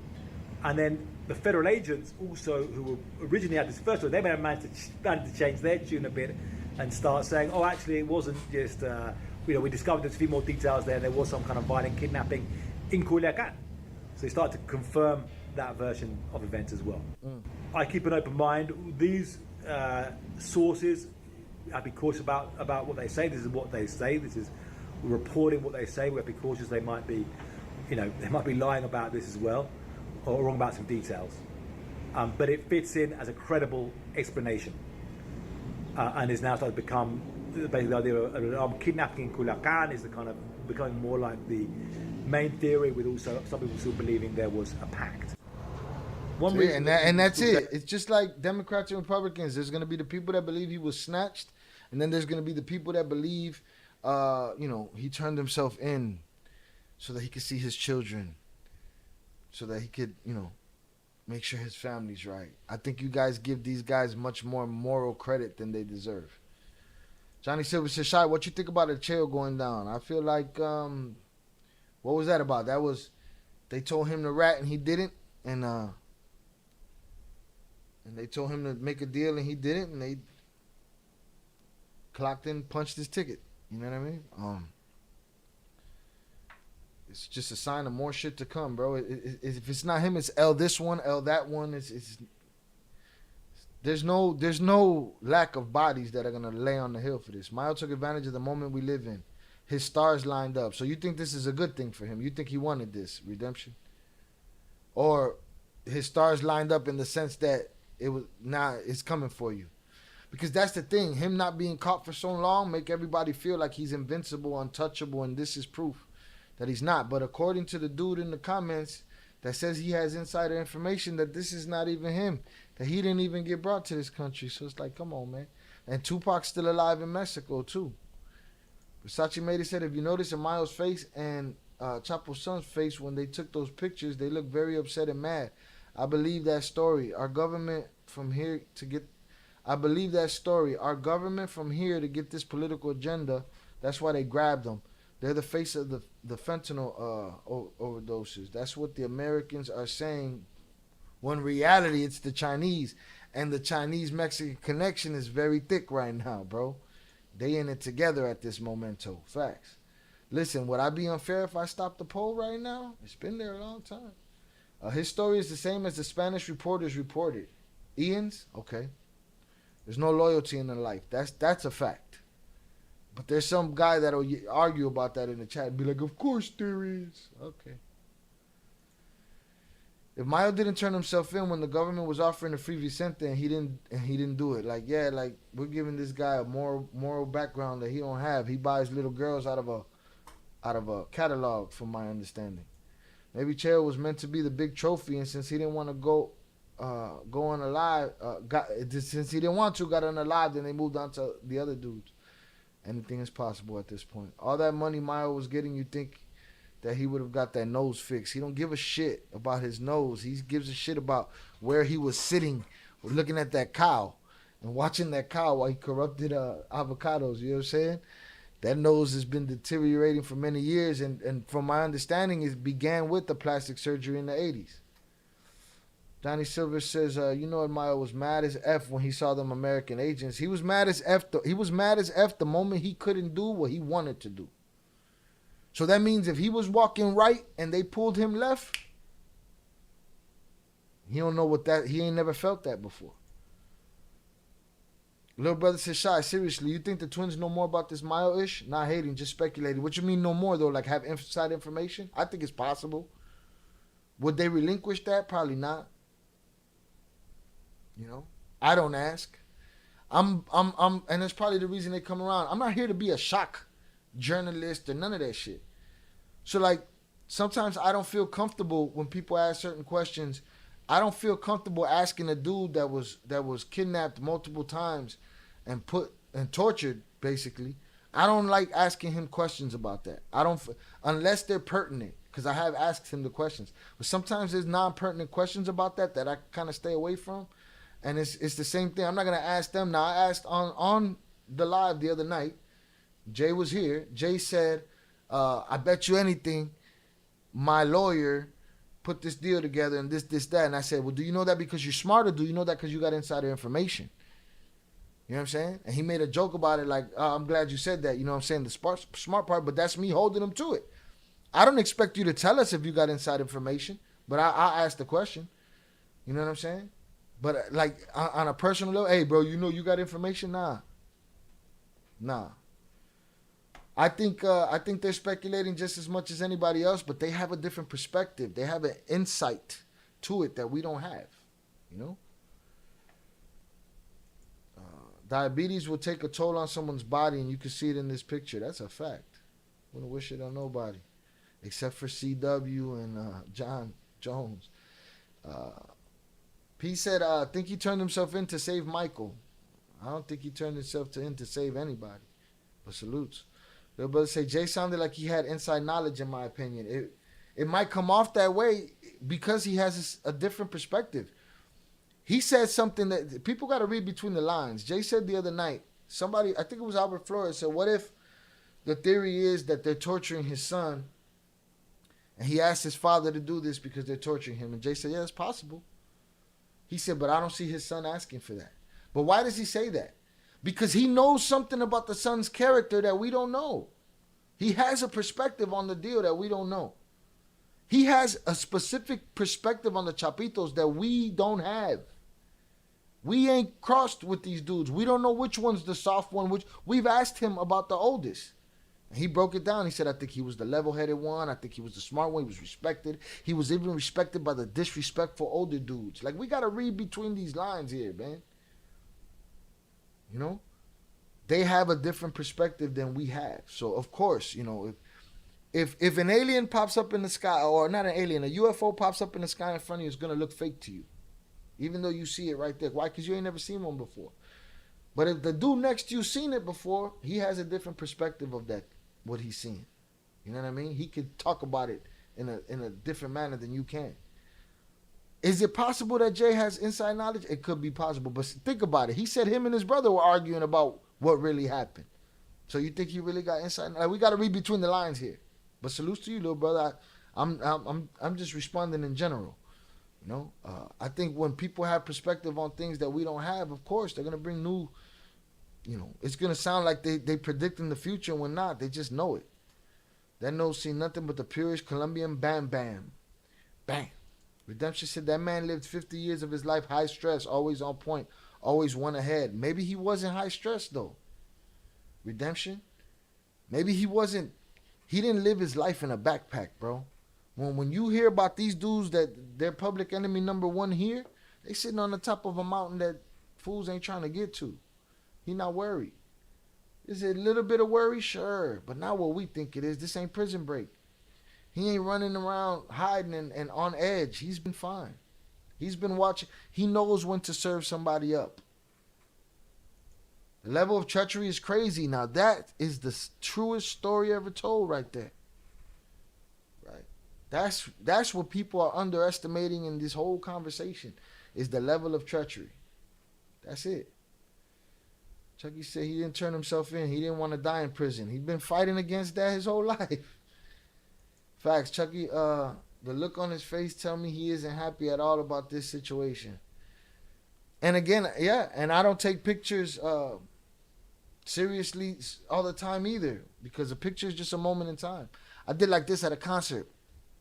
Speaker 18: And then the federal agents also, who originally had this first one, they may have managed to change their tune a bit and start saying, oh, actually, it wasn't just, we discovered there's a few more details there. There was some kind of violent kidnapping in Culiacan. So they started to confirm that version of events as well. I keep an open mind. These sources, I'd be cautious about what they say. This is what they say. This is reporting what they say. We have to be cautious. They might be, they might be lying about this as well, or wrong about some details. But it fits in as a credible explanation, and is now starting to become basically the idea of an armed kidnapping in Culiacan is the kind of becoming more like the main theory, with also some people still believing there was a pact. One reason,
Speaker 3: and that's it. It's just like Democrats and Republicans. There's going to be the people that believe he was snatched, and then there's going to be the people that believe, he turned himself in so that he could see his children, so that he could, make sure his family's right. I think you guys give these guys much more moral credit than they deserve. Johnny Silver says, Shai, what you think about the jail going down? I feel like, what was that about? That was, they told him to rat and he didn't, and they told him to make a deal and he didn't, and they clocked in, punched his ticket. You know what I mean? It's just a sign of more shit to come, bro. If it's not him, it's L this one, L that one. There's no lack of bodies that are gonna lay on the hill for this. Mayo took advantage of the moment we live in. His stars lined up. So you think this is a good thing for him? You think he wanted this redemption, or his stars lined up in the sense that it's coming for you? Because that's the thing. Him not being caught for so long make everybody feel like he's invincible, untouchable, and this is proof that he's not. But according to the dude in the comments that says he has insider information that this is not even him, that he didn't even get brought to this country. So it's like, come on, man. And Tupac's still alive in Mexico, too. Versace Made said, if you notice in Mayo's face and Chapo's son's face when they took those pictures, they look very upset and mad. I believe that story. Our government from here to get this political agenda. That's why they grabbed them. They're the face of the fentanyl overdoses. That's what the Americans are saying. When in reality, it's the Chinese. And the Chinese-Mexican connection is very thick right now, bro. They in it together at this momento. Facts. Listen, would I be unfair if I stopped the poll right now? It's been there a long time. His story is the same as the Spanish reporters reported. Ian's? Okay. There's no loyalty in the life. That's a fact. But there's some guy that'll argue about that in the chat and be like, of course there is. Okay. If Mayo didn't turn himself in when the government was offering a free Vicente and he didn't do it, we're giving this guy a moral background that he don't have. He buys little girls out of a catalog, from my understanding. Maybe Cheo was meant to be the big trophy, and since he didn't want to go unalive, since he didn't want to, got unalive, then they moved on to the other dudes. Anything is possible at this point. All that money Mayo was getting, you think that he would have got that nose fixed. He don't give a shit about his nose. He gives a shit about where he was sitting, looking at that cow and watching that cow while he corrupted avocados. You know what I'm saying? That nose has been deteriorating for many years, and from my understanding, it began with the plastic surgery in the 80s. Johnny Silver says, Mayo was mad as F when he saw them American agents. He was mad as F. He was mad as F the moment he couldn't do what he wanted to do. So that means if he was walking right and they pulled him left, he don't know what that. He ain't never felt that before. Little brother says, Shy, seriously, you think the twins know more about this Mayo-ish? Not hating, just speculating. What you mean no more, though? Like have inside information? I think it's possible. Would they relinquish that? Probably not. I don't ask. And that's probably the reason they come around. I'm not here to be a shock journalist or none of that shit. So sometimes I don't feel comfortable when people ask certain questions. I don't feel comfortable asking a dude that was kidnapped multiple times and tortured, basically. I don't like asking him questions about that. Unless they're pertinent, because I have asked him the questions. But sometimes there's non-pertinent questions about that I kind of stay away from. And it's the same thing. I'm not going to ask them. Now, I asked on the live the other night. Jay was here. Jay said, I bet you anything my lawyer put this deal together and this, that. And I said, well, do you know that because you're smart, or do you know that because you got insider information? You know what I'm saying? And he made a joke about it like, oh, I'm glad you said that. You know what I'm saying? The smart part, but that's me holding him to it. I don't expect you to tell us if you got inside information, but I asked the question. You know what I'm saying? But like on a personal level, hey, bro, you know you got information? Nah. I think they're speculating just as much as anybody else, but they have a different perspective. They have an insight to it that we don't have. You know? Diabetes will take a toll on someone's body, and you can see it in this picture. That's a fact. Wouldn't wish it on nobody, except for CW and John Jones. P said, I think he turned himself in to save Michael. I don't think he turned himself in to save anybody. But salutes. Little brother say, Jay sounded like he had inside knowledge, in my opinion. It might come off that way because he has a different perspective. He said something that people got to read between the lines. Jay said the other night, somebody, I think it was Albert Flores, said, what if the theory is that they're torturing his son, and he asked his father to do this because they're torturing him? And Jay said, yeah, it's possible. He said, but I don't see his son asking for that. But why does he say that? Because he knows something about the son's character that we don't know. He has a perspective on the deal that we don't know. He has a specific perspective on the Chapitos that we don't have. We ain't crossed with these dudes. We don't know which one's the soft one. We've asked him about the oldest. And he broke it down. He said, I think he was the level-headed one. I think he was the smart one. He was respected. He was even respected by the disrespectful older dudes. Like, we got to read between these lines here, man. You know? They have a different perspective than we have. So, of course, you know, if an alien pops up in the sky, or not an alien, a UFO pops up in the sky in front of you, it's going to look fake to you. Even though you see it right there. Why? Because you ain't never seen one before. But if the dude next to you seen it before, he has a different perspective of that, what he's seeing. You know what I mean? He could talk about it in a different manner than you can. Is it possible that Jay has inside knowledge? It could be possible. But think about it. He said him and his brother were arguing about what really happened. So you think he really got inside? Like, we got to read between the lines here. But salutes to you, little brother. I'm just responding in general. You know, I think when people have perspective on things that we don't have, of course, they're going to bring new, you know, it's going to sound like they predicting the future when not. They just know it. That nose see nothing but the purest Colombian bam bam. Bam. Redemption said that man lived 50 years of his life high stress, always on point, always one ahead. Maybe he wasn't high stress, though. Redemption. Maybe he didn't live his life in a backpack, bro. When you hear about these dudes that they're public enemy number one here, they sitting on the top of a mountain that fools ain't trying to get to. He not worried. Is it a little bit of worry? Sure. But not what we think it is. This ain't Prison Break. He ain't running around hiding and on edge. He's been fine. He's been watching. He knows when to serve somebody up. The level of treachery is crazy. Now that is the truest story ever told right there. That's what people are underestimating in this whole conversation, is the level of treachery. That's it. Chucky said he didn't turn himself in. He didn't want to die in prison. He's been fighting against that his whole life. Facts. Chucky, the look on his face tell me he isn't happy at all about this situation. And again, yeah, and I don't take pictures seriously all the time either, because a picture is just a moment in time. I did like this at a concert.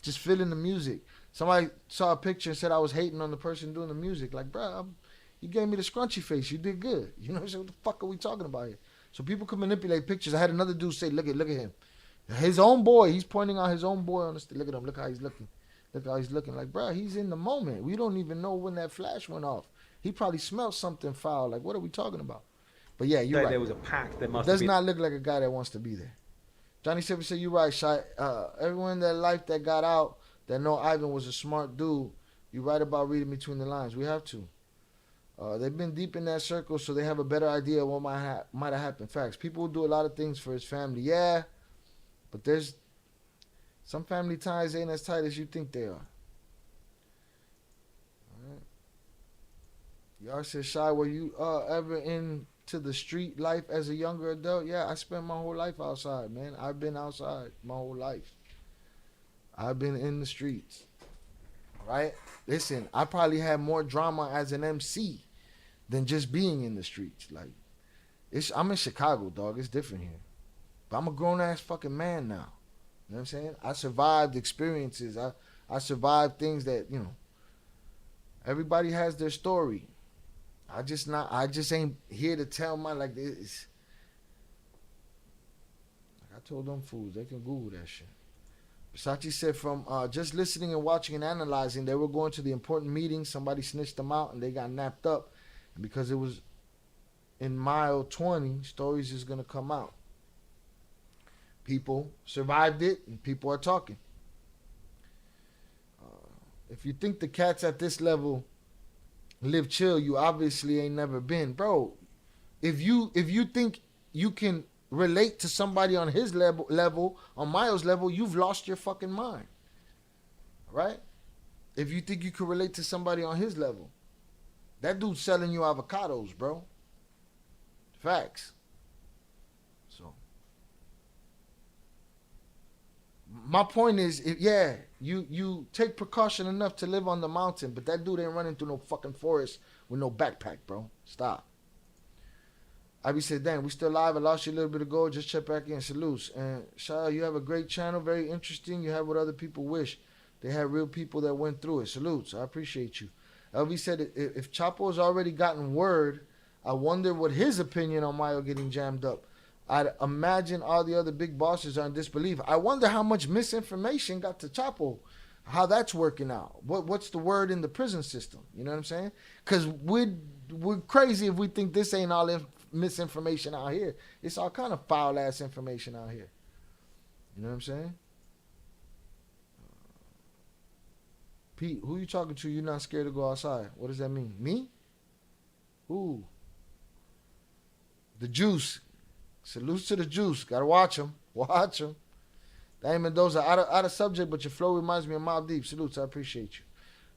Speaker 3: Just feeling the music. Somebody saw a picture and said I was hating on the person doing the music. Like, bro, you gave me the scrunchy face. You did good. You know what I'm saying? What the fuck are we talking about here? So people can manipulate pictures. I had another dude say, look at him. His own boy. He's pointing out his own boy on the Look at him. Look how he's looking. Look how he's looking. Like, bro, he's in the moment. We don't even know when that flash went off. He probably smelled something foul. Like, what are we talking about? But yeah, you're right.
Speaker 18: There was a pack. There must
Speaker 3: does not look like a guy that wants to be there. Johnny Silver said, you're right, Shy. Everyone in their life that got out that know Ivan was a smart dude, you're right about reading between the lines. We have to. They've been deep in that circle, so they have a better idea of what might have happened. Facts. People will do a lot of things for his family. Yeah, but there's some family ties ain't as tight as you think they are. All right. Y'all said, Shy, were you ever into the street life as a younger adult? Yeah, I spent my whole life outside, man. I've been outside my whole life. I've been in the streets. right? Listen, I probably had more drama as an MC than just being in the streets. Like, I'm in Chicago, dog. It's different here. But I'm a grown-ass fucking man now. You know what I'm saying? I survived experiences. I survived things that, you know, everybody has their story. I just ain't here to tell my, like, this. Like I told them fools, they can Google that shit. Versace said from just listening and watching and analyzing, they were going to the important meeting. Somebody snitched them out and they got napped up. And because it was in mile 20, stories is going to come out. People survived it and people are talking. If you think the cats at this level live chill, you obviously ain't never been. Bro, if you think you can relate to somebody on his level, on Mayo's level, you've lost your fucking mind. Right? If you think you can relate to somebody on his level, that dude's selling you avocados, bro. Facts. So, my point is, you take precaution enough to live on the mountain, but that dude ain't running through no fucking forest with no backpack, bro. Stop. Abby said, damn, we still live. I lost you a little bit ago. Just check back in. Salutes. And Shah, you have a great channel. Very interesting. You have what other people wish. They had real people that went through it. Salutes. I appreciate you. LV said, if Chapo's already gotten word, I wonder what his opinion on Mayo getting jammed up. I'd imagine all the other big bosses are in disbelief. I wonder how much misinformation got to Chapo, how that's working out. What's the word in the prison system? You know what I'm saying? Because we're crazy if we think this ain't all misinformation out here. It's all kind of foul-ass information out here. You know what I'm saying? Pete, who you talking to? You're not scared to go outside. What does that mean? Me? Ooh. The juice. Salutes to the juice. Gotta watch him. Watch him. Dang Mendoza, out of subject, but your flow reminds me of Mobb Deep. Salutes, I appreciate you.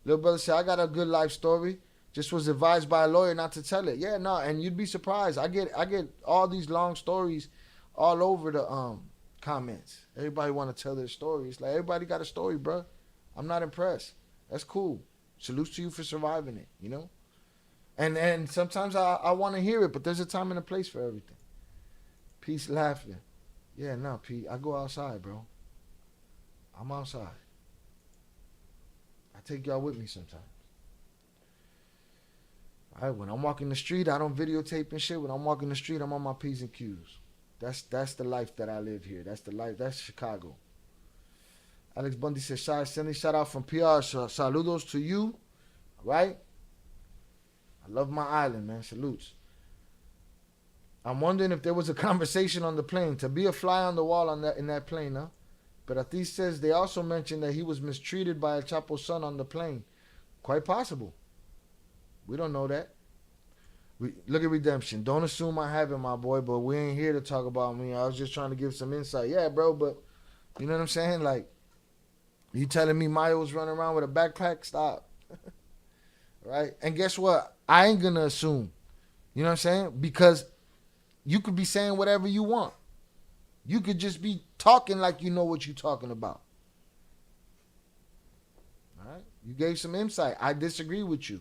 Speaker 3: Little brother said, I got a good life story. Just was advised by a lawyer not to tell it. Yeah, no, and you'd be surprised. I get all these long stories all over the comments. Everybody want to tell their stories. Like, everybody got a story, bro. I'm not impressed. That's cool. Salutes to you for surviving it, you know? And sometimes I want to hear it, but there's a time and a place for everything. Peace laughing. Yeah, no, Pete. I go outside, bro. I'm outside. I take y'all with me sometimes. All right, when I'm walking the street, I don't videotape and shit. When I'm walking the street, I'm on my P's and Q's. That's the life that I live here. That's the life. That's Chicago. Alex Bundy says, send a shout out from PR. Saludos to you. All right? I love my island, man. Salutes. I'm wondering if there was a conversation on the plane. To be a fly on the wall in that plane, huh? But Atis says they also mentioned that he was mistreated by a Chapo's son on the plane. Quite possible. We don't know that. Look at Redemption. Don't assume I have it, my boy, but we ain't here to talk about me. I was just trying to give some insight. Yeah, bro, but you know what I'm saying? Like, you telling me Mayo was running around with a backpack? Stop. Right? And guess what? I ain't going to assume. You know what I'm saying? Because you could be saying whatever you want. You could just be talking like you know what you're talking about. All right? You gave some insight. I disagree with you.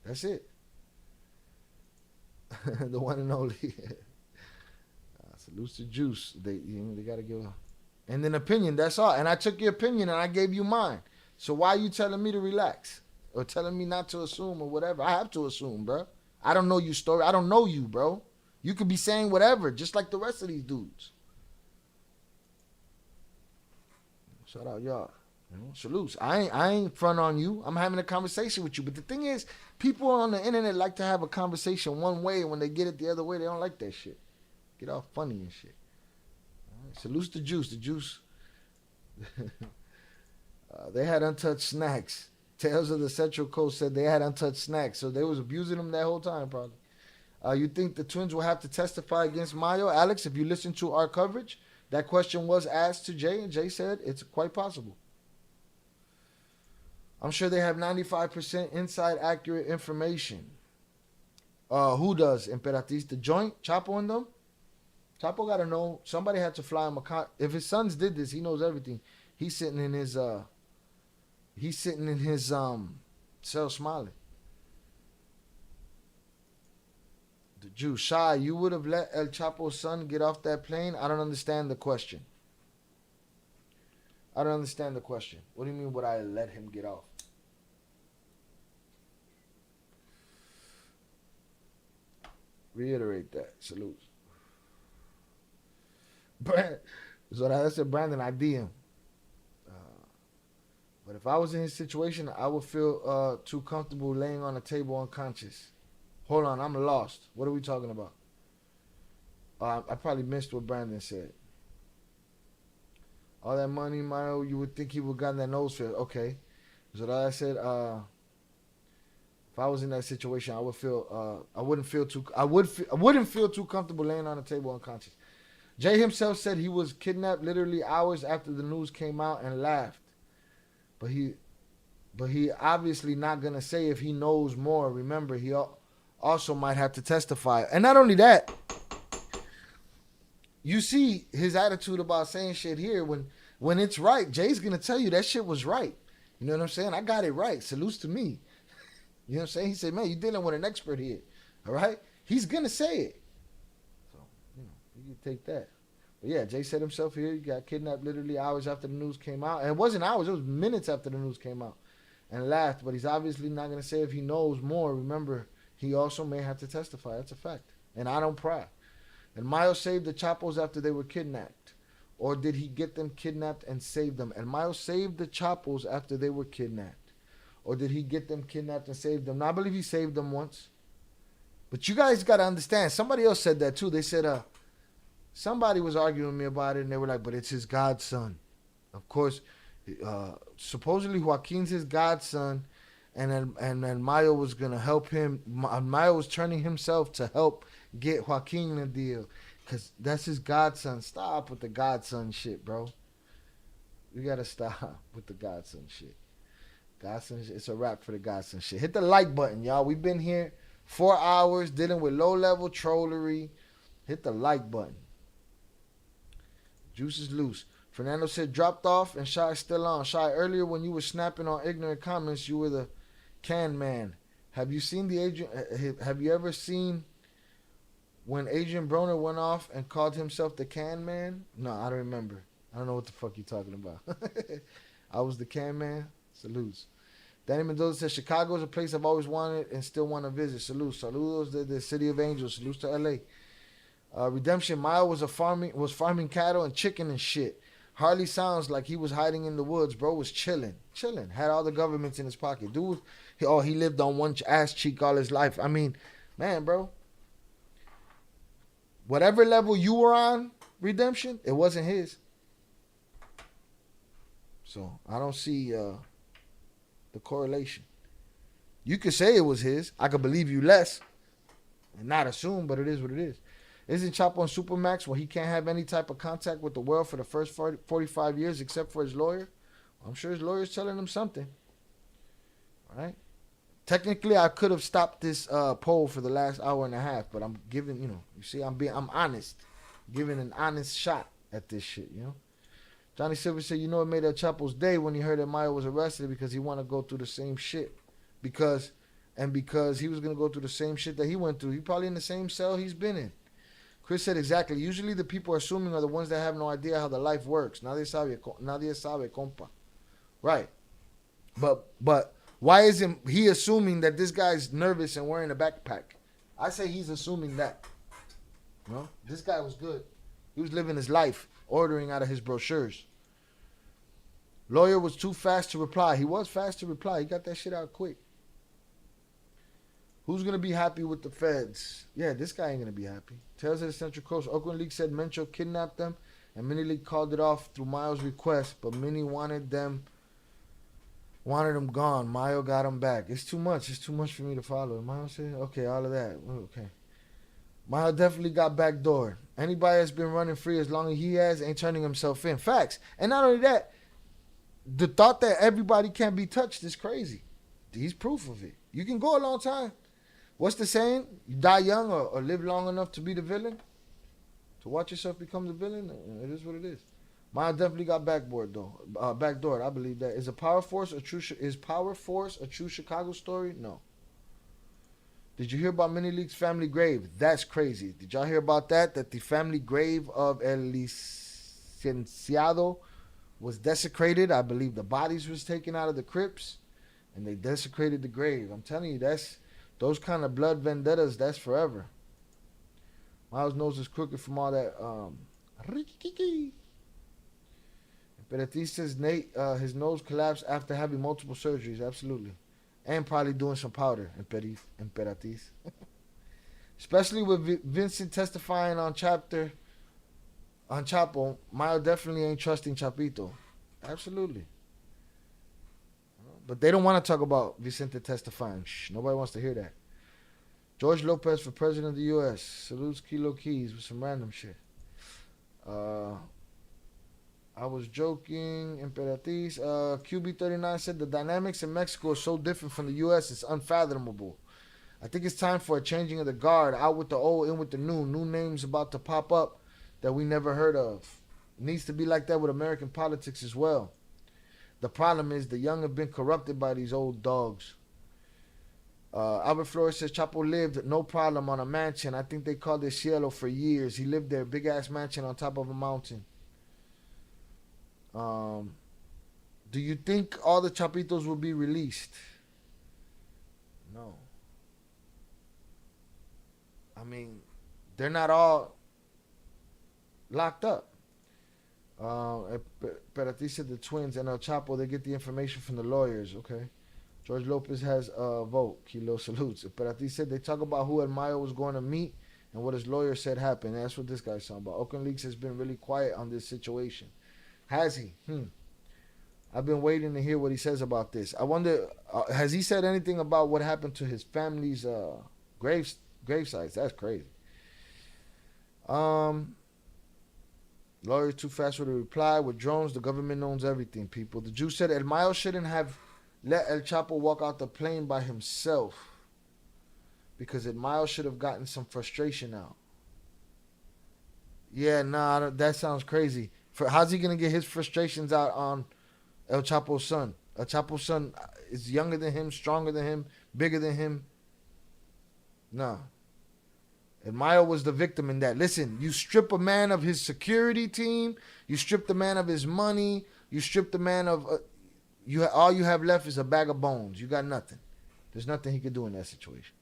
Speaker 3: That's it. The one and only. Salutes to Juice. They got to give a... And then opinion, that's all. And I took your opinion and I gave you mine. So why are you telling me to relax? Or telling me not to assume or whatever? I have to assume, bro. I don't know your story. I don't know you, bro. You could be saying whatever, just like the rest of these dudes. Shout out y'all. You know, salutes. I ain't front on you. I'm having a conversation with you. But the thing is, people on the internet like to have a conversation one way, and when they get it the other way, they don't like that shit. Get all funny and shit. All right. Salutes to Juice. The Juice. They had untouched snacks. Tales of the Central Coast said they had untouched snacks, so they was abusing them that whole time, probably. You think the Twins will have to testify against Mayo? Alex, if you listen to our coverage, that question was asked to Jay, and Jay said it's quite possible. I'm sure they have 95% inside accurate information. Who does? Imperatriz, the joint? Chapo and them? Chapo got to know. Somebody had to fly him a if his sons did this, he knows everything. He's sitting in his He's sitting in his cell smiling. The Jew, Shy, you would have let El Chapo's son get off that plane? I don't understand the question. I don't understand the question. What do you mean would I let him get off? Reiterate that. Salute. So that's it, Brandon. I DM. But if I was in his situation, I would feel too comfortable laying on a table unconscious. Hold on, I'm lost. What are we talking about? I probably missed what Brandon said. All that money, Mayo, you would think he would have gotten that nose fit. Okay. So that I said, if I was in that situation, I would feel I wouldn't feel too comfortable laying on a table unconscious. Jay himself said he was kidnapped literally hours after the news came out and laughed. But he obviously not gonna say if he knows more. Remember, he also might have to testify. And not only that, you see his attitude about saying shit here when it's right. Jay's gonna tell you that shit was right. You know what I'm saying? I got it right. Salutes to me. You know what I'm saying? He said, man, you're dealing with an expert here. All right? He's gonna say it. So, you know, you can take that. But yeah, Jay said himself here, he got kidnapped literally hours after the news came out. And it wasn't hours, it was minutes after the news came out. And laughed, but he's obviously not gonna say if he knows more. Remember, he also may have to testify. That's a fact. And I don't pry. And Mayo saved the Chapos after they were kidnapped. Or did he get them kidnapped and save them? And Mayo saved the Chapos after they were kidnapped. Or did he get them kidnapped and save them? Now, I believe he saved them once. But you guys got to understand. Somebody else said that too. They said, somebody was arguing with me about it. And they were like, but it's his godson. Of course, supposedly Joaquín's his godson. And then Mayo was going to help him. Mayo was turning himself to help get Joaquín a deal. Because that's his godson. Stop with the godson shit, bro. You got to stop with the godson shit. Godson shit. It's a wrap for the godson shit. Hit the like button, y'all. We've been here 4 hours dealing with low-level trollery. Hit the like button. Juice is loose. Fernando said dropped off and Shy still on. Shy, earlier when you were snapping on ignorant comments, you were the can man. Have you seen the agent? Have you ever seen when Adrian Broner went off and called himself the can man? No, I don't remember. I don't know what the fuck you talking about. I was the can man. Salutes. Danny Mendoza says Chicago is a place I've always wanted and still want to visit. Salutes. Saludos to the city of angels. Salutes to LA. Redemption. Mayo was farming cattle and chicken and shit. Hardly sounds like he was hiding in the woods. Bro was chilling. Had all the governments in his pocket. Dude, he lived on one ass cheek all his life. I mean, man, bro. Whatever level you were on, Redemption, it wasn't his. So I don't see the correlation. You could say it was his. I could believe you less and not assume, but it is what it is. Isn't Chapo on Supermax where he can't have any type of contact with the world for the first 45 years except for his lawyer? I'm sure his lawyer's telling him something. All right? Technically, I could have stopped this poll for the last hour and a half, but I'm giving, you see, I'm honest. Giving an honest shot at this shit, Johnny Silver said, it made El Chapo's day when he heard that Mayo was arrested because he wanted to go through the same shit. Because he was going to go through the same shit that he went through. He probably in the same cell he's been in. Chris said exactly. Usually the people assuming are the ones that have no idea how the life works. Nadie sabe, compa. Right. But why isn't he assuming that this guy's nervous and wearing a backpack? I say he's assuming that. This guy was good. He was living his life, ordering out of his brochures. Lawyer was too fast to reply. He was fast to reply. He got that shit out quick. Who's going to be happy with the feds? Yeah, this guy ain't going to be happy. Tales of the Central Coast. Oakland League said Mencho kidnapped them, and Mini League called it off through Mayo's request, but Mini wanted them gone. Mayo got them back. It's too much. It's too much for me to follow. Mayo said, okay, all of that. Okay. Mayo definitely got backdoored. Anybody that's been running free as long as he has ain't turning himself in. Facts. And not only that, the thought that everybody can't be touched is crazy. He's proof of it. You can go a long time. What's the saying? You die young or live long enough to be the villain? To watch yourself become the villain? It is what it is. Mayo definitely got backboard though. Backdoored. I believe that. Is Power Force a true Chicago story? No. Did you hear about Mini League's family grave? That's crazy. Did y'all hear about that? That the family grave of El Licenciado was desecrated. I believe the bodies was taken out of the crypts, and they desecrated the grave. I'm telling you, that's those kind of blood vendettas. That's forever. Miles' nose is crooked from all that. Imperatriz says Nate, his nose collapsed after having multiple surgeries. Absolutely. And probably doing some powder, Imperatriz. Especially with Vincent testifying on Chapo, Mayo definitely ain't trusting Chapito. Absolutely. But they don't want to talk about Vicente testifying. Shh, nobody wants to hear that. George López for president of the U.S. Salutes Kilo Keys with some random shit. I was joking. Imperatriz. QB39 said the dynamics in Mexico are so different from the U.S. It's unfathomable. I think it's time for a changing of the guard. Out with the old, in with the new. New names about to pop up that we never heard of. It needs to be like that with American politics as well. The problem is the young have been corrupted by these old dogs. Albert Flores says Chapo lived no problem on a mansion. I think they called it Cielo for years. He lived there, big ass mansion on top of a mountain. Do you think all the Chapitos will be released? No. I mean, they're not all locked up. Perati said the twins and El Chapo, they get the information from the lawyers, okay? George López has a vote. Kilo salutes. Perati said they talk about who El Mayo was going to meet and what his lawyer said happened. That's what this guy's talking about. Oakland Leaks has been really quiet on this situation. Has he? I've been waiting to hear what he says about this. I wonder, has he said anything about what happened to his family's grave sites? That's crazy. Lawyer too fast with a reply. With drones, the government owns everything, people. The Jew said El Mayo shouldn't have let El Chapo walk out the plane by himself because El Mayo should have gotten some frustration out. Yeah, nah, that sounds crazy. How's he going to get his frustrations out on El Chapo's son? El Chapo's son is younger than him, stronger than him, bigger than him. Nah. And Mayo was the victim in that. Listen, you strip a man of his security team, you strip the man of his money, you strip the man of... all you have left is a bag of bones. You got nothing. There's nothing he could do in that situation.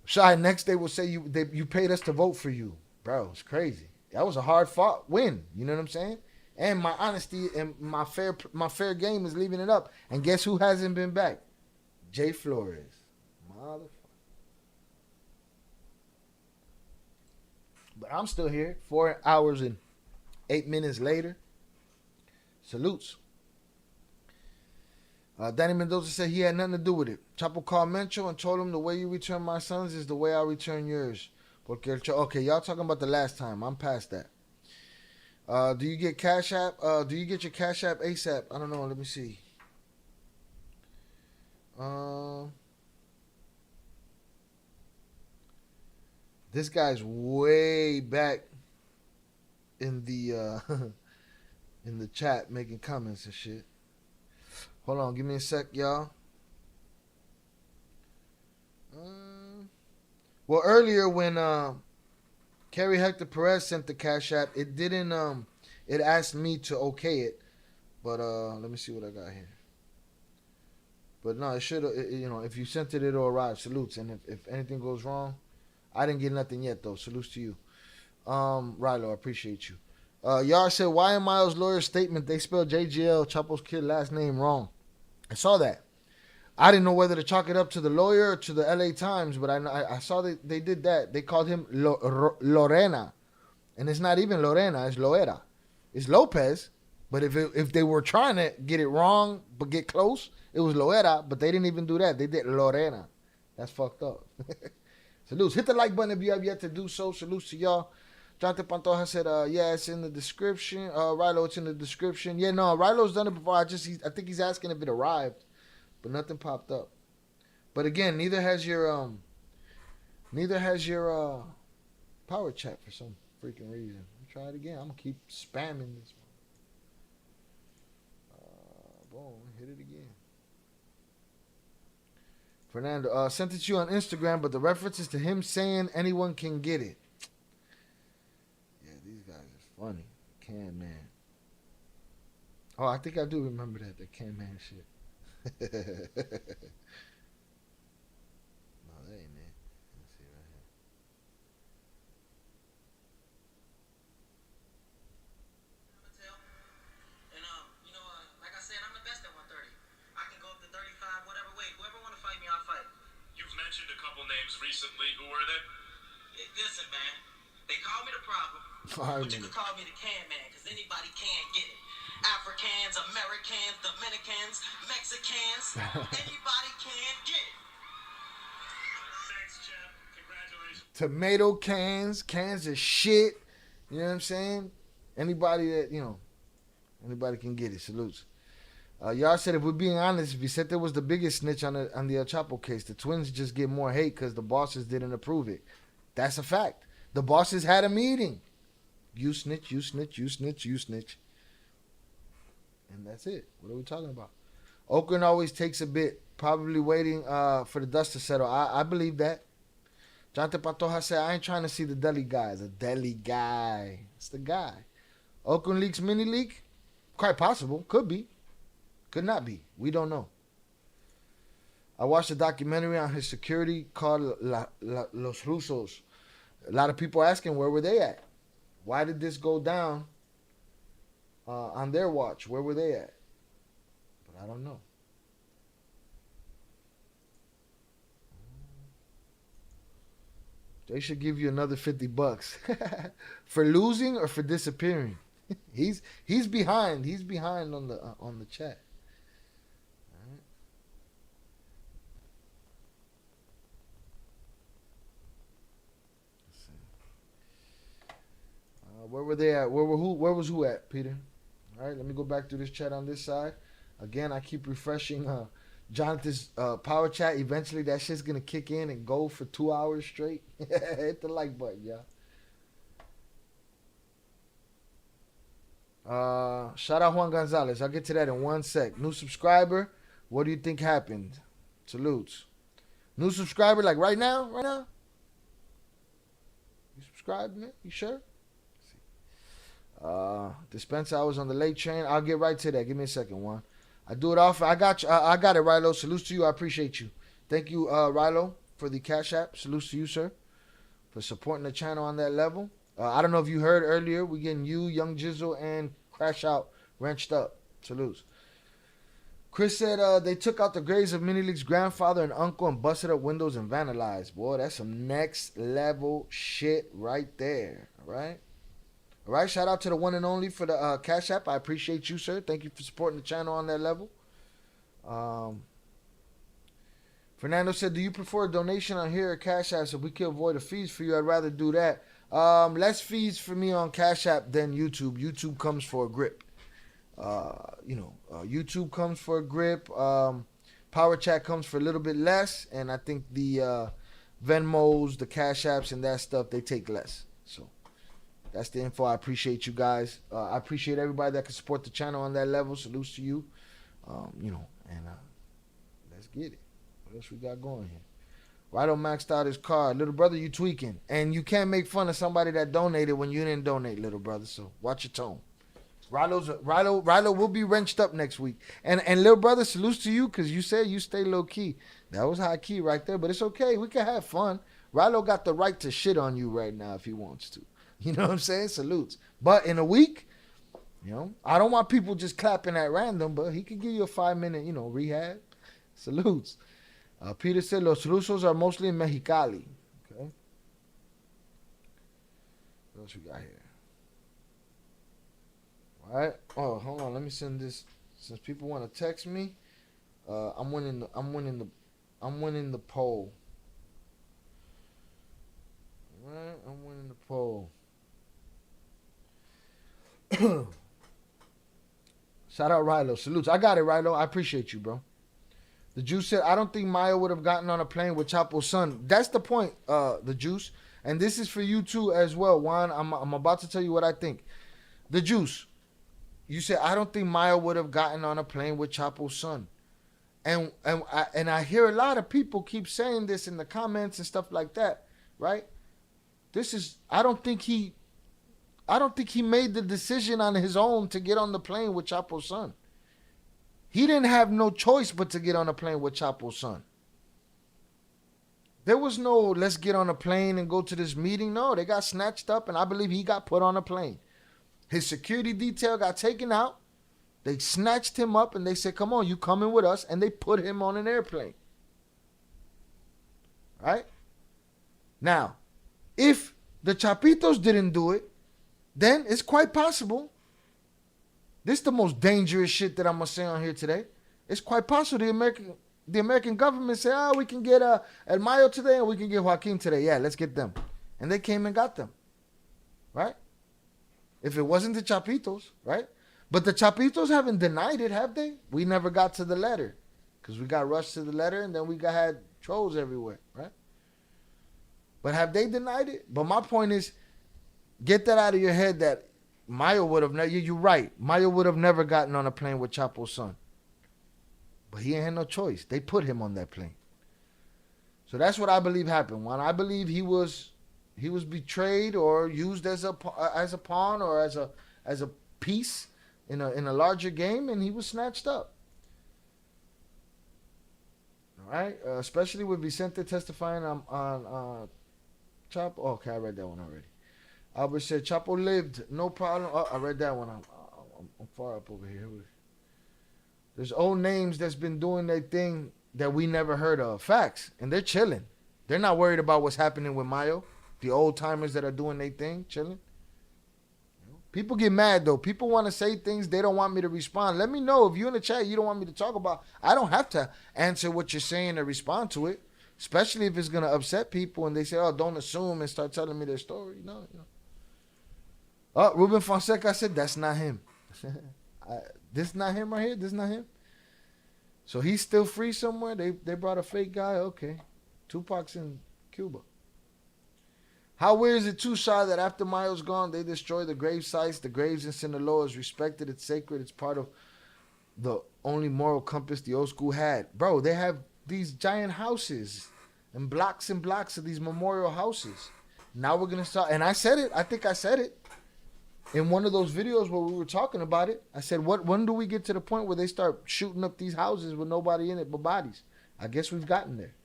Speaker 3: Shy, next they will say you paid us to vote for you. Bro, it's crazy. That was a hard fought win. You know what I'm saying? And my honesty and my fair game is leaving it up. And guess who hasn't been back? Jay Flores. Motherfucker. But I'm still here. 4 hours and 8 minutes later. Salutes. Danny Mendoza said he had nothing to do with it. Chapo called Mencho and told him the way you return my sons is the way I return yours. Okay, y'all talking about the last time. I'm past that. Do you get Cash App? Do you get your Cash App ASAP? I don't know. Let me see. This guy's way back in the in the chat making comments and shit. Hold on, give me a sec, y'all. Well, earlier when Kerry Hector Perez sent the Cash App, it didn't it asked me to okay it, but let me see what I got here. But no, it should, you know, if you sent it, it'll arrive. Salutes, and if anything goes wrong, I didn't get nothing yet though. Salutes to you, Rilo. I appreciate you. Y'all said why in Miles' lawyer's statement they spelled JGL Chapo's kid last name wrong. I saw that. I didn't know whether to chalk it up to the lawyer or to the LA Times, but I saw that they did that. They called him Lorena, and it's not even Lorena, it's Loera. It's Lopez, but if they were trying to get it wrong but get close, it was Loera, but they didn't even do that. They did Lorena. That's fucked up. Salutes. Hit the like button if you have yet to do so. Salutes to y'all. Jonathan Pantoja said, yeah, it's in the description. Rilo, it's in the description. Yeah, no, Rilo's done it before. I think he's asking if it arrived, but nothing popped up. But again, neither has your power chat for some freaking reason. try it again. I'm gonna keep spamming this one. Boom, hit it again. Fernando, sent it to you on Instagram, but the reference is to him saying anyone can get it. Yeah, these guys are funny. Can Man. Oh, I think I do remember that Can Man shit. No, that ain't it. Let's see right here.
Speaker 19: And like I said, I'm the best at 130. I can go up to 35, whatever weight. Whoever want to fight me, I'll fight.
Speaker 20: You've mentioned a couple names recently. Who were they?
Speaker 19: Listen, man. They call me the problem. But you could call me the Can Man, because anybody can get it. Africans, Americans, Dominicans, Mexicans, anybody can get it.
Speaker 20: Thanks, champ. Congratulations.
Speaker 3: Tomato cans of shit. You know what I'm saying? Anybody that, anybody can get it. Salutes. Y'all said, if we're being honest, if you said there was the biggest snitch on the El Chapo case, the twins just get more hate because the bosses didn't approve it. That's a fact. The bosses had a meeting. You snitch, you snitch, you snitch, you snitch. And that's it. What are we talking about? Oakland always takes a bit, probably waiting for the dust to settle. I believe that. Jonathan Patoja said, I ain't trying to see the deli guy. The deli guy. It's the guy. Oakland Leaks mini leak? Quite possible. Could be. Could not be. We don't know. I watched a documentary on his security called Los Rusos. A lot of people asking, where were they at? Why did this go down on their watch? Where were they at? But I don't know. They should give you another $50 for losing or for disappearing. He's behind. He's behind on the chat. All right. Let's see. Where were they at? Where was who at, Peter? All right, let me go back to this chat on this side. Again, I keep refreshing Jonathan's power chat. Eventually, that shit's gonna kick in and go for 2 hours straight. Hit the like button, y'all. Shout out Juan Gonzalez. I'll get to that in 1 sec. New subscriber. What do you think happened? Salutes. New subscriber, like right now? Right now? You subscribed, man? You sure? Dispenser, I was on the late train. I'll get right to that. Give me a second, Juan. I do it off. I got you. I got it, Rilo. Salutes to you. I appreciate you. Thank you, Rilo, for the Cash App. Salutes to you, sir, for supporting the channel on that level. I don't know if you heard earlier. We're getting you, Young Jizzle, and Crash Out wrenched up. Salutes. Chris said they took out the graves of Mini League's grandfather and uncle and busted up windows and vandalized. Boy, that's some next level shit right there. All right? All right, shout out to the one and only for the Cash App. I appreciate you, sir. Thank you for supporting the channel on that level. Fernando said, do you prefer a donation on here or Cash App so we can avoid the fees for you? I'd rather do that. Less fees for me on Cash App than YouTube. YouTube comes for a grip. YouTube comes for a grip. Power Chat comes for a little bit less. And I think the Venmos, the Cash Apps, and that stuff, they take less. So that's the info. I appreciate you guys. I appreciate everybody that can support the channel on that level. Salutes to you. Let's get it. What else we got going here? Rilo maxed out his card. Little brother, you tweaking. And you can't make fun of somebody that donated when you didn't donate, little brother. So watch your tone. Rilo will be wrenched up next week. And little brother, salutes to you because you said you stay low key. That was high key right there. But it's okay. We can have fun. Rilo got the right to shit on you right now if he wants to. You know what I'm saying? Salutes. But in a week, I don't want people just clapping at random, but he could give you a 5-minute, rehab. Salutes. Peter said, Los Rusos are mostly in Mexicali. Okay. What else we got here? All right. Oh, hold on. Let me send this. Since people want to text me, I'm winning the poll. All right. I'm winning the poll. Shout out Rilo. Salutes. I got it, Rilo. I appreciate you, bro. The Juice said, I don't think Mayo would have gotten on a plane with Chapo's son. That's the point, the Juice. And this is for you too as well, Juan. I'm about to tell you what I think. The Juice. You said, I don't think Mayo would have gotten on a plane with Chapo's son. And I hear a lot of people keep saying this in the comments and stuff like that, right? I don't think he made the decision on his own to get on the plane with Chapo's son. He didn't have no choice but to get on a plane with Chapo's son. There was no, let's get on a plane and go to this meeting. No, they got snatched up, and I believe he got put on a plane. His security detail got taken out. They snatched him up, and they said, come on, you coming with us, and they put him on an airplane. Right? Now, if the Chapitos didn't do it, then it's quite possible. This is the most dangerous shit that I'm going to say on here today. It's quite possible the American government said, we can get El Mayo today and we can get Joaquín today. Yeah, let's get them. And they came and got them. Right? If it wasn't the Chapitos, right? But the Chapitos haven't denied it, have they? We never got to the letter. Because we got rushed to the letter and then we had trolls everywhere, right? But have they denied it? But my point is, get that out of your head that Mayo would have never, you're right. Mayo would have never gotten on a plane with Chapo's son. But he ain't had no choice. They put him on that plane. So that's what I believe happened. When I believe he was betrayed or used as a pawn or as a piece in a larger game, and he was snatched up. All right, especially with Vicente testifying on Chapo. Oh, okay, I read that one already. Albert said Chapo lived, no problem. Oh, I read that one. I'm far up over here. There's old names that's been doing their thing that we never heard of. Facts. And they're chilling. They're not worried about what's happening with Mayo. The old timers that are doing their thing, chilling. People get mad though. People want to say things they don't want me to respond. Let me know if you're in the chat you don't want me to talk about. I don't have to answer what you're saying or respond to it. Especially if it's going to upset people and they say, oh, don't assume and start telling me their story. No. Oh, Ruben Fonseca said, that's not him. This is not him right here? This is not him? So he's still free somewhere? They brought a fake guy? Okay. Tupac's in Cuba. How weird is it too, Shy, that after Mayo's gone, they destroy the grave sites? The graves in Sinaloa is respected. It's sacred. It's part of the only moral compass the old school had. Bro, they have these giant houses and blocks of these memorial houses. Now we're going to start. And I said it. I think I said it in one of those videos where we were talking about it. I said, when do we get to the point where they start shooting up these houses with nobody in it but bodies? I guess we've gotten there.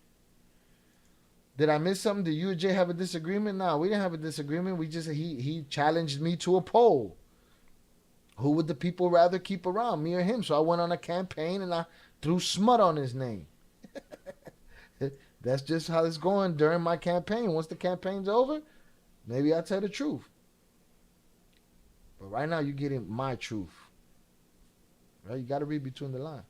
Speaker 3: Did I miss something? Did you and Jay have a disagreement? No, we didn't have a disagreement. We just, he challenged me to a poll. Who would the people rather keep around, me or him? So I went on a campaign and I threw smut on his name. That's just how it's going during my campaign. Once the campaign's over, maybe I'll tell the truth. But right now, you're getting my truth. Right? You got to read between the lines.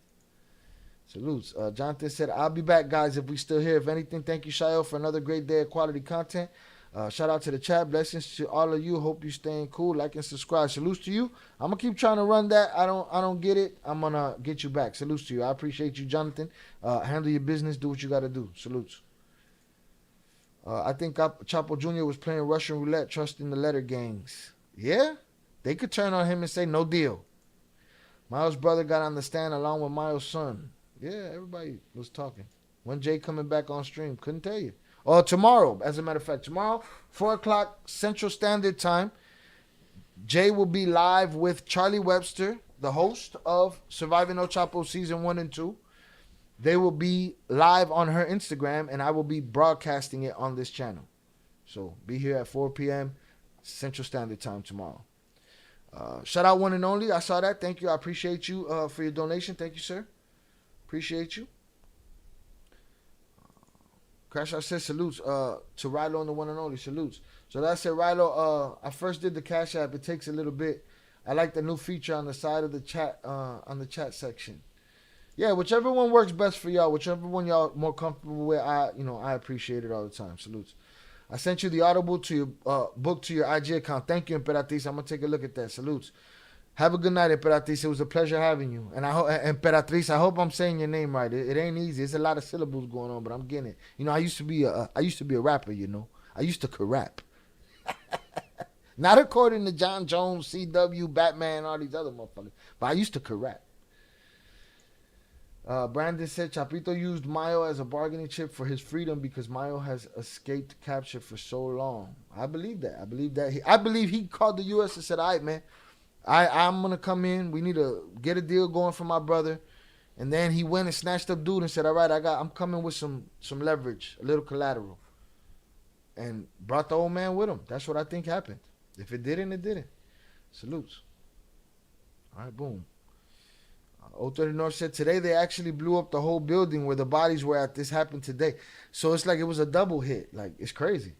Speaker 3: Salutes. Jonathan said, I'll be back, guys, if we still here. If anything, thank you, Shayo, for another great day of quality content. Shout out to the chat. Blessings to all of you. Hope you staying cool. Like and subscribe. Salutes to you. I'm going to keep trying to run that. I don't get it. I'm going to get you back. Salutes to you. I appreciate you, Jonathan. Handle your business. Do what you got to do. Salutes. I think Chapo Jr. was playing Russian roulette, trusting the letter gangs. Yeah? They could turn on him and say, no deal. Mayo's brother got on the stand along with Mayo's son. Yeah, everybody was talking. When Jay coming back on stream? Couldn't tell you. Oh, tomorrow, as a matter of fact. Tomorrow, 4 o'clock Central Standard Time. Jay will be live with Charlie Webster, the host of Surviving El Chapo Season 1 and 2. They will be live on her Instagram, and I will be broadcasting it on this channel. So be here at 4 p.m. Central Standard Time tomorrow. Shout out one and only. I saw that. Thank you. I appreciate you for your donation. Thank you, sir. Appreciate you. Crash Out says salutes to Rilo and the one and only. Salutes. So that said, Rilo, I first did the Cash App. It takes a little bit. I like the new feature on the side of the chat, on the chat section. Yeah, whichever one works best for y'all, whichever one y'all more comfortable with, I appreciate it all the time. Salutes. I sent you the Audible to your book to your IG account. Thank you, Imperatriz. I'm gonna take a look at that. Salutes. Have a good night, Imperatriz. It was a pleasure having you. And I hope, Imperatriz, I hope I'm saying your name right. It ain't easy. It's a lot of syllables going on, but I'm getting it. You know, I used to be a rapper. You know, I used to rap. Not according to John Jones, CW, Batman, all these other motherfuckers. But I used to rap. Brandon said Chapito used Mayo as a bargaining chip for his freedom because Mayo has escaped capture for so long. I believe that. I believe he called the U.S. and said, all right, man, I'm going to come in. We need to get a deal going for my brother. And then he went and snatched up dude and said, all right, I'm coming with some leverage, a little collateral. And brought the old man with him. That's what I think happened. If it didn't, it didn't. Salutes. All right, boom. 030 North said, today they actually blew up the whole building where the bodies were at. This happened today. So it's like it was a double hit. Like, it's crazy.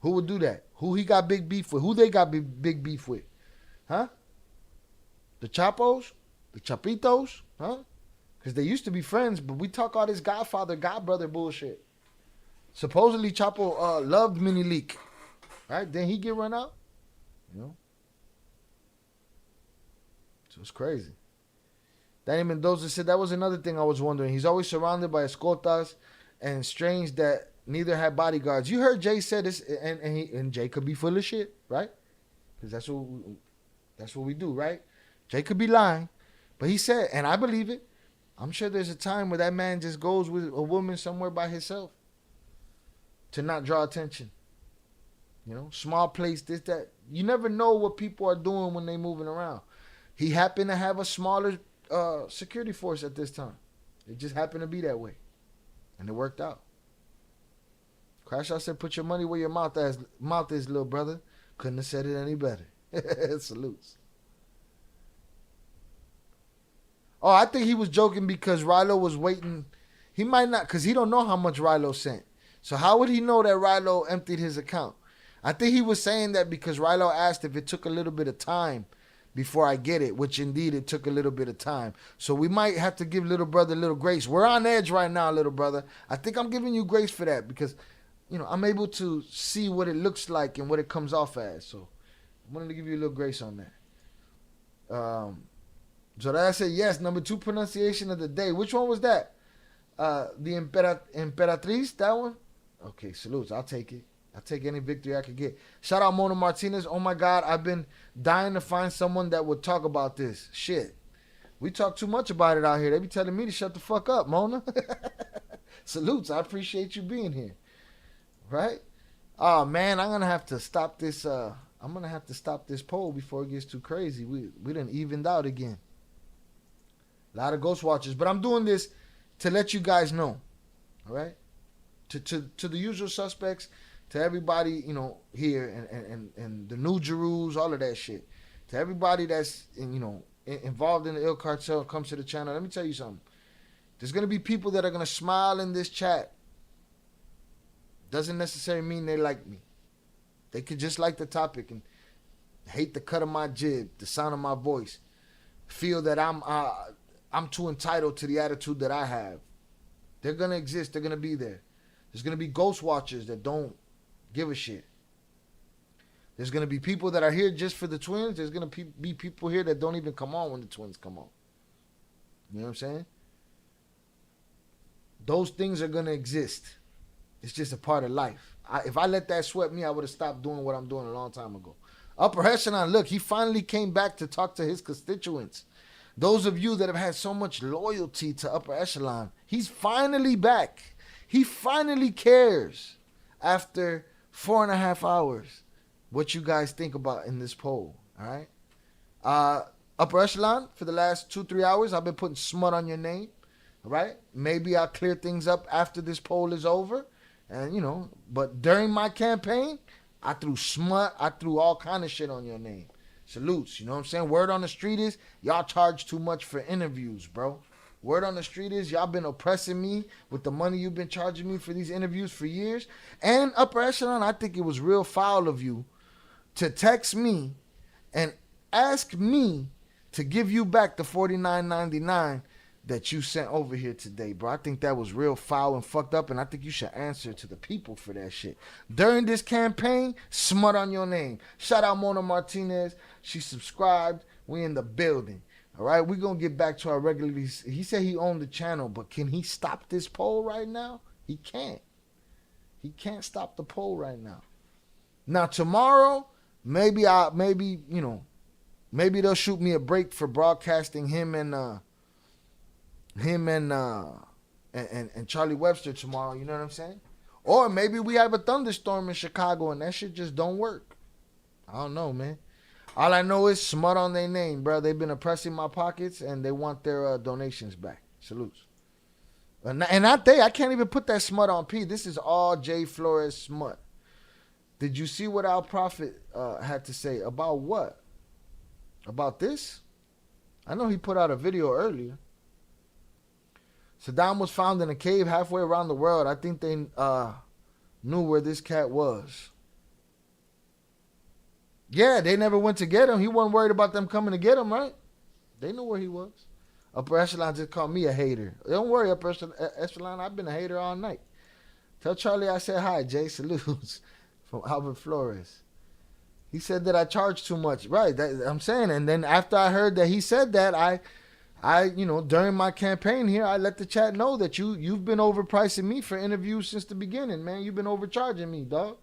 Speaker 3: Who would do that? Who he got big beef with? Who they got big beef with? Huh? The Chapos? The Chapitos? Huh? Because they used to be friends, but we talk all this Godfather, Godbrother bullshit. Supposedly Chapo loved Mini Leak. Right? Then he get run out? You know? So it's crazy. Danny Mendoza said that was another thing I was wondering. He's always surrounded by escoltas, and strange that neither had bodyguards. You heard Jay said this, and Jay could be full of shit, right? Because that's what we do, right? Jay could be lying, but he said, and I believe it, I'm sure there's a time where that man just goes with a woman somewhere by himself to not draw attention. You know, small place, this, that. You never know what people are doing when they moving around. He happened to have a smaller security force at this time. It just happened to be that way. And it worked out. Crash Out said, put your money where your mouth is, little brother. Couldn't have said it any better. Salutes. Oh, I think he was joking because Rilo was waiting. He might not, because he don't know how much Rilo sent. So how would he know that Rilo emptied his account? I think he was saying that because Rilo asked if it took a little bit of time before I get it, which indeed it took a little bit of time. So we might have to give little brother a little grace. We're on edge right now, little brother. I think I'm giving you grace for that because, you know, I'm able to see what it looks like and what it comes off as. So I wanted to give you a little grace on that. Zoraya said, yes, number 2 pronunciation of the day. Which one was that? The Imperatriz, that one? Okay, salutes. I'll take it. I'll take any victory I could get. Shout out Mona Martinez. Oh my God, I've been dying to find someone that would talk about this. Shit. We talk too much about it out here. They be telling me to shut the fuck up, Mona. Salutes. I appreciate you being here. Right? Oh man, I'm gonna have to stop this. I'm gonna have to stop this poll before it gets too crazy. We done evened out again. A lot of ghost watchers, but I'm doing this to let you guys know. All right? To the usual suspects, to everybody, you know, here and the New Jerus, all of that shit. To everybody that's involved in the ill cartel, comes to the channel. Let me tell you something. There's gonna be people that are gonna smile in this chat. Doesn't necessarily mean they like me. They could just like the topic and hate the cut of my jib, the sound of my voice, feel that I'm too entitled to the attitude that I have. They're gonna exist. They're gonna be there. There's gonna be ghost watchers that don't give a shit. There's gonna be people that are here just for the Twins. There's gonna be people here that don't even come on when the Twins come on. You know what I'm saying? Those things are gonna exist. It's just a part of life. If I let that sweat me, I would have stopped doing what I'm doing a long time ago. Upper Echelon, look, he finally came back to talk to his constituents. Those of you that have had so much loyalty to Upper Echelon, he's finally back. He finally cares after 4.5 hours what you guys think about in this poll, all right? Upper Echelon, for the last 2-3 hours, I've been putting smut on your name, all right? Maybe I'll clear things up after this poll is over, and, you know, but during my campaign, I threw smut, I threw all kind of shit on your name. Salutes, you know what I'm saying? Word on the street is, y'all charge too much for interviews, bro. Word on the street is, y'all been oppressing me with the money you've been charging me for these interviews for years. And Upper Echelon, I think it was real foul of you to text me and ask me to give you back the $49.99 that you sent over here today, bro. I think that was real foul and fucked up, and I think you should answer to the people for that shit. During this campaign, smut on your name. Shout out Mona Martinez. She subscribed. We in the building. All right, we're going to get back to our regularly. He said he owned the channel, but can he stop this poll right now? He can't. He can't stop the poll right now. Now tomorrow, maybe they'll shoot me a break for broadcasting him and Charlie Webster tomorrow. You know what I'm saying? Or maybe we have a thunderstorm in Chicago and that shit just don't work. I don't know, man. All I know is smut on their name, bro. They've been oppressing my pockets and they want their donations back. Salutes. And not they. I can't even put that smut on P. This is all Jay Flores smut. Did you see what our prophet had to say? About what? About this? I know he put out a video earlier. Saddam was found in a cave halfway around the world. I think they knew where this cat was. Yeah, they never went to get him. He wasn't worried about them coming to get him, right? They knew where he was. Upper Echelon just called me a hater. Don't worry, Upper Echelon. I've been a hater all night. Tell Charlie I said hi, Jay. Salutes from Albert Flores. He said that I charge too much. Right, I'm saying. And then after I heard that he said that, I during my campaign here, I let the chat know that you've been overpricing me for interviews since the beginning, man. You've been overcharging me, dog.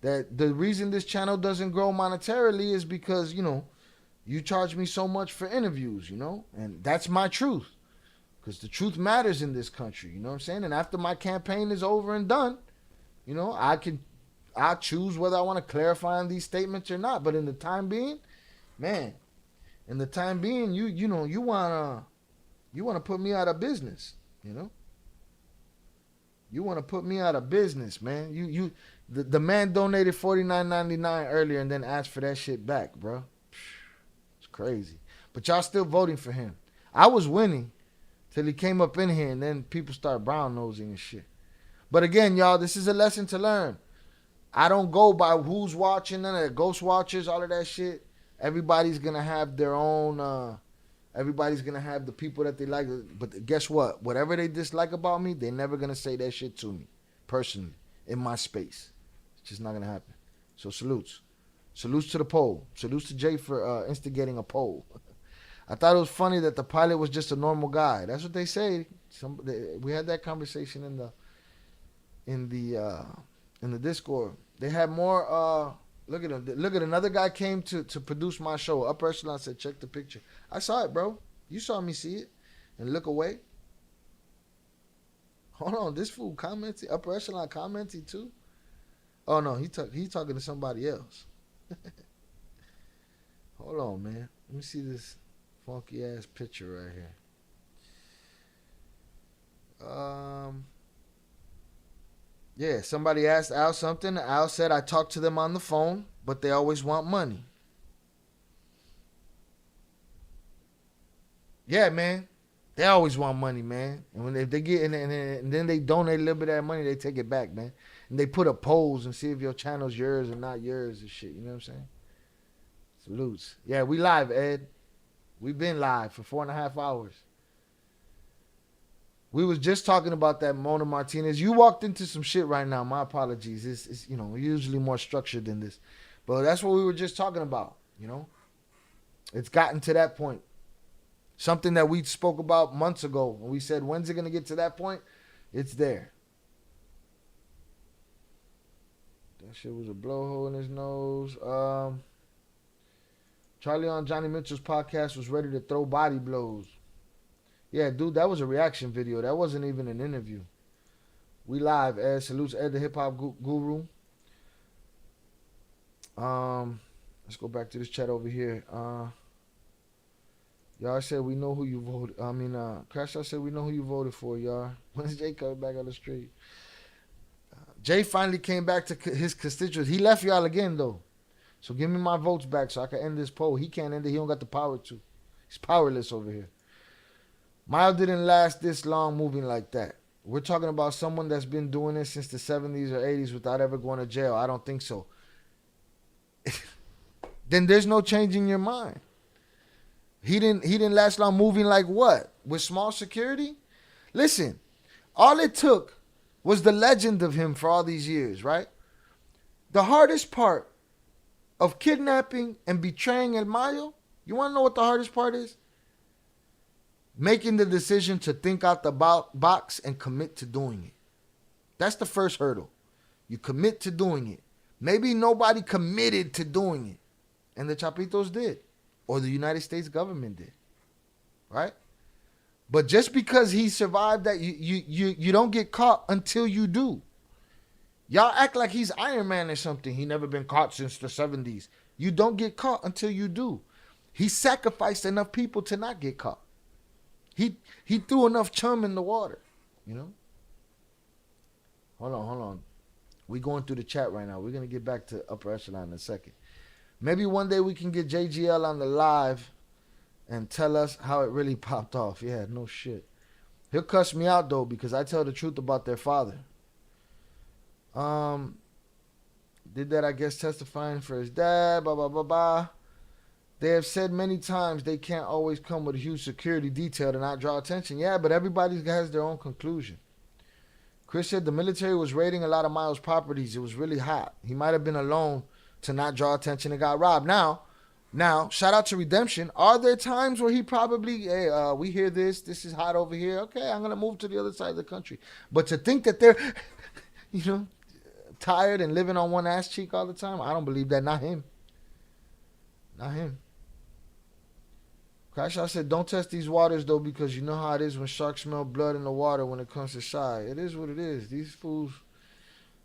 Speaker 3: That the reason this channel doesn't grow monetarily is because, you charge me so much for interviews, and that's my truth, because the truth matters in this country, you know what I'm saying? And after my campaign is over and done, I choose whether I want to clarify on these statements or not. But in the time being, man, you want to put me out of business, You want to put me out of business, man. The man donated $49.99 earlier and then asked for that shit back, bro. It's crazy. But y'all still voting for him. I was winning till he came up in here and then people start brown nosing and shit. But again, y'all, this is a lesson to learn. I don't go by who's watching, none of the ghost watchers, all of that shit. Everybody's going to have their own, everybody's going to have the people that they like. But guess what? Whatever they dislike about me, they're never going to say that shit to me, personally, in my space. It's just not going to happen. So salutes. Salutes to the poll. Salutes to Jay for instigating a poll. I thought it was funny that the pilot was just a normal guy. That's what they say. We had that conversation in the Discord. They had more. Look at him. Look at another guy came to produce my show. Upper Echelon said, check the picture. I saw it, bro. You saw me see it and look away. Hold on, this fool commenting. Upper Echelon commenting too. Oh no, he talking to somebody else. Hold on, man. Let me see this funky ass picture right here. Yeah, somebody asked Al something. Al said, I talked to them on the phone, but they always want money. Yeah, man. They always want money, man. And if they get and then they donate a little bit of that money, they take it back, man. And they put up polls and see if your channel's yours or not yours and shit. You know what I'm saying? Salutes. Yeah, we live, Ed. We've been live for 4.5 hours. We was just talking about that Mona Martinez. You walked into some shit right now. My apologies. It's usually more structured than this. But that's what we were just talking about, It's gotten to that point. Something that we spoke about months ago. And we said, when's it going to get to that point? It's there. That shit was a blowhole in his nose. Charlie on Johnny Mitchell's podcast was ready to throw body blows. Yeah, dude, that was a reaction video. That wasn't even an interview. We live, Ed. Salutes Ed, the hip-hop guru. Let's go back to this chat over here. Y'all said we know who you voted. Crash Out said we know who you voted for, y'all. When's Jay coming back on the street? Jay finally came back to his constituents. He left y'all again, though. So give me my votes back so I can end this poll. He can't end it. He don't got the power to. He's powerless over here. Mayo didn't last this long moving like that. We're talking about someone that's been doing this since the 70s or 80s without ever going to jail. I don't think so. Then there's no changing your mind. He didn't last long moving like what? With small security? Listen, all it took was the legend of him for all these years, right? The hardest part of kidnapping and betraying El Mayo, you want to know what the hardest part is? Making the decision to think out the box and commit to doing it. That's the first hurdle. You commit to doing it. Maybe nobody committed to doing it. And the Chapitos did. Or the United States government did. Right? But just because he survived that, you don't get caught until you do. Y'all act like he's Iron Man or something. He never been caught since the 70s. You don't get caught until you do. He sacrificed enough people to not get caught. He threw enough chum in the water. You know? Hold on. We going through the chat right now. We're going to get back to upper echelon in a second. Maybe one day we can get JGL on the live and tell us how it really popped off. Yeah, no shit. He'll cuss me out, though, because I tell the truth about their father. Did that, I guess, testifying for his dad, blah, blah, blah, blah. They have said many times they can't always come with a huge security detail to not draw attention. Yeah, but everybody has their own conclusion. Chris said the military was raiding a lot of Mayo's properties. It was really hot. He might have been alone to not draw attention and got robbed. Now, shout out to Redemption. Are there times where he probably, hey, we hear this is hot over here. Okay, I'm going to move to the other side of the country. But to think that they're, tired and living on one ass cheek all the time, I don't believe that. Not him. Crash Out said, don't test these waters, though, because you know how it is when sharks smell blood in the water when it comes to shy. It is what it is. These fools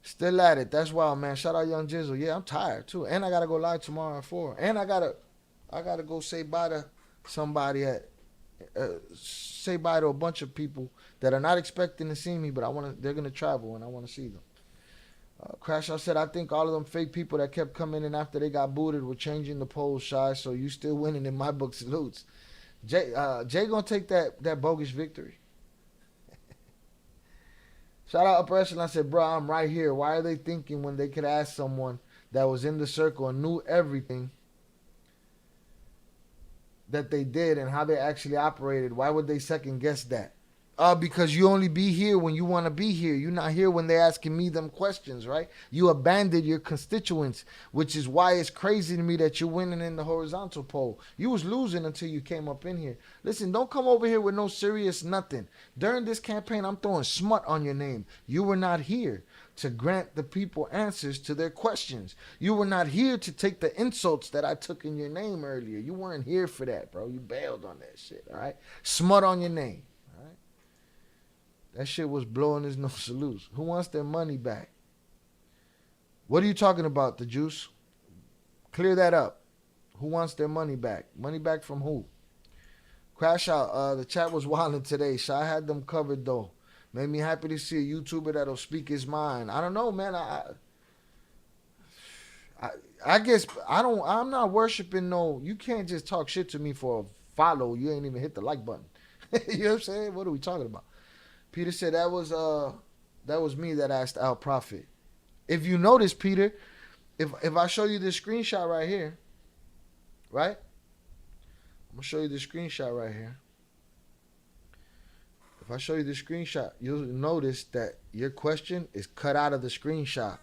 Speaker 3: still at it. That's wild, man. Shout out Young Jizzle. Yeah, I'm tired, too. And I got to go live tomorrow at 4. And I gotta go say bye to somebody say bye to a bunch of people that are not expecting to see me, but they're going to travel and I want to see them. Crash Out said, I think all of them fake people that kept coming in after they got booted were changing the polls, Shy, so you still winning in my book. Salutes. Jay gonna take that bogus victory. Shout out Upper Echelon. I said, bro, I'm right here. Why are they thinking when they could ask someone that was in the circle and knew everything that they did and how they actually operated? Why would they second guess that? Because you only be here when you want to be here. You're not here when they're asking me them questions, right? You abandoned your constituents, which is why it's crazy to me that you're winning in the horizontal poll. You was losing until you came up in here. Listen, don't come over here with no serious nothing. During this campaign, I'm throwing smut on your name. You were not here to grant the people answers to their questions. You were not here to take the insults that I took in your name earlier. You weren't here for that, bro. You bailed on that shit, all right? Smut on your name. That shit was blowing his nose. Salutes. Who wants their money back? What are you talking about, the juice? Clear that up. Who wants their money back? Money back from who? Crash Out. The chat was wilding today. So I had them covered, though. Made me happy to see a YouTuber that'll speak his mind. I don't know, man. I guess I'm not worshiping no. You can't just talk shit to me for a follow. You ain't even hit the like button. You know what I'm saying? What are we talking about? Peter said that was me that asked Al Prophet. If you notice, Peter, if I show you this screenshot right here, right? I'm gonna show you this screenshot right here. If I show you this screenshot, you'll notice that your question is cut out of the screenshot.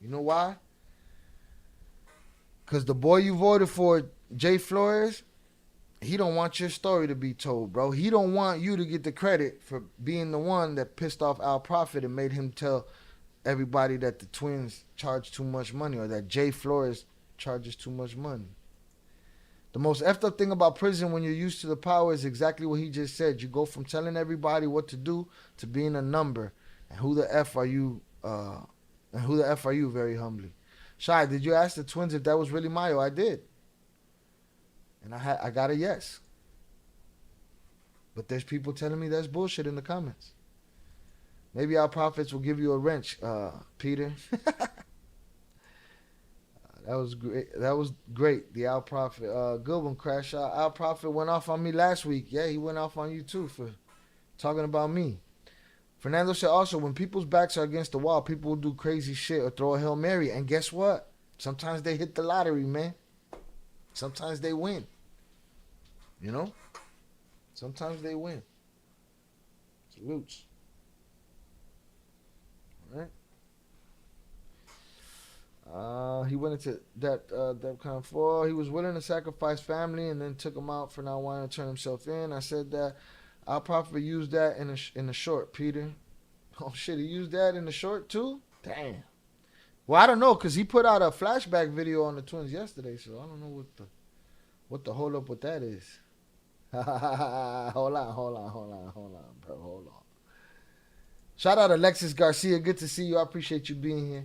Speaker 3: You know why? Because the boy you voted for, Jay Flores, he don't want your story to be told, bro. He don't want you to get the credit for being the one that pissed off Al Prophet and made him tell everybody that the Twins charge too much money or that Jay Flores charges too much money. The most effed up thing about prison when you're used to the power is exactly what he just said. You go from telling everybody what to do to being a number. And who the F are you? Very humbly. Shy, did you ask the Twins if that was really Mayo? I did. And I got a yes. But there's people telling me that's bullshit in the comments. Maybe our prophets will give you a wrench, Peter. That was great. That was great. The Al Prophet. Good one, Crash Out. Al Prophet went off on me last week. Yeah, he went off on you too for talking about me. Fernando said also, when people's backs are against the wall, people will do crazy shit or throw a Hail Mary. And guess what? Sometimes they hit the lottery, man. Sometimes they win. You know? Sometimes they win. Salutes. All right. He went into that DEFCON 4. He was willing to sacrifice family and then took him out for not wanting to turn himself in. I said that I'll probably use that in the short, Peter. Oh, shit. He used that in the short, too? Damn. Well, I don't know, because he put out a flashback video on the Twins yesterday, so I don't know what the hold up with that is. hold on, bro. Hold on. Shout out Alexis Garcia. Good to see you. I appreciate you being here.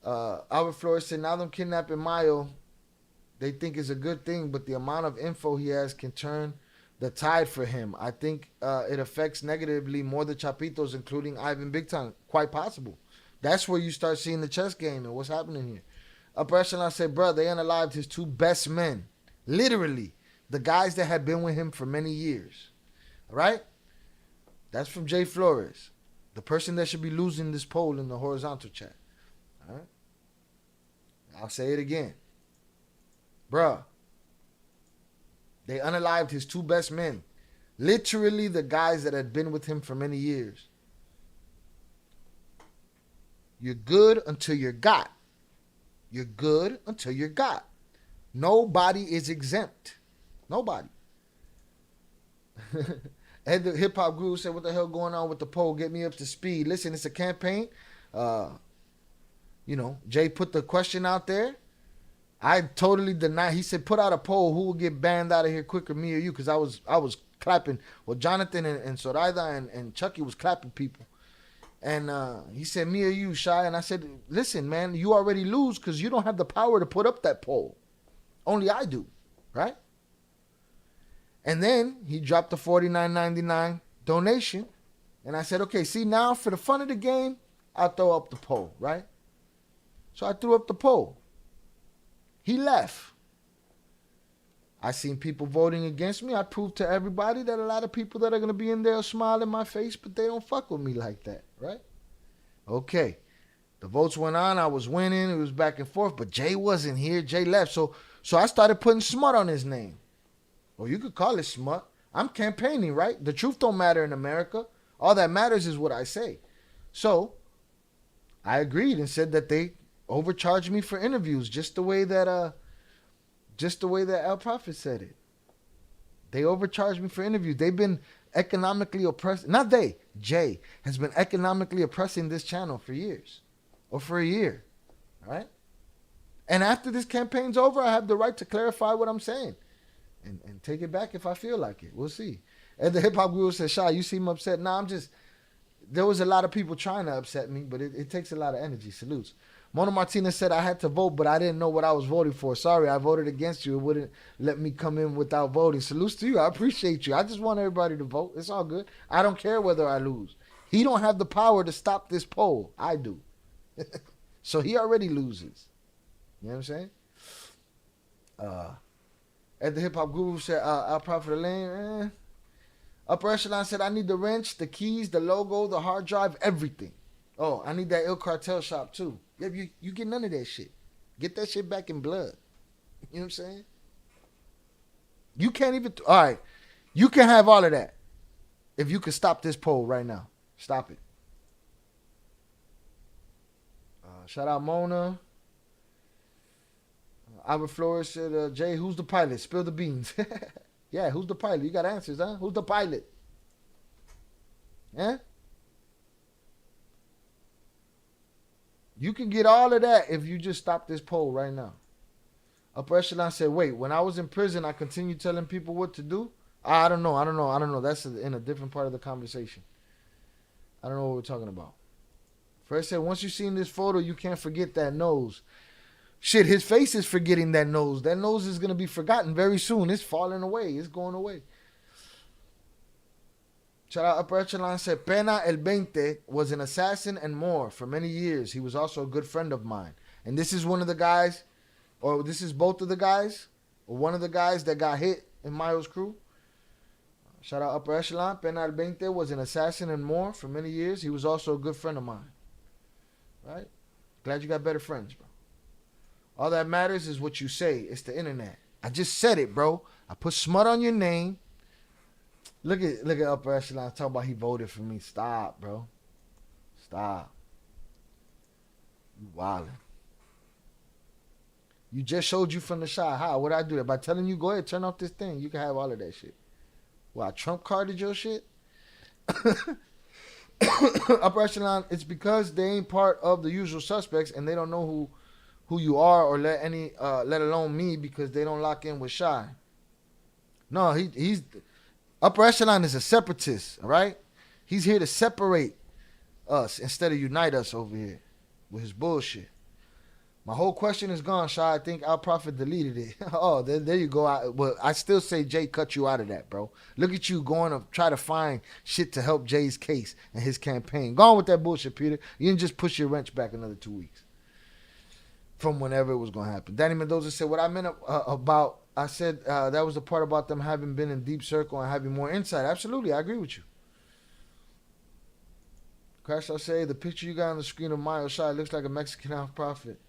Speaker 3: Albert Flores said, now them kidnapping Mayo, they think is a good thing, but the amount of info he has can turn the tide for him. I think it affects negatively more the Chapitos, including Ivan Big Time. Quite possible. That's where you start seeing the chess game and what's happening here. Upper Echelon said, bro, they unalived his two best men. Literally. The guys that had been with him for many years. All right? That's from Jay Flores. The person that should be losing this poll in the horizontal chat. All right? I'll say it again. Bruh. They unalived his two best men. Literally the guys that had been with him for many years. You're good until you're got. You're good until you're got. Nobody is exempt. Nobody. And the hip hop guru said, what the hell going on with the poll? Get me up to speed. Listen, it's a campaign. Jay put the question out there. I totally deny. He said, put out a poll. Who will get banned out of here quicker, me or you? Because I was clapping. Well, Jonathan and Zoraida and Chucky was clapping people. And he said, me or you, Shy? And I said, listen, man, you already lose because you don't have the power to put up that poll. Only I do, right? And then he dropped the $49.99 donation. And I said, okay, see, now for the fun of the game, I'll throw up the poll, right? So I threw up the poll. He left. I seen people voting against me. I proved to everybody that a lot of people that are going to be in there smile in my face, but they don't fuck with me like that, right? Okay. The votes went on. I was winning. It was back and forth, but Jay wasn't here. Jay left. So I started putting smut on his name. Or you could call it smut. I'm campaigning, right? The truth don't matter in America. All that matters is what I say. So I agreed and said that they overcharged me for interviews, just the way that El Prophet said it. They overcharged me for interviews. They've been economically oppressed. Not they. Jay has been economically oppressing this channel for years. Or for a year. All right? And after this campaign's over, I have the right to clarify what I'm saying. And take it back if I feel like it. We'll see. And the hip-hop guru said, Shy, you seem upset. Nah, there was a lot of people trying to upset me, but it takes a lot of energy. Salutes. Mona Martinez said, I had to vote, but I didn't know what I was voting for. Sorry, I voted against you. It wouldn't let me come in without voting. Salutes to you. I appreciate you. I just want everybody to vote. It's all good. I don't care whether I lose. He don't have the power to stop this poll. I do. So he already loses. You know what I'm saying? And the hip-hop guru said, I'll profit the lane. Upper Echelon said, I need the wrench, the keys, the logo, the hard drive, everything. Oh, I need that Il Cartel shop too. Yeah, you get none of that shit. Get that shit back in blood. You know what I'm saying? You can't even... all right. You can have all of that if you could stop this poll right now. Stop it. Shout out Mona. Albert Flores said, Jay, who's the pilot? Spill the beans. Yeah, who's the pilot? You got answers, huh? Who's the pilot? Yeah? You can get all of that if you just stop this poll right now. Upper Echelon said, wait, when I was in prison, I continued telling people what to do? I don't know. That's in a different part of the conversation. I don't know what we're talking about. First said, once you've seen this photo, you can't forget that nose. Shit, his face is forgetting that nose. That nose is going to be forgotten very soon. It's falling away. It's going away. Shout out Upper Echelon said, Pena El 20 was an assassin and more for many years. He was also a good friend of mine. And this is one of the guys, or this is both of the guys, or one of the guys that got hit in Mayo's crew. Shout out Upper Echelon. Pena El 20 was an assassin and more for many years. He was also a good friend of mine. Right? Glad you got better friends, bro. All that matters is what you say. It's the internet. I just said it, bro. I put smut on your name. Look at Upper Echelon talking about he voted for me. Stop, bro. Stop. You wildin'. You just showed you from the shot. How? What'd I do that? By telling you, go ahead, turn off this thing. You can have all of that shit. Well, I Trump carded your shit? Upper echelon, it's because they ain't part of the usual suspects and they don't know who you are or let alone me because they don't lock in with Shy. No, he's upper echelon is a separatist, all right? He's here to separate us instead of unite us over here with his bullshit. My whole question is gone, Shy. I think Al Prophet deleted it. Oh, there you go. I still say Jay cut you out of that, bro. Look at you going to try to find shit to help Jay's case and his campaign. Go on with that bullshit, Peter. You didn't just push your wrench back another 2 weeks from whenever it was going to happen. Danny Mendoza said, what I meant about, I said that was the part about them having been in deep circle and having more insight. Absolutely, I agree with you. Crash, I'll say, the picture you got on the screen of Mayo Shy looks like a Mexican Al Prophet.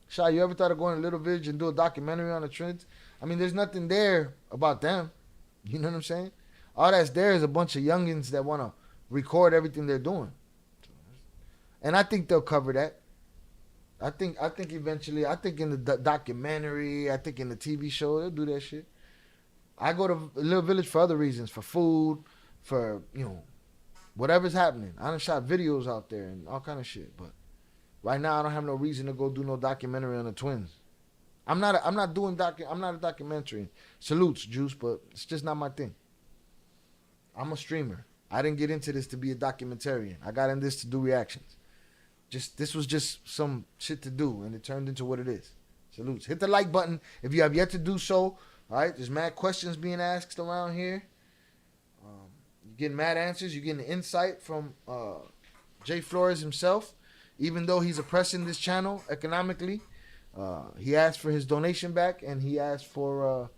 Speaker 3: Shy, you ever thought of going to Little Village and do a documentary on the Twins? I mean, there's nothing there about them. You know what I'm saying? All that's there is a bunch of youngins that want to record everything they're doing. And I think they'll cover that. I think eventually, I think in the documentary, I think in the TV show, they'll do that shit. I go to Little Village for other reasons, for food, for, whatever's happening. I done shot videos out there and all kind of shit, but right now, I don't have no reason to go do no documentary on the Twins. I'm not a documentary. Salutes, Juice, but it's just not my thing. I'm a streamer. I didn't get into this to be a documentarian. I got in this to do reactions. This was just some shit to do, and it turned into what it is. Salutes. Hit the like button if you have yet to do so. All right, there's mad questions being asked around here. You're getting mad answers. You're getting insight from Jay Flores himself. Even though he's oppressing this channel economically, he asked for his donation back, and he asked for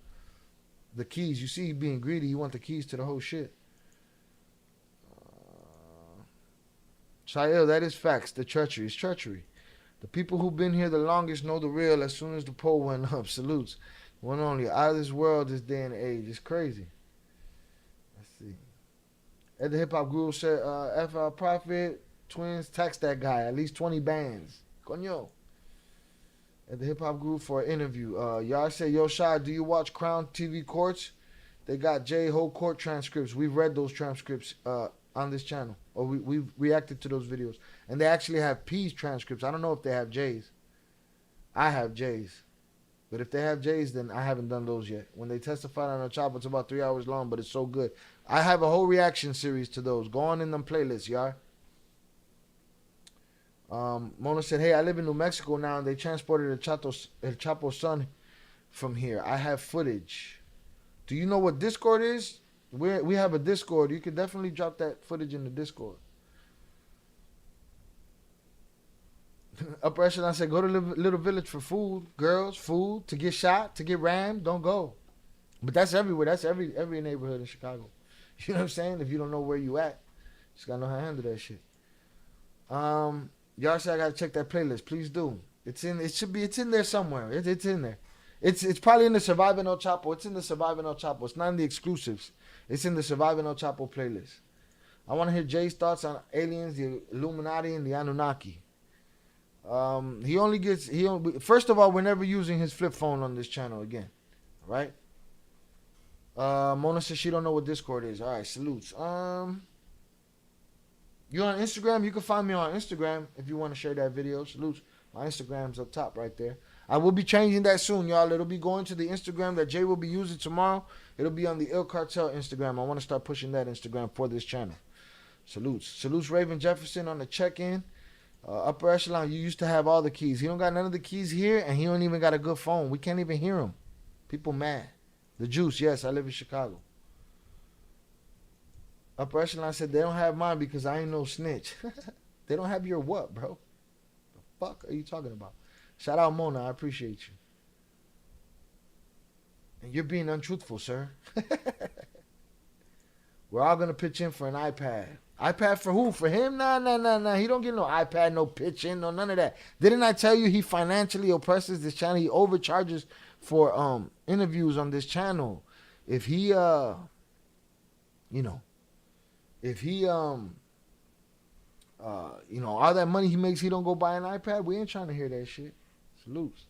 Speaker 3: the keys. You see, he being greedy. He want the keys to the whole shit. Shael, that is facts. The treachery is treachery. The people who've been here the longest know the real as soon as the poll went up. Salutes. One only. Out of this world, this day and age. It's crazy. Let's see. At the Hip Hop Guru said, FL Prophet, Twins, text that guy. At least 20 bands. Coño. At the Hip Hop Group for an interview. Y'all say, yo, Shy, do you watch Crown TV Courts? They got Jay whole court transcripts. We've read those transcripts on this channel. Or we've reacted to those videos. And they actually have P's transcripts. I don't know if they have J's. I have J's. But if they have J's, then I haven't done those yet. When they testified on a chop, it's about 3 hours long, but it's so good. I have a whole reaction series to those. Go on in them playlists, y'all. Mona said, hey, I live in New Mexico now, and they transported El Chapo's son from here. I have footage. Do you know what Discord is? We have a Discord. You could definitely drop that footage in the Discord. Upper Echelon said, go to Little Village for food, girls, food, to get shot, to get rammed. Don't go. But that's everywhere. That's every neighborhood in Chicago. You know what I'm saying? If you don't know where you at, just gotta know how to handle that shit. Y'all say I gotta check that playlist. Please do. It's in there somewhere. It's in there. It's probably in the Surviving El Chapo. It's in the Surviving El Chapo. It's not in the exclusives. It's in the Surviving El Chapo playlist. I want to hear Jay's thoughts on aliens, the Illuminati, and the Anunnaki. First of all, we're never using his flip phone on this channel again. Right? Mona says she don't know what Discord is. All right, salutes. You on Instagram? You can find me on Instagram if you want to share that video. Salutes. My Instagram's up top right there. I will be changing that soon, y'all. It'll be going to the Instagram that Jay will be using tomorrow. It'll be on the Il Cartel Instagram. I want to start pushing that Instagram for this channel. Salutes. Salutes Raven Jefferson on the check-in. Upper Echelon, you used to have all the keys. He don't got none of the keys here, and he don't even got a good phone. We can't even hear him. People mad. The Juice, yes, I live in Chicago. Upper Echelon said they don't have mine because I ain't no snitch. They don't have your what, bro? The fuck are you talking about? Shout out Mona, I appreciate you. And you're being untruthful, sir. We're all gonna pitch in for an iPad. iPad for who? For him? Nah. He don't get no iPad, no pitch in, no none of that. Didn't I tell you he financially oppresses this channel? He overcharges for interviews on this channel. If he all that money he makes, he don't go buy an iPad. We ain't trying to hear that shit. Salutes.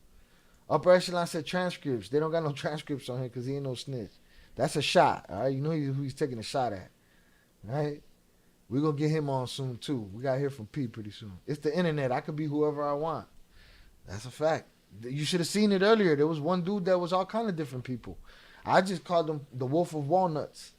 Speaker 3: Upper Echelon said transcripts. They don't got no transcripts on here because he ain't no snitch. That's a shot. All right, you know who he's taking a shot at. All right. We're going to get him on soon, too. We got to hear from P pretty soon. It's the internet. I could be whoever I want. That's a fact. You should have seen it earlier. There was one dude that was all kind of different people. I just called him the Wolf of Walnuts.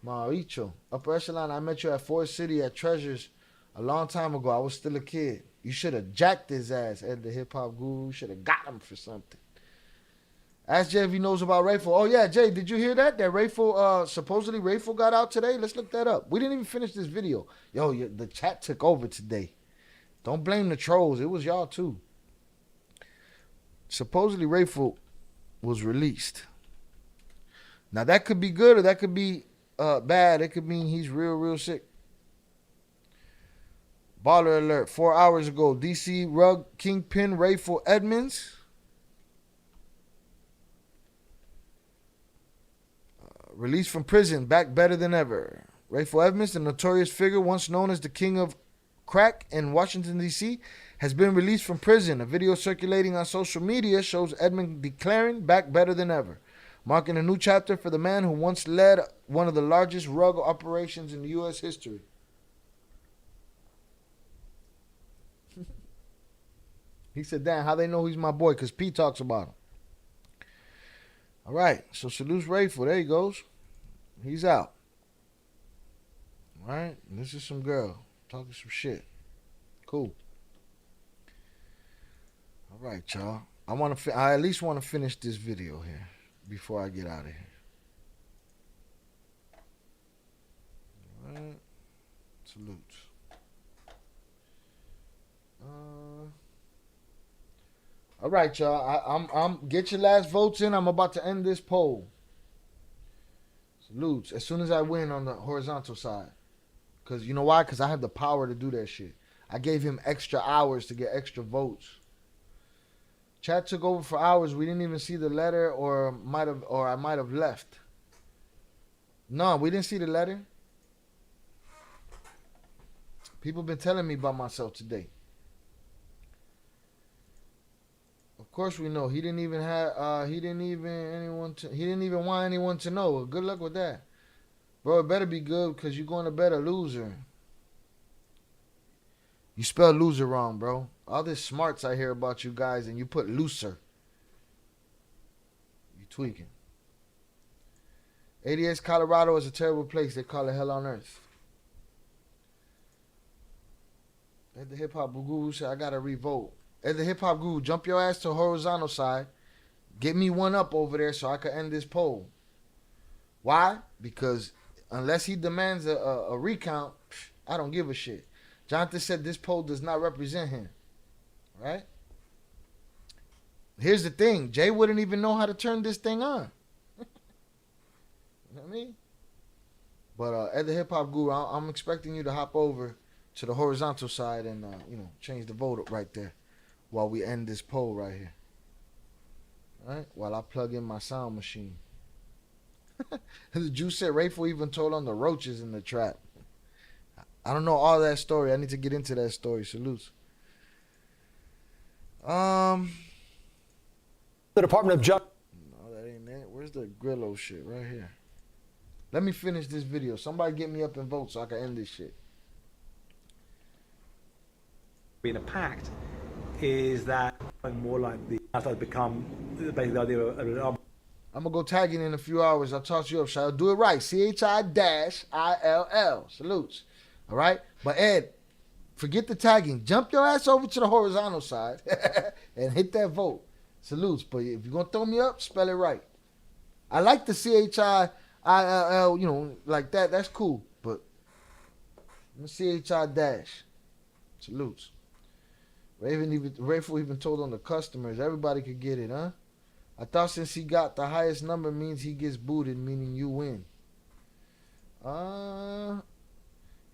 Speaker 3: Mauricio. Upper Echelon, I met you at Forest City at Treasures a long time ago. I was still a kid. You should have jacked his ass, Ed the Hip Hop Guru. Should have got him for something. Ask Jay if he knows about Rayful. Oh, yeah, Jay, did you hear that? That Rayful, supposedly Rayful got out today? Let's look that up. We didn't even finish this video. Yo, the chat took over today. Don't blame the trolls. It was y'all, too. Supposedly Rayful was released. Now, that could be good or that could be bad. It could mean he's real sick. Baller alert. 4 hours ago, DC Rug Kingpin Rayful Edmonds released from prison, back better than ever. Rayful Edmonds, the notorious figure once known as the king of crack in Washington, D.C., has been released from prison. A video circulating on social media shows Edmonds declaring back better than ever, marking a new chapter for the man who once led one of the largest rug operations in U.S. history. He said, damn, how they know he's my boy? Because P talks about him. All right, so salutes Rayful. There he goes. He's out. All right, and this is some girl talking some shit. Cool. All right, y'all. I at least want to finish this video here before I get out of here. All right. Salutes. All right, y'all. I'm get your last votes in. I'm about to end this poll. Salutes. As soon as I win on the horizontal side. Because you know why? Because I have the power to do that shit. I gave him extra hours to get extra votes. Chat took over for hours. We didn't even see the letter or I might have left. No, we didn't see the letter. People been telling me about myself today. Of course we know. He didn't even want anyone to know. Well, good luck with that. Bro, it better be good because you're going to bed a loser. You spell loser wrong, bro. All this smarts I hear about you guys and you put looser. You tweaking. ADS Colorado is a terrible place. They call it hell on earth. At the Hip Hop Guru said, I got to revolt. At the Hip Hop Guru, jump your ass to horizontal side. Get me one up over there so I can end this poll. Why? Because unless he demands a recount, I don't give a shit. Jonathan said this poll does not represent him. Right? Here's the thing. Jay wouldn't even know how to turn this thing on. You know what I mean? But at the Hip Hop Guru, I'm expecting you to hop over to the horizontal side and, change the vote right there while we end this poll right here. All right? While I plug in my sound machine. The Jew said Rayful even told on the roaches in the trap. I don't know all that story. I need to get into that story. Salutes. The
Speaker 9: Department of Justice.
Speaker 3: No, that ain't it. Where's the Grillo shit? Right here. Let me finish this video. Somebody get me up and vote so I can end this shit.
Speaker 18: Being a pact is that more like the outside become basically the idea of an
Speaker 3: I'm going to go tagging in a few hours. I'll toss you up, Shia. Do it right. CHI-ILL. Salutes. All right? But Ed, forget the tagging. Jump your ass over to the horizontal side and hit that vote. Salutes. But if you're going to throw me up, spell it right. I like the CHI-ILL, like that. That's cool. But CHI-. Salutes. Rayful even told on the customers. Everybody could get it, huh? I thought since he got the highest number means he gets booted, meaning you win.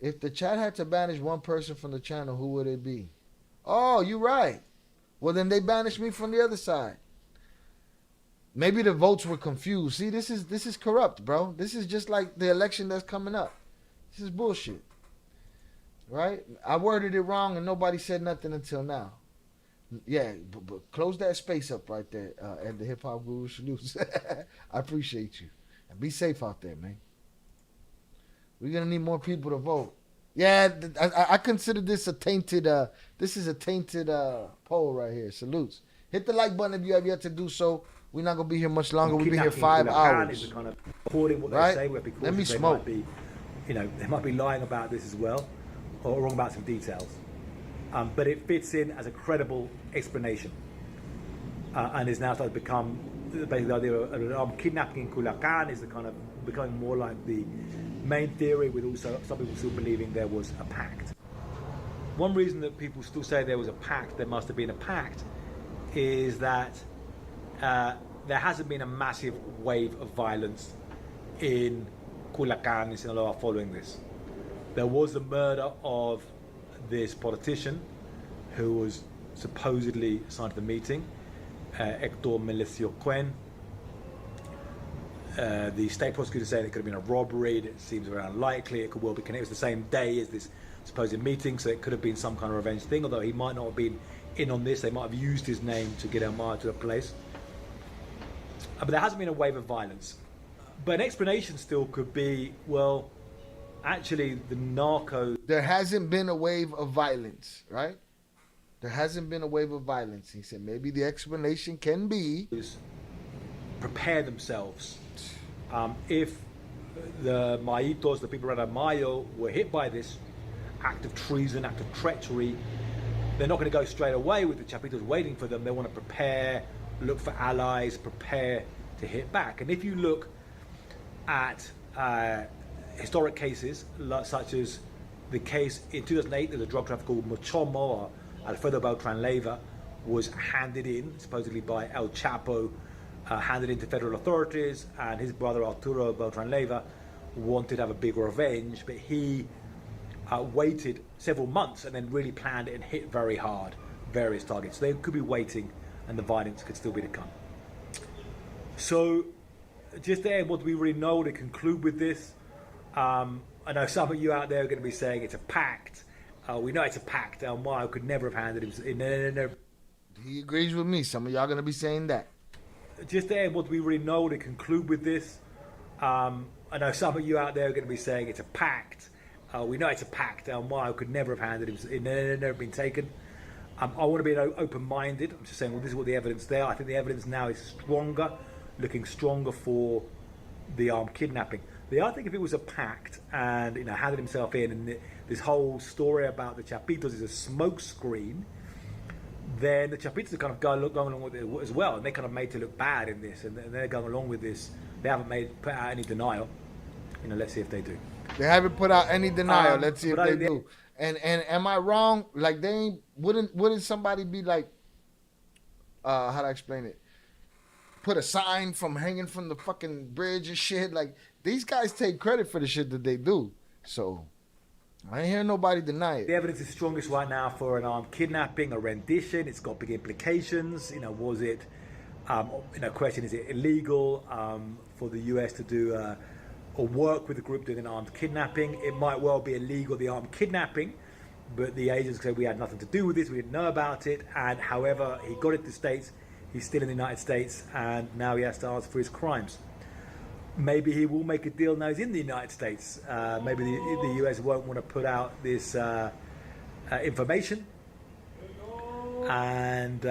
Speaker 3: If the chat had to banish one person from the channel, who would it be? Oh, you're right. Well, then they banished me from the other side. Maybe the votes were confused. See, this is corrupt, bro. This is just like the election that's coming up. This is bullshit. Right? I worded it wrong and nobody said nothing until now. Yeah, but close that space up right there at the Hip Hop Guru Salutes. I appreciate you. And be safe out there, man. We're going to need more people to vote. Yeah, I consider this a tainted. This is a tainted poll right here. Salutes. Hit the like button if you have yet to do so. We're not gonna be here much longer. We'll be here 5 hours.
Speaker 18: Is kind of according what
Speaker 3: Right?
Speaker 18: they say, where because
Speaker 3: Let me
Speaker 18: they
Speaker 3: smoke.
Speaker 18: might be, they might be lying about this as well, or wrong about some details. But it fits in as a credible explanation, and is now starting to become basically the idea of an armed kidnapping in Culiacan is the kind of becoming more like the main theory, with also some people still believing there was a pact. One reason that people still say there was a pact, there must have been a pact, is that there hasn't been a massive wave of violence in Culiacan in Sinaloa following this. There was the murder of this politician who was supposedly assigned to the meeting, Hector Melesio Quen. The state prosecutor saying it could have been a robbery. It seems very unlikely. It could well be connected. It was the same day as this supposed meeting, so it could have been some kind of revenge thing, although he might not have been in on this. They might have used his name to get Elmira to a place. But there hasn't been a wave of violence. But an explanation still could be, well, actually the narco...
Speaker 3: There hasn't been a wave of violence, right? There hasn't been a wave of violence. He said maybe the explanation can be...
Speaker 18: prepare themselves. If the Mayitos, the people around Mayo, were hit by this act of treason, act of treachery, they're not going to go straight away with the Chapitos waiting for them. They want to prepare, look for allies, prepare to hit back. And if you look at historic cases, such as the case in 2008 that the drug trafficker called Mochomo, or Alfredo Beltran Leyva, was handed in, supposedly by El Chapo, handed in to federal authorities, and his brother Arturo Beltran Leyva wanted to have a big revenge, but he waited several months and then really planned it and hit very hard various targets. So they could be waiting, and the violence could still be to come. So just there, what do we really know to conclude with this? I know some of you out there are going to be saying it's a pact. We know it's a pact. Mayo could never have handed him. No.
Speaker 3: He agrees with me. Some of y'all going to be saying that.
Speaker 18: Just there, what do we really know to conclude with this? I know some of you out there are going to be saying it's a pact. We know it's a pact. Mayo could never have handed him. Never been taken. I want to be open-minded. I'm just saying, well, this is what the evidence there. I think the evidence now is stronger, looking stronger for the armed kidnapping. I think if it was a pact and handed himself in, and this whole story about the Chapitos is a smokescreen, then the Chapitos are kind of going along with it as well, and they kind of made to look bad in this, and they're going along with this. They haven't put out any denial. Let's see if they do.
Speaker 3: They haven't put out any denial. Let's see if they do. And am I wrong? Like wouldn't somebody be like, how do I explain it? Put a sign from hanging from the fucking bridge and shit. Like, these guys take credit for the shit that they do. So I ain't hearing nobody deny it.
Speaker 18: The evidence is strongest right now for an armed kidnapping, a rendition. It's got big implications. Was it? Question: is it illegal for the U.S. to do or work with a group doing an armed kidnapping? It might well be illegal, the armed kidnapping, but the agents say we had nothing to do with this. We didn't know about it. And however, he got it to the States. He's still in the United States, and now he has to answer for his crimes. Maybe he will make a deal now he's in the United States. Maybe the US won't want to put out this information. And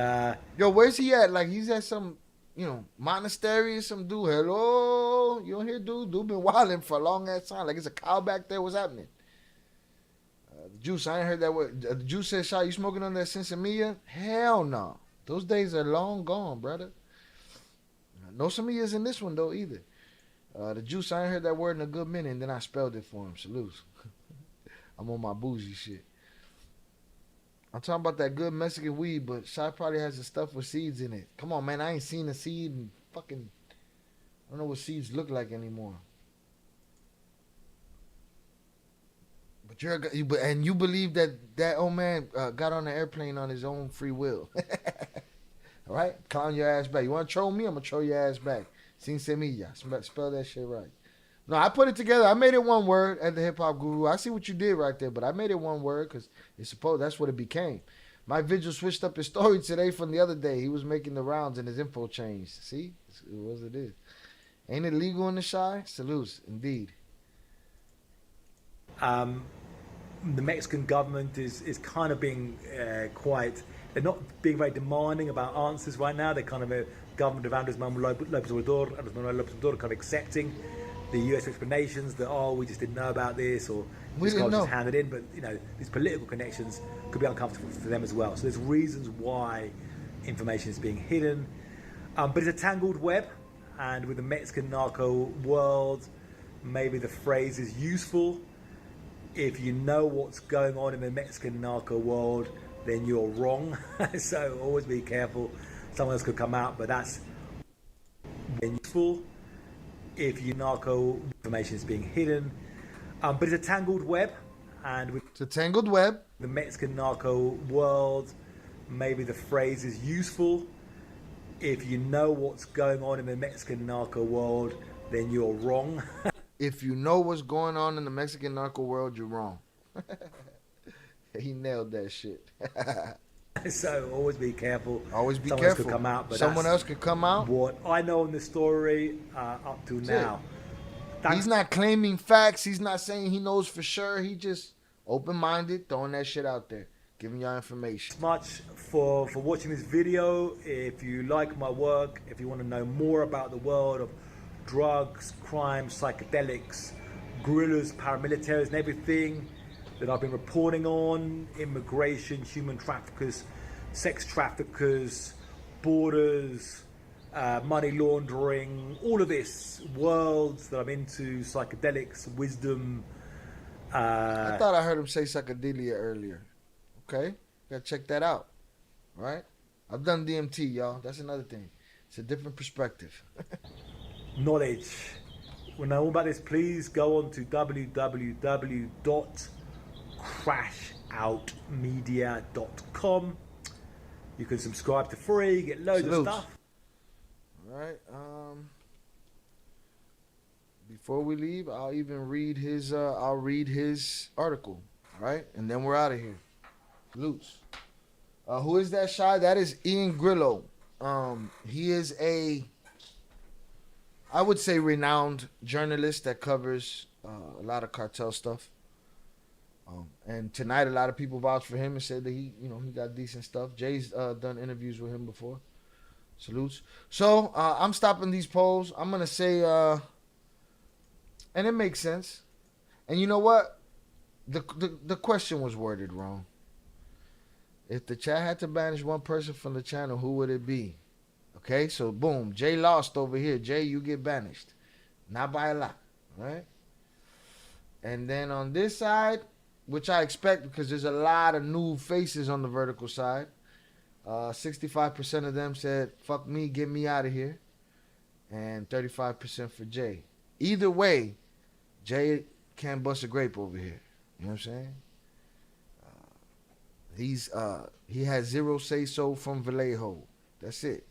Speaker 3: yo, where's he at? Like, he's at some, monastery or some dude. Hello, you don't hear dude? Dude been wilding for a long ass time. Like, it's a cow back there. What's happening? The juice, I ain't heard that word. The juice said, "Shot, you smoking on that Sensimilla?" Hell no. Those days are long gone, brother. No Semillas in this one though either. The juice, I ain't heard that word in a good minute, and then I spelled it for him. Salutes. I'm on my bougie shit. I'm talking about that good Mexican weed, but Shy probably has the stuff with seeds in it. Come on, man. I ain't seen a seed in fucking... I don't know what seeds look like anymore. But you believe that old man got on the airplane on his own free will. All right? Clown your ass back. You want to troll me? I'm going to troll your ass back. Sin semilla. Spell that shit right. No, I put it together. I made it one word at the Hip Hop Guru. I see what you did right there, but I made it one word because that's what it became. Mike Vigil switched up his story today from the other day. He was making the rounds and his info changed. See? It was it is. Ain't it legal in the Shy? Salutes, indeed.
Speaker 18: the Mexican government is kind of being they're not being very demanding about answers right now. They're kind of a government of Andrés Manuel López Obrador kind of accepting the U.S. explanations that, we just didn't know about this, or
Speaker 3: We
Speaker 18: this guy
Speaker 3: didn't
Speaker 18: was just
Speaker 3: know.
Speaker 18: handed in. But, these political connections could be uncomfortable for them as well. So there's reasons why information is being hidden. But it's a tangled web, and with the Mexican narco world, maybe the phrase is useful. If you know what's going on in the Mexican narco world, then you're wrong. So always be careful. Someone else could come out, but that's useful. If you narco information is being hidden. But it's a tangled web, and with
Speaker 3: It's a tangled web.
Speaker 18: the Mexican narco world, maybe the phrase is useful. If you know what's going on in the Mexican narco world, then you're wrong.
Speaker 3: If you know what's going on in the Mexican narco world, you're wrong. He nailed that shit.
Speaker 18: So always be careful.
Speaker 3: Always be
Speaker 18: Someone else
Speaker 3: careful.
Speaker 18: could come out, but
Speaker 3: Someone
Speaker 18: that's
Speaker 3: else could come out.
Speaker 18: What I know in the story up to now.
Speaker 3: He's not claiming facts. He's not saying he knows for sure. He just open-minded, throwing that shit out there, giving y'all information.
Speaker 18: Much for watching this video. If you like my work, if you want to know more about the world of drugs, crime, psychedelics, guerrillas, paramilitaries, and everything that I've been reporting on, immigration, human traffickers, sex traffickers, borders, money laundering, all of this worlds that I'm into, psychedelics, wisdom.
Speaker 3: I thought I heard him say psychedelia earlier. Okay, gotta check that out. All right, I've done DMT, y'all. That's another thing. It's a different perspective.
Speaker 18: Knowledge. When I know all about this, please go on to www.crashoutmedia.com. You can subscribe to free, get loads of stuff.
Speaker 3: All right. Before we leave, I'll even read his. I'll read his article. All right, and then we're out of here. Salutes. Who is that, Shy? That is Ian Grillo. He is I would say, renowned journalist that covers a lot of cartel stuff. And tonight, a lot of people vouched for him and said that he got decent stuff. Jay's done interviews with him before. Salutes. So I'm stopping these polls. I'm gonna say, and it makes sense. And you know what? The question was worded wrong. If the chat had to banish one person from the channel, who would it be? Okay, so boom, Jay lost over here. Jay, you get banished. Not by a lot, right? And then on this side, which I expect because there's a lot of new faces on the vertical side, 65% of them said, fuck me, get me out of here. And 35% for Jay. Either way, Jay can't bust a grape over here. You know what I'm saying? He has zero say-so from Vallejo. That's it.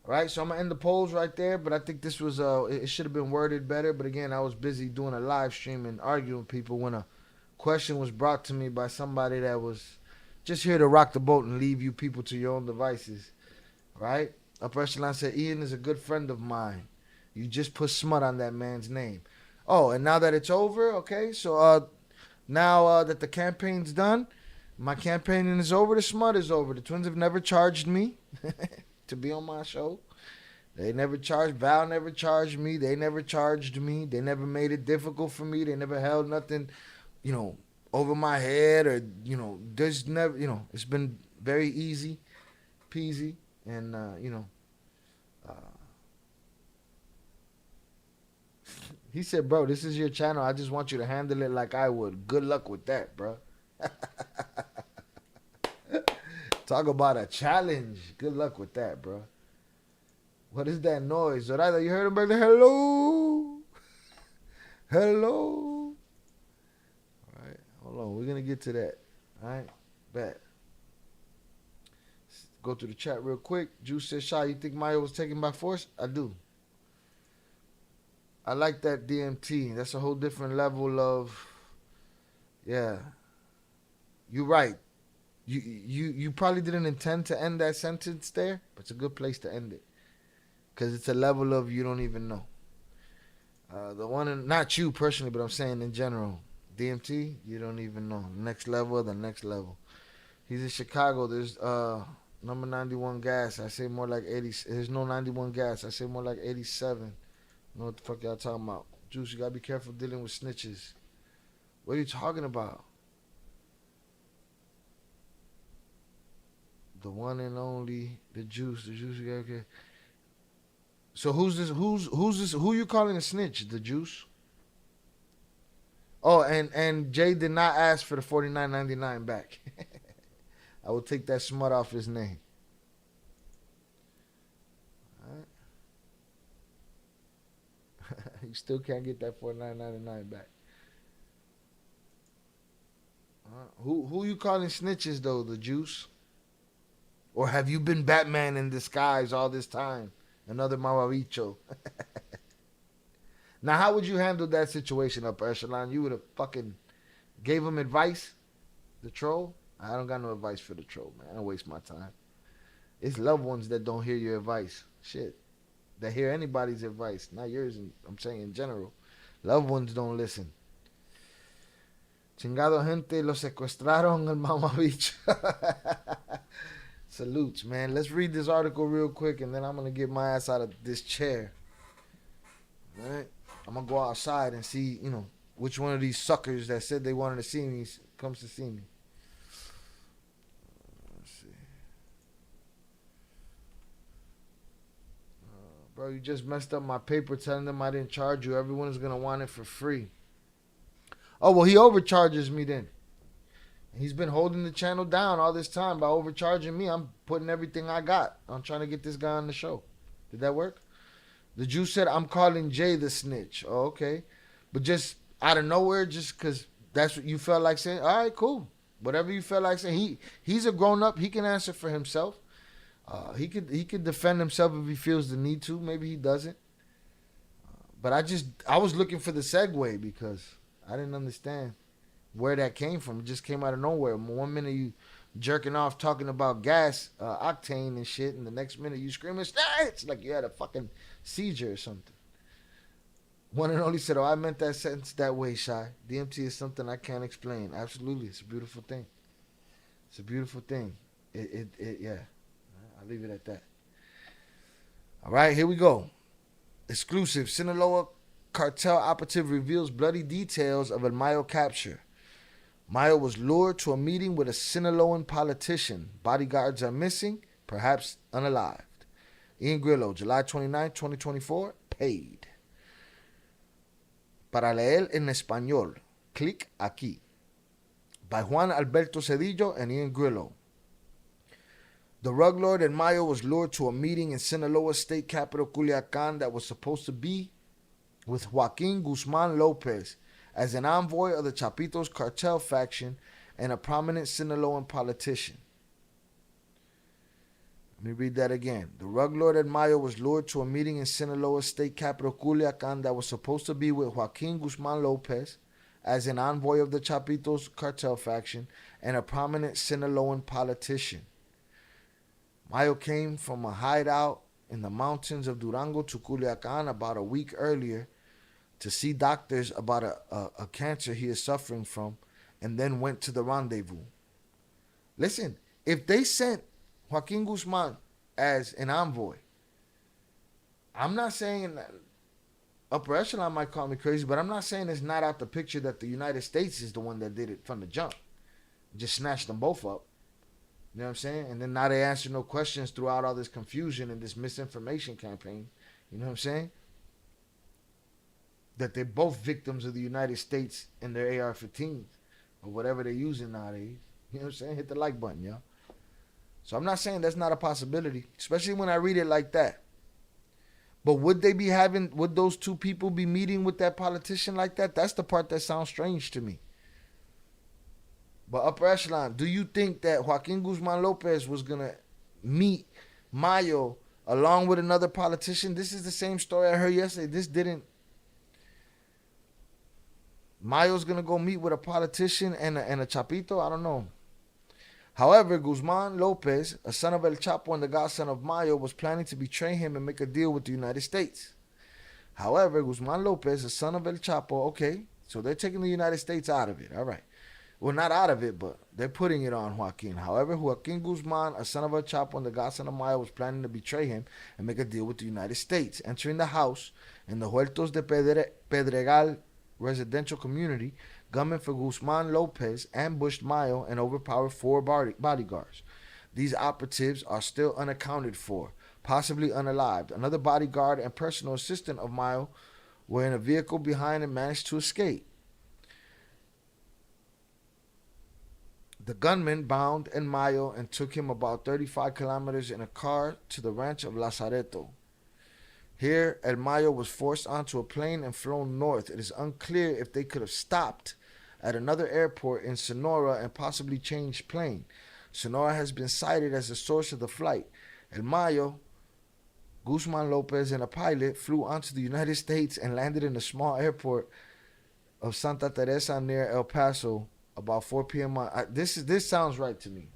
Speaker 3: All right, so I'm going to end the polls right there, but I think this was, it should have been worded better. But again, I was busy doing a live stream and arguing with people when a question was brought to me by somebody that was just here to rock the boat and leave you people to your own devices. Right? Upper Echelon said, Ian is a good friend of mine. You just put smut on that man's name. Oh, and now that it's over, okay, so now that the campaign's done, my campaigning is over, the smut is over. The Twins have never charged me to be on my show. They never charged, Val never charged me, they never charged me, they never made it difficult for me, they never held nothing, over my head or, there's never, it's been very easy peasy and, he said, bro, this is your channel. I just want you to handle it like I would. Good luck with that, bro. Talk about a challenge. Good luck with that, bro. What is that noise? Zorada, you heard him back there? Hello? Hello? All right, hold on. We're going to get to that. All right, bet. Let's go to the chat real quick. Juice says, Shy, you think Mayo was taken by force? I do. I like that DMT. That's a whole different level of, yeah. You're right. You probably didn't intend to end that sentence there, but it's a good place to end it. Because it's a level of you don't even know. The one, not you personally, but I'm saying in general, DMT, you don't even know. Next level of the next level. He's in Chicago. There's number 91 gas. I say more like 80. There's no 91 gas. I say more like 87. I know what the fuck y'all talking about. Juice, you gotta be careful dealing with snitches. What are you talking about? The one and only, the juice, okay. So who's this? Who's this? Who you calling a snitch? The juice? Oh, and Jay did not ask for the $49.99 back. I will take that smut off his name. All right. You still can't get that $49.99 back. Who you calling snitches though? The juice? Or have you been Batman in disguise all this time? Another mamabicho. Now, how would you handle that situation, Upper Echelon? You would have fucking gave him advice? The troll? I don't got no advice for the troll, man. I don't waste my time. It's loved ones that don't hear your advice. Shit. They hear anybody's advice, not yours. I'm saying in general. Loved ones don't listen. Chingado gente, lo secuestraron el mamabicho. Salutes, man. Let's read this article real quick, and then I'm going to get my ass out of this chair. All right? I'm going to go outside and see, which one of these suckers that said they wanted to see me comes to see me. Let's see. Bro, you just messed up my paper telling them I didn't charge you. Everyone is going to want it for free. Oh, well, he overcharges me then. He's been holding the channel down all this time by overcharging me. I'm putting everything I got. I'm trying to get this guy on the show. Did that work? The Jew said, I'm calling Jay the snitch. Oh, okay. But just out of nowhere, just because that's what you felt like saying, all right, cool. Whatever you felt like saying. He's a grown-up. He can answer for himself. He could defend himself if he feels the need to. Maybe he doesn't. But I was looking for the segue because I didn't understand where that came from. It just came out of nowhere. 1 minute you jerking off talking about gas, octane and shit, and the next minute you screaming, it's like you had a fucking seizure or something. One and only said, oh, I meant that sentence that way, Shy. DMT is something I can't explain. Absolutely. It's a beautiful thing. It's a beautiful thing. Yeah. I'll leave it at that. All right, here we go. Exclusive. Sinaloa cartel operative reveals bloody details of a Mayo capture. Mayo was lured to a meeting with a Sinaloan politician. Bodyguards are missing, perhaps unalived. Ian Grillo, July 29, 2024, paid. Para leer en español, click aquí. By Juan Alberto Cedillo and Ian Grillo. The rug lord in Mayo was lured to a meeting in Sinaloa state capital Culiacan that was supposed to be with Joaquín Guzmán López as an envoy of the Chapitos cartel faction and a prominent Sinaloan politician. Let me read that again. The rug lord in Mayo was lured to a meeting in Sinaloa state capital Culiacan that was supposed to be with Joaquín Guzmán López as an envoy of the Chapitos cartel faction and a prominent Sinaloan politician. Mayo came from a hideout in the mountains of Durango to Culiacan about a week earlier to see doctors about a cancer he is suffering from, and then went to the rendezvous. Listen, if they sent Joaquín Guzmán as an envoy, I'm not saying that Upper Echelon might call me crazy, but I'm not saying it's not out the picture that the United States is the one that did it from the jump. Just snatched them both up. You know what I'm saying? And then now they answer no questions throughout all this confusion and this misinformation campaign. You know what I'm saying? That they're both victims of the United States and their AR-15s or whatever they're using nowadays. You know what I'm saying? Hit the like button, y'all. So I'm not saying that's not a possibility, especially when I read it like that. But would those two people be meeting with that politician like that? That's the part that sounds strange to me. But Upper Echelon, do you think that Joaquín Guzmán López was going to meet Mayo along with another politician? This is the same story I heard yesterday. Mayo's going to go meet with a politician and a Chapito? I don't know. However, Guzmán López, a son of El Chapo and the godson of Mayo, was planning to betray him and make a deal with the United States. However, Guzmán López, a son of El Chapo, okay, So they're taking the United States out of it. All right. Well, not out of it, but they're putting it on Joaquín. However, Joaquín Guzmán, a son of a Chapo and the godson of Mayo, was planning to betray him and make a deal with the United States. Entering the house in the Huertos de Pedregal residential community, gunmen for Guzmán López ambushed Mayo and overpowered 4 bodyguards. These operatives are still unaccounted for, possibly unalived. Another bodyguard and personal assistant of Mayo were in a vehicle behind and managed to escape. The gunmen bound in Mayo and took him about 35 kilometers in a car to the ranch of Lazareto. Here, El Mayo was forced onto a plane and flown north. It is unclear if they could have stopped at another airport in Sonora and possibly changed plane. Sonora has been cited as the source of the flight. El Mayo, Guzmán López, and a pilot flew onto the United States and landed in a small airport of Santa Teresa near El Paso about 4 p.m. This sounds right to me.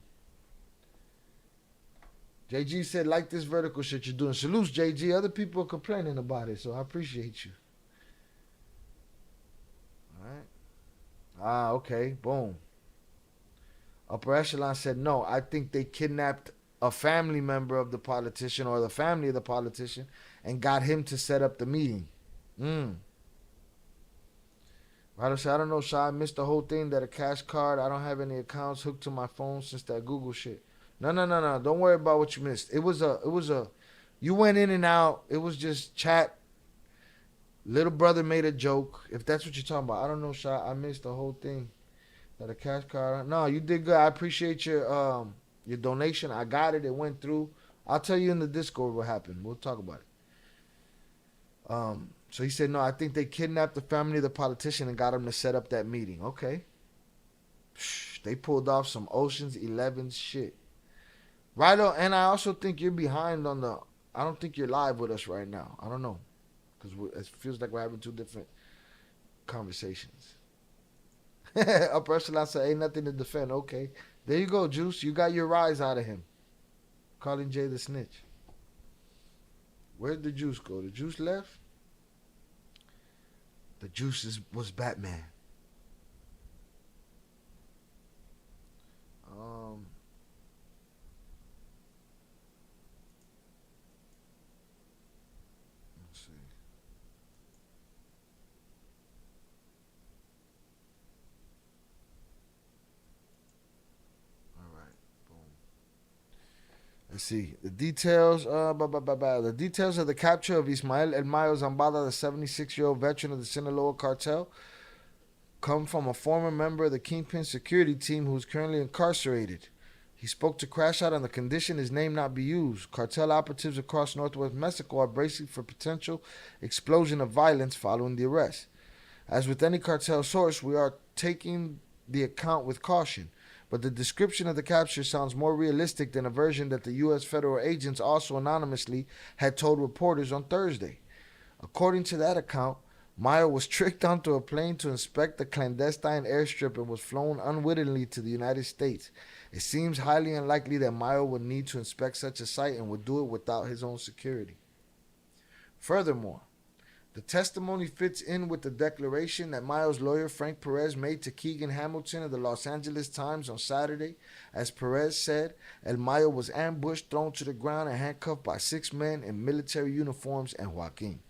Speaker 3: JG said, like this vertical shit you're doing. Salutes, JG. Other people are complaining about it, so I appreciate you. All right. Okay. Boom. Upper Echelon said, no, I think they kidnapped a family member of the politician or the family of the politician and got him to set up the meeting. Ryder said, I don't know, Shy. I missed the whole thing that a cash card. I don't have any accounts hooked to my phone since that Google shit. No. Don't worry about what you missed. It was a, you went in and out. It was just chat. Little brother made a joke. If that's what you're talking about. I don't know, Shy. I missed the whole thing. That a cash card. No, you did good. I appreciate your donation. I got it. It went through. I'll tell you in the Discord what happened. We'll talk about it. So he said, no, I think they kidnapped the family of the politician and got him to set up that meeting. Okay. They pulled off some Ocean's 11 shit. Right on. And I also think you're behind on the, I don't think you're live with us right now. I don't know. Because it feels like we're having 2 different conversations. Upper Echelon said, ain't nothing to defend. Okay. There you go, Juice. You got your rise out of him. Calling Jay the snitch. Where'd the Juice go? The Juice left? The Juice was Batman. Let's see. All right. Boom. Let's see. The details. The details of the capture of Ismael El Mayo Zambada, the 76-year-old veteran of the Sinaloa Cartel, come from a former member of the Kingpin security team who is currently incarcerated. He spoke to Crash Out on the condition his name not be used. Cartel operatives across northwest Mexico are bracing for potential explosion of violence following the arrest. As with any cartel source, we are taking the account with caution, but the description of the capture sounds more realistic than a version that the U.S. federal agents also anonymously had told reporters on Thursday. According to that account, Mayo was tricked onto a plane to inspect the clandestine airstrip and was flown unwittingly to the United States. It seems highly unlikely that Mayo would need to inspect such a site and would do it without his own security. Furthermore, the testimony fits in with the declaration that Mayo's lawyer Frank Perez made to Keegan Hamilton of the Los Angeles Times on Saturday. As Perez said, El Mayo was ambushed, thrown to the ground, and handcuffed by 6 men in military uniforms and Joaquín.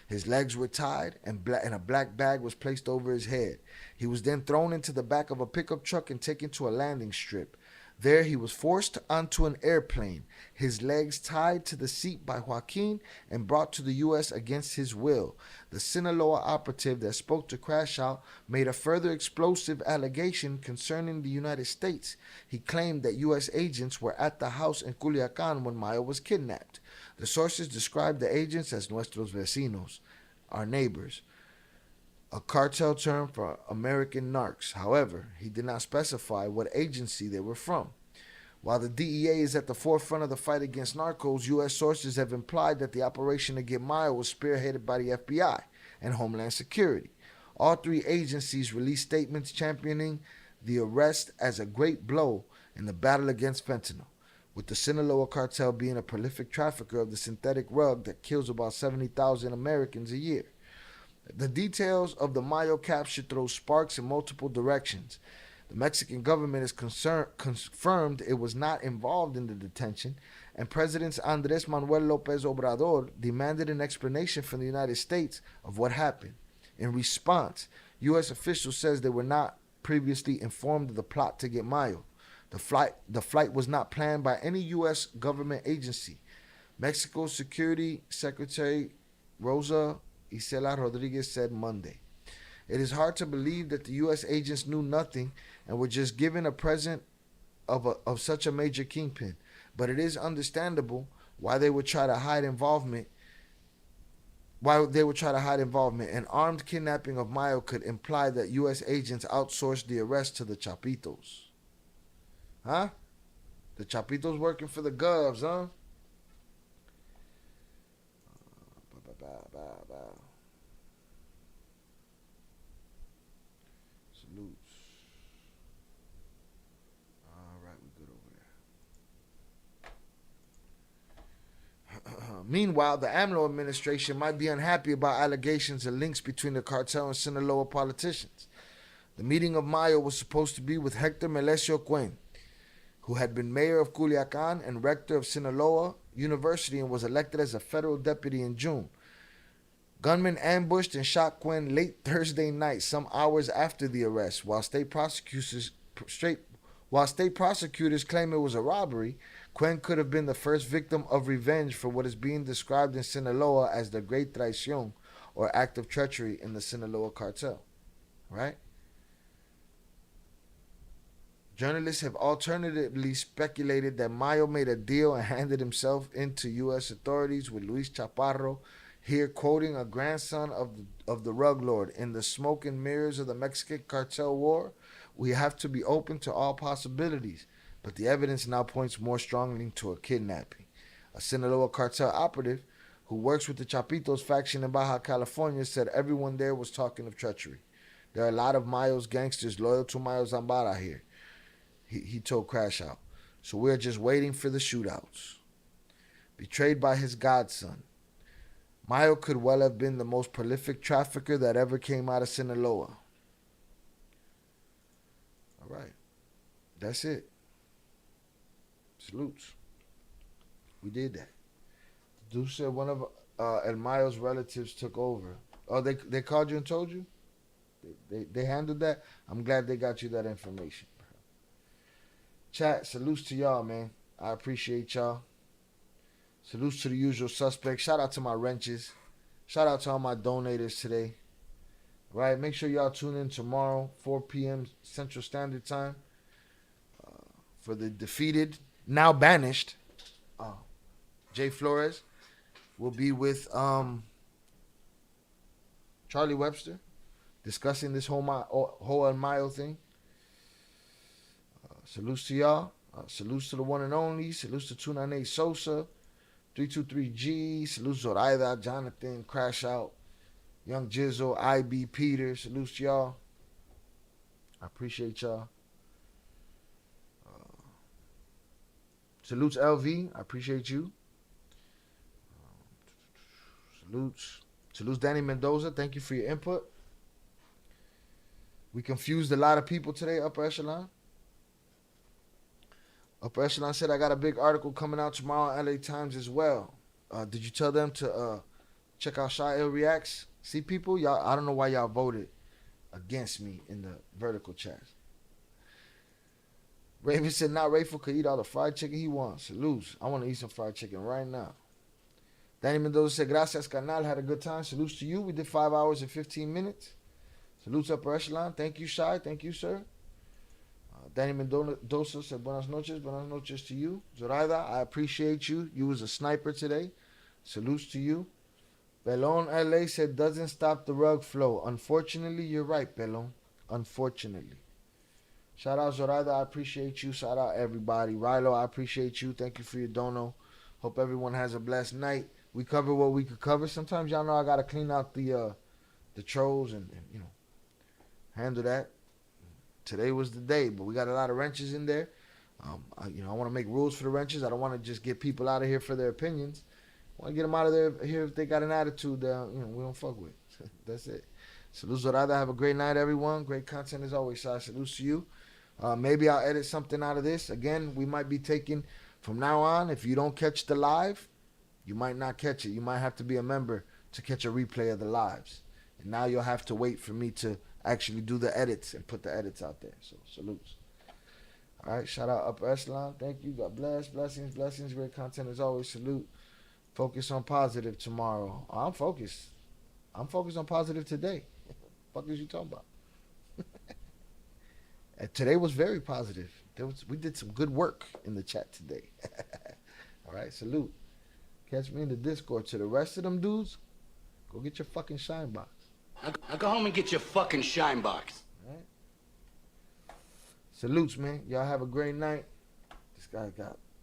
Speaker 3: His legs were tied and a black bag was placed over his head. He was then thrown into the back of a pickup truck and taken to a landing strip. There he was forced onto an airplane, his legs tied to the seat by Joaquín and brought to the U.S. against his will. The Sinaloa operative that spoke to Crash Out made a further explosive allegation concerning the United States. He claimed that U.S. agents were at the house in Culiacán when Mayo was kidnapped. The sources described the agents as nuestros vecinos, our neighbors, a cartel term for American narcs. However, he did not specify what agency they were from. While the DEA is at the forefront of the fight against narcos, U.S. sources have implied that the operation to get Mayo was spearheaded by the FBI and Homeland Security. All 3 agencies released statements championing the arrest as a great blow in the battle against fentanyl, with the Sinaloa cartel being a prolific trafficker of the synthetic rug that kills about 70,000 Americans a year. The details of the Mayo capture throw sparks in multiple directions. The Mexican government is confirmed it was not involved in the detention, and President Andrés Manuel López Obrador demanded an explanation from the United States of what happened. In response, U.S. officials says they were not previously informed of the plot to get Mayo. The flight was not planned by any U.S. government agency. Mexico's Security Secretary Rosa Isela Rodriguez said Monday. It is hard to believe that the U.S. agents knew nothing and were just given a present of such a major kingpin, but it is understandable why they would try to hide involvement. An armed kidnapping of Mayo could imply that U.S. agents outsourced the arrest to the Chapitos. Huh? The Chapitos working for the Govs, huh? Salutes. All right, we're good over there. Meanwhile, the AMLO administration might be unhappy about allegations of links between the cartel and Sinaloa politicians. The meeting of Mayo was supposed to be with Hector Melesio Cuen, who had been mayor of Culiacan and rector of Sinaloa University and was elected as a federal deputy in June. Gunmen ambushed and shot Cuen late Thursday night, some hours after the arrest. While state prosecutors claim it was a robbery, Cuen could have been the first victim of revenge for what is being described in Sinaloa as the Great Traición, or act of treachery in the Sinaloa cartel. Right? Journalists have alternatively speculated that Mayo made a deal and handed himself into U.S. authorities with Luis Chaparro, here quoting a grandson of the rug lord. In the smoke and mirrors of the Mexican cartel war, we have to be open to all possibilities, but the evidence now points more strongly to a kidnapping. A Sinaloa cartel operative who works with the Chapitos faction in Baja California said everyone there was talking of treachery. There are a lot of Mayo's gangsters loyal to Mayo Zambada here, he told Crash Out. So we're just waiting for the shootouts. Betrayed by his godson, Mayo could well have been the most prolific trafficker that ever came out of Sinaloa. All right. That's it. Salutes. We did that. Dude said one of El Mayo's relatives took over. Oh, they called you and told you? They handled that? I'm glad they got you that information. Chat, salutes to y'all, man. I appreciate y'all. Salutes to the usual suspects. Shout out to my wrenches. Shout out to all my donators today. All right, make sure y'all tune in tomorrow, 4 p.m. Central Standard Time, for the defeated, now banished, Jay Flores. Will be with Charlie Webster, discussing this whole El Mayo thing. Salutes to y'all. Salutes to the one and only. Salutes to 298 Sosa. 323G, salutes Zoraida, Jonathan, Crash Out, Young Jizzle, IB, Peter, salutes to y'all. I appreciate y'all. Salutes LV, I appreciate you. Salutes Danny Mendoza, thank you for your input. We confused a lot of people today, Upper Echelon. Upper Echelon said I got a big article coming out tomorrow in LA Times as well. Did you tell them to check out Shy Ill Reacts? See, people, y'all, I don't know why y'all voted against me in the vertical chat. Raven said not Rayful could eat all the fried chicken he wants. Salutes. I want to eat some fried chicken right now. Danny Mendoza said, gracias, canal. Had a good time. Salutes to you. We did 5 hours and 15 minutes. Salutes, Upper Echelon. Thank you, Shy. Thank you, sir. Danny Mendoza said, buenas noches to you. Zoraida, I appreciate you. You was a sniper today. Salutes to you. Pelon LA said, doesn't stop the rug flow. Unfortunately, you're right, Pelon. Unfortunately. Shout out Zoraida, I appreciate you. Shout out everybody. Rilo, I appreciate you. Thank you for your dono. Hope everyone has a blessed night. We cover what we could cover. Sometimes y'all know I gotta clean out the trolls and you know, handle that. Today was the day, but we got a lot of wrenches in there. I want to make rules for the wrenches. I don't want to just get people out of here for their opinions. I want to get them out of there here if they got an attitude that we don't fuck with. That's it. Salutes, Dorada. Have a great night, everyone. Great content as always, Sai. Salutes to you. Maybe I'll edit something out of this. Again, we might be taking, from now on, if you don't catch the live, you might not catch it. You might have to be a member to catch a replay of the lives. And now you'll have to wait for me to actually do the edits and put the edits out there. So, salutes. All right, shout out Upper Echelon. Thank you. God bless. Blessings, blessings. Great content as always. Salute. Focus on positive tomorrow. I'm focused. I'm focused on positive today. What the fuck is you talking about? And today was very positive. We did some good work in the chat today. All right, salute. Catch me in the Discord. To the rest of them dudes, go get your fucking shine box.
Speaker 21: Now go home and get your fucking shine box.
Speaker 3: All right. Salutes, man. Y'all have a great night. This guy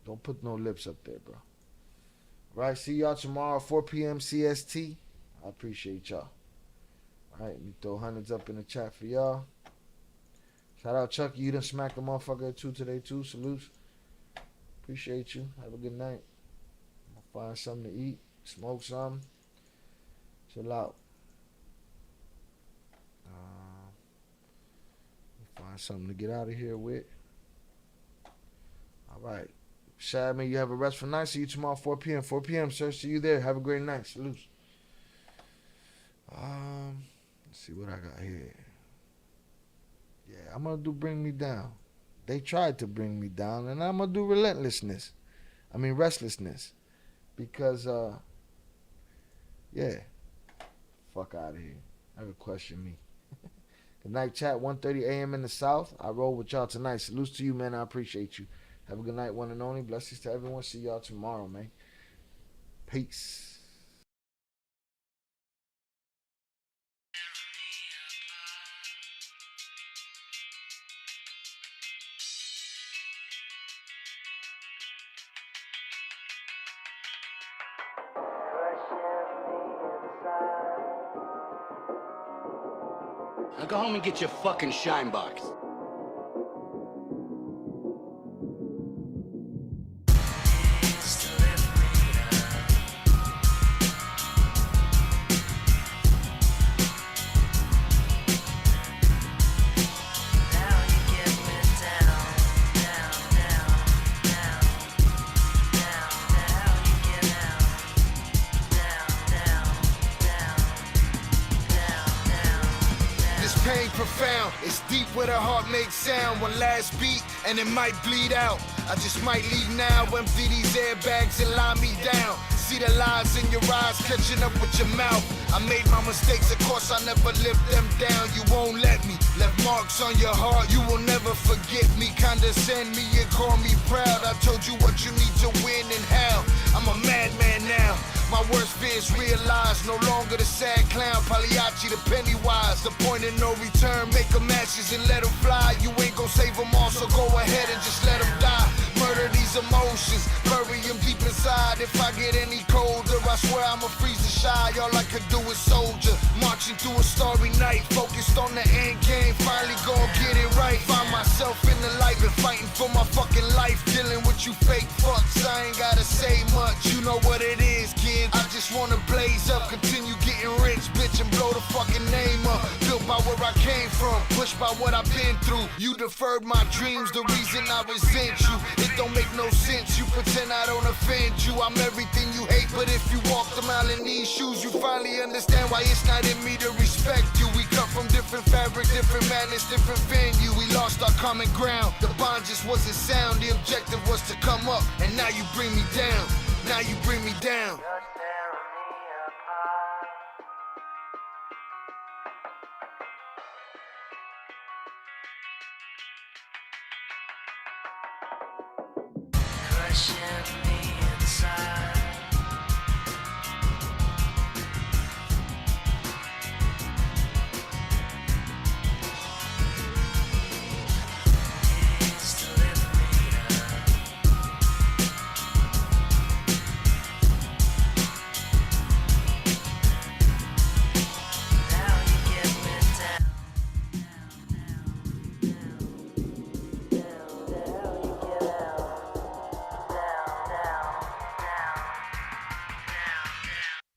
Speaker 3: don't put no lips up there, bro. All right, see y'all tomorrow, 4 p.m. CST. I appreciate y'all. All right, let me throw hundreds up in the chat for y'all. Shout out Chucky. You done smacked the motherfucker at 2 today, too. Salutes. Appreciate you. Have a good night. I'm gonna find something to eat, smoke something. Chill out. Find something to get out of here with. All right. Shadman, you have a restful night. See you tomorrow, 4 p.m. 4 p.m., sir. See you there. Have a great night. Salutes. Let's see what I got here. Yeah, I'm going to do Bring Me Down. They tried to bring me down, and I'm going to do Restlessness. Because, yeah. Fuck out of here. Never question me. Good night, chat. 1:30 a.m. in the South. I roll with y'all tonight. Salutes to you, man. I appreciate you. Have a good night, one and only. Blessings to everyone. See y'all tomorrow, man. Peace.
Speaker 21: Now go home and get your fucking shine box.
Speaker 1: Profound, it's deep where the heart makes sound. One last beat and it might bleed out. I just might leave now, empty these airbags and lie me down. See the lies in your eyes catching up with your mouth. I made my mistakes, of course I never lived them down. You won't let me, left marks on your heart. You will never forget me, condescend me and call me proud. I told you what you need to win and how. I'm a madman now. My worst fears realized, no longer the sad clown, Pagliacci the Pennywise. The point of no return, make them ashes and let them fly. You ain't gon' save them all, so go ahead and just let them die. Murder these emotions, bury them deep inside. If I get any colder, I swear I'ma freeze the shy. All I could do is soldier, marching through a starry night, focused on the end game, finally gon' get it right. Find myself in the light, been fighting for my fucking life, dealing with you fake fucks. I ain't gotta say much, you know what it is, kid. I just wanna blaze up, continue getting rich, bitch, and blow the fucking name up. Built by where I came from, pushed by what I've been through. You deferred my dreams, the reason I resent you. It don't make no sense, you pretend I don't offend you. I'm everything you hate, but if you walked a mile in these shoes, you finally understand why it's not in me to respect you. We come from different fabric, different madness, different venue. We lost our common ground, the bond just wasn't sound. The objective was to come up, and now you bring me down. Now you bring me down.
Speaker 2: Crushing me inside. Used to lift me up.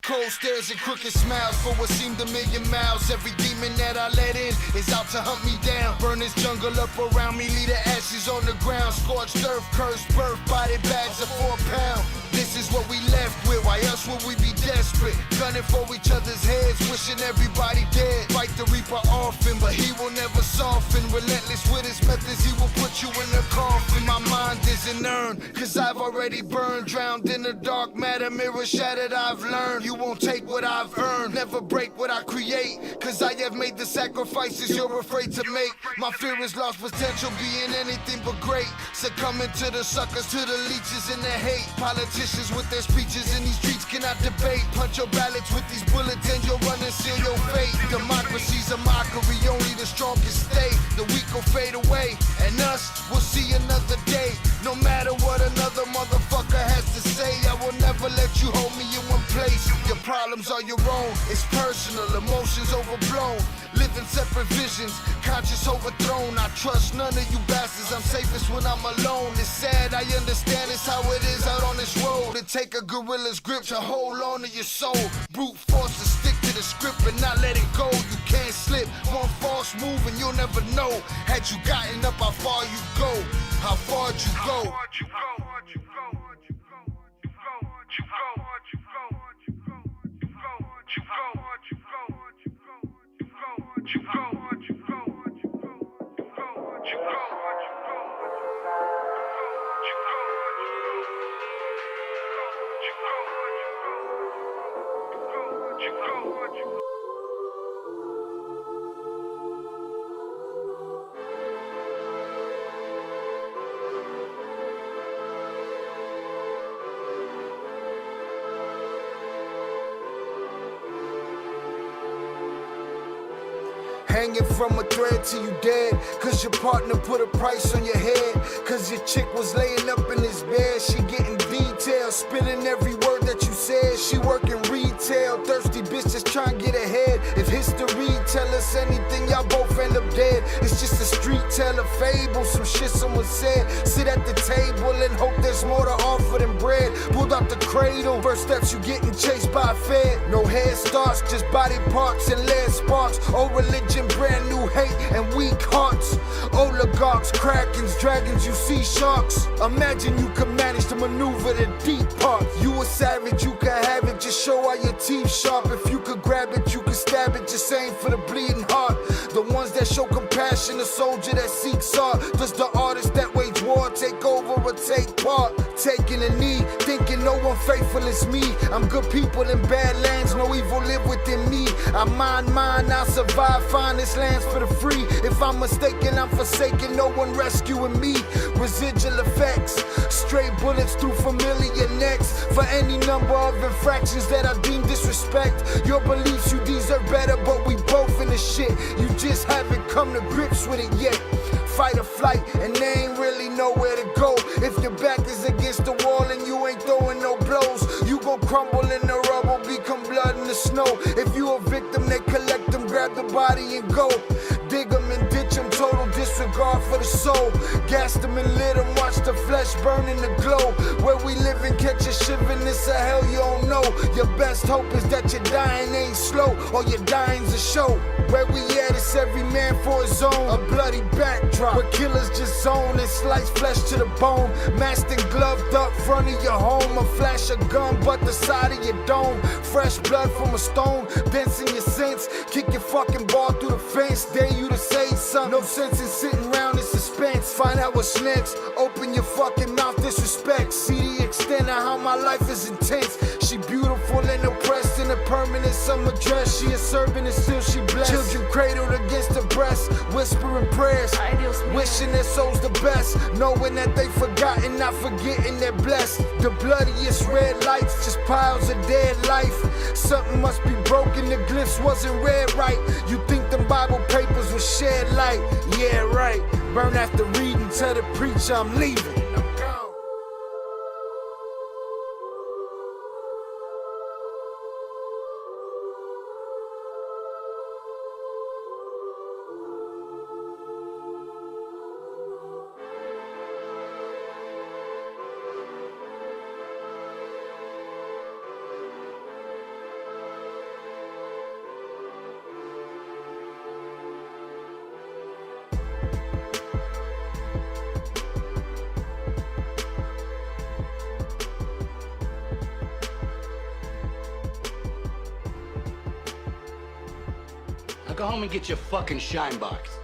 Speaker 1: cold stares and crooked smiles for what seemed a million miles. Every demon that I let in is out to hunt me down. Burn this jungle up around me, leave the ashes on the ground. Scorched earth, cursed birth, body bags of 4 pounds. This is what we left with, why else would we be desperate? Gunning for each other's heads, wishing everybody dead. Fight the reaper often, but he will never soften. Relentless with his methods, he will put you in a coffin. My mind isn't earned, cause I've already burned. Drowned in the dark matter, mirror shattered, I've learned. You won't take what I've earned, never break what I create. Cause I have made the sacrifices you're afraid to make. My fear is lost potential, being anything but great. Succumbing to the suckers, to the leeches and the hate. Politicians with their speeches in these streets cannot debate. Punch your ballots with these bullets and you'll run and seal your fate. Democracy's a mockery, only the strongest stay. The weak will fade away, and us will see another day. No matter what another motherfucker has to say, I will never let you hold me in one place. Your problems are your own, it's personal, emotions overblown. Living separate visions, conscience overthrown. I trust none of you bastards, I'm safest when I'm alone. It's sad, I understand it's how it is out on this road. To take a gorilla's grip to hold on to your soul. Brute force to stick to the script and not let it go. You can't slip, one false move and you'll never know. Had you gotten up, how far you go? How far you go? Hanging from a thread till you dead, cause your partner put a price on your head. Cause your chick was laying up in his bed, she getting details, spitting every word that you said. She working retail, thirsty bitch just trying to get ahead. If history tell us anything, y'all both end up dead. It's just a street tale, a fable, some shit someone said. Sit at the table and hope there's more to offer than bread. Pulled out the cradle, first steps you getting chased by a fed. No head starts, just body parts and lead sparks. Old religion, brand new hate and weak hearts. Oligarchs, krakens, dragons, you see sharks. Imagine you could manage to maneuver the deep parts. You a savage, you can have it, just show how your teeth sharp. If you could grab it, you could stab it, just aim for the bleeding heart. The ones that show compassion, a soldier that seeks art. Does the artist that wage war take over or take part? Taking a knee, thinking no one faithful is me. I'm good people in bad lands, no evil live within me. I mind mine, I'll survive, find this lands for the free. If I'm mistaken, I'm forsaken, no one rescuing me. Residual effects, stray bullets through familiar necks. For any number of infractions that I deem disrespect. Your beliefs, you deserve better, but we both in the shit. You just haven't come to grips with it yet. Fight or flight, and they ain't really nowhere to go. If your back is against the wall and you ain't throwing no blows, you gon' crumble in the rubble, become blood in the snow. If you a victim, they collect them, grab the body and go. Dig them and ditch them, total disregard for the soul. Gas them and lit them, watch the flesh burn in the glow. Where we live and catch a shivering, it's a hell you don't know. Your best hope is that your dying ain't slow, or your dying's a show. Where we at, it's every man for his own. A bloody backdrop, where killers just zone and slice flesh to the bone. Masked and gloved up front of your home. A flash of gun, but the side of your dome. Fresh blood from a stone, dancing your sense. Kick your fucking ball through the fence, dare you to say something. No sense in sitting around in suspense. Find out what's next, open your fucking mouth, disrespect. See the extent of how my life is intense. She beautiful and oppressed in a permanent summer dress. She a servant and still she blessed. Children cradled against her breast, whispering prayers, wishing their souls the best, knowing that they forgotten, not forgetting they're blessed. The bloodiest red lights, just piles of dead life. Something must be broken, the glyphs wasn't read right. You think them Bible papers will shed light? Yeah, right. Burn after reading, tell the preacher I'm leaving.
Speaker 21: go home and get your fucking shine box.